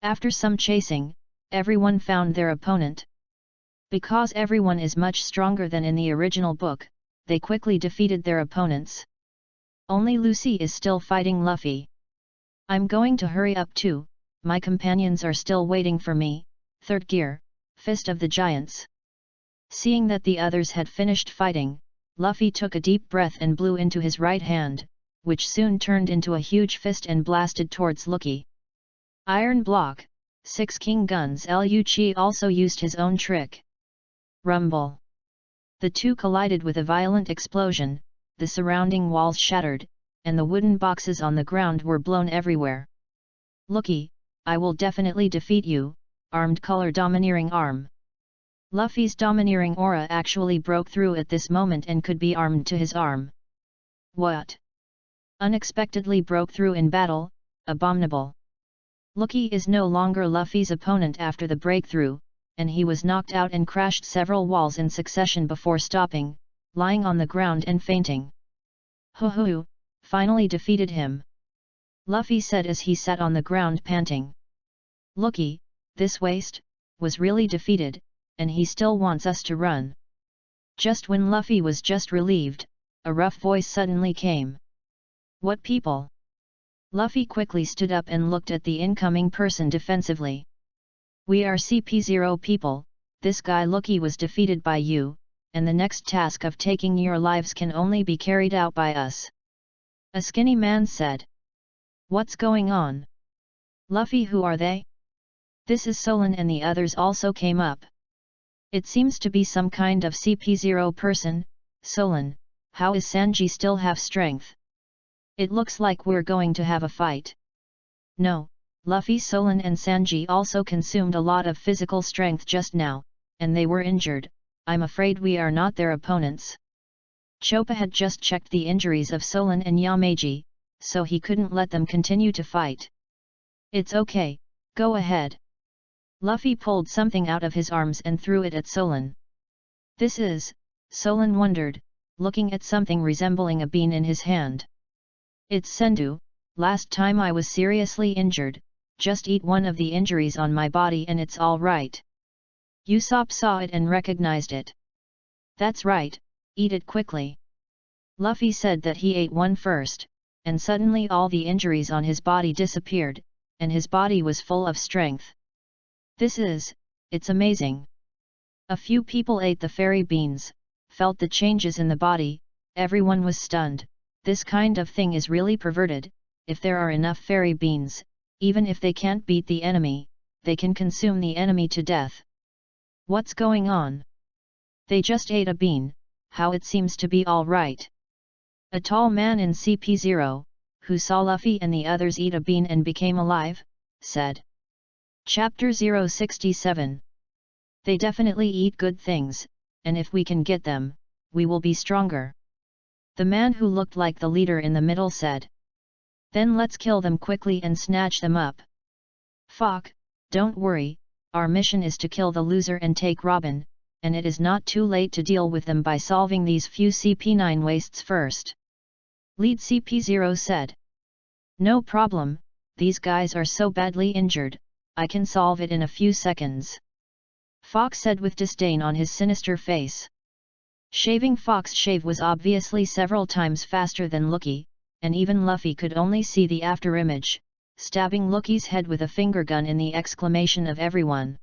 After some chasing, everyone found their opponent. Because everyone is much stronger than in the original book, they quickly defeated their opponents. Only Lucy is still fighting Luffy. "I'm going to hurry up too, my companions are still waiting for me." Third gear, Fist of the Giants. Seeing that the others had finished fighting, Luffy took a deep breath and blew into his right hand, which soon turned into a huge fist and blasted towards Lucky. Iron Block, 6 King Guns. Liu Chi also used his own trick. Rumble. The two collided with a violent explosion, the surrounding walls shattered, and the wooden boxes on the ground were blown everywhere. "Lucky, I will definitely defeat you." Armed color domineering arm. Luffy's domineering aura actually broke through at this moment and could be armed to his arm. What? Unexpectedly broke through in battle, abominable. Lucky is no longer Luffy's opponent after the breakthrough, and he was knocked out and crashed several walls in succession before stopping, lying on the ground and fainting. "Hoo hoo, finally defeated him," Luffy said as he sat on the ground panting. "Lucky, this waste, was really defeated, and he still wants us to run." Just when Luffy was just relieved, a rough voice suddenly came. "What people?" Luffy quickly stood up and looked at the incoming person defensively. "We are CP0 people, this guy Lucky was defeated by you, and the next task of taking your lives can only be carried out by us," a skinny man said. "What's going on? Luffy, who are they?" "This is Solon," and the others also came up. "It seems to be some kind of CP0 person. Solon, how is Sanji still have strength? It looks like we're going to have a fight." "No, Luffy, Solon and Sanji also consumed a lot of physical strength just now, and they were injured. I'm afraid we are not their opponents." Choppa had just checked the injuries of Solon and Yamaji, so he couldn't let them continue to fight. "It's okay, go ahead." Luffy pulled something out of his arms and threw it at Solon. "This is," Solon wondered, looking at something resembling a bean in his hand. "It's Sendu. Last time I was seriously injured, just eat one of the injuries on my body and it's all right." Usopp saw it and recognized it. "That's right, eat it quickly." Luffy said that he ate one first, and suddenly all the injuries on his body disappeared, and his body was full of strength. It's amazing." A few people ate the fairy beans, felt the changes in the body, everyone was stunned. This kind of thing is really perverted. If there are enough fairy beans, even if they can't beat the enemy, they can consume the enemy to death. What's going on? They just ate a bean, how it seems to be all right. A tall man in CP0, who saw Luffy and the others eat a bean and became alive, said. Chapter 067. They definitely eat good things, and if we can get them, we will be stronger. The man who looked like the leader in the middle said. Then let's kill them quickly and snatch them up. Fok, don't worry, our mission is to kill the loser and take Robin, and it is not too late to deal with them by solving these few CP9 wastes first. Lead CP0 said. No problem, these guys are so badly injured, I can solve it in a few seconds. Fox said with disdain on his sinister face. Shaving Fox's shave was obviously several times faster than Lookie, and even Luffy could only see the afterimage, stabbing Lookie's head with a finger gun in the exclamation of everyone.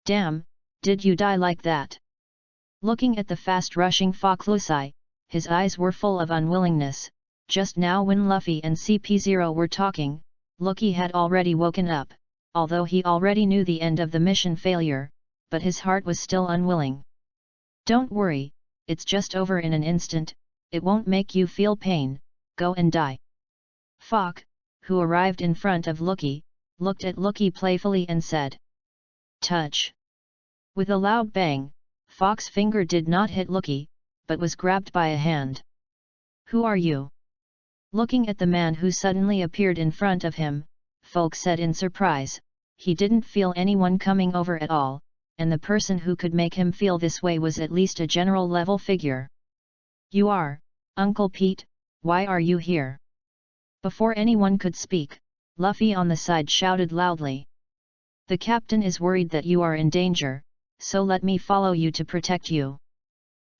Damn, did you die like that? Looking at the fast-rushing Foklusai, his eyes were full of unwillingness. Just now when Luffy and CP0 were talking, Lookie had already woken up, although he already knew the end of the mission failure, but his heart was still unwilling. Don't worry, it's just over in an instant, it won't make you feel pain, go and die. Fok, who arrived in front of Lookie, looked at Lookie playfully and said. Touch. With a loud bang, Fok's finger did not hit Lookie, but was grabbed by a hand. Who are you? Looking at the man who suddenly appeared in front of him, Folk said in surprise. He didn't feel anyone coming over at all, and the person who could make him feel this way was at least a general-level figure. You are, Uncle Pete, why are you here? Before anyone could speak, Luffy on the side shouted loudly. The captain is worried that you are in danger, so let me follow you to protect you.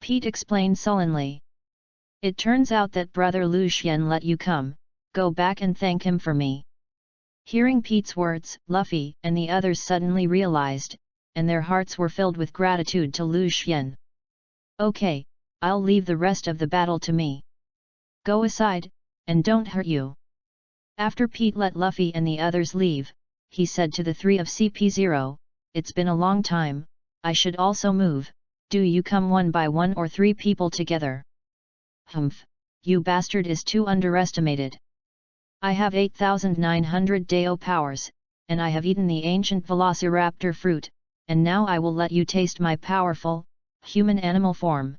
Pete explained sullenly. It turns out that brother Lu Xian let you come, go back and thank him for me. Hearing Pete's words, Luffy and the others suddenly realized, and their hearts were filled with gratitude to Lu Xian. Okay, I'll leave the rest of the battle to me. Go aside, and don't hurt you. After Pete let Luffy and the others leave, he said to the three of CP0, it's been a long time, I should also move, do you come one by one or three people together? Humph, you bastard is too underestimated. I have 8,900 Dao powers, and I have eaten the ancient Velociraptor fruit, and now I will let you taste my powerful, human-animal form.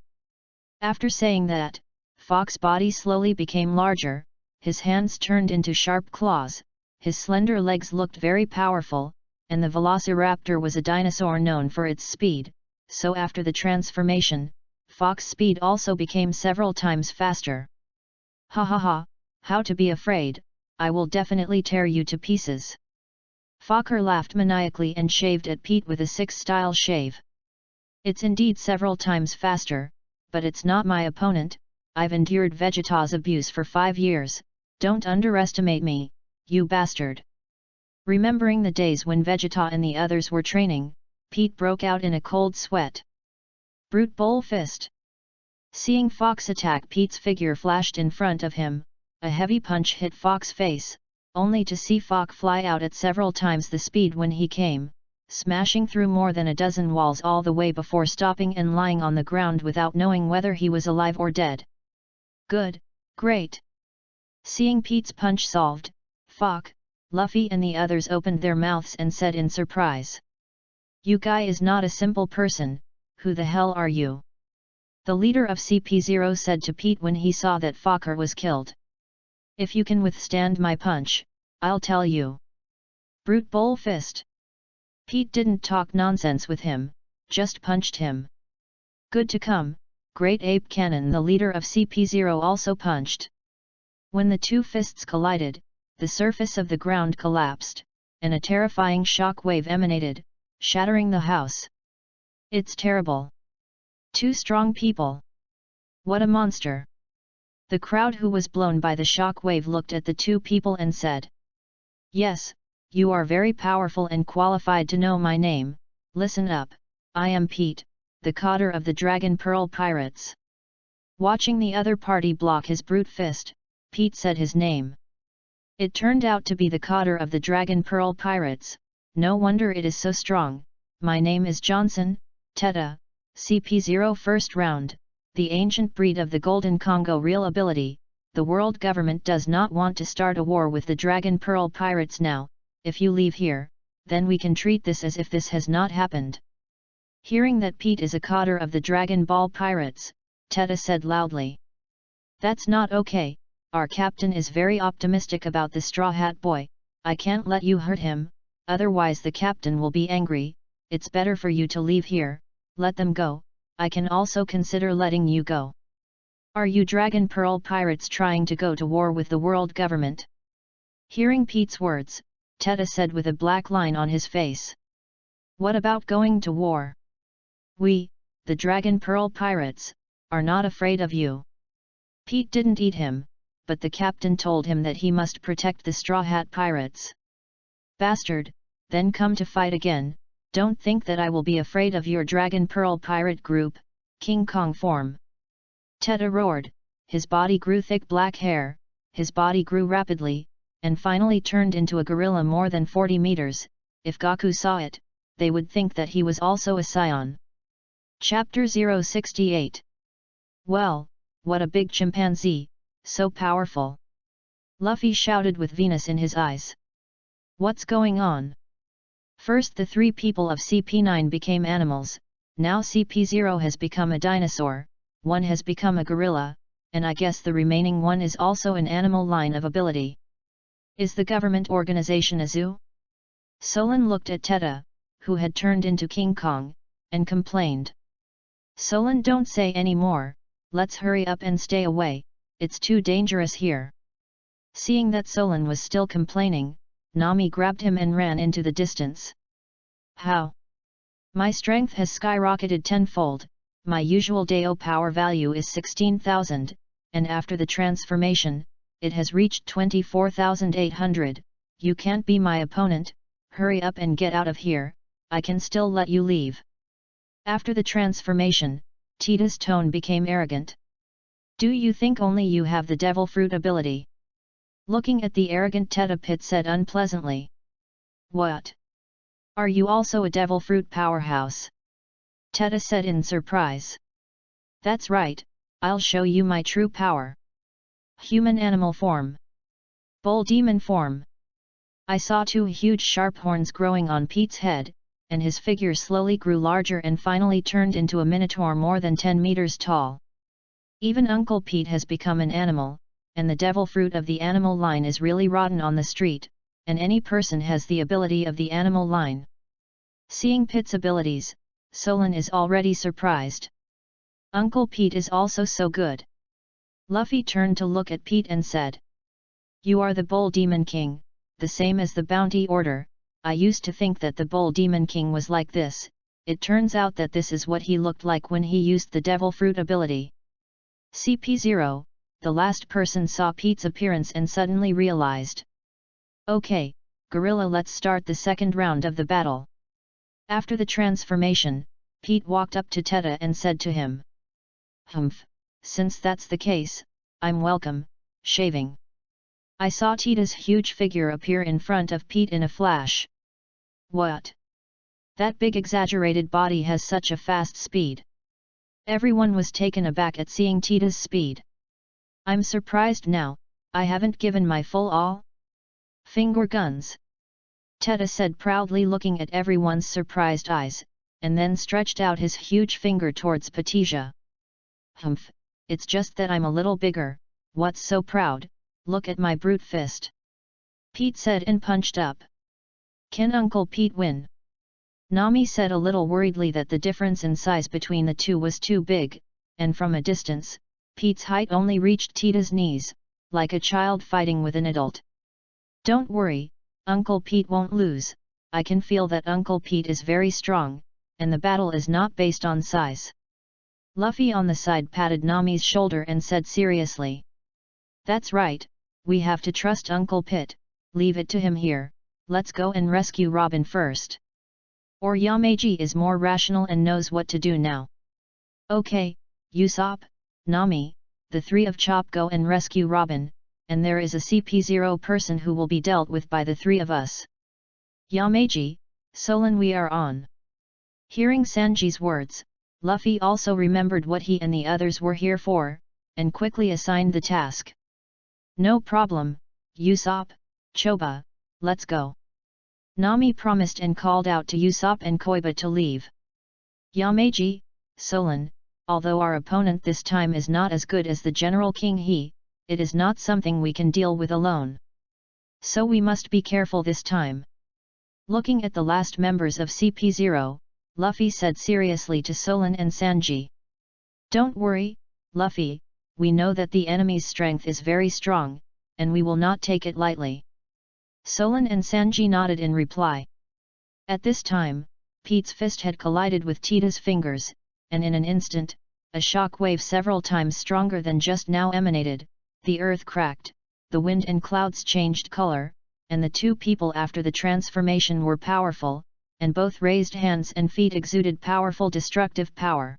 After saying that, Fox's body slowly became larger, his hands turned into sharp claws, his slender legs looked very powerful, and the Velociraptor was a dinosaur known for its speed, so after the transformation, Fox's speed also became several times faster. Ha ha ha, how to be afraid, I will definitely tear you to pieces. Fokker laughed maniacally and shaved at Pete with a 6-style shave. It's indeed several times faster, but it's not my opponent, I've endured Vegeta's abuse for 5 years, don't underestimate me, you bastard. Remembering the days when Vegeta and the others were training, Pete broke out in a cold sweat. Brute Bull Fist. Seeing Fox attack, Pete's figure flashed in front of him, a heavy punch hit Fox's face, only to see Fox fly out at several times the speed when he came, smashing through more than a dozen walls all the way before stopping and lying on the ground without knowing whether he was alive or dead. Good, great. Seeing Pete's punch solved, Fox, Luffy and the others opened their mouths and said in surprise. You guy is not a simple person, who the hell are you? The leader of CP0 said to Pete when he saw that Fokker was killed. If you can withstand my punch, I'll tell you. Brute Bull Fist. Pete didn't talk nonsense with him, just punched him. Good to come, Great Ape Cannon. The leader of CP0 also punched. When the two fists collided, the surface of the ground collapsed, and a terrifying shock wave emanated, shattering the house. It's terrible. Two strong people. What a monster. The crowd who was blown by the shock wave looked at the two people and said. Yes, you are very powerful and qualified to know my name, listen up, I am Pete, the coder of the Dragon Pearl Pirates. Watching the other party block his brute fist, Pete said his name. It turned out to be the coder of the Dragon Pearl Pirates, no wonder it is so strong. My name is Johnson, Teta, CP0 first round, the ancient breed of the Golden Congo. Real ability, the world government does not want to start a war with the Dragon Pearl Pirates now, if you leave here, then we can treat this as if this has not happened. Hearing that Pete is a coder of the Dragon Ball pirates, Teta said loudly. That's not okay, our captain is very optimistic about the Straw Hat Boy, I can't let you hurt him, otherwise the captain will be angry, it's better for you to leave here, let them go, I can also consider letting you go. Are you Dragon Pearl pirates trying to go to war with the world government? Hearing Pete's words, Teta said with a black line on his face. What about going to war? We, the Dragon Pearl pirates, are not afraid of you. Pete didn't eat him, but the captain told him that he must protect the Straw Hat pirates. Bastard, then come to fight again, don't think that I will be afraid of your Dragon Pearl pirate group, King Kong form. Teta roared, his body grew thick black hair, his body grew rapidly, and finally turned into a gorilla more than 40 meters, if Goku saw it, they would think that he was also a scion. Chapter 068. Well, what a big chimpanzee, so powerful! Luffy shouted with Venus in his eyes. What's going on? First the three people of CP9 became animals, now CP0 has become a dinosaur, one has become a gorilla, and I guess the remaining one is also an animal line of ability. Is the government organization a zoo? Solon looked at Teta, who had turned into King Kong, and complained. Solon, don't say any more, let's hurry up and stay away, it's too dangerous here. Seeing that Solon was still complaining, Nami grabbed him and ran into the distance. How? My strength has skyrocketed tenfold, my usual Deo power value is 16,000, and after the transformation, it has reached 24,800, you can't be my opponent, hurry up and get out of here, I can still let you leave. After the transformation, Tita's tone became arrogant. Do you think only you have the devil fruit ability? Looking at the arrogant Teta, Pit said unpleasantly. What? Are you also a devil fruit powerhouse? Teta said in surprise. That's right, I'll show you my true power. Human animal form. Bull demon form. I saw two huge sharp horns growing on Pete's head, and his figure slowly grew larger and finally turned into a minotaur more than 10 meters tall. Even Uncle Pete has become an animal, and the devil fruit of the animal line is really rotten on the street, and any person has the ability of the animal line. Seeing Pete's abilities, Solon is already surprised. Uncle Pete is also so good. Luffy turned to look at Pete and said. You are the Bull Demon King, the same as the Bounty Order, I used to think that the Bull Demon King was like this, it turns out that this is what he looked like when he used the Devil Fruit ability. CP0, the last person saw Pete's appearance and suddenly realized. Okay, Gorilla, let's start the second round of the battle. After the transformation, Pete walked up to Teta and said to him. Humph, since that's the case, I'm welcome, shaving. I saw Tita's huge figure appear in front of Pete in a flash. What? That big exaggerated body has such a fast speed. Everyone was taken aback at seeing Tita's speed. I'm surprised now, I haven't given my full all. Finger guns. Teta said proudly, looking at everyone's surprised eyes, and then stretched out his huge finger towards Patija. Humph, it's just that I'm a little bigger, what's so proud, look at my brute fist. Pete said and punched up. Can Uncle Pete win? Nami said a little worriedly that the difference in size between the two was too big, and from a distance, Pete's height only reached Tita's knees, like a child fighting with an adult. Don't worry, Uncle Pete won't lose, I can feel that Uncle Pete is very strong, and the battle is not based on size. Luffy on the side patted Nami's shoulder and said seriously. That's right, we have to trust Uncle Pete, leave it to him here, let's go and rescue Robin first. Or Yamaji is more rational and knows what to do now. Okay, Usopp, Nami, the three of Chop go and rescue Robin, and there is a CP0 person who will be dealt with by the three of us. Yamaji, Solon, we are on. Hearing Sanji's words, Luffy also remembered what he and the others were here for, and quickly assigned the task. No problem, Usopp, Choba, let's go. Nami promised and called out to Usopp and Koiba to leave. Yamaji, Solan, although our opponent this time is not as good as the General King it is not something we can deal with alone. So we must be careful this time. Looking at the last members of CP0, Luffy said seriously to Solan and Sanji. Don't worry, Luffy, we know that the enemy's strength is very strong, and we will not take it lightly. Solan and Sanji nodded in reply. At this time, Pete's fist had collided with Tita's fingers, and in an instant, a shock wave several times stronger than just now emanated, the earth cracked, the wind and clouds changed color, and the two people after the transformation were powerful, and both raised hands and feet exuded powerful destructive power.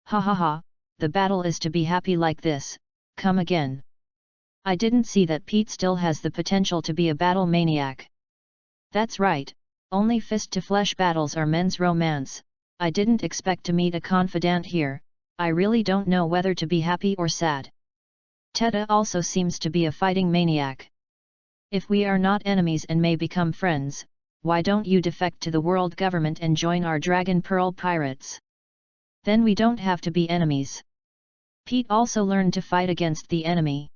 Ha ha ha, the battle is to be happy like this, come again. I didn't see that Pete still has the potential to be a battle maniac. That's right, only fist-to-flesh battles are men's romance. I didn't expect to meet a confidant here, I really don't know whether to be happy or sad. Teta also seems to be a fighting maniac. If we are not enemies and may become friends, why don't you defect to the world government and join our Dragon Pearl pirates? Then we don't have to be enemies. Pete also learned to fight against the enemy.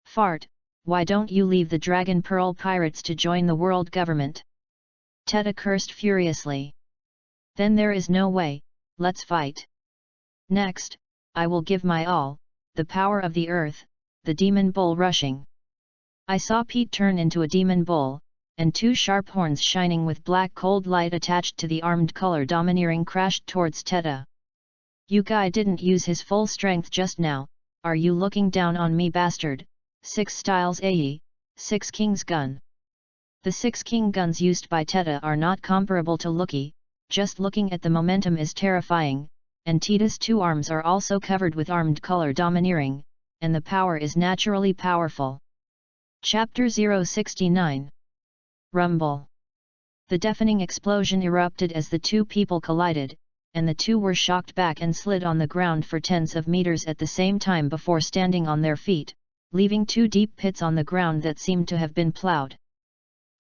Fart, why don't you leave the Dragon Pearl pirates to join the world government? Teta cursed furiously. Then there is no way, let's fight. Next, I will give my all, the power of the earth, the demon bull rushing. I saw Pete turn into a demon bull, and two sharp horns shining with black cold light attached to the armed color domineering crashed towards Teta. You guy didn't use his full strength just now, are you looking down on me bastard? 6 styles AE, 6 king's gun. The 6 king guns used by Teta are not comparable to Lucky, just looking at the momentum is terrifying, and Teta's 2 arms are also covered with armed color domineering, and the power is naturally powerful. Chapter 069. Rumble. The deafening explosion erupted as the two people collided, and the two were shocked back and slid on the ground for tens of meters at the same time before standing on their feet, leaving 2 deep pits on the ground that seemed to have been plowed.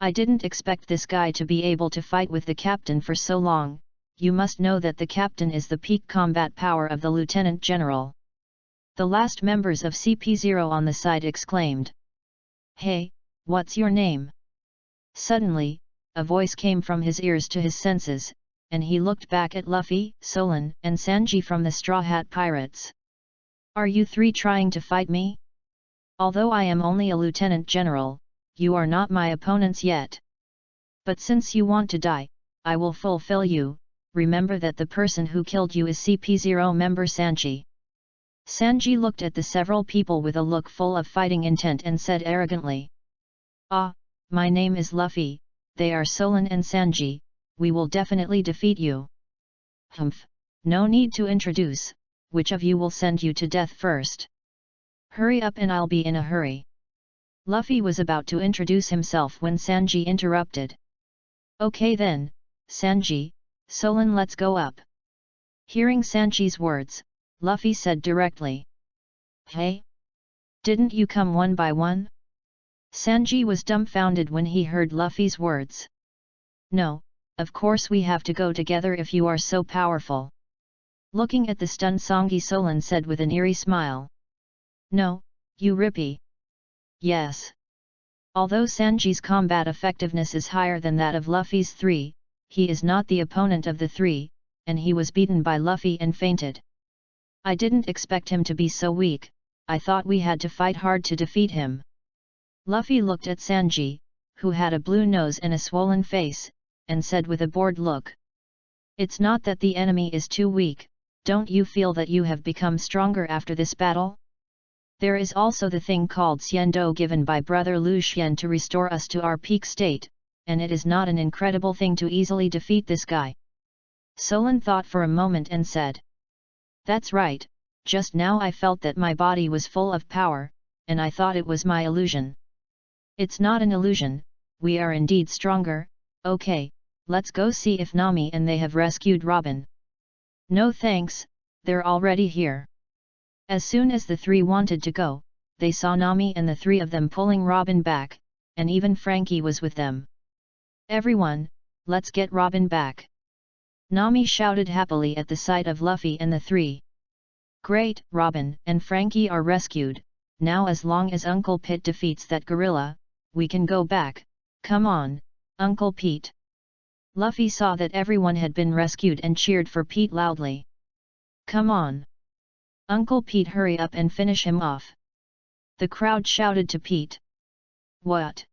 I didn't expect this guy to be able to fight with the captain for so long. You must know that the captain is the peak combat power of the lieutenant general. The last members of CP0 on the side exclaimed. Hey, what's your name? Suddenly, a voice came from his ears to his senses, and he looked back at Luffy, Solan, and Sanji from the Straw Hat Pirates. Are you 3 trying to fight me? Although I am only a lieutenant general, you are not my opponents yet. But since you want to die, I will fulfill you. Remember that the person who killed you is CP0 member Sanji. Sanji looked at the several people with a look full of fighting intent and said arrogantly. Ah, my name is Luffy, they are Solan and Sanji, we will definitely defeat you. Humph, no need to introduce, which of you will send you to death first? Hurry up and I'll be in a hurry. Luffy was about to introduce himself when Sanji interrupted. Okay then, Sanji, Solan, let's go up. Hearing Sanji's words, Luffy said directly. Hey? Didn't you come one by one? Sanji was dumbfounded when he heard Luffy's words. No, of course we have to go together if you are so powerful. Looking at the stunned Songi, Solan said with an eerie smile. No, you rippy. Yes. Although Sanji's combat effectiveness is higher than that of Luffy's 3, he is not the opponent of the 3, and he was beaten by Luffy and fainted. I didn't expect him to be so weak, I thought we had to fight hard to defeat him. Luffy looked at Sanji, who had a blue nose and a swollen face, and said with a bored look. It's not that the enemy is too weak, don't you feel that you have become stronger after this battle? There is also the thing called Xiando given by brother Lu Xian to restore us to our peak state, and it is not an incredible thing to easily defeat this guy. Solan thought for a moment and said. That's right, just now I felt that my body was full of power, and I thought it was my illusion. It's not an illusion, we are indeed stronger. Okay, let's go see if Nami and they have rescued Robin. No thanks, they're already here. As soon as the 3 wanted to go, they saw Nami and the 3 of them pulling Robin back, and even Frankie was with them. Everyone, let's get Robin back! Nami shouted happily at the sight of Luffy and the three. Great, Robin and Frankie are rescued, now as long as Uncle Pete defeats that gorilla, we can go back, come on, Uncle Pete! Luffy saw that everyone had been rescued and cheered for Pete loudly. Come on! Uncle Pete, hurry up and finish him off! The crowd shouted to Pete. What?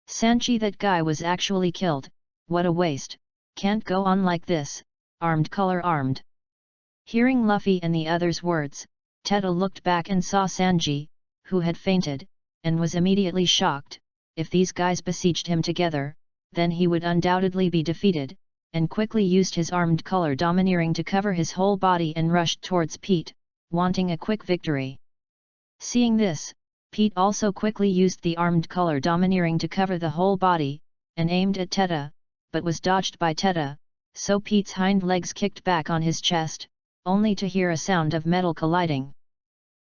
Sanji, that guy was actually killed, what a waste, can't go on like this, armed color armed. Hearing Luffy and the others' words, Teta looked back and saw Sanji, who had fainted, and was immediately shocked. If these guys besieged him together, then he would undoubtedly be defeated, and quickly used his armed color domineering to cover his whole body and rushed towards Pete, wanting a quick victory. Seeing this, Pete also quickly used the armed color domineering to cover the whole body, and aimed at Teta, but was dodged by Teta, so Pete's hind legs kicked back on his chest, only to hear a sound of metal colliding.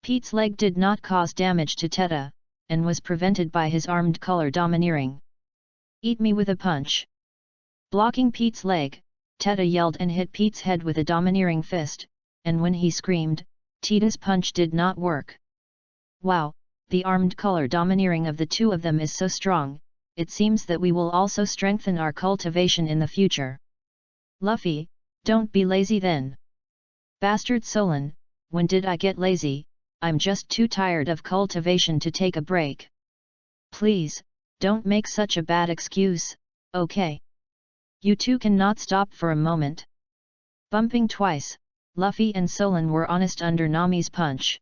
Pete's leg did not cause damage to Teta, and was prevented by his armed color domineering. Eat me with a punch! Blocking Pete's leg, Teta yelled and hit Pete's head with a domineering fist, and when he screamed, Teta's punch did not work. Wow, the armed color domineering of the two of them is so strong, it seems that we will also strengthen our cultivation in the future. Luffy, don't be lazy then. Bastard Solon, when did I get lazy? I'm just too tired of cultivation to take a break. Please, don't make such a bad excuse, okay? You two cannot stop for a moment. Bumping twice, Luffy and Solon were honest under Nami's punch.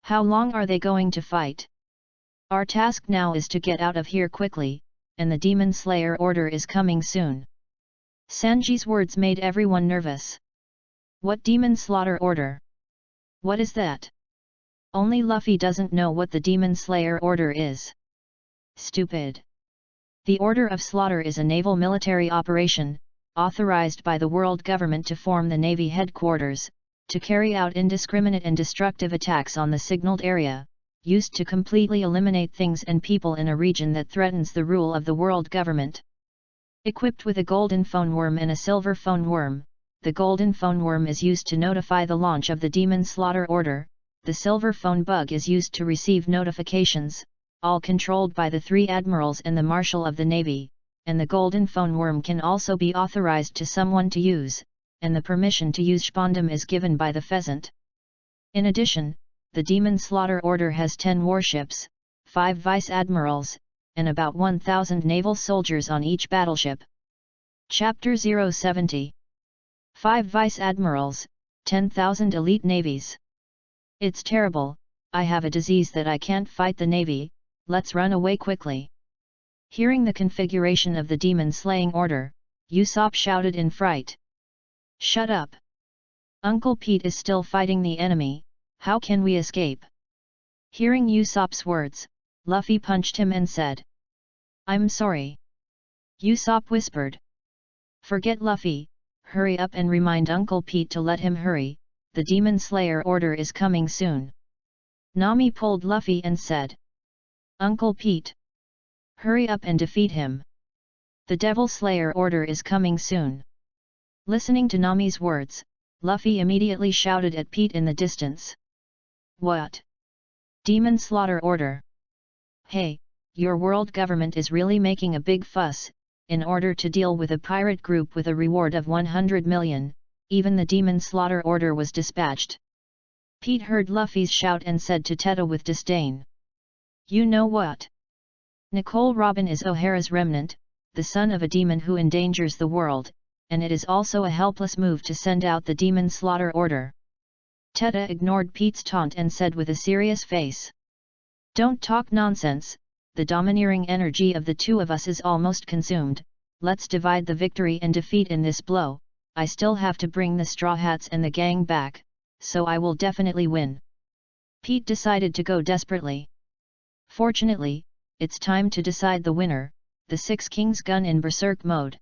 How long are they going to fight? Our task now is to get out of here quickly, and the Demon Slayer order is coming soon. Sanji's words made everyone nervous. What Demon Slaughter order? What is that? Only Luffy doesn't know what the Demon Slayer order is. Stupid. The Order of Slaughter is a naval military operation, authorized by the world government to form the Navy headquarters, to carry out indiscriminate and destructive attacks on the signaled area, used to completely eliminate things and people in a region that threatens the rule of the world government. Equipped with a golden phone worm and a silver phone worm, the golden phone worm is used to notify the launch of the Demon Slaughter order, the silver phone bug is used to receive notifications, all controlled by the three admirals and the Marshal of the Navy, and the golden phone worm can also be authorized to someone to use, and the permission to use Spondum is given by the Pheasant. In addition, the Demon Slaughter order has 10 warships, 5 vice-admirals, and about 1,000 naval soldiers on each battleship. Chapter 070. 5 vice-admirals, 10,000 elite navies. It's terrible, I have a disease that I can't fight the navy, let's run away quickly. Hearing the configuration of the demon-slaying order, Usopp shouted in fright. Shut up! Uncle Pete is still fighting the enemy, how can we escape? Hearing Usopp's words, Luffy punched him and said. I'm sorry. Usopp whispered. Forget Luffy, hurry up and remind Uncle Pete to let him hurry, the Demon Slayer order is coming soon. Nami pulled Luffy and said. Uncle Pete! Hurry up and defeat him. The Devil Slayer order is coming soon. Listening to Nami's words, Luffy immediately shouted at Pete in the distance. What? Demon Slaughter order? Hey, your world government is really making a big fuss, in order to deal with a pirate group with a reward of 100 million, even the Demon Slaughter order was dispatched. Pete heard Luffy's shout and said to Teta with disdain. You know what? Nicole Robin is O'Hara's remnant, the son of a demon who endangers the world, and it is also a helpless move to send out the Demon Slaughter order. Teta ignored Pete's taunt and said with a serious face. Don't talk nonsense, the domineering energy of the two of us is almost consumed, let's divide the victory and defeat in this blow, I still have to bring the Straw Hats and the gang back, so I will definitely win. Pete decided to go desperately. Fortunately, it's time to decide the winner, the Six Kings gun in berserk mode.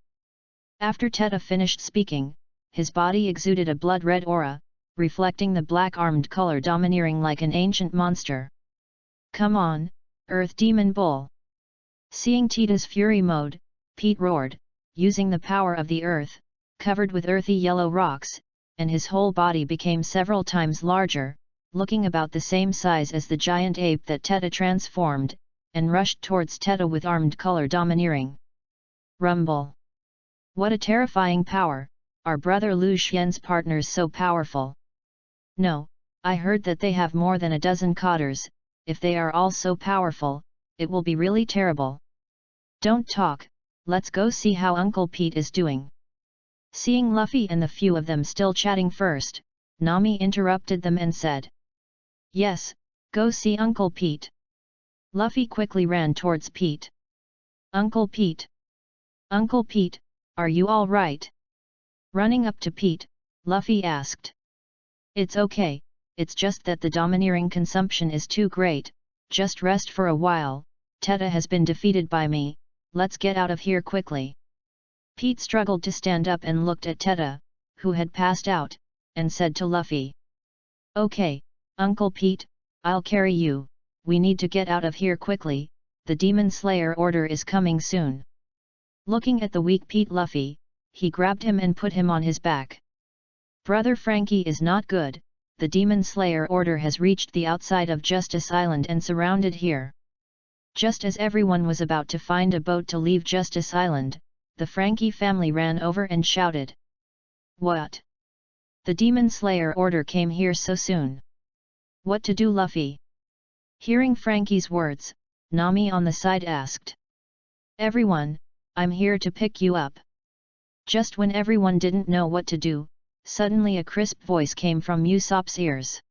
After Teta finished speaking, his body exuded a blood-red aura, reflecting the black armed color domineering like an ancient monster. Come on, Earth Demon Bull! Seeing Teta's fury mode, Pete roared, using the power of the earth, covered with earthy yellow rocks, and his whole body became several times larger, looking about the same size as the giant ape that Teta transformed, and rushed towards Teta with armed color domineering. Rumble! What a terrifying power, are Brother Lu Xian's partners so powerful? No, I heard that they have more than a dozen cotters. If they are all so powerful, it will be really terrible. Don't talk, let's go see how Uncle Pete is doing. Seeing Luffy and the few of them still chatting first, Nami interrupted them and said, "Yes, go see Uncle Pete." Luffy quickly ran towards Pete. "Uncle Pete! Uncle Pete, are you all right?" Running up to Pete, Luffy asked. "It's okay, it's just that the domineering consumption is too great, just rest for a while, Teta has been defeated by me, let's get out of here quickly." Pete struggled to stand up and looked at Teta, who had passed out, and said to Luffy, "Okay, Uncle Pete, I'll carry you, we need to get out of here quickly, the Demon Slayer order is coming soon." Looking at the weak Pete Luffy, he grabbed him and put him on his back. "Brother Frankie is not good, the Demon Slayer order has reached the outside of Justice Island and surrounded here." Just as everyone was about to find a boat to leave Justice Island, the Frankie family ran over and shouted, "What? The Demon Slayer order came here so soon? What to do, Luffy?" Hearing Frankie's words, Nami on the side asked, "Everyone, I'm here to pick you up." Just when everyone didn't know what to do, suddenly a crisp voice came from Usopp's ears.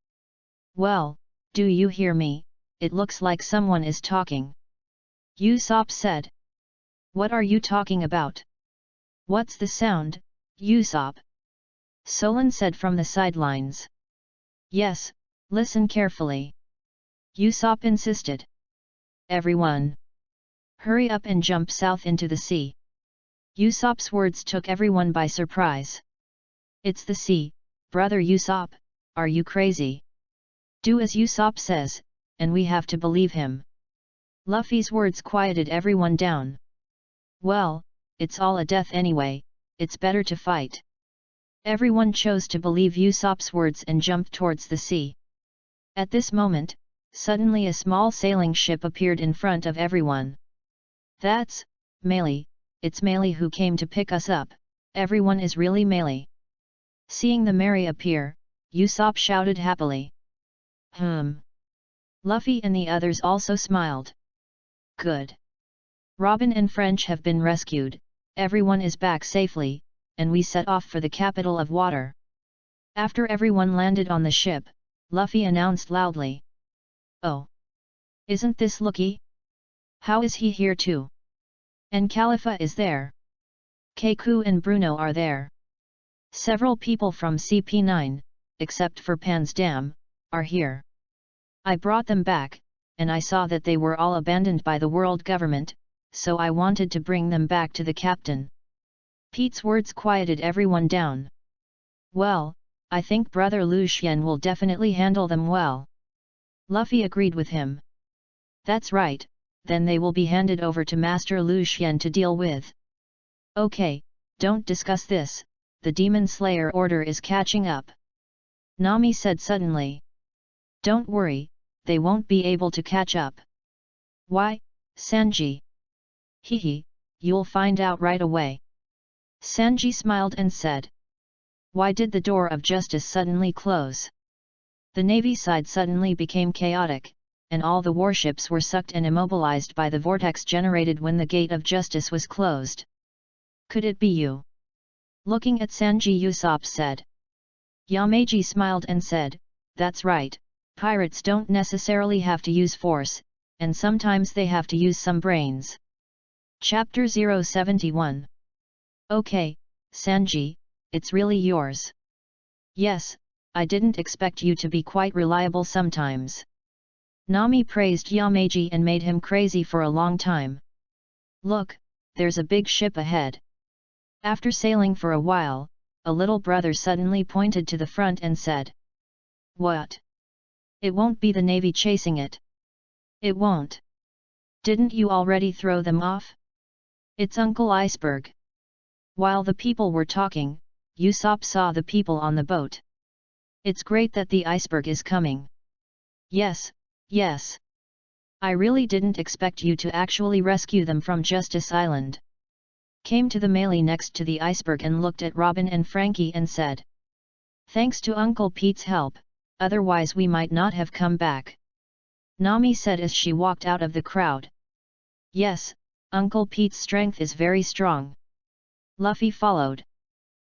"Well, do you hear me? It looks like someone is talking." Usopp said. "What are you talking about? What's the sound, Usopp?" Solon said from the sidelines. "Yes, listen carefully." Usopp insisted. "Everyone, hurry up and jump south into the sea." Usopp's words took everyone by surprise. "It's the sea, brother Usopp, are you crazy? Do as Usopp says, and we have to believe him." Luffy's words quieted everyone down. "Well, it's all a death anyway, it's better to fight." Everyone chose to believe Usopp's words and jumped towards the sea. At this moment, suddenly a small sailing ship appeared in front of everyone. "That's Melee, it's Melee who came to pick us up, everyone is really Melee." Seeing the Mary appear, Usopp shouted happily. Luffy and the others also smiled. "Good. Robin and French have been rescued, everyone is back safely, and we set off for the capital of water." After everyone landed on the ship, Luffy announced loudly, "Oh! Isn't this Lucky? How is he here too? And Khalifa is there. Keiko and Bruno are there. Several people from CP9, except for Pan's Dam, are here. I brought them back, and I saw that they were all abandoned by the world government, so I wanted to bring them back to the captain." Pete's words quieted everyone down. "Well, I think Brother Lu Xian will definitely handle them well." Luffy agreed with him. "That's right, then they will be handed over to Master Lu Xian to deal with." "Okay, don't discuss this, the Demon Slayer order is catching up," Nami said suddenly. "Don't worry, they won't be able to catch up." "Why, Sanji?" "Hehe, you'll find out right away." Sanji smiled and said. Why did the door of justice suddenly close? The navy side suddenly became chaotic, and all the warships were sucked and immobilized by the vortex generated when the gate of justice was closed. "Could it be you?" Looking at Sanji, Usopp said. Yamaji smiled and said, "That's right, pirates don't necessarily have to use force, and sometimes they have to use some brains." Chapter 071. "Okay, Sanji, it's really yours." "Yes, I didn't expect you to be quite reliable sometimes." Nami praised Yamaji and made him crazy for a long time. "Look, there's a big ship ahead." After sailing for a while, a little brother suddenly pointed to the front and said. "What? It won't be the navy chasing it." "It won't. Didn't you already throw them off?" It's Uncle Iceberg. While the people were talking, Usopp saw the people on the boat. It's great that the iceberg is coming. Yes, yes. I really didn't expect you to actually rescue them from Justice Island. Came to the melee next to the iceberg and looked at Robin and Frankie and said. Thanks to Uncle Pete's help, otherwise we might not have come back. Nami said as she walked out of the crowd. Yes, Uncle Pete's strength is very strong. Luffy followed.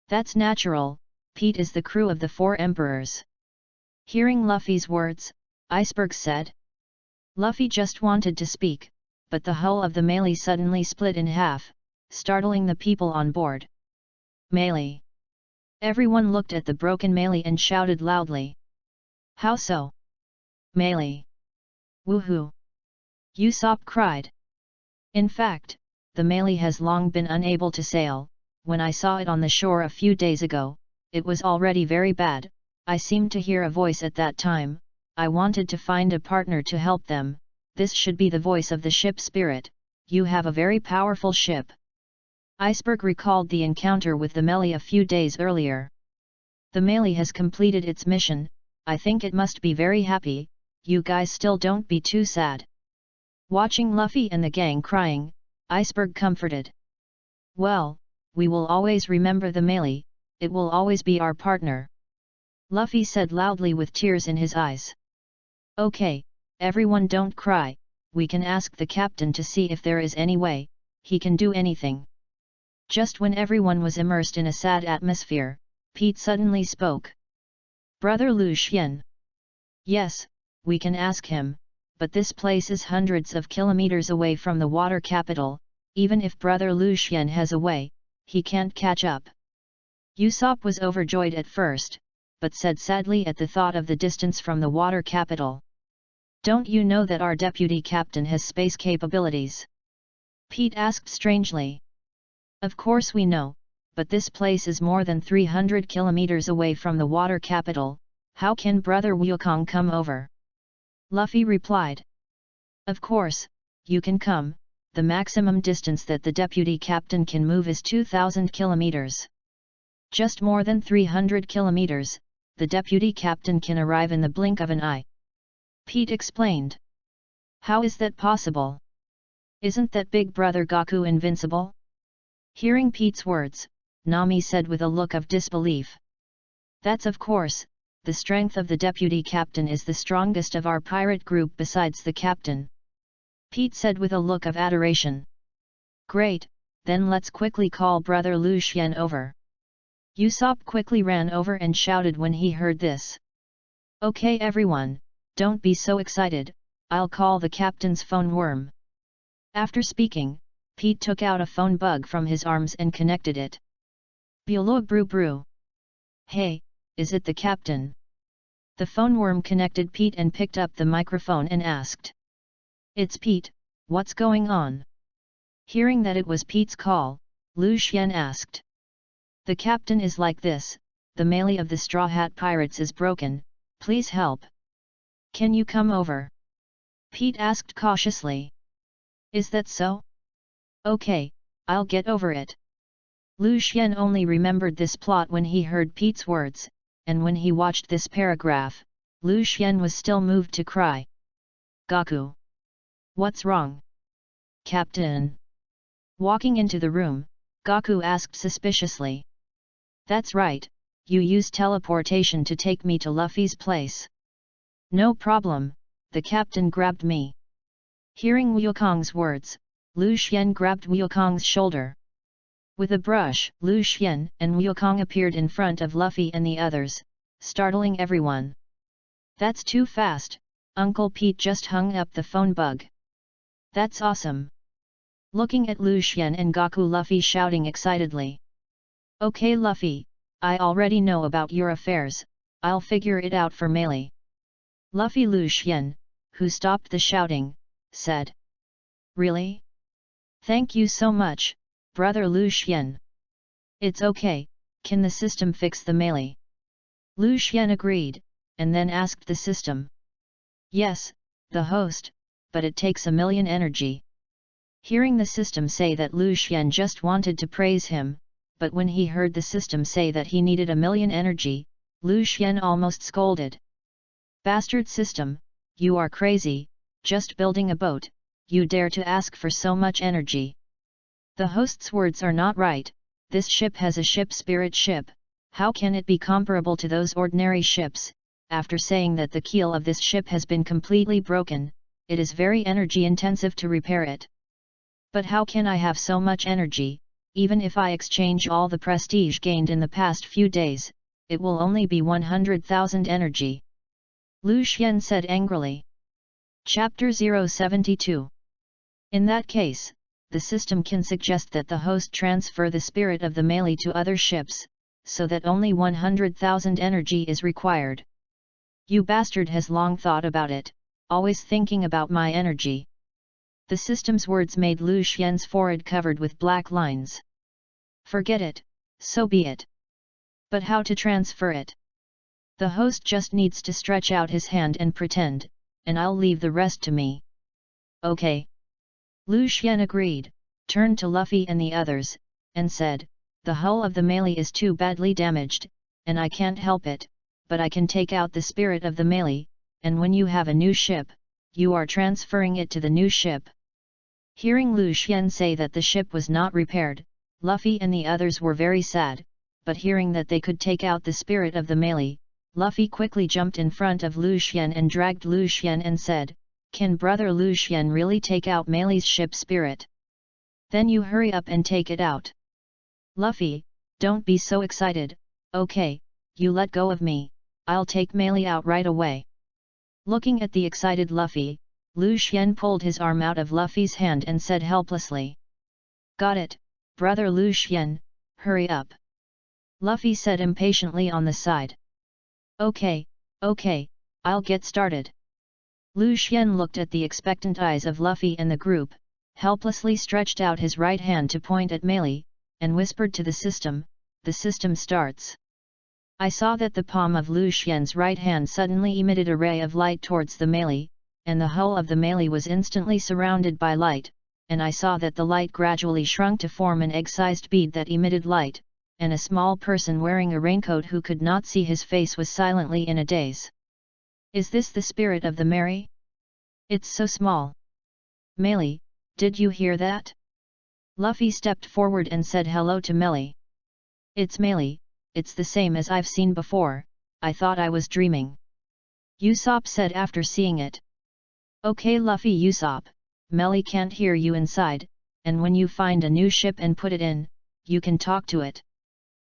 That's natural, Pete is the crew of the 4 emperors. Hearing Luffy's words, Iceberg said. Luffy just wanted to speak, but the hull of the melee suddenly split in half, startling the people on board. Melee. Everyone looked at the broken melee and shouted loudly. How so? Melee. Woohoo! Usopp cried. In fact, the melee has long been unable to sail. When I saw it on the shore a few days ago, it was already very bad. I seemed to hear a voice at that time. I wanted to find a partner to help them. This should be the voice of the ship spirit. You have a very powerful ship. Iceberg recalled the encounter with the melee a few days earlier. The melee has completed its mission. I think it must be very happy. You guys still don't be too sad. Watching Luffy and the gang crying, Iceberg comforted. Well, we will always remember the melee, it will always be our partner. Luffy said loudly with tears in his eyes. Okay, everyone don't cry, we can ask the captain to see if there is any way, he can do anything. Just when everyone was immersed in a sad atmosphere, Pete suddenly spoke. Brother Lu Xien. Yes, we can ask him, but this place is hundreds of kilometers away from the water capital, even if Brother Lu Xien has a way, he can't catch up. Usopp was overjoyed at first, but said sadly at the thought of the distance from the water capital. Don't you know that our deputy captain has space capabilities? Pete asked strangely. Of course we know, but this place is more than 300 kilometers away from the water capital, how can Brother Wukong come over? Luffy replied. Of course, you can come, the maximum distance that the deputy captain can move is 2,000 kilometers. Just more than 300 kilometers, the deputy captain can arrive in the blink of an eye. Pete explained. How is that possible? Isn't that big brother Gaku invincible? Hearing Pete's words, Nami said with a look of disbelief. That's of course, the strength of the deputy captain is the strongest of our pirate group besides the captain. Pete said with a look of adoration. Great, then let's quickly call Brother Lu Xien over. Usopp quickly ran over and shouted when he heard this. Okay everyone, don't be so excited, I'll call the captain's phone worm. After speaking, Pete took out a phone bug from his arms and connected it. Bulo Bru Bru. Hey, is it the captain? The phone worm connected Pete and picked up the microphone and asked. It's Pete, what's going on? Hearing that it was Pete's call, Lu Xien asked. The captain is like this, the melee of the Straw Hat Pirates is broken, please help. Can you come over? Pete asked cautiously. Is that so? Okay, I'll get over it. Lu Xien only remembered this plot when he heard Pete's words, and when he watched this paragraph, Lu Xien was still moved to cry. Gaku. What's wrong? Captain. Walking into the room, Gaku asked suspiciously. That's right, you used teleportation to take me to Luffy's place. No problem, the captain grabbed me. Hearing Wukong's words, Lu Xien grabbed Wukong's shoulder. With a brush, Lu Xien and Wukong appeared in front of Luffy and the others, startling everyone. That's too fast, Uncle Pete just hung up the phone bug. That's awesome. Looking at Lu Xien and Gaku, Luffy shouting excitedly. Okay Luffy, I already know about your affairs, I'll figure it out for melee. Luffy. Lu Xien, who stopped the shouting, said. Really? Thank you so much, Brother Lu Xien. It's okay, can the system fix the melee? Lu Xien agreed, and then asked the system. Yes, the host, but it takes 1,000,000 energy. Hearing the system say that Lu Xian just wanted to praise him, but when he heard the system say that he needed 1,000,000 energy, Lu Xian almost scolded. Bastard system, you are crazy, just building a boat, you dare to ask for so much energy. The host's words are not right, this ship has a ship spirit ship, how can it be comparable to those ordinary ships? After saying that the keel of this ship has been completely broken, it is very energy intensive to repair it. But how can I have so much energy, even if I exchange all the prestige gained in the past few days, it will only be 100,000 energy. Lu Xian said angrily. Chapter 072. In that case, the system can suggest that the host transfer the spirit of the melee to other ships, so that only 100,000 energy is required. You bastard has long thought about it, always thinking about my energy. The system's words made Lu Xian's forehead covered with black lines. Forget it, so be it. But how to transfer it? The host just needs to stretch out his hand and pretend, and I'll leave the rest to me. Okay. Lu Xian agreed, turned to Luffy and the others, and said, the hull of the melee is too badly damaged, and I can't help it, but I can take out the spirit of the melee, and when you have a new ship, you are transferring it to the new ship. Hearing Lu Xian say that the ship was not repaired, Luffy and the others were very sad, but hearing that they could take out the spirit of the melee, Luffy quickly jumped in front of Lu Xian and dragged Lu Xian and said, can brother Lu Xian really take out melee's ship spirit? Then you hurry up and take it out. Luffy, don't be so excited, okay, you let go of me, I'll take melee out right away. Looking at the excited Luffy, Lu Xian pulled his arm out of Luffy's hand and said helplessly. Got it, brother Lu Xian, hurry up. Luffy said impatiently on the side. Okay, I'll get started. Lu Xian looked at the expectant eyes of Luffy and the group, helplessly stretched out his right hand to point at melee, and whispered to the system starts. I saw that the palm of Lu Xian's right hand suddenly emitted a ray of light towards the melee, and the hull of the melee was instantly surrounded by light, and I saw that the light gradually shrunk to form an egg-sized bead that emitted light, and a small person wearing a raincoat who could not see his face was silently in a daze. Is this the spirit of the melee? It's so small. Melee, did you hear that? Luffy stepped forward and said hello to melee. It's melee, it's the same as I've seen before, I thought I was dreaming. Usopp said after seeing it. Okay Luffy Usopp, melee can't hear you inside, and when you find a new ship and put it in, you can talk to it.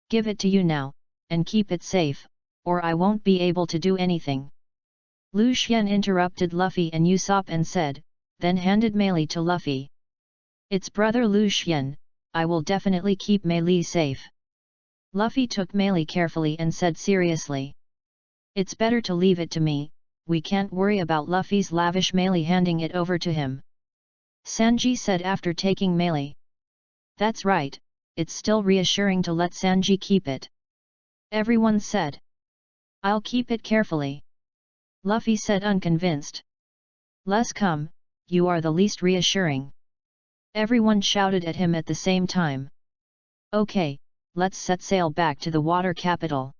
Give it to you now, and keep it safe, or I won't be able to do anything. Lu Xian interrupted Luffy and Usopp and said, then handed melee to Luffy. It's brother Lu Xian, I will definitely keep melee safe. Luffy took melee carefully and said seriously. It's better to leave it to me, we can't worry about Luffy's lavish melee handing it over to him. Sanji said after taking melee. That's right, it's still reassuring to let Sanji keep it. Everyone said. I'll keep it carefully. Luffy said unconvinced. Les come, you are the least reassuring. Everyone shouted at him at the same time. Okay, let's set sail back to the water capital.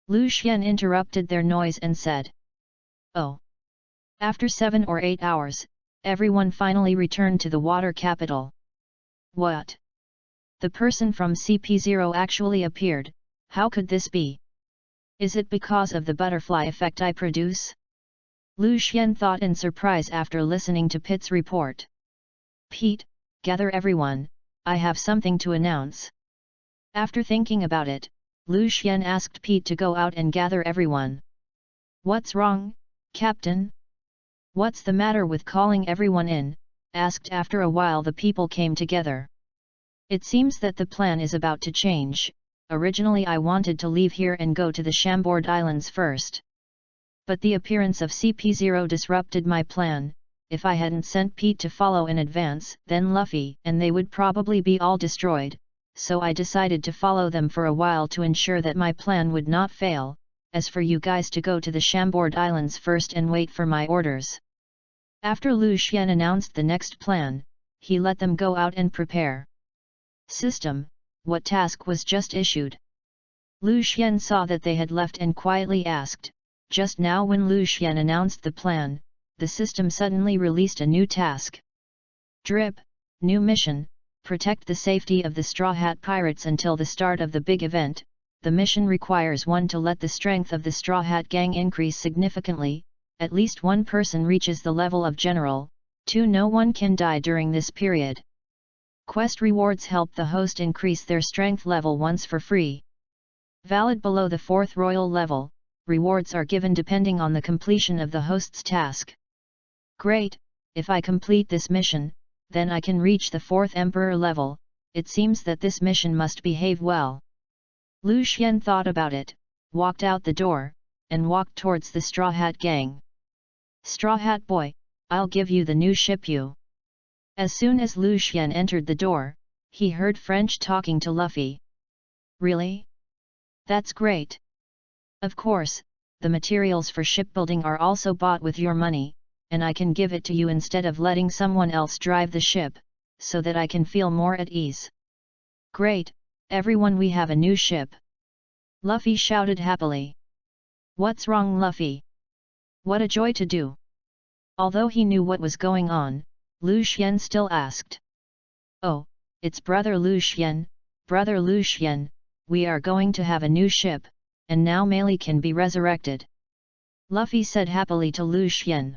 Lu Xian interrupted their noise and said. Oh. After 7 or 8 hours, everyone finally returned to the water capital. What? The person from CP0 actually appeared, how could this be? Is it because of the butterfly effect I produce? Lu Xian thought in surprise after listening to Pit's report. Pete, gather everyone, I have something to announce. After thinking about it, Lu Xian asked Pete to go out and gather everyone. What's wrong, Captain? What's the matter with calling everyone in? Asked after a while the people came together. It seems that the plan is about to change. Originally I wanted to leave here and go to the Chambord Islands first. But the appearance of CP0 disrupted my plan. If I hadn't sent Pete to follow in advance, then Luffy and they would probably be all destroyed, so I decided to follow them for a while to ensure that my plan would not fail, as for you guys to go to the Chambord Islands first and wait for my orders. After Lu Xian announced the next plan, he let them go out and prepare. System, what task was just issued? Lu Xian saw that they had left and quietly asked. Just now when Lu Xian announced the plan, the system suddenly released a new task. Drip, new mission, protect the safety of the Straw Hat Pirates until the start of the big event. The mission requires 1 to let the strength of the Straw Hat gang increase significantly, at least 1 person reaches the level of general, 2 no one can die during this period. Quest rewards help the host increase their strength level once for free. Valid below the 4th royal level, rewards are given depending on the completion of the host's task. Great, if I complete this mission, then I can reach the 4th emperor level. It seems that this mission must behave well. Lu Xian thought about it, walked out the door, and walked towards the Straw Hat gang. Straw Hat boy, I'll give you the new ship you. As soon as Lu Xian entered the door, he heard French talking to Luffy. Really? That's great. Of course, the materials for shipbuilding are also bought with your money, and I can give it to you instead of letting someone else drive the ship, so that I can feel more at ease. Great, everyone, we have a new ship. Luffy shouted happily. What's wrong, Luffy? What a joy to do. Although he knew what was going on, Lu Xian still asked. Oh, it's Brother Lu Xian, Brother Lu Xian, we are going to have a new ship, and now Meili can be resurrected. Luffy said happily to Lu Xian.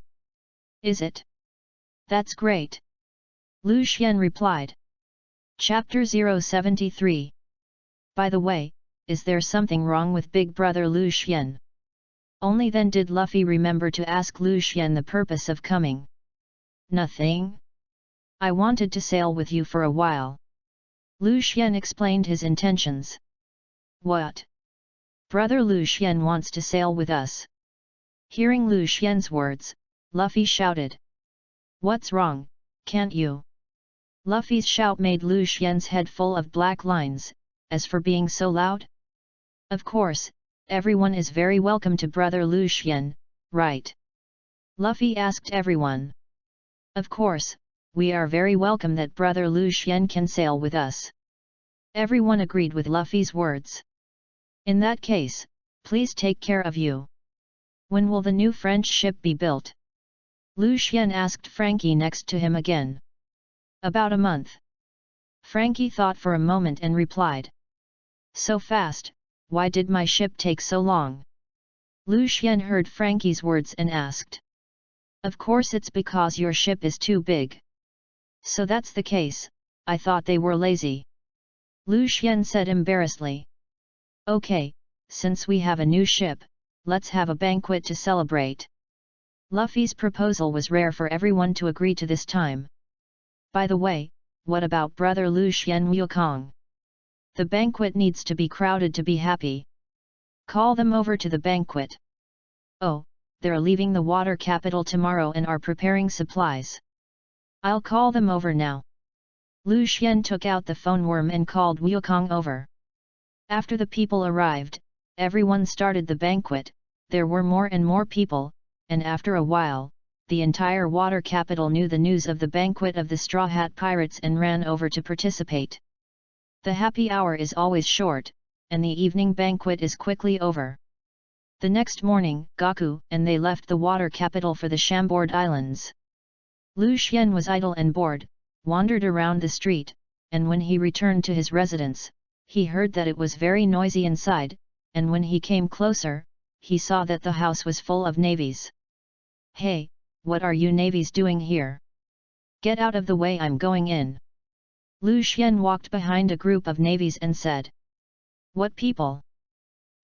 Is it? That's great. Lu Xian replied. Chapter 073. By the way, is there something wrong with Big Brother Lu Xian? Only then did Luffy remember to ask Lu Xian the purpose of coming. Nothing. I wanted to sail with you for a while. Lu Xian explained his intentions. What? Brother Lu Xian wants to sail with us. Hearing Lu Xian's words, Luffy shouted. What's wrong, can't you? Luffy's shout made Lu Xian's head full of black lines. As for being so loud? Of course, everyone is very welcome to Brother Lu Xian, right? Luffy asked everyone. Of course, we are very welcome that Brother Lu Xian can sail with us. Everyone agreed with Luffy's words. In that case, please take care of you. When will the new French ship be built? Lu Xian asked Frankie next to him again. About a month. Frankie thought for a moment and replied. So fast, why did my ship take so long? Lu Xian heard Frankie's words and asked. Of course it's because your ship is too big. So that's the case, I thought they were lazy. Lu Xian said embarrassedly. Okay, since we have a new ship, let's have a banquet to celebrate. Luffy's proposal was rare for everyone to agree to this time. By the way, what about Brother Lu Xian Wukong? The banquet needs to be crowded to be happy. Call them over to the banquet. Oh, they're leaving the water capital tomorrow and are preparing supplies. I'll call them over now. Lu Xian took out the phone worm and called Wukong over. After the people arrived, everyone started the banquet. There were more and more people, and after a while, the entire water capital knew the news of the banquet of the Straw Hat Pirates and ran over to participate. The happy hour is always short, and the evening banquet is quickly over. The next morning, Gaku and they left the water capital for the Chambord Islands. Lu Xian was idle and bored, wandered around the street, and when he returned to his residence, he heard that it was very noisy inside, and when he came closer, he saw that the house was full of navvies. Hey, what are you navvies doing here? Get out of the way, I'm going in. Lu Xian walked behind a group of navvies and said. What people?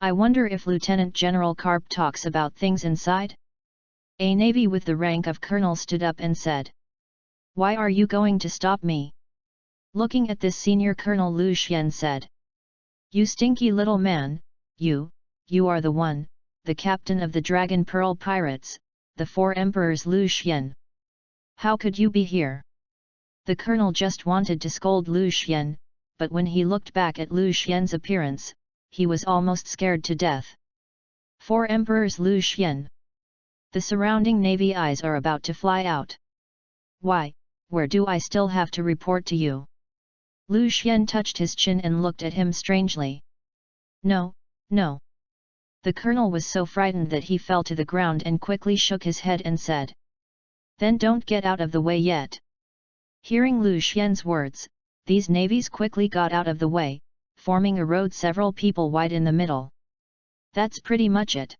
I wonder if Lieutenant General Carp talks about things inside? A navvy with the rank of colonel stood up and said. Why are you going to stop me? Looking at this senior colonel, Lu Xian said. You stinky little man, you are the one, the captain of the Dragon Pearl Pirates, the 4 emperors, Lu Xian. How could you be here? The colonel just wanted to scold Lu Xian, but when he looked back at Lu Xian's appearance, he was almost scared to death. 4 emperors, Lu Xian. The surrounding navy eyes are about to fly out. Why, where do I still have to report to you? Lu Xian touched his chin and looked at him strangely. No, no. The colonel was so frightened that he fell to the ground and quickly shook his head and said. Then don't get out of the way yet. Hearing Lu Xian's words, these navies quickly got out of the way, forming a road several people wide in the middle. That's pretty much it.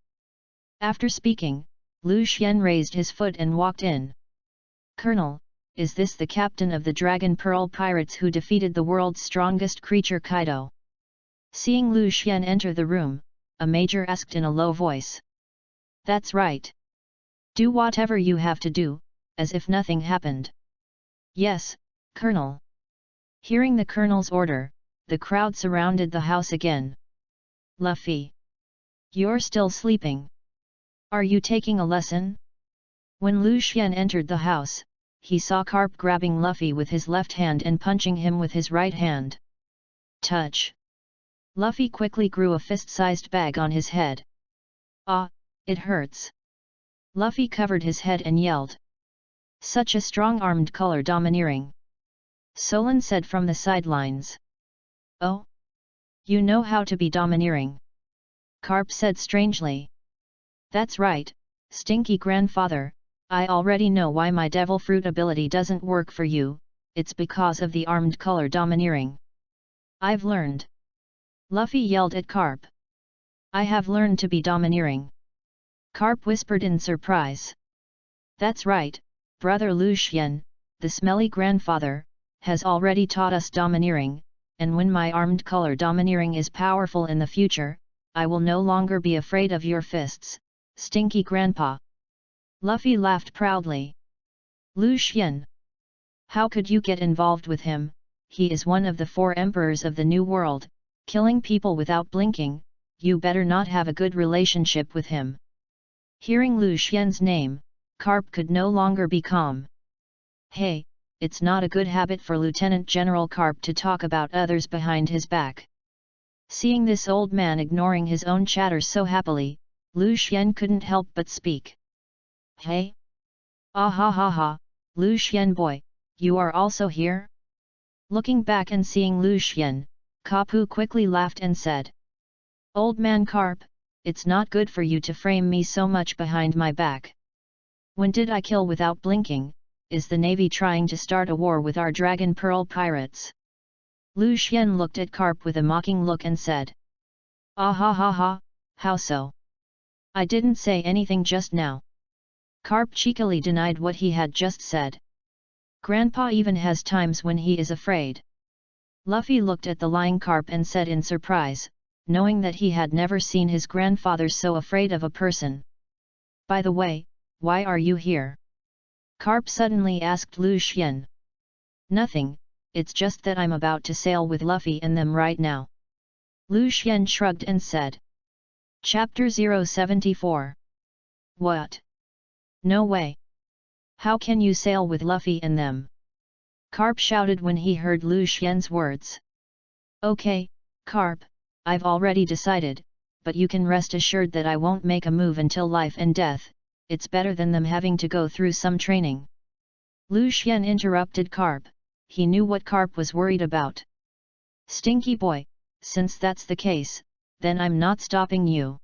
After speaking, Lu Xian raised his foot and walked in. Colonel, is this the captain of the Dragon Pearl pirates who defeated the world's strongest creature Kaido? Seeing Lu Xian enter the room, a major asked in a low voice. That's right. Do whatever you have to do, as if nothing happened. Yes, Colonel. Hearing the colonel's order, the crowd surrounded the house again. Luffy. You're still sleeping. Are you taking a lesson? When Lu Xian entered the house, he saw Carp grabbing Luffy with his left hand and punching him with his right hand. Touch. Luffy quickly grew a fist-sized bag on his head. Ah, it hurts. Luffy covered his head and yelled. Such a strong-armed color domineering. Solon said from the sidelines. Oh? You know how to be domineering. Carp said strangely. That's right, Stinky Grandfather, I already know why my devil fruit ability doesn't work for you, it's because of the armed color domineering. I've learned. Luffy yelled at Carp. I have learned to be domineering. Carp whispered in surprise. That's right, Brother Lu Xian, the smelly grandfather, has already taught us domineering, and when my armed color domineering is powerful in the future, I will no longer be afraid of your fists, Stinky Grandpa. Luffy laughed proudly. Lu Xian. How could you get involved with him? He is one of the 4 emperors of the New World, killing people without blinking, you better not have a good relationship with him. Hearing Lu Xian's name, Carp could no longer be calm. Hey, it's not a good habit for Lieutenant General Carp to talk about others behind his back. Seeing this old man ignoring his own chatter so happily, Lu Xian couldn't help but speak. Hey? Ah ha ha ha, Lu Xian boy, you are also here? Looking back and seeing Lu Xian, Kapu quickly laughed and said. Old man Carp, it's not good for you to frame me so much behind my back. When did I kill without blinking? Is the Navy trying to start a war with our Dragon Pearl pirates? Lu Xian looked at Carp with a mocking look and said. Ah ha ha ha, how so? I didn't say anything just now. Carp cheekily denied what he had just said. Grandpa even has times when he is afraid. Luffy looked at the lying Carp and said in surprise, knowing that he had never seen his grandfather so afraid of a person. By the way, why are you here? Carp suddenly asked Lu Xian. Nothing, it's just that I'm about to sail with Luffy and them right now. Lu Xian shrugged and said. Chapter 074. What? No way. How can you sail with Luffy and them? Carp shouted when he heard Lu Xian's words. Okay, Carp, I've already decided, but you can rest assured that I won't make a move until life and death, it's better than them having to go through some training. Lu Xian interrupted Carp, he knew what Carp was worried about. Stinky boy, since that's the case, then I'm not stopping you.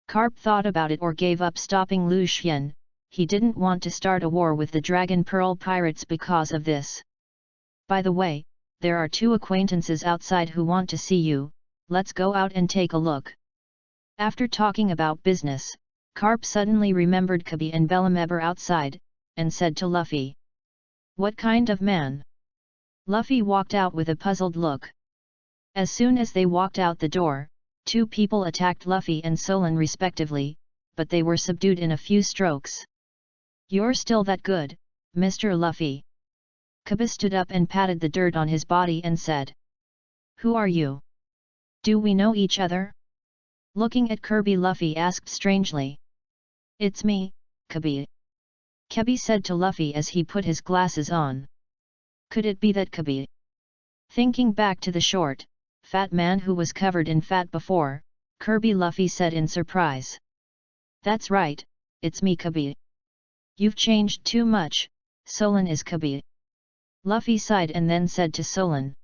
Carp thought about it or gave up stopping Lu Xian, he didn't want to start a war with the Dragon Pearl pirates because of this. By the way, there are 2 acquaintances outside who want to see you, let's go out and take a look. After talking about business, Carp suddenly remembered Kabi and Bellameber outside, and said to Luffy. What kind of man? Luffy walked out with a puzzled look. As soon as they walked out the door, 2 people attacked Luffy and Solon respectively, but they were subdued in a few strokes. You're still that good, Mr. Luffy. Kabi stood up and patted the dirt on his body and said. Who are you? Do we know each other? Looking at Kirby, Luffy asked strangely. It's me, Kabi. Kabi said to Luffy as he put his glasses on. Could it be that Kabi? Thinking back to the short, fat man who was covered in fat before, Kirby Luffy said in surprise. That's right, it's me Kabi. You've changed too much, Solon is Kabi. Luffy sighed and then said to Solon.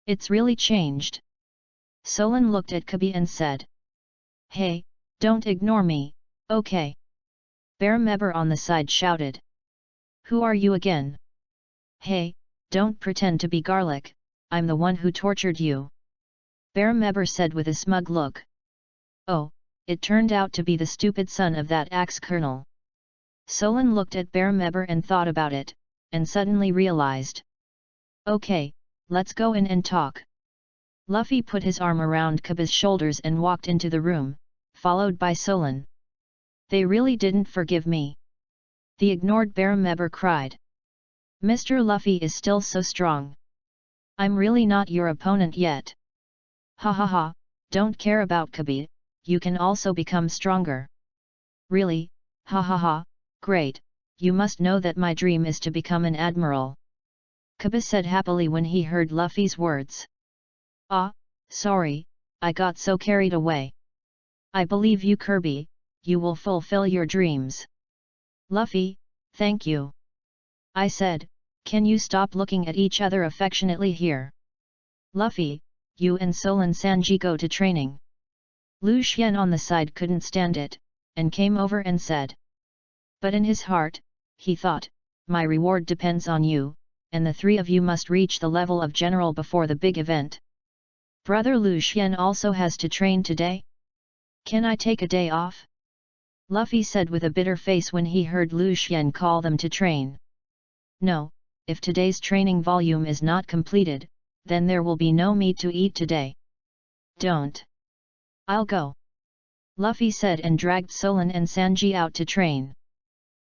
It's really changed. Solon looked at Kabi and said. Hey, don't ignore me, okay? Bear Member on the side shouted. Who are you again? Hey, don't pretend to be garlic, I'm the one who tortured you. Bear Member said with a smug look. Oh, it turned out to be the stupid son of that axe colonel. Solon looked at Bear Member and thought about it, and suddenly realized. Okay, let's go in and talk. Luffy put his arm around Kabi's shoulders and walked into the room, followed by Solon. They really didn't forgive me. The ignored Bear Member cried. Mr. Luffy is still so strong. I'm really not your opponent yet. Ha ha ha, don't care about Kabi, you can also become stronger. Really, ha ha ha, great, you must know that my dream is to become an admiral. Kabi said happily when he heard Luffy's words. Ah, sorry, I got so carried away. I believe you, Kirby, you will fulfill your dreams. Luffy, thank you. I said, can you stop looking at each other affectionately here? Luffy, you and Solon Sanji go to training. Lu Xian on the side couldn't stand it, and came over and said. But in his heart, he thought, my reward depends on you, and the three of you must reach the level of general before the big event. Brother Lu Xian also has to train today? Can I take a day off? Luffy said with a bitter face when he heard Lu Xian call them to train. No, if today's training volume is not completed, then there will be no meat to eat today. Don't. I'll go. Luffy said and dragged Solon and Sanji out to train.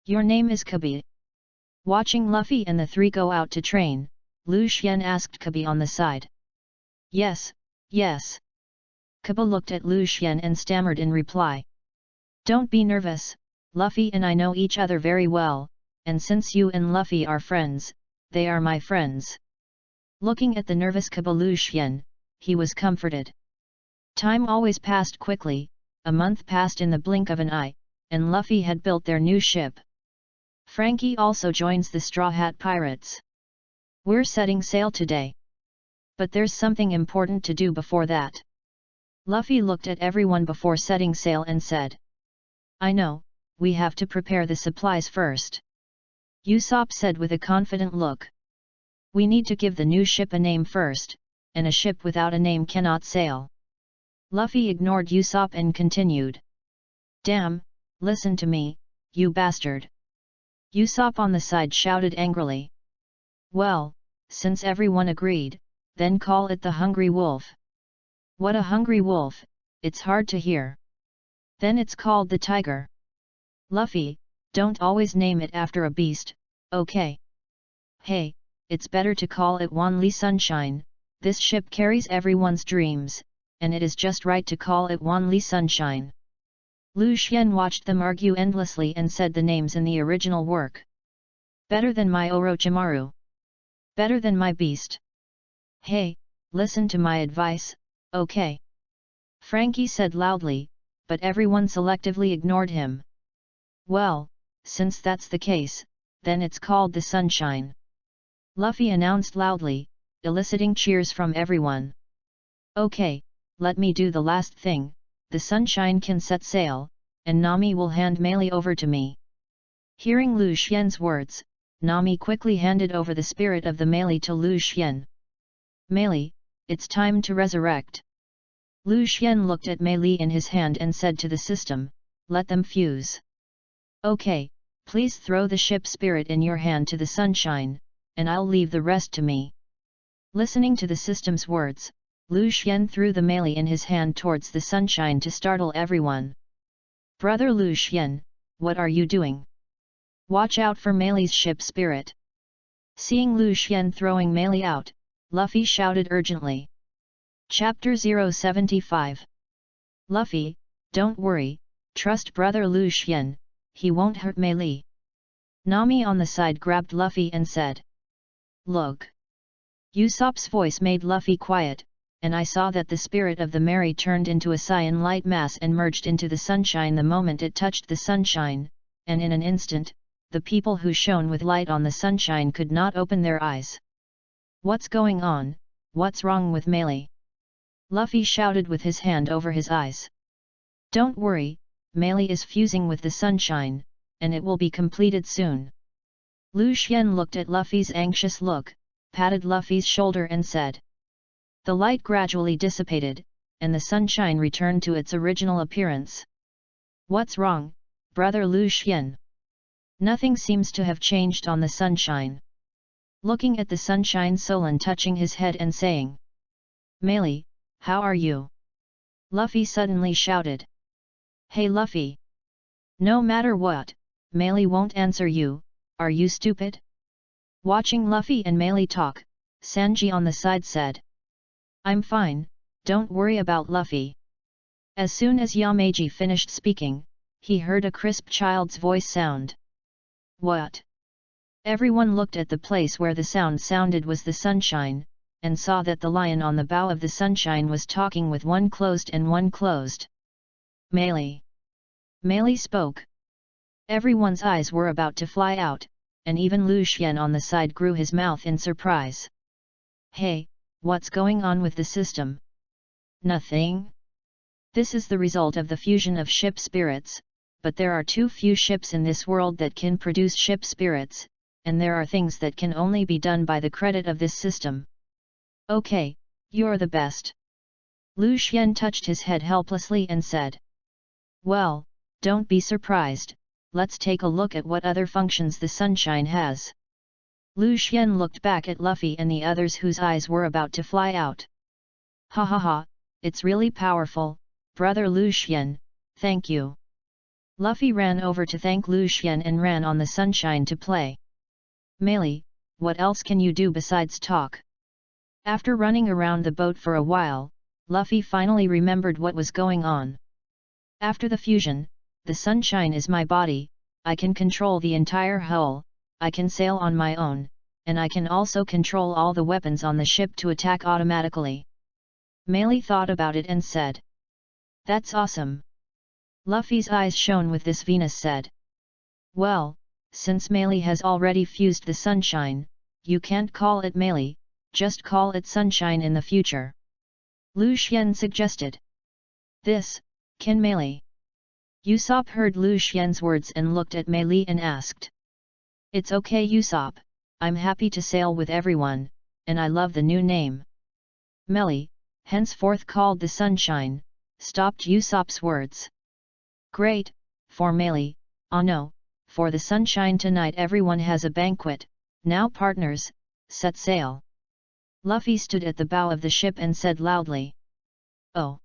Your name is Kabi. Watching Luffy and the three go out to train, Lu Xian asked Kabi on the side. Yes, yes. Kabi looked at Lu Xian and stammered in reply. Don't be nervous, Luffy and I know each other very well, and since you and Luffy are friends, they are my friends. Looking at the nervous Kabi Lu Xian, he was comforted. Time always passed quickly, a month passed in the blink of an eye, and Luffy had built their new ship. Frankie also joins the Straw Hat Pirates. We're setting sail today. But there's something important to do before that. Luffy looked at everyone before setting sail and said. I know, we have to prepare the supplies first. Usopp said with a confident look. We need to give the new ship a name first, and a ship without a name cannot sail. Luffy ignored Usopp and continued. Damn, listen to me, you bastard. Usopp on the side shouted angrily. Well, since everyone agreed, then call it the Hungry Wolf. What a hungry wolf, it's hard to hear. Then it's called the Tiger. Luffy, don't always name it after a beast, okay? Hey, it's better to call it Wanli Sunshine, this ship carries everyone's dreams, and it is just right to call it Wanli Sunshine. Lu Xian watched them argue endlessly and said the names in the original work. Better than my Orochimaru. Better than my beast. Hey, listen to my advice, okay? Frankie said loudly, but everyone selectively ignored him. Well, since that's the case, then it's called the Sunshine. Luffy announced loudly, eliciting cheers from everyone. Okay, let me do the last thing, the Sunshine can set sail, and Nami will hand Meili over to me. Hearing Lu Xian's words, Nami quickly handed over the spirit of the Meili to Lu Xian. Meili, it's time to resurrect. Lu Xian looked at Meili in his hand and said to the system, let them fuse. Okay, please throw the ship spirit in your hand to the Sunshine, and I'll leave the rest to me. Listening to the system's words, Lu Xian threw the Meili in his hand towards the Sunshine to startle everyone. Brother Lu Xian, what are you doing? Watch out for Meili's ship spirit. Seeing Lu Xian throwing Meili out, Luffy shouted urgently. Chapter 075. Luffy, don't worry, trust Brother Lu Xian, he won't hurt Meili. Nami on the side grabbed Luffy and said. Look. Usopp's voice made Luffy quiet, and I saw that the spirit of the Mary turned into a cyan light mass and merged into the Sunshine the moment it touched the Sunshine, and in an instant, the people who shone with light on the sunshine could not open their eyes. "What's going on? What's wrong with Meili?" Luffy shouted with his hand over his eyes. "Don't worry, Meili is fusing with the sunshine, and it will be completed soon." Lu Xian looked at Luffy's anxious look, patted Luffy's shoulder and said. The light gradually dissipated, and the sunshine returned to its original appearance. "What's wrong, brother Lu Xian?" "Nothing seems to have changed on the sunshine." Looking at the sunshine, Solan touching his head and saying, "Meili, how are you?" Luffy suddenly shouted. "Hey Luffy! No matter what, Meili won't answer you, are you stupid?" Watching Luffy and Meili talk, Sanji on the side said. "I'm fine, don't worry about Luffy." As soon as Yamaji finished speaking, he heard a crisp child's voice sound. "What?" Everyone looked at the place where the sound sounded was the sunshine, and saw that the lion on the bow of the sunshine was talking with one closed and one closed. "Meili." Meili spoke. Everyone's eyes were about to fly out, and even Lu Xian on the side grew his mouth in surprise. "Hey, what's going on with the system?" "Nothing. This is the result of the fusion of ship spirits, but there are too few ships in this world that can produce ship spirits, and there are things that can only be done by the credit of this system." "Okay, you're the best." Lu Xian touched his head helplessly and said. "Well, don't be surprised, let's take a look at what other functions the sunshine has." Lu Xian looked back at Luffy and the others whose eyes were about to fly out. "Ha ha ha, it's really powerful, brother Lu Xian, thank you." Luffy ran over to thank Lu Xian and ran on the sunshine to play. "Meili, what else can you do besides talk?" After running around the boat for a while, Luffy finally remembered what was going on. "After the fusion, the sunshine is my body, I can control the entire hull, I can sail on my own, and I can also control all the weapons on the ship to attack automatically." Meili thought about it and said. "That's awesome." Luffy's eyes shone with this. Venus said. "Well, since Meili has already fused the sunshine, you can't call it Meili, just call it sunshine in the future." Lu Xian suggested. "This, can Meili?" Usopp heard Lu Xian's words and looked at Meili and asked. "It's okay Usopp, I'm happy to sail with everyone, and I love the new name." Meili, henceforth called the sunshine, stopped Usopp's words. "Great, for Meili, oh no, for the sunshine tonight everyone has a banquet, now partners, set sail." Luffy stood at the bow of the ship and said loudly. "Oh."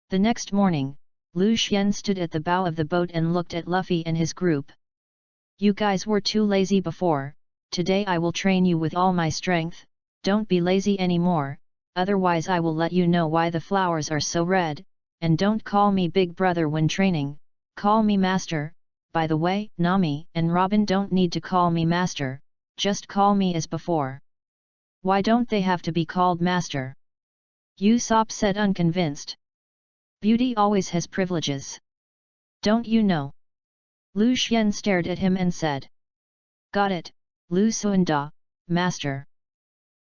The next morning, Lu Xian stood at the bow of the boat and looked at Luffy and his group. "You guys were too lazy before, today I will train you with all my strength, don't be lazy anymore, otherwise I will let you know why the flowers are so red, and don't call me big brother when training, call me master, by the way Nami and Robin don't need to call me master, just call me as before." "Why don't they have to be called master?" Usopp said unconvinced. "Beauty always has privileges. Don't you know?" Lu Xian stared at him and said. "Got it, Lu Suanda, master."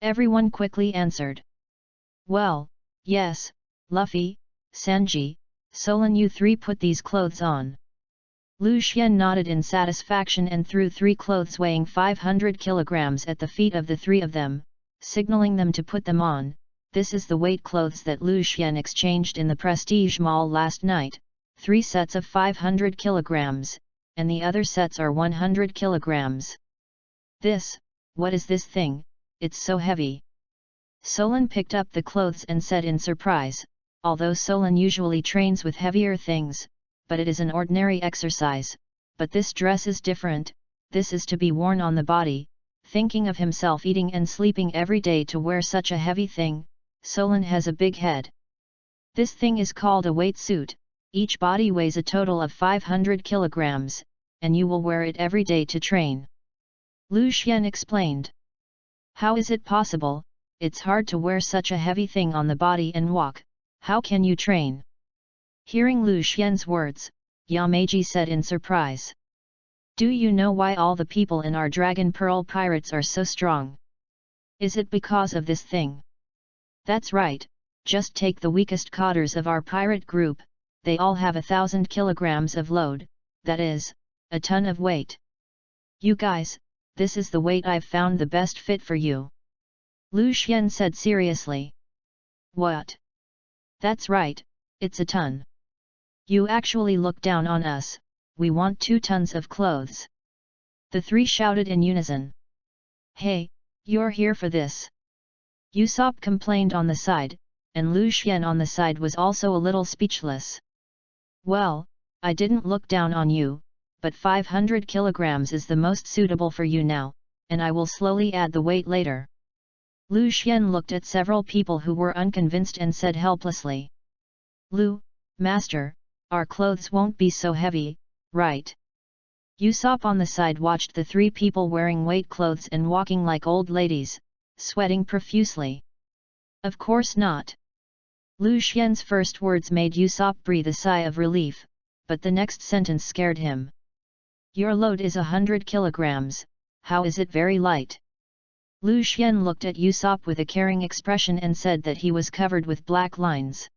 Everyone quickly answered. "Well, yes, Luffy, Sanji, Solan, you three put these clothes on." Lu Xian nodded in satisfaction and threw 3 clothes weighing 500 kilograms at the feet of the 3 of them, signaling them to put them on. This is the weight clothes that Lu Xian exchanged in the Prestige Mall last night, 3 sets of 500 kilograms, and the other sets are 100 kilograms. "This, what is this thing, it's so heavy." Solan picked up the clothes and said in surprise, although Solan usually trains with heavier things, but it is an ordinary exercise, but this dress is different, this is to be worn on the body. Thinking of himself eating and sleeping every day to wear such a heavy thing, Solan has a big head. "This thing is called a weight suit, each body weighs a total of 500 kilograms, and you will wear it every day to train." Lu Xian explained. "How is it possible? It's hard to wear such a heavy thing on the body and walk, how can you train?" Hearing Lu Xian's words, Yamaji said in surprise. Do you know why all the people in our Dragon Pearl pirates are so strong? Is it because of this thing? That's right, just take the weakest cotters of our pirate group, they all have 1,000 kilograms of load, that is, a ton of weight. You guys, this is the weight I've found the best fit for you. Lu Xian said seriously. What? That's right, it's a ton. You actually look down on us, we want 2 tons of clothes. The 3 shouted in unison. Hey, you're here for this. Usopp complained on the side, and Lu Xian on the side was also a little speechless. Well, I didn't look down on you, but 500 kilograms is the most suitable for you now, and I will slowly add the weight later. Lu Xian looked at several people who were unconvinced and said helplessly. Lu, Master, our clothes won't be so heavy, right? Usopp on the side watched the 3 people wearing weight clothes and walking like old ladies, sweating profusely. Of course not. Lu Xian's first words made Usopp breathe a sigh of relief, but the next sentence scared him. Your load is 100 kilograms, how is it very light? Lu Xian looked at Usopp with a caring expression and said that he was covered with black lines.